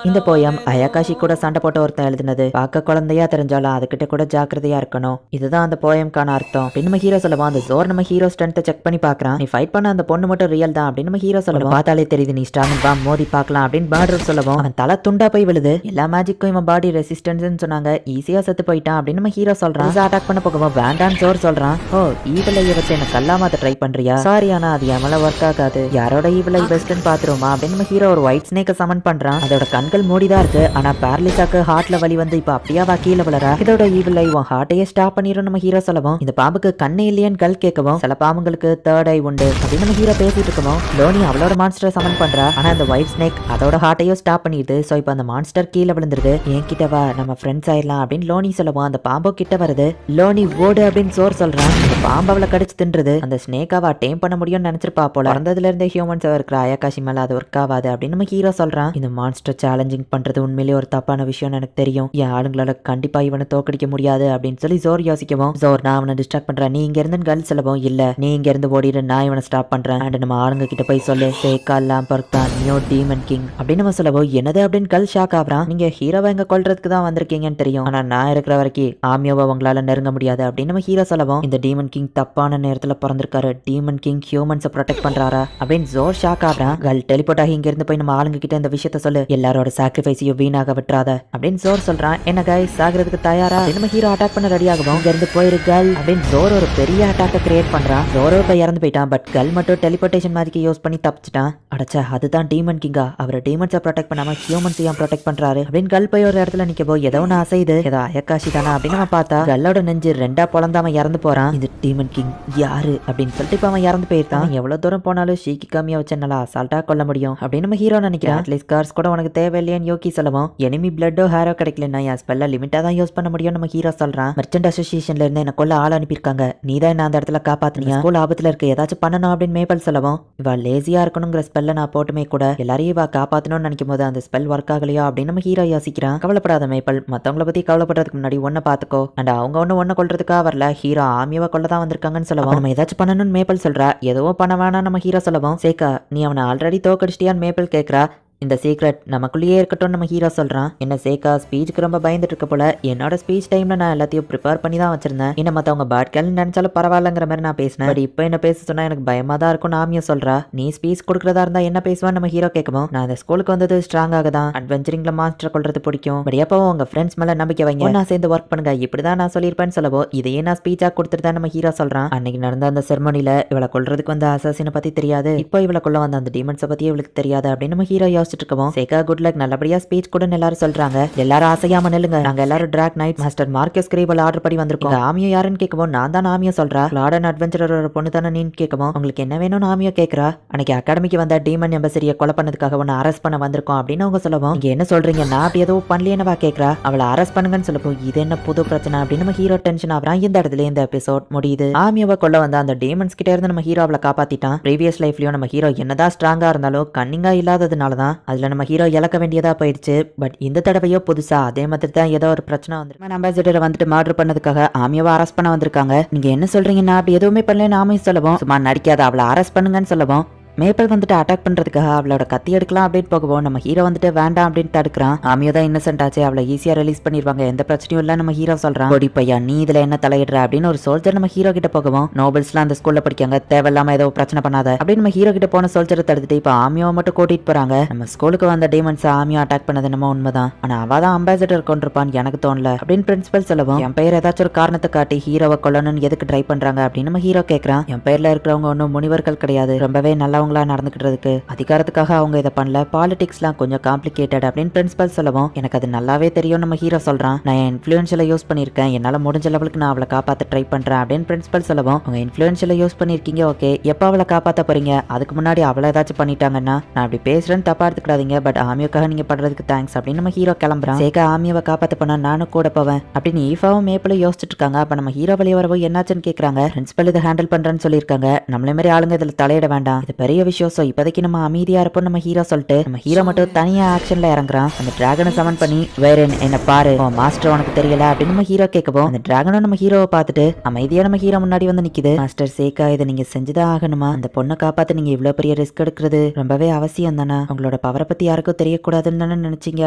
இந்த போயம் அயாகாஷி கூட சண்டை போட்ட ஒருத்தன் எழுதினது. பார்க்க குழந்தையா தெரிஞ்சாலும் அதுகிட்ட கூட ஜாக்கிரதையா இருக்கணும். இதுதான் அந்த போயம்கான அர்த்தம் அப்படின்னு நம்ம ஹீரோ சொல்லுவான். அந்த ஜோர் நம்ம ஹீரோ ஸ்ட்ரென்த்தை செக் பண்ணி பாக்குறான். நீ ஃபைட் பண்ண அந்த பொண்ணு மட்டும் ரியல் தான் அப்படின்னு நம்ம ஹீரோ சொல்லுவோம். பார்த்தாலே தெரியுது நீ ஸ்ட்ராங், வா மோதி பார்க்கலாம் அப்படின்னு பார்டர் சொல்லவும், அவன் தலை துண்டா போய் விழுது. எல்லா மேஜிக்கும் இவன் பாடி ரெசிஸ்டன்ஸ் சொன்னாங்க, ஈஸியா செத்து போயிட்டான் அப்படின்னு நம்ம ஹீரோ சொல்றான். அட்டாக் பண்ண போகவும் வேண்டான்னு ஜோர் சொல்றான். ஓ ஈவிலை வச்சு என்ன கல்லாமாத்த ட்ரை பண்றியா? சாரி, ஆனா அது எமல ஒர்க் ஆகாது. யாரோட ஈவிலை பெஸ்ட்னு பாத்துருமா அப்படின்னு நம்ம ஹீரோ ஒரு ஒயிட் ஸ்னேக்கை சமன் பண்றான். அதோட கண்கள் மூடிதான் இருக்கு. ஆனா பேரலிசாக்கு ஹார்ட்ல வலி வந்து இப்ப அப்படியே கீழே விழற. இதோட ஈவில் ஐ உன் ஹார்ட்டையே ஸ்டாப் பண்ணிரும் நம்ம ஹீரோ சொல்லவும், இந்த பாம்புக்கு கண்ணு இல்லையன்னு கல் கேட்கவும், சில பாம்புங்களுக்கு தேர்ட் ஐ உண்டு அப்படின்னு நம்ம ஹீரோ பேசிட்டு இருக்கவும், லோனி அவளோட மான்ஸ்டரை சமன் பண்றா. ஆனா அந்த ஒயிட் ஸ்னேக் அதோட ஹார்ட்டையும் ஸ்டாப் பண்ணிடுது. சோ இப்ப அந்த மான்ஸ்டர் கீழே விழுந்துருது. என் கிட்ட வா, நம்ம ஃப்ரெண்ட்ஸ் ஆயிடலாம் அப்படின்னு லோனி சொல்லவும், அந்த பாம்போ கிட்ட வருது. லோனி ஓடு அப்படின்னு சோர் சொல்றான். அந்த பாம்பு அவளை கடிச்சு தின்றுது. அந்த ஸ்னேக் அவ டேம் பண்ண முடியும்னு நினைச்சிருப்பா போல. பிறந்ததுல இருந்தே ஹியூமன்ஸ் இருக்கிற அயாகாஷி மேல அது ஒர்க் ஆகாது அப்படின்னு நம்ம ஹீரோ சொல்றான். இந்த மான்ஸ்டர் சேலஞ்சிங் பண்றது உண்மையிலேயே ஒரு தப்பான விஷயம் எனக்கு தெரியும். என் ஆளுங்களால கண்டிப்பா இவனை தோக்கடிக்க முடியாது அப்படின்னு சொல்லி ஜோர் யோசிக்கவும், ஜோர் நான் அவனை டிஸ்ட்ராக்ட் பண்றேன், நீ இங்க இருந்து கல் செல்லவும், இல்ல நீ இங்க இருந்து ஓடிடு, நான் இவனை ஸ்டாப் பண்றேன் அண்ட் நம்ம ஆளுங்க கிட்ட போய் சொல்லு சேக்கா லாம்பர்தான் நியோ டீமன் கிங் அப்படின்னு நம்ம சொல்லவும், என்னது அப்படின்னு கல் ஷாக் ஆகுறான். நீங்க ஹீரோவை எங்க கொல்றதுக்கு தான் வந்திருக்கீங்கன்னு தெரியும், ஆனா நான் இருக்கிற வரைக்கும் ஆமியோவை உங்களால நெருங்க முடியாது அப்படின்னு நம்ம ஹீரோ சொல்லவும், இந்த டீமன் கிங் தப்பான நேரத்துல பிறந்திருக்காரு, டீமன் கிங் ஹியூமன்ஸை ப்ரொடெக்ட் பண்றாரா அப்படின்னு ஜோர் ஷாக் ஆகுறான். கல் டெலிபோர்ட் ஆகி இங்க இருந்து போய் நம்ம ஆளுங்க கிட்ட இந்த விஷயத்த சொல்லு, எல்லாரோட சாக்ரிஃபைஸையும் வீணாக விட்டுறாத அப்படின்னு ஜோர் சொல்றான். என்ன கைஸ் சாகிறதுக்கு தயாரா? நம்ம ஹீரோ அட்டாக் பண்ண ரெடி ஆகும். இங்க இருந்து போயிரு கல் அப்படின்னு ஜோர் ஒரு பெரிய அட்டாக்க கிரியேட் பண்றான். ஜோரோ போய் இறந்து போயிட்டான். பட் கல் மட்டும் டெலிபோர்டேஷன் மேஜிக் யூஸ் பண்ணி தப்பிச்சிட்டான். அடச்சா அதுதான் டீமன் கிங்கா? அவர் டீமன்ஸை ப்ரொடெக்ட் பண்ணாம ஹியூமன்ஸ் ஏன் ப்ரொடெக்ட் பண்றாரு அப்படின்னு கல் போய் ஒரு இடத்துல நிக்க ஏதோ ஒன்று அசைது, ஏதோ அயக்காஷி தானா அப்படின்னு நம்ம பார்த்தா கல்லோட நெஞ்சு ரெண்டா பொழந்து அவன் இறந்து போறான். இது டீமன் கிங் யாரு அப்படின்னு சொல்லிட்டு இப்ப அவன் இறந்து போயிருந்தான். எவ்வளவு தூரம் போனாலும் ஷீக்கி காமியா வச்சு நல்லா அசால்ட்டா கொல்ல முடியும் அப்படின்னு நம்ம ஹீரோ நினைக்கிறான். அட்லீஸ்ட் கார்ஸ் கூட உனக்கு தேவையில்லையான்னு யோகி சொல்லவும், எனிமி பிளட்டோ ஹேரோ கிடைக்கலன்னா என் ஸ்பெல்ல லிமிட்டா தான் யூஸ் பண்ண முடியும் நம்ம ஹீரோ சொல்றான். மெர்ச்சன்ட் அசோசியேஷன்ல இருந்து என்ன கொல்ல ஆள் அனுப்பியிருக்காங்க, நீ தான் என்ன அந்த இடத்துல காப்பாத்துனியா, ஸ்கூல் ஆபத்துல இருக்கு, ஏதாச்சும் பண்ணணும் அப்படின்னு மேபல் சொல்லவும், இவ லேசியா இருக்கணுங்கிற ஸ்பெல்ல நான் போட்டுமே கூட எல்லாரையும் இவ காப்பாத்தணும்னு நினைக்கும் போது அந்த ஸ்பெல் ஒர்க் ஆகலையா அப்படின்னு நம்ம ஹீரோ யோசிக்கிறான். கவலைப்படாத மேபல், மத்தவங்களை பத்தி கவலைப்படுறதுக்கு முன்னாடி ஒன்ன பாத்துக்கோ அண்ட் அவங்க ஒன்னு கொல்றதுக்காக வரல, ஹீரோ ஆமியாவை கொல்ல தான் வந்திருக்காங்கன்னு சொல்லவும், நம்ம ஏதாச்சும் பண்ணணும்னு மேபல் சொல்றா. எதுவும் பண்ண வேணாம் நம்ம ஹீரோ சொல்லவும், சேக்கா நீ அவனை ஆல்ரெடி தோக்கடிச்சிட்டியான்னு மேபல் கேட்கறா. இந்த சீக்ரெட் நமக்குள்ளேயே இருக்கட்டும் நம்ம ஹீரோ சொல்றான். என்ன சேக்கா ஸ்பீச்சுக்கு ரொம்ப பயந்துட்டு இருக்க போல, என்னோட ஸ்பீச் டைம்ல நான் எல்லாத்தையும் ப்ரிப்பேர் பண்ணி தான் வச்சிருந்தேன், என்ன மத்தவங்க பாட்கல் நினைச்சாலும் பரவாயில்லங்கிற மாதிரி நான் பேசினேன், பட் இப்போ என்ன பேச சொன்னா எனக்கு பயமா தான் இருக்கும் ஆமியும் சொல்றா. நீ ஸ்பீச் கொடுக்கறதா இருந்தா என்ன பேசுவான்னு நம்ம ஹீரோ கேட்கவும், நான் இந்த ஸ்கூலுக்கு வந்தது ஸ்ட்ராங்காக தான், அட்வென்ச்சரிங்ல மாஸ்டர் கொள்றது பிடிக்கும், பட் எப்பவும் உங்க ஃப்ரெண்ட்ஸ் மேல நம்பிக்கை வைங்க, நான் சேர்ந்து ஒர்க் பண்ணுங்க, இப்படிதான் நான் சொல்லியிருப்பேன்னு சொல்லவோ, இதையே நான் ஸ்பீச்சா கொடுத்துட்டு தான் நம்ம ஹீரோ சொல்றான். அன்னைக்கு நடந்த அந்த செரமோனில இவளை கொள்றதுக்கு வந்த அசாசினை பத்தி தெரியாது, இப்போ இவளை கொள்ள வந்த அந்த டீமன்ஸை பத்தி இவளுக்கு தெரியாது அப்படின்னு நம்ம ஹீரோ யோசிச்சுட்டு இருக்கவும், சேக்கா குட் லக், நல்லபடியா ஸ்பீச் கூட எல்லாரும் சொல்றாங்க, எல்லாரும் ஆசையாம நில்லுங்க, நாங்க எல்லாரும் டிராக் நைட் மாஸ்டர் மார்க்கஸ் கிரீபல் ஆர்டர் படி வந்திருக்கோம், ஆமியோ யாருன்னு கேட்கவும், நான் தான் ஆமியோ சொல்றா. கிளாடன் அட்வென்ச்சரோட பொண்ணு தானே நீன்னு கேட்கவும், உங்களுக்கு என்ன வேணும்னு ஆமியோ கேட்கறா. அன்னைக்கு அகாடமிக்கு வந்த டீமன் எம்பசரியை கொலை பண்ணதுக்காக ஒன்னு அரெஸ்ட் பண்ண வந்திருக்கோம் அப்படின்னு அவங்க சொல்லவும், இங்க என்ன சொல்றீங்க, நான் அப்படி எதுவும் பண்ணலையேனவா கேட்கறா. அவளை அரெஸ்ட் பண்ணுங்கன்னு சொல்லப்போ இது என்ன புது பிரச்சனை அப்படின்னு நம்ம ஹீரோ டென்ஷன் ஆகுறான். இந்த இடத்துல இந்த எபிசோட் முடியுது. ஆமியோவை கொல்ல வந்த அந்த டீமன்ஸ் கிட்ட இருந்து நம்ம ஹீரோ அவளை காப்பாத்திட்டான். ப்ரீவியஸ் லைஃப்லயும் நம்ம ஹீரோ என்னதான் ஸ்ட்ராங்கா இருந்தாலும் கன்னிங்கா இல்லாததுனாலதான் அதுல நம்ம ஹீரோ இழக்க வேண்டியதா போயிடுச்சு. பட் இந்த தடவையோ புதுசா அதே மாதிரி தான் ஏதோ ஒரு பிரச்சனை வந்துருக்கு. அம்பாசிடரை வந்துட்டு மர்டர் பண்ணதுக்காக ஆமியாவை அரெஸ்ட் பண்ண வந்திருக்காங்க. நீங்க என்ன சொல்றீங்கன்னா அப்படி எதுவுமே பண்ணலன்னு ஆமியும் சொல்லவும், சும்மா நடிக்காத, அவளை அரெஸ்ட் பண்ணுங்கன்னு சொல்லவும், மேப்பல் வந்துட்டு அட்டாக் பண்றதுக்காக அவளோட கத்தி எடுக்கலாம் அப்படின்னு போகவும் நம்ம ஹீரோ வந்துட்டு வேண்டாம் அப்படின்னு தடுக்கிறான். ஆமியோ தான் இன்னசென்ட் ஆச்சு, அவளை ஈஸியா ரிலீஸ் பண்ணிடுவாங்க, எந்த பிரச்சனையும் இல்ல நம்ம ஹீரோ சொல்றான். கொடி பையா நீ இதுல என்ன தலையிடுற அப்படின்னு ஒரு சோல்ஜர் நம்ம ஹீரோ கிட்ட போகவும், நோபல்ஸ்லாம் அந்த ஸ்கூல்ல படிக்காங்க, தேவையில்லாம ஏதோ பிரச்சனை பண்ணாத அப்படின்னு நம்ம ஹீரோ கிட்ட போன சோல்ஜரை தடுத்துட்டு இப்ப ஆமியோவை மட்டும் கூட்டிட்டு போறாங்க. நம்ம ஸ்கூலுக்கு வந்த டீமன்ஸ் ஆமியோ அட்டாக் பண்ணது என்னமோ உண்மைதான், ஆனா அவ தான் அம்பாசிடர் கொண்டிருப்பான்னு எனக்கு தோணல அப்படின்னு பிரின்சிபல் சொல்லவும், என் பெயர் ஏதாச்சும் ஒரு காரணத்தை காட்டி ஹீரோவை கொல்லணும்னு எதுக்கு ட்ரை பண்றாங்க அப்படின்னு நம்ம ஹீரோ கேட்கறான். என் பெயர்ல இருக்கிறவங்க ஒன்னும் முனிவர்கள் கிடையாது, ரொம்பவே நல்லா நல்லவங்களா நடந்துக்கிறதுக்கு அதிகாரத்துக்காக அவங்க இதை பண்ணல, பாலிடிக்ஸ்லாம் கொஞ்சம் காம்ப்ளிகேட்டட் அப்படின்னு பிரின்சிபல் சொல்லவும் எனக்கு அது நல்லாவே தெரியும் நம்ம ஹீரோ சொல்றான். நான் என் இன்ஃப்ளூயன்ஷியலை யூஸ் பண்ணிருக்கேன், என்னால முடிஞ்ச லெவலுக்கு நான் அவளை காப்பாத்த ட்ரை பண்றேன் அப்படின்னு பிரின்சிபல் சொல்லவும் உங்க இன்ஃப்ளூயன்ஷியலை யூஸ் பண்ணிருக்கீங்க, ஓகே, எப்ப அவளை காப்பாத்த போறீங்க, அதுக்கு முன்னாடி அவளை ஏதாச்சும் பண்ணிட்டாங்கன்னா நான் அப்படி பேசுறேன்னு தப்பா எடுத்துக்கிடாதீங்க, பட் ஆமியோக்காக நீங்க பண்றதுக்கு தேங்க்ஸ் அப்படின்னு நம்ம ஹீரோ கிளம்புறான். சேகா ஆமியாவை காப்பாத்த போனா நானும் கூட போவேன் அப்படின்னு ஈஃபாவும் மேப்பிளும் யோசிச்சுட்டு இருக்காங்க. அப்ப நம்ம ஹீரோ வழிய வரவோ என்னாச்சுன்னு கேக்குறாங்க. பிரின்சிபல் இதை ஹேண்டில் பண்றேன்னு சொல்லியிருக்காங்க, நம்மளே மாதிரி ஆளுங்க இதுல தலையிட வேண்டாம், இது பெரிய விஷயம், சோ இப்போதைக்கு நம்ம அமைதியா இருப்போம் நம்ம ஹீரோ சொல்லிட்டு நம்ம ஹீரோ மட்டும் தனியா ஆக்ஷன்ல இறங்குறான். அந்த டிராகனை சமன் பண்ணி வேற என்ன பாரு மாஸ்டர் உனக்கு தெரியல அப்படின்னு நம்ம ஹீரோ கேட்கவும் அந்த டிராகனும் நம்ம ஹீரோவை பார்த்துட்டு அமைதியா நம்ம ஹீரோ முன்னாடி வந்து நிக்குது. மாஸ்டர் சேகா, இதை நீங்க செஞ்சுதான் ஆகணுமா, அந்த பொண்ணை காப்பாத்த நீங்க இவ்வளவு பெரிய ரிஸ்க் எடுக்கிறது ரொம்பவே அவசியம் தானே, உங்களோட பவரை பத்தி யாருக்கும் தெரியக்கூடாதுன்னு தானே நினைச்சீங்க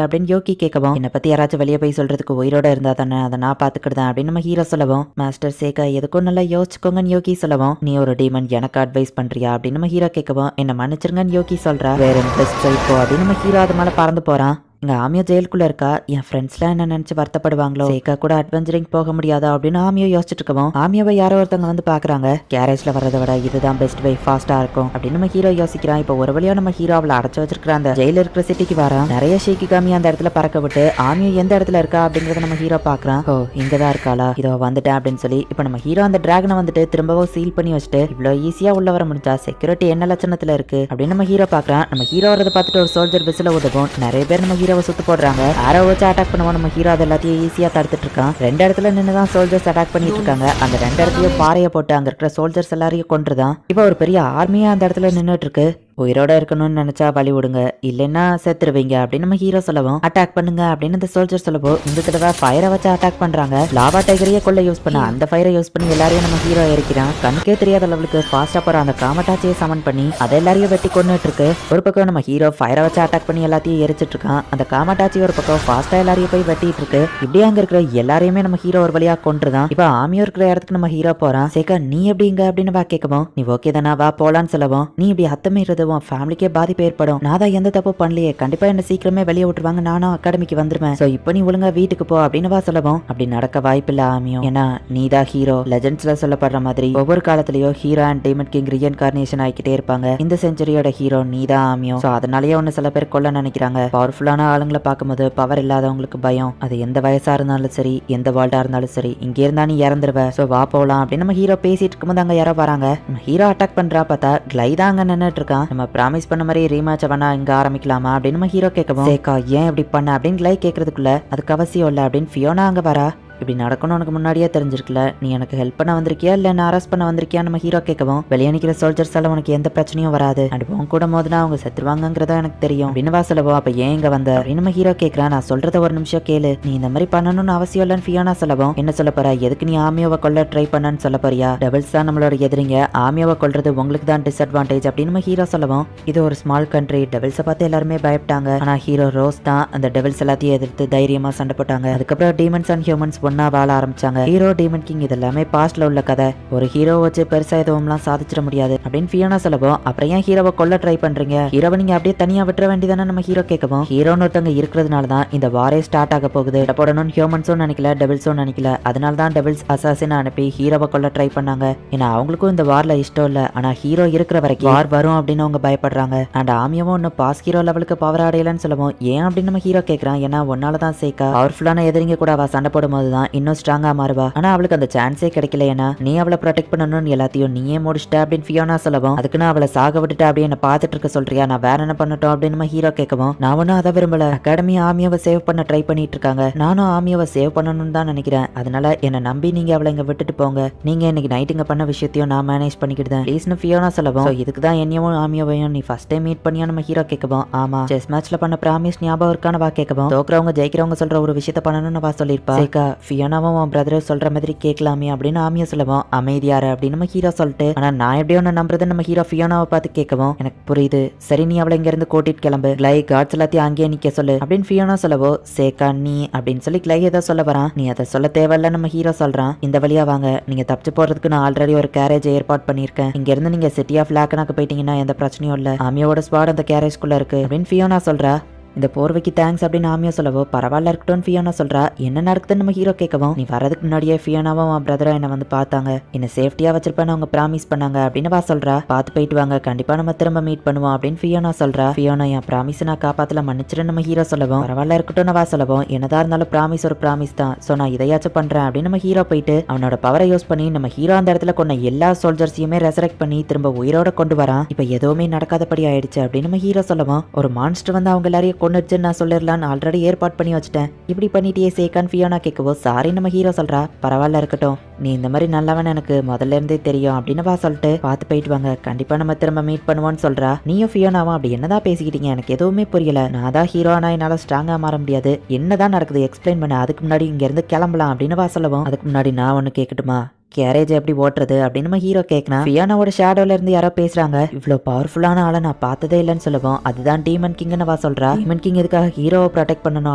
அப்படின்னு யோகி கேட்கவும் என்னை பத்தி யாராச்சும் வெளியே போய் சொல்றதுக்கு உயிரோட இருந்தா தானே அதை நான் பாத்துக்கிட்டேன் அப்படின்னு நம்ம ஹீரோ சொல்லவும் மாஸ்டர் சேகா எதுக்கும் நல்லா யோசிச்சுக்கோங்கன்னு யோகி சொல்லவும் நீ ஒரு டீமன் எனக்கு அட்வைஸ் பண்றியா அப்படின்னு நம்ம ஹீரோ கேட்கவும் என்ன மன்னிச்சிருங்கன்னு யோகி சொல்றா. வேற பெஸ்ட் இப்போ அப்படின்னு நம்ம ஹீரோ அது மேல பறந்து போறான். இங்க ஆமியோ ஜெயிலுக்குள்ள இருக்கா, என் ஃப்ரெண்ட்ஸ்லாம் என்ன நினைச்சு வருத்தப்படுவாங்களோ, சேகா கூட அட்வென்ச்சரிங் போக முடியாதா அப்படின்னு ஆமியோ யோசிச்சுட்டு இருக்கவும் ஆமியோவை யாரோ ஒருத்தவங்க வந்து பாக்குறாங்க. கேரேஜ்ல வர்றதை விட இதுதான் பெஸ்ட் வே, ஃபாஸ்டா இருக்கும் அப்படின்னு நம்ம ஹீரோ யோசிக்கிறான். இப்போ ஒரு வழியா நம்ம ஹீரோ அவளை அடைச்சு வச்சிருக்கிற அந்த ஜெயில இருக்கிற சிட்டிக்கு வரான். நிறைய ஷீக்கிகாமி அந்த இடத்துல பறக்க விட்டு ஆமியோ எந்த இடத்துல இருக்கா அப்படிங்கறத நம்ம ஹீரோ பாக்குறான். ஓ இங்கதான் இருக்காளா, இதோ வந்துட்டேன் அப்படின்னு சொல்லி இப்போ நம்ம ஹீரோ அந்த டிராகனை வந்துட்டு திரும்பவும் சீல் பண்ணி வச்சுட்டு இவ்வளவு ஈஸியா உள்ள வர முடிஞ்சா செக்யூரிட்டி என்ன லட்சணத்துல இருக்கு அப்படின்னு நம்ம ஹீரோ பாக்குறான். நம்ம ஹீரோ வரதை பார்த்துட்டு ஒரு சோல்ஜர் விசில உதவும் நிறைய பேர் நம்ம ஹீரோவை சுத்து போடுறாங்க. ஆரோ வச்சு அட்டாக் பண்ணுவோம், நம்ம ஹீரோ அது எல்லாத்தையும் ஈஸியா தடுத்துட்டு இருக்கான். ரெண்டு இடத்துல நின்னுதான் சோல்ஜர்ஸ் அட்டாக் பண்ணிட்டு இருக்காங்க. அந்த ரெண்டு இடத்தையும் பாறையை போட்டு அங்க இருக்கிற சோல்ஜர்ஸ் எல்லாரையும் கொன்றுதான். இப்போ ஒரு பெரிய ஆர்மியா அந்த இடத்துல நின்னுட்டு இருக்கு. உயிரோட இருக்கணும்னு நினைச்சா பலி விடுங்க, இல்லைன்னா செத்துருவீங்க அப்படின்னு நம்ம ஹீரோ சொல்லவும் அட்டாக் பண்ணுங்க அப்படின்னு இந்த சோல்ஜர் சொல்லவும் இந்த தடவை ஃபயரை வச்சு அட்டாக் பண்றாங்க. லாவா டைகரையே கொள்ள யூஸ் பண்ண அந்த ஃபயரை யூஸ் பண்ணி எல்லாரையும் நம்ம ஹீரோ எரிக்கிறான். கண்ணுக்கே தெரியாத லெவலுக்கு ஃபாஸ்டா போற அந்த காமட்டாச்சியை சமன் பண்ணி அதை எல்லாரையும் வெட்டி கொண்டுட்டு இருக்கு. ஒரு பக்கம் நம்ம ஹீரோ ஃபயரை வச்சு அட்டாக் பண்ணி எல்லாத்தையும் எரிச்சிட்டு இருக்கான். அந்த காமட்டாச்சி ஒரு பக்கம் ஃபாஸ்டா எல்லாரையும் போய் வெட்டிட்டு இருக்கு. இப்படியே அங்க இருக்கிற எல்லாரையுமே நம்ம ஹீரோ ஒரு வழியா கொன்றுதான். இப்ப ஆமியோ இருக்கிற இடத்துக்கு நம்ம ஹீரோ போறான். சேகா நீ எப்படிங்க அப்படின்னு வா கேட்கவும் நீ ஓகே தானா வா போலான்னு சொல்லவும் நீ இப்படி அத்தமீறது ஃபேமிலிக்கே பாதிப்பு ஏற்படும், நான் தான் எந்த தப்பு பண்ணலையே, கண்டிப்பா என்ன சீக்கிரமே வெளியே விட்டுருவாங்க, நானும் அகாடமிக்கு வந்துருவேன், சோ இப்போ நீ ஒழுங்கா வீட்டுக்கு போ அப்படின்னு வா சொல்லவும் அப்படி நடக்க வாய்ப்பில்லை ஆமியோ, ஏன்னா நீ தான் ஹீரோ. லெஜெண்ட்ஸ்ல சொல்லப்படுற மாதிரி ஒவ்வொரு காலத்திலயும் hero and demon king reincarnation ஆகிக்கிட்டே இருப்பாங்க. இந்த செஞ்சுரியோட ஹீரோ நீ தான் ஆமியோ. சோ அதனாலயே ஒன்னு சில பேர் கொல்ல நினைக்கிறாங்க. பவர்ஃபுல்லான ஆளுங்களை பார்க்கும்போது பவர் இல்லாதவங்களுக்கு பயம், அது எந்த வயசா இருந்தாலும் சரி எந்த வேர்ல்டா இருந்தாலும் சரி, இங்கே இருந்தா நீ இறந்துருவ, சோ வா போலாம் அப்படின்னு நம்ம ஹீரோ பேசிட்டு இருக்கும்போது அங்க யாரோ வராங்க. நம்ம ஹீரோ அட்டாக் பண்றா பார்த்தா கிளைதா அங்க நின்னுட்டு இருக்கான். நம்ம ப்ராமிஸ் பண்ண மாதிரி ரீமேட்ச் வேணா இங்க ஆரம்பிக்கலாமா அப்படின்னு நம்ம ஹீரோ கேட்கவும் சேகா ஏன் இப்படி பண்ண அப்படின்னு கிளை கேட்கறதுக்குள்ள அதுக்கு அவசியம் இல்லை அப்படின்னு ஃபியோனா அங்க வரா. இப்படி நடக்கணும் உனக்கு முன்னாடியே தெரிஞ்சிருக்கல, நீ எனக்கு ஹெல்ப் பண்ண வந்திருக்கியா இல்ல நான் அரெஸ்ட் பண்ண வந்திருக்கியா நம்ம ஹீரோ கேட்கவும் வெளியே நிக்கிற சோல்ஜர்ஸால உனக்கு எந்த பிரச்சனையும் வராது, அண்ட் உன் கூட மோதுனா அவங்க செத்துருவாங்கிறதா எனக்கு தெரியும் அப்படின்னு வா சொல்லவோ அப்ப ஏன் இங்க வந்த அப்படின்னு நம்ம ஹீரோ கேட்கறான். நான் சொல்றத ஒரு நிமிஷம் கேளு, நீ இந்த மாதிரி பண்ணணும்னு அவசியம் இல்லைன்னு ஃபியோனா சொல்லவும் என்ன சொல்ல போற, எதுக்கு நீ ஆமியோவை கொல்ல ட்ரை பண்ணன்னு சொல்ல போறியா, டெவில்ஸ் தான் நம்மளோட எதிரிங்க, ஆமியோவை கொல்றது உங்களுக்கு தான் டிஸ்அட்வான்டேஜ் அப்படின்னு நம்ம ஹீரோ சொல்லவும் இது ஒரு ஸ்மால் கண்ட்ரி, டெவில்ஸை பார்த்து எல்லாருமே பயப்பட்டாங்க, ஆனா ஹீரோ ரோஸ் தான் அந்த டெவில்ஸ் எல்லாத்தையும் எதிர்த்து தைரியமா சண்டை போட்டாங்க. அதுக்கப்புறம் டீமன்ஸ் அண்ட் ஹியூமன்ஸ் ஒன்னா வாழ ஆரம்பிச்சாங்க. ஹீரோ டீமன் கிங் இதெல்லாமே பாஸ்ட்ல உள்ள கதை, ஒரு ஹீரோ வச்சு பெருசா எதுவும்லாம் சாதிச்சிட முடியாது அப்படின்னு ஃபியோனா சொல்லவும் அப்புறம் ஏன் ஹீரோவை கொல்ல ட்ரை பண்றீங்க, ஹீரோவை நீங்க அப்படியே தனியா விட்டுற வேண்டியதானே நம்ம ஹீரோ கேட்கவும் ஹீரோன்னு ஒருத்தவங்க இருக்கிறதுனால தான் இந்த வாரே ஸ்டார்ட் ஆக போகுது, போடணும்னு ஹியூமன்ஸும் நினைக்கல டெவில்ஸும் நினைக்கல, அதனால தான் டெவில்ஸ் அசாசின் அனுப்பி ஹீரோவை கொல்ல ட்ரை பண்ணாங்க. ஏன்னா அவங்களுக்கும் இந்த வார்ல இஷ்டம் இல்ல, ஆனா ஹீரோ இருக்கிற வரைக்கும் வார் வரும் அப்படின்னு அவங்க பயப்படுறாங்க. அண்ட் ஆமியவும் இன்னும் பாஸ் ஹீரோ லெவலுக்கு பவர் அடையலன்னு சொல்லவும் ஏன் அப்படின்னு நம்ம ஹீரோ கேட்கறான். ஏன்னா ஒன்னாலதான் சேக்கா பவர்ஃபுல்லான எதிரிங்க கூட அவ சண்டை போடும் போதுதான் இன்னும் ஸ்ட்ராங்கா மாறுவா, ஆனா அவளுக்கு அந்த சான்ஸே கிடைக்கல, ஏன்னா நீ அவளை ப்ரொடெக்ட் பண்ணணும்னு எல்லாத்தையும் நீயே முடிச்சிட்ட அப்படின்னு ஃபியோனா சொல்லவும் அதுக்கு நான் அவளை சாக விட்டுட்டு அப்படியே என்ன பாத்துட்டு இருக்க சொல்றியா, நான் வேற என்ன பண்ணட்டும் அப்படின்னு நம்ம ஹீரோ கேட்கவும் நான் ஒன்னும் அதை விரும்பல, அகாடமி ஆமியோவை சேவ் பண்ண ட்ரை பண்ணிட்டு இருக்காங்க, நானும் ஆமியோவை சேவ் பண்ணணும்னு தான் நினைக்கிறேன், அதனால என்ன நம்பி நீங்க அவளை இங்க விட்டுட்டு போங்க, நீங்க இன்னைக்கு நைட் இங்க பண்ண விஷயத்தையும் நான் மேனேஜ் பண்ணிக்கிட்டேன் ப்ளீஸ்னு ஃபியோனா சொல்லவும் இதுக்கு தான் என்னையும் ஆமியோவையும் நீ ஃபர்ஸ்ட் டைம் மீட் பண்ணியா நம்ம ஹீரோ கேட்கவும் ஆமா செஸ் மேட்ச்ல பண்ண ப்ராமிஸ் ஞாபகம் இருக்கான வா கேட்கவும் தோக்குறவங்க ஜெயிக்கிறவங்க சொல்ற ஒரு விஷயத்த பண்ணணும்னு வா சொல்லிருப்பா, சேக்கா ஃபியோனாவும் உன் பிரதர் சொல்ற மாதிரி கேட்கலாமே அப்படின்னு ஆமியா சொல்லவும் அமைதியாரு அப்படின்னு நம்ம ஹீரோ சொல்லிட்டு ஆனா நான் எப்படி ஒன்னு நம்புறது நம்ம ஹீரோ ஃபியோனாவை பார்த்து கேட்கவும் எனக்கு புரியுது, சரி நீ அவளை இங்க இருந்து கூட்டிட்டு கிளம்பு, கிளை கார்ட்ஸ் எல்லாத்தையும் அங்கேயே நிக்க சொல்லு அப்படின்னு ஃபியோனா சொல்லவோ சேக்கா நீ அப்படின்னு சொல்லி கிளை ஏதோ சொல்ல வரான். நீ அதை சொல்ல தேவையில்ல நம்ம ஹீரோ சொல்றான். இந்த வழியா வாங்க, நீங்க தப்பிச்சு போறதுக்கு நான் ஆல்ரெடி ஒரு கேரேஜ் ஏற்பாடு பண்ணிருக்கேன், இங்க இருந்து நீங்க சிட்டி ஆஃப் லாக்கனாக்கு போயிட்டீங்கன்னா எந்த பிரச்சனையும் இல்ல, ஆமியோட ஸ்பாட் அந்த கேரேஜ்குள்ள இருக்கு அப்படின்னு ஃபியோனா சொல்றா. இந்த போர்வைக்கு தேங்க்ஸ் அப்படின்னு ஆமியா சொல்லவோ பரவாயில்ல இருக்கட்டும் ஃபியோனா சொல்றா. என்ன நடக்குதுன்னு நம்ம ஹீரோ கேட்கவும், நீ வரதுக்கு முன்னாடியே ஃபியோனாவும் அவன் பிரதரும் என்ன வந்து பார்த்தாங்க, என்ன சேஃப்டியா வச்சிருப்பேன்னு அவங்க ப்ராமிஸ் பண்ணாங்க அப்படின்னு வா சொல்றா. பார்த்து போயிட்டு வாங்க, கண்டிப்பா நம்ம திரும்ப மீட் பண்ணுவோம் அப்படின்னு ஃபியோனா சொல்றா. ஃபியோனா என் ப்ராமிஸ் நான் காப்பாத்தல, மன்னிச்சிரு நம்ம ஹீரோ சொல்லவும், பரவாயில்ல இருக்கட்டும் வா சொல்லவும், என்னதான் இருந்தாலும் ப்ராமிஸ் ஒரு ப்ராமிஸ் தான், சோ நான் இதையாச்சும் பண்றேன் அப்படின்னு நம்ம ஹீரோ போயிட்டு அவனோட பவரை யூஸ் பண்ணி நம்ம ஹீரோ அந்த இடத்துல கொண்ட எல்லா சோல்ஜர்ஸையுமே ரெசரெக்ட் பண்ணி திரும்ப உயிரோட கொண்டு வரான். இப்ப எதுவுமே நடக்காதபடி ஆயிடுச்சு அப்படின்னு நம்ம ஹீரோ சொல்லவும், ஒரு மான்ஸ்டர் வந்து அவங்க எல்லாரையும் கொண்டுடுச்சுன்னு நான் சொல்லிடலான்னு ஆல்ரெடி ஏற்பாடு பண்ணி வச்சுட்டேன், இப்படி பண்ணிட்டே சேக்கான் ஃபியோனா கேட்கவோ சாரி நம்ம ஹீரோ சொல்றா. பரவாயில்ல இருக்கட்டும், நீ இந்த மாதிரி நல்லவன் எனக்கு முதல்ல இருந்தே தெரியும் அப்படின்னு வா சொல்லிட்டு பார்த்து போயிட்டு வாங்க, கண்டிப்பா நம்ம திரும்ப மீட் பண்ணுவோம்னு சொல்றா. நீயும் ஃபியோனாவும் அப்படி என்னதான் பேசிக்கிட்டீங்க, எனக்கு எதுவுமே புரியல, நான் தான் ஹீரோ ஆனா என்னால ஸ்ட்ராங்கா மாற முடியாது, என்னதான் நடக்குது எக்ஸ்பிளைன் பண்ண, அதுக்கு முன்னாடி இங்க இருந்து கிளம்பலாம் அப்படின்னு வா சொல்லவும், அதுக்கு முன்னாடி நான் ஒன்னு கேட்கட்டுமா, கேரேஜ் எப்படி ஓட்டுறது அப்படின்னு நம்ம ஹீரோ கேட்கணும். ஃபியோனாவோட ஷேடோல இருந்து யாரோ பேசுறாங்க, இவ்வளவு பவர்ஃபுல்லான ஆளை நான் பார்த்ததே இல்லைன்னு சொல்லுவோம், அதுதான் டீமன் கிங்னு வா சொல்றா. டீமன் கிங் இதுக்காக ஹீரோவை ப்ரொடெக்ட் பண்ணணும்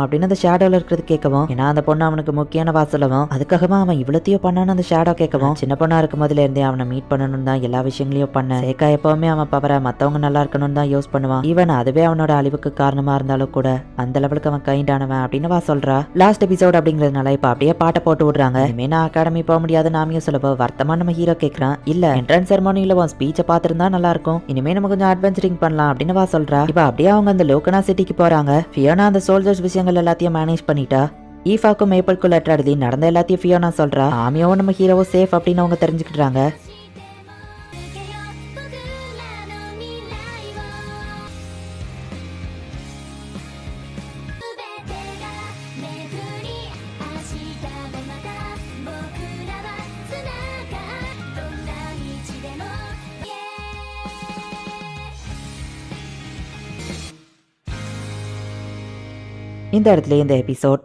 அப்படின்னு அந்த ஷேடோல இருக்கிறது கேட்கவும், ஏன்னா அந்த பொண்ணு அவனுக்கு முக்கியமான வா சொல்லவும், அதுக்காகவா அவன் இவ்வளத்தையும் பண்ணான்னு அந்த ஷேடோ கேட்கவும், சின்ன பொண்ணா இருக்கும் போதுல இருந்தே அவனை மீட் பண்ணணும் தான் எல்லா விஷயங்களையும் பண்ண, சேக்கா எப்பவுமே அவன் பவரை மத்தவங்க நல்லா இருக்கணும்னு தான் யூஸ் பண்ணுவான், ஈவன் அதுவே அவனோட அழிவுக்கு காரணமா இருந்தாலும் கூட அந்த லெவலுக்கு அவன் கைண்டானவன் அப்படின்னு வா சொல்றா. லாஸ்ட் எபிசோட் அப்படிங்கிறதுனால இப்ப அப்படியே பாட்டை போட்டு விடுறாங்க. இனிமே நான் அகாடமி போக முடியாது நாமியும் சொல்லவோ வருத்தமா நம்ம ஹீரோ கேட்கறான், இல்ல என்ட்ரன்ஸ் செரமோனில உன் ஸ்பீச்சை பார்த்திருந்தா நல்லா இருக்கும், இனிமே நம்ம கொஞ்சம் அட்வென்ச்சரிங் பண்ணலாம் அப்படின்னு வா சொல்றா. இப்ப அப்படியே அவங்க அந்த லோகனா சிட்டிக்கு போறாங்க. ஃபியோனா அந்த சோல்ஜர்ஸ் விஷயங்கள் எல்லாத்தையும் மேனேஜ் பண்ணிட்டா. ஈஃபாக்கும் மேப்பிள்குள்ள லெட்டர் எழுதி நடந்த எல்லாத்தையும் ஃபியோனா சொல்றா. ஆமியாவும் நம்ம ஹீரோவும் சேஃப் அப்படின்னு அவங்க தெரிஞ்சுக்கிட்டாங்க. இந்த இடத்துல இந்த எபிசோட்